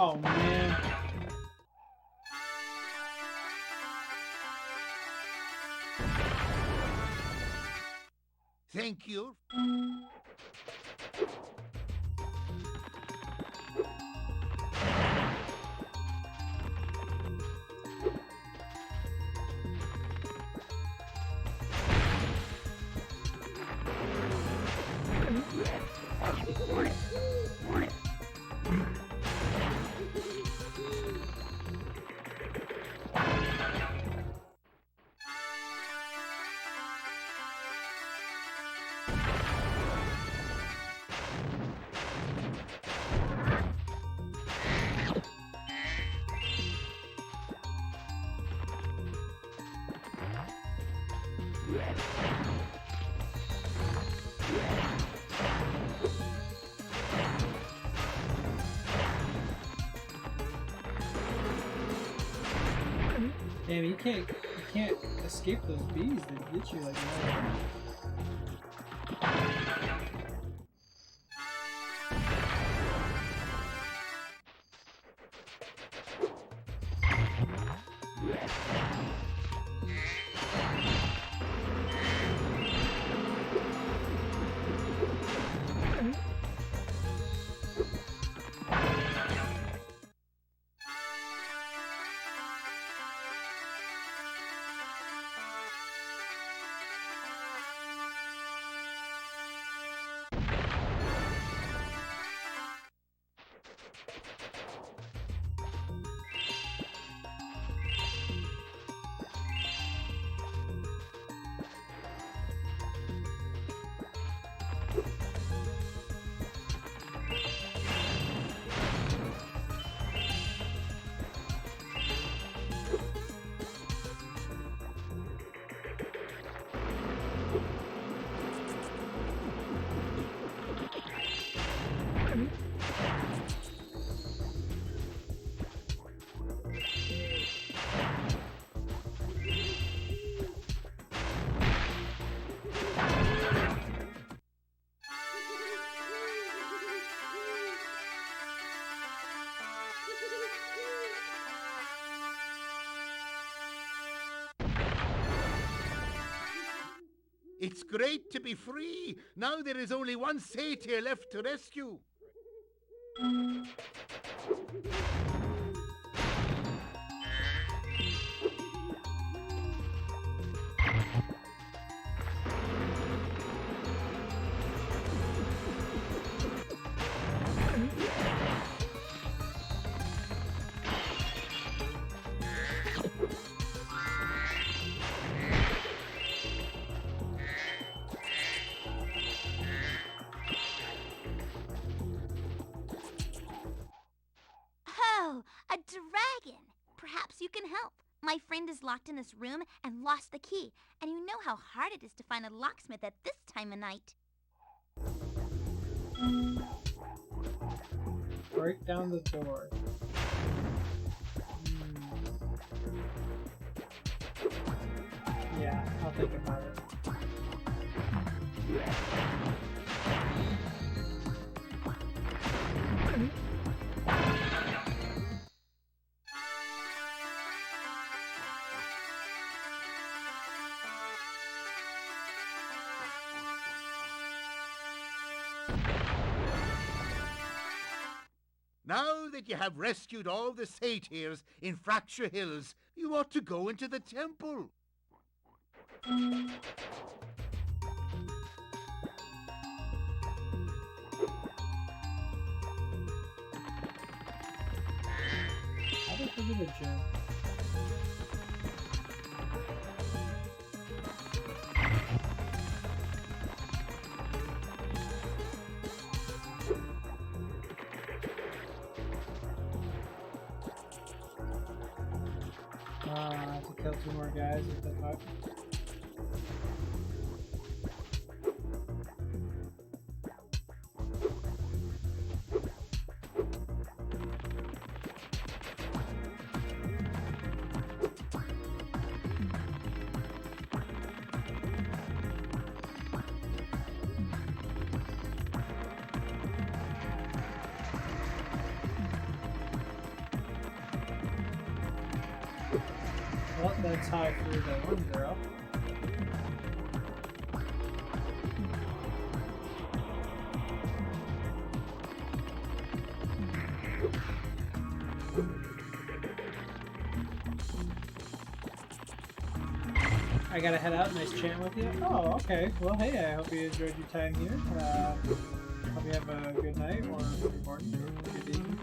Oh, man. Thank you. Damn, you can't escape those bees that get you like that. It's great to be free. Now there is only one satyr left to rescue. Oh, a dragon! Perhaps you can help. My friend is locked in this room and lost the key, and you know how hard it is to find a locksmith at this time of night. Break down the door. Yeah, I'll think about it. Now that you have rescued all the satyrs in Fracture Hills, you ought to go into the temple. How did I forget a gem? I have to kill 2 more guys with the fuck. That's how I threw the one girl. I gotta head out. Nice chatting with you. Oh, okay. Well, hey, I hope you enjoyed your time here. Hope you have a good night or good morning or good evening.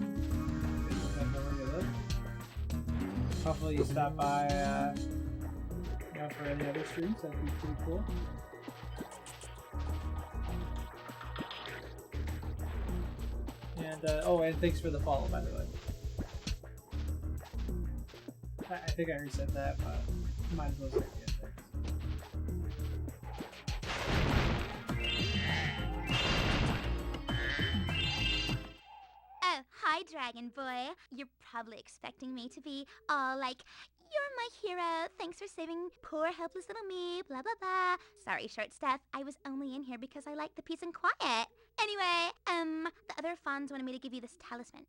Depends on where you live. Hopefully you stop by, you know, for any other streams. That'd be pretty cool. And, oh, and thanks for the follow, by the way. I think I already said that, but might as well say it again. Oh, hi, Dragon Boy. You're probably expecting me to be all like, you're my hero. Thanks for saving poor, helpless little me. Blah, blah, blah. Sorry, short stuff. I was only in here because I like the peace and quiet. Anyway, the other fawns wanted me to give you this talisman.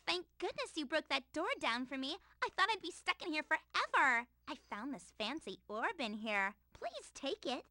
thank goodness you broke that door down for me. I thought I'd be stuck in here forever. I found this fancy orb in here. Please take it.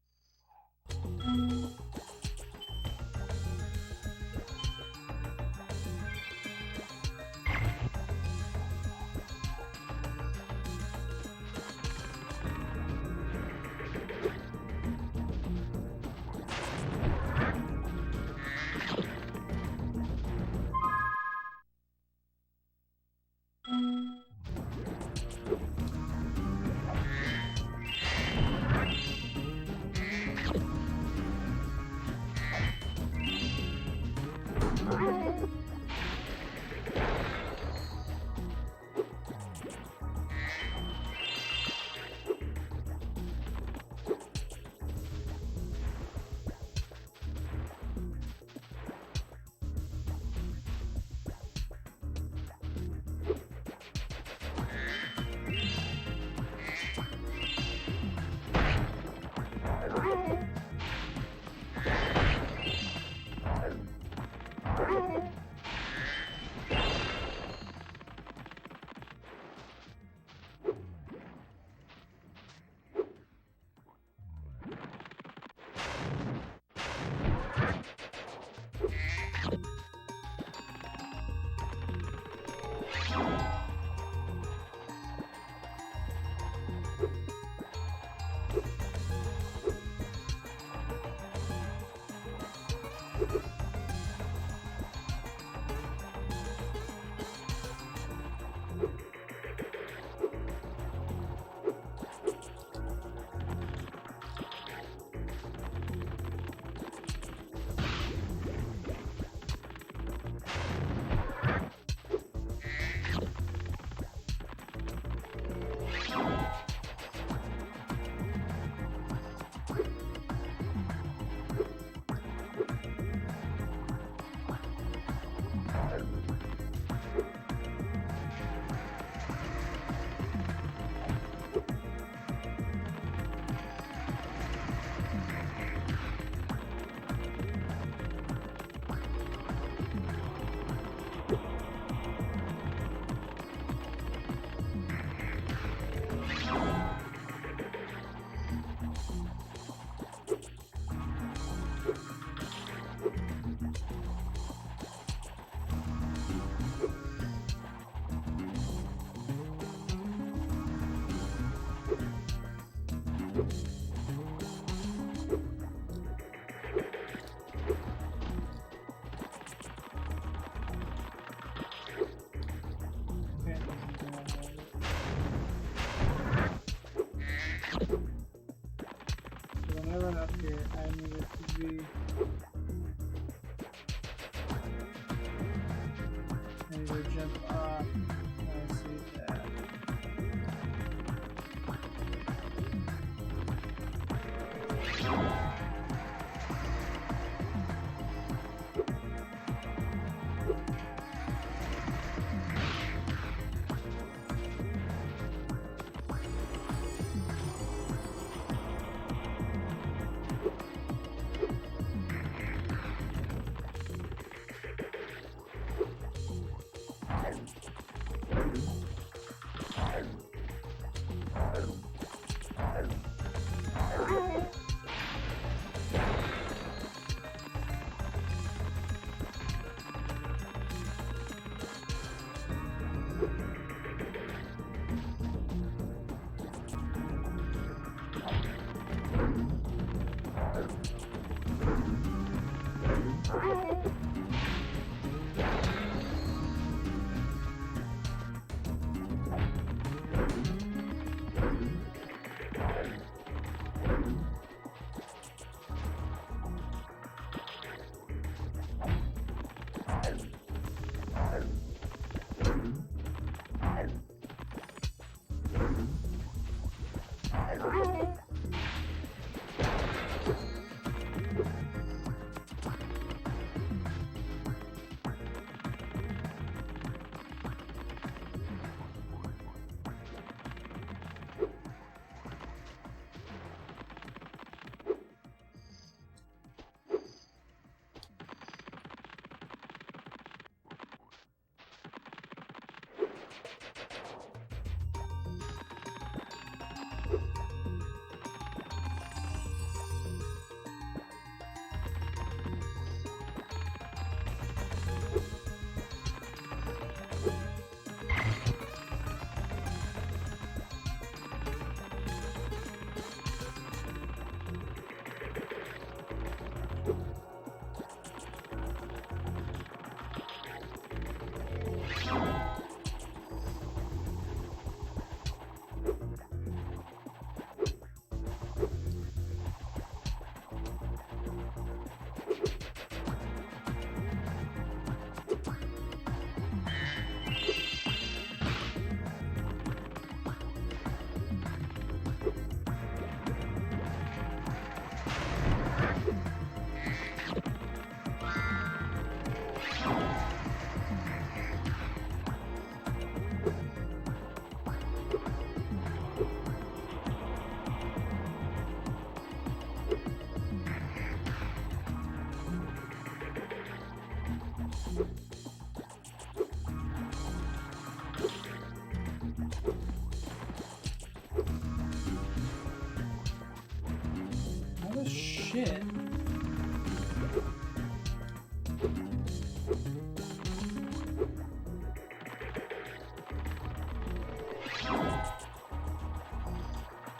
shit.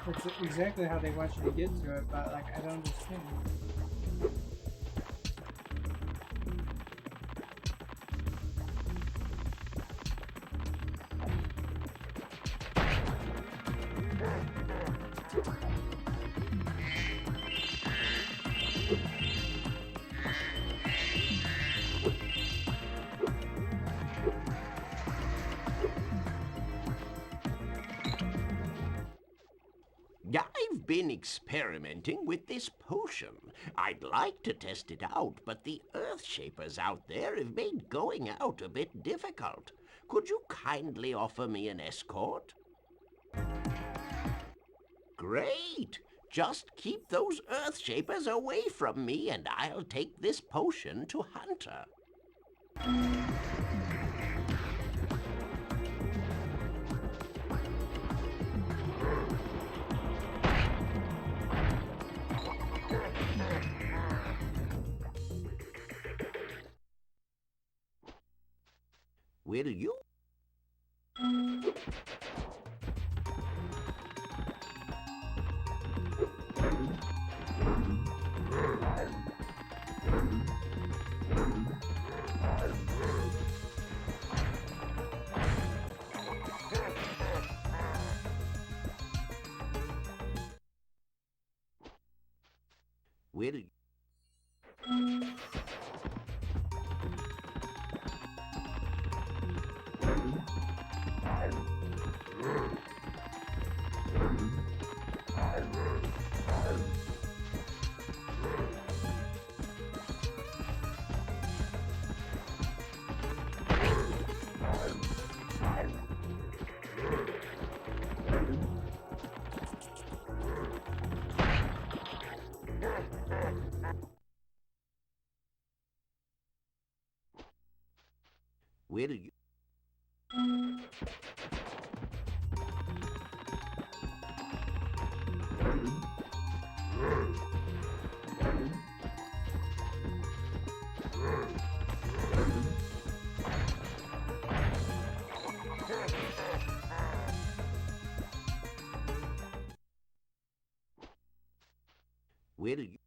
That's exactly how they want you to get to it, but like I don't understand. I've been experimenting with this potion. I'd like to test it out, but the Earthshapers out there have made going out a bit difficult. Could you kindly offer me an escort? Great! Just keep those Earthshapers away from me and I'll take this potion to Hunter. Will you? Will you? Will you? Will you?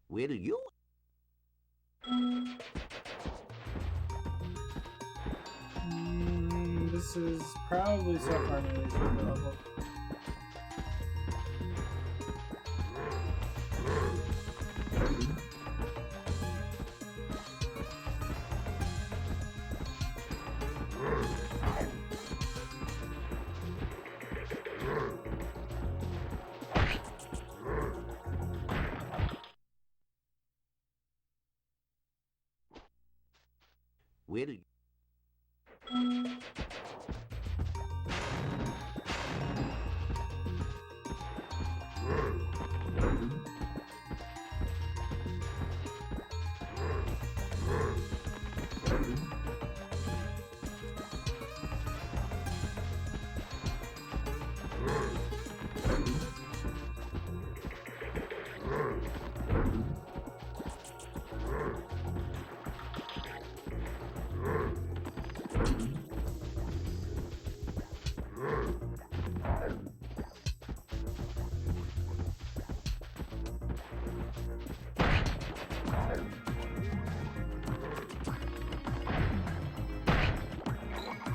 Will you? This is probably so far my least favorite level. Will you?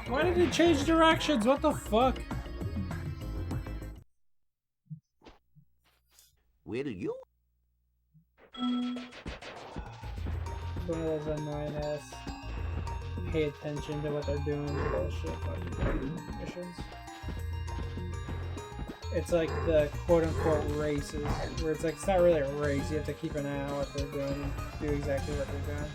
Why did it change directions? What the fuck? Will you? One of those annoying ass pay attention to what they're doing with bullshit fucking missions. It's like the quote-unquote races, where it's like, it's not really a race, you have to keep an eye on what they're doing and do exactly what they're doing.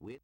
With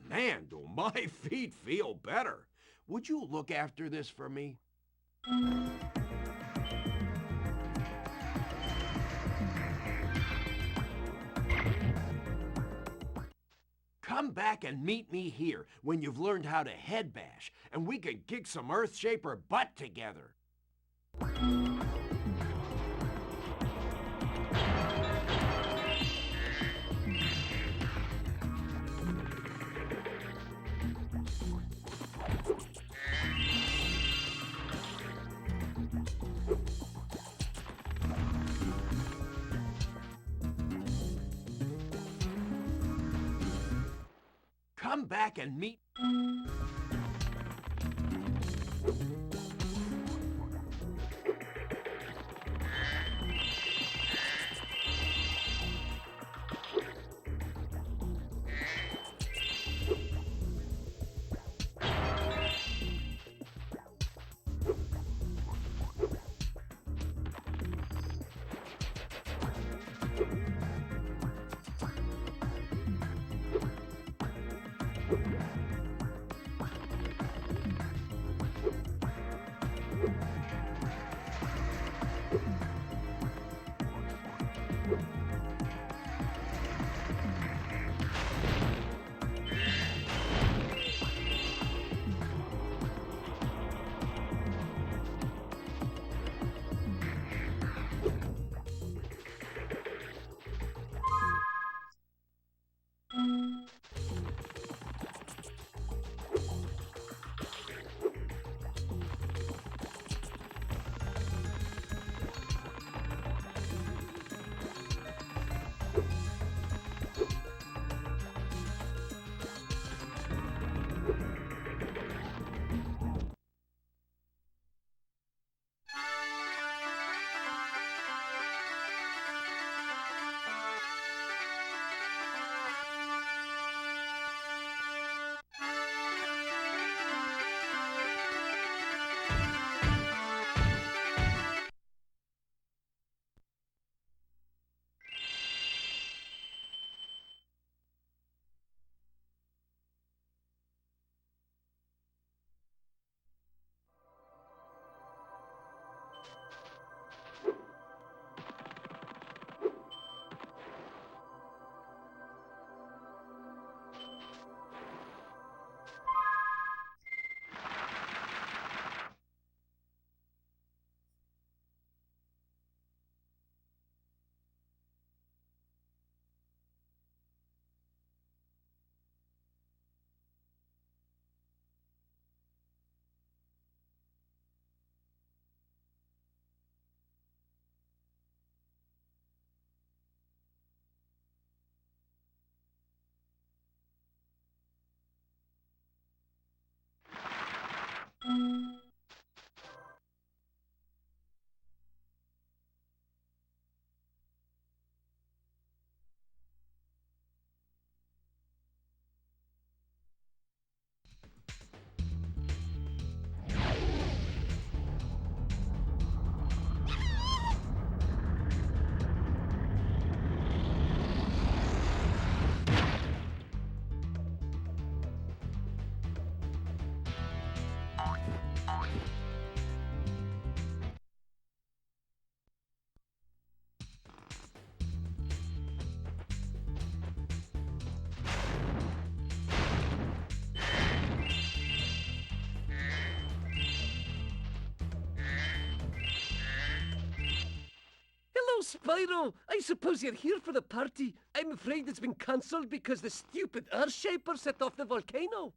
Man, do my feet feel better. Would you look after this for me? Come back and meet me here when you've learned how to head bash, and we can kick some Earthshaper butt together. Come back and meet... Spyro, I suppose you're here for the party. I'm afraid it's been cancelled because the stupid Earthshaper set off the volcano.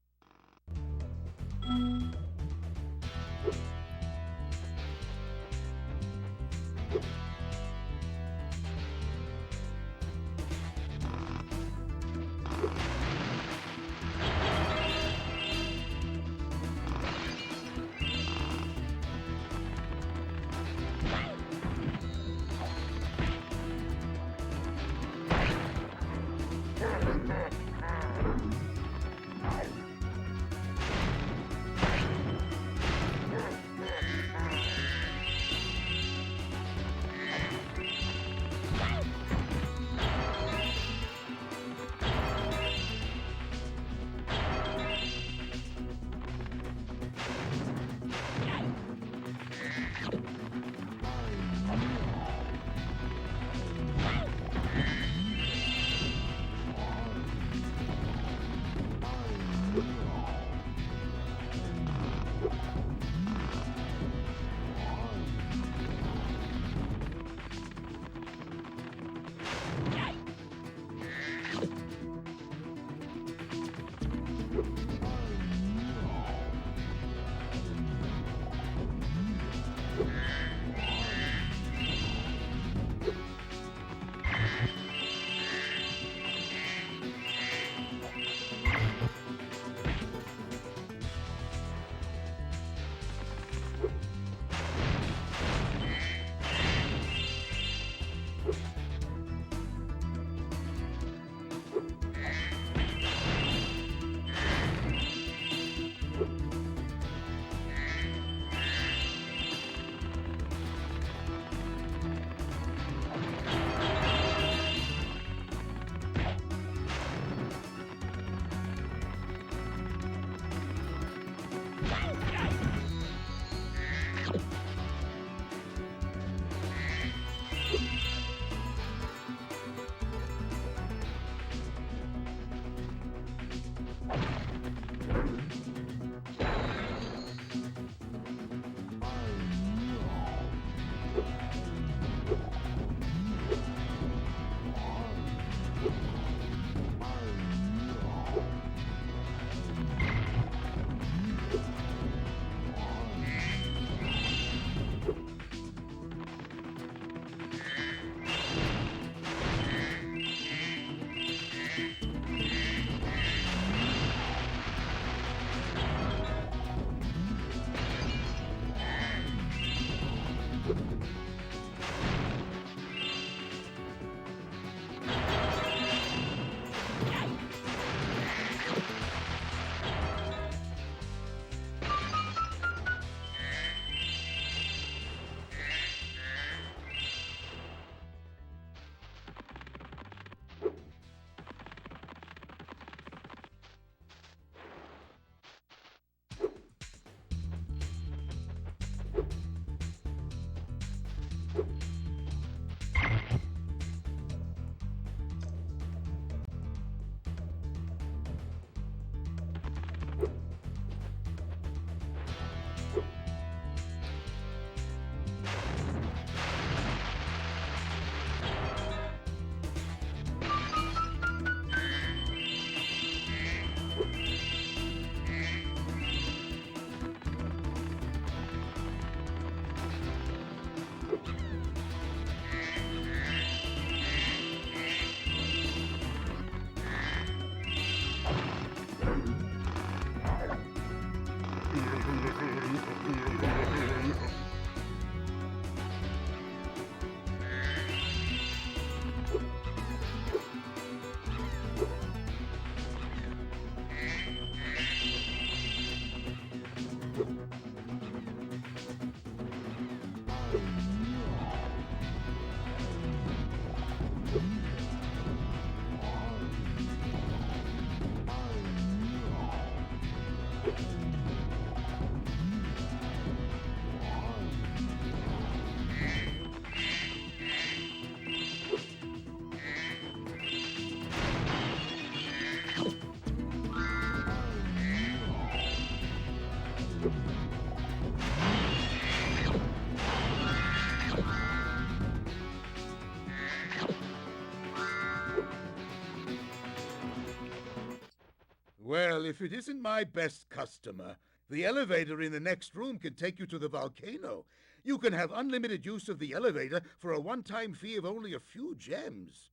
Well, if it isn't my best customer, the elevator in the next room can take you to the volcano. You can have unlimited use of the elevator for a one-time fee of only a few gems.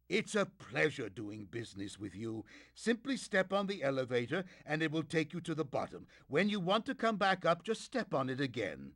It's a pleasure doing business with you. Simply step on the elevator and it will take you to the bottom. When you want to come back up, just step on it again.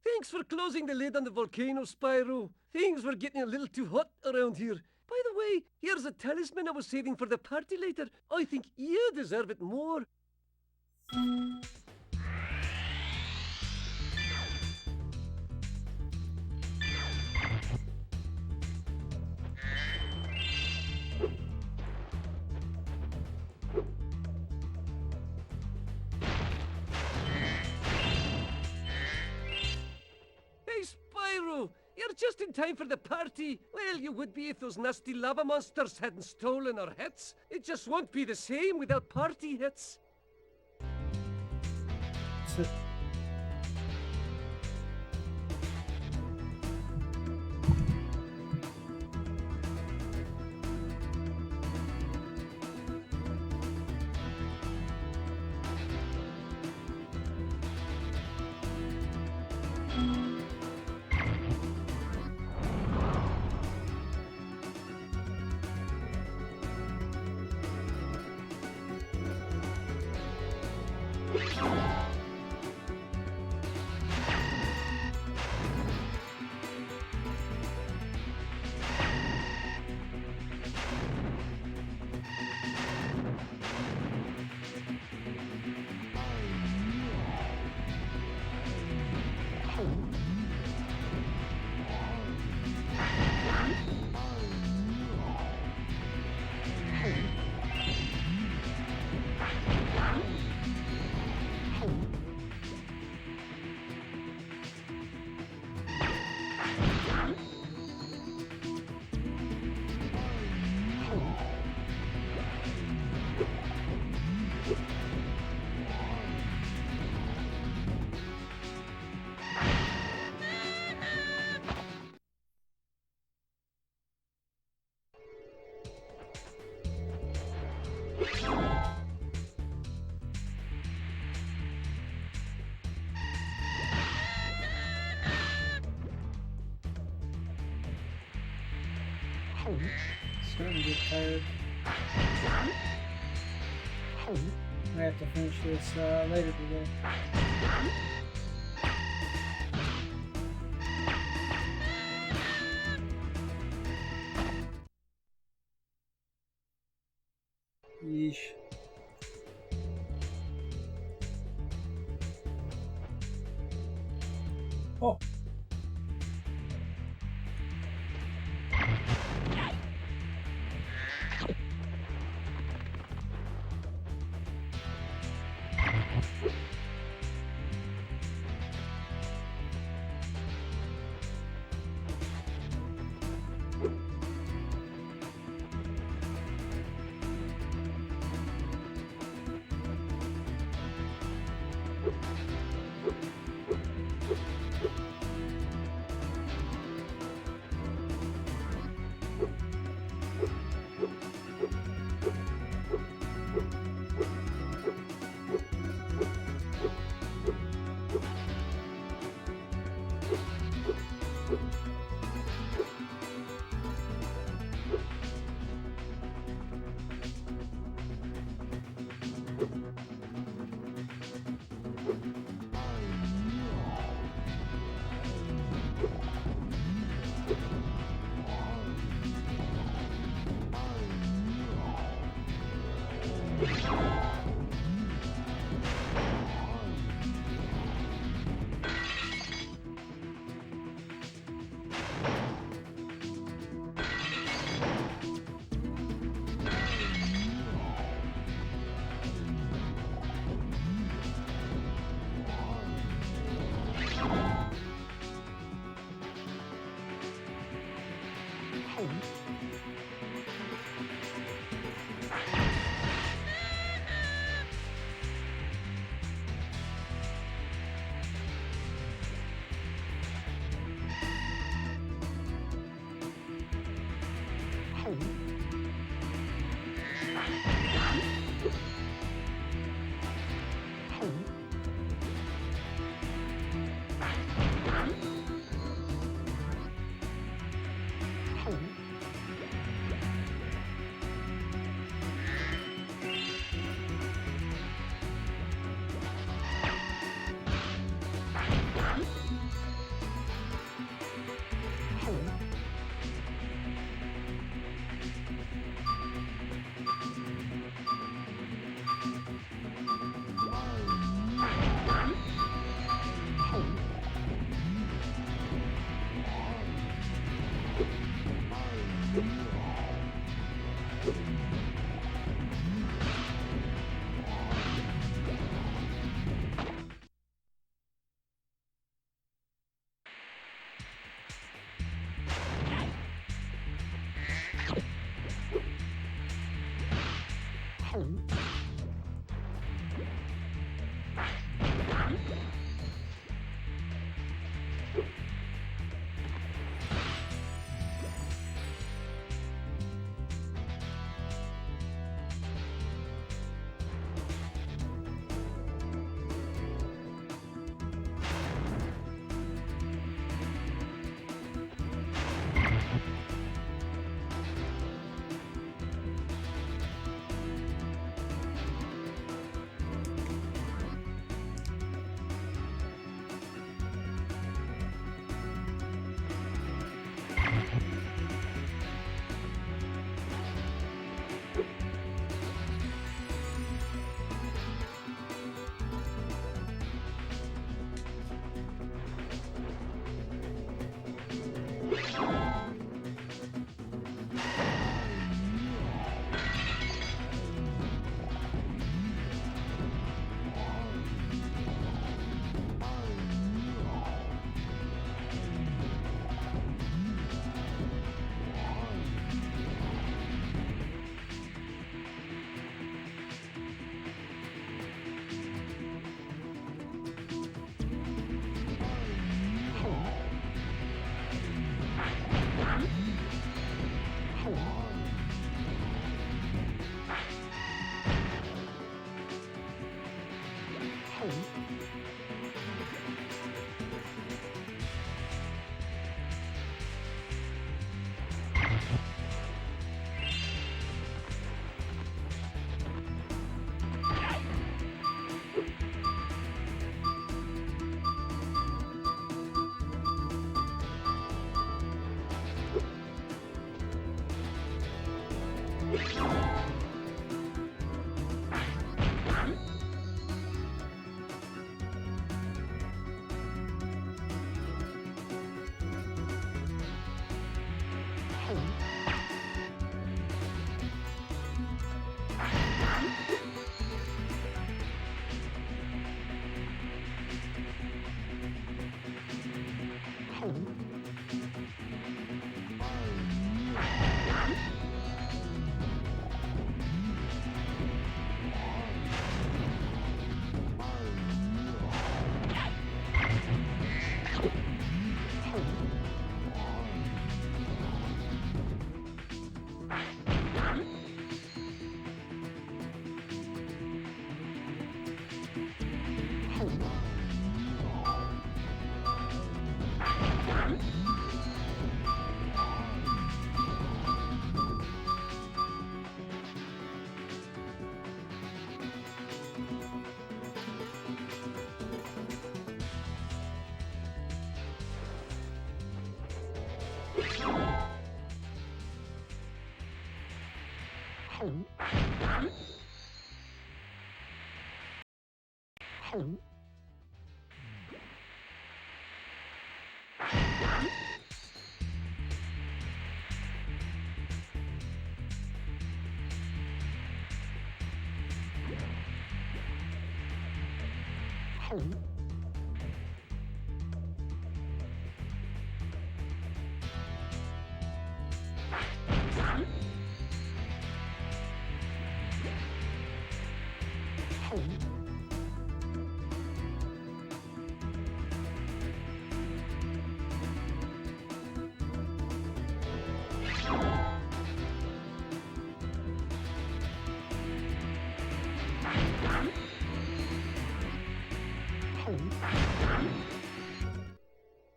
Thanks for closing the lid on the volcano, Spyro. Things were getting a little too hot around here. By the way, here's a talisman I was saving for the party later. I think you deserve it more. Hey, Spyro! You're just in time for the party. Well, you would be if those nasty lava monsters hadn't stolen our hits. It just won't be the same without party hits. Starting to get tired. I have to finish this later today. Yeesh. Oh.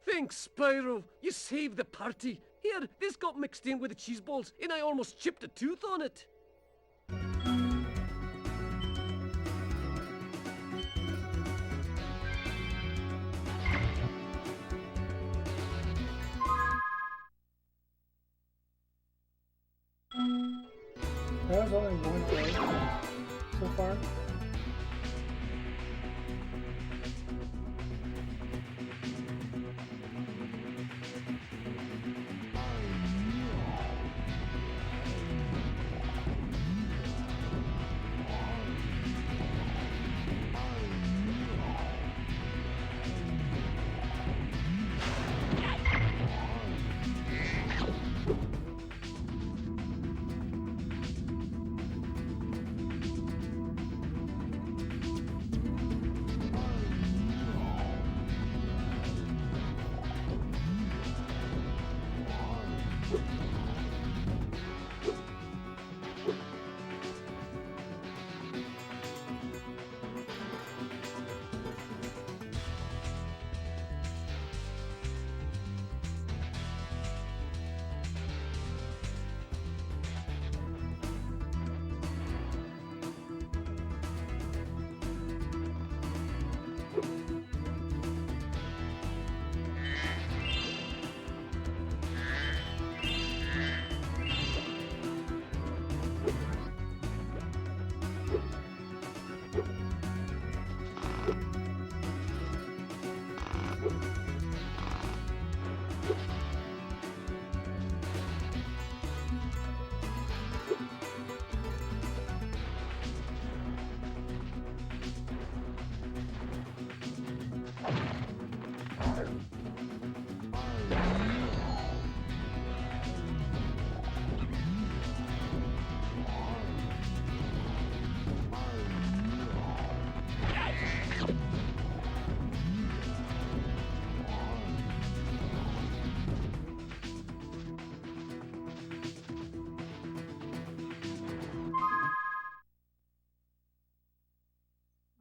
Thanks, Spyro. You saved the party. Here, this got mixed in with the cheese balls, and I almost chipped a tooth on it. That was only one day so far.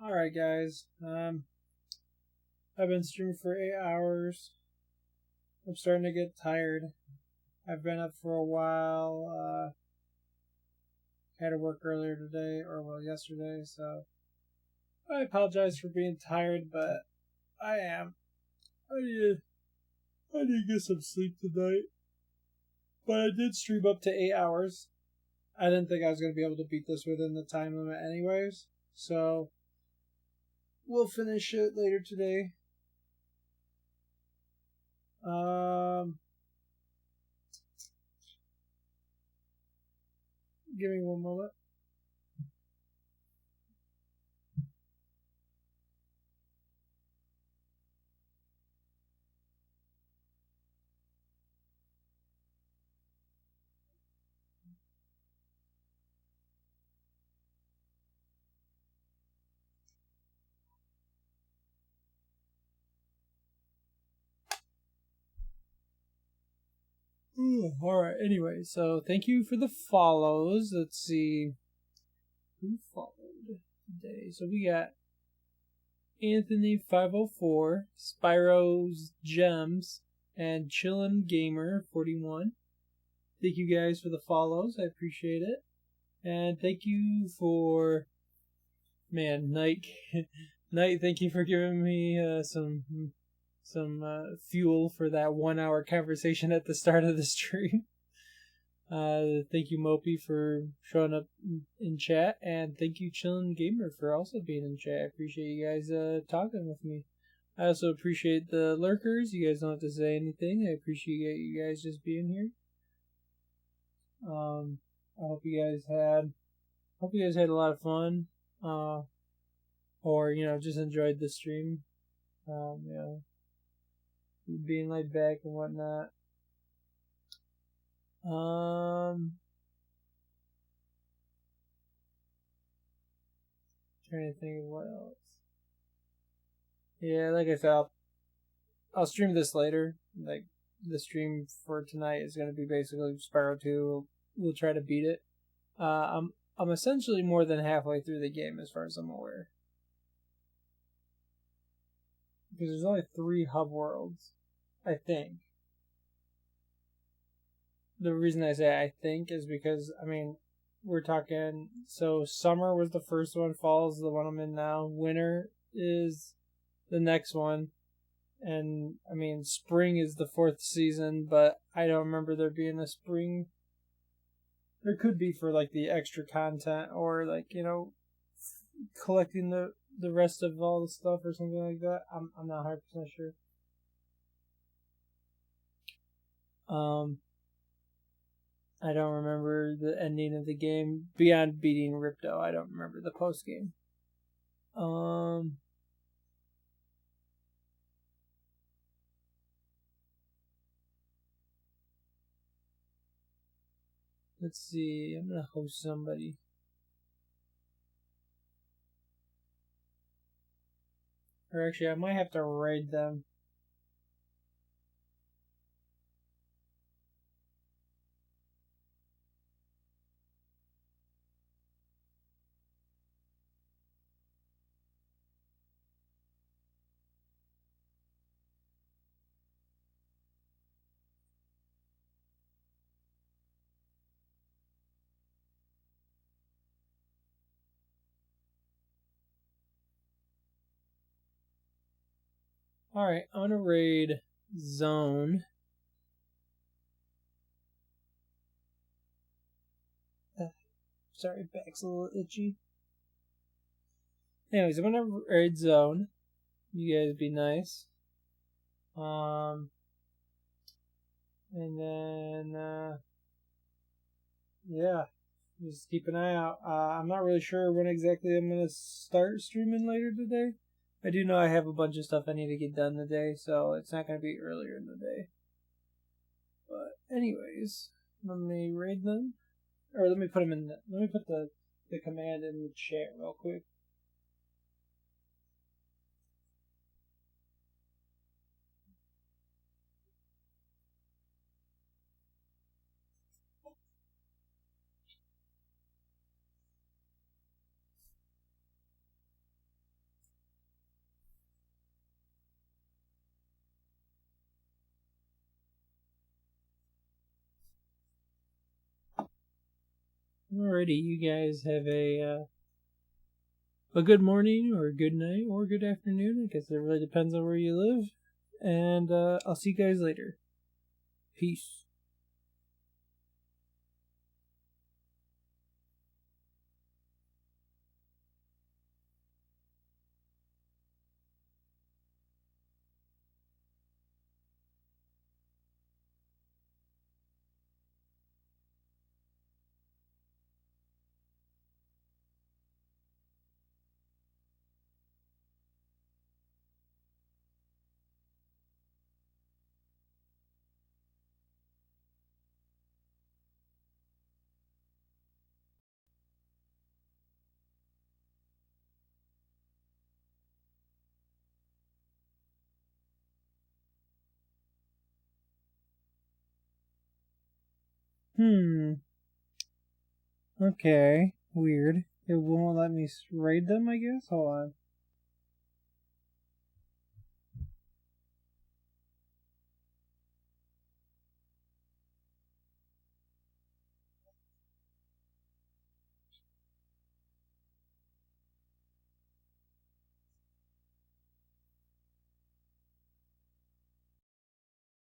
Alright guys, I've been streaming for 8 hours. I'm starting to get tired. I've been up for a while, had to work earlier today, or well, yesterday, so I apologize for being tired, but I am. I need to get some sleep tonight. But I did stream up to 8 hours. I didn't think I was going to be able to beat this within the time limit anyways, so we'll finish it later today. Give me one moment. Alright, anyway, so thank you for the follows. Let's see who followed today. So we got Anthony504, Spyro's Gems, and Chillin Gamer 41. Thank you guys for the follows. I appreciate it. And thank you for Night. Night, thank you for giving me some fuel for that 1 hour conversation at the start of the stream. Thank you, Mopey, for showing up in chat, and thank you, Chillin' Gamer, for also being in chat. I appreciate you guys talking with me. I also appreciate the lurkers. You guys don't have to say anything. I appreciate you guys just being here. I hope you guys had a lot of fun, or just enjoyed the stream. Being laid back and whatnot. Trying to think of what else. Yeah, like I said, I'll stream this later. Like, the stream for tonight is going to be basically Spyro 2. We'll try to beat it. I'm essentially more than halfway through the game as far as I'm aware. Because there's only 3 hub worlds, I think. The reason I say I think is because, we're talking, so summer was the first one, fall is the one I'm in now, winter is the next one, and, spring is the 4th season, but I don't remember there being a spring. There could be for, the extra content, or, collecting the rest of all the stuff or something like that. I'm not 100% sure. I don't remember the ending of the game beyond beating Ripto. I don't remember the post game. Let's see. I'm gonna host somebody. Or actually, I might have to raid them. Alright, I'm gonna raid Zone. Sorry, back's a little itchy. Anyways, I'm gonna raid Zone. You guys be nice. And then, yeah, just keep an eye out. I'm not really sure when exactly I'm gonna start streaming later today. I do know I have a bunch of stuff I need to get done today, so it's not going to be earlier in the day. But anyways, let me raid them. Or let me put them in let me put the command in the chat real quick. Alrighty, you guys have a good morning, or good night, or good afternoon. I guess it really depends on where you live. And I'll see you guys later. Peace. Okay, weird. It won't let me raid them, I guess? Hold on.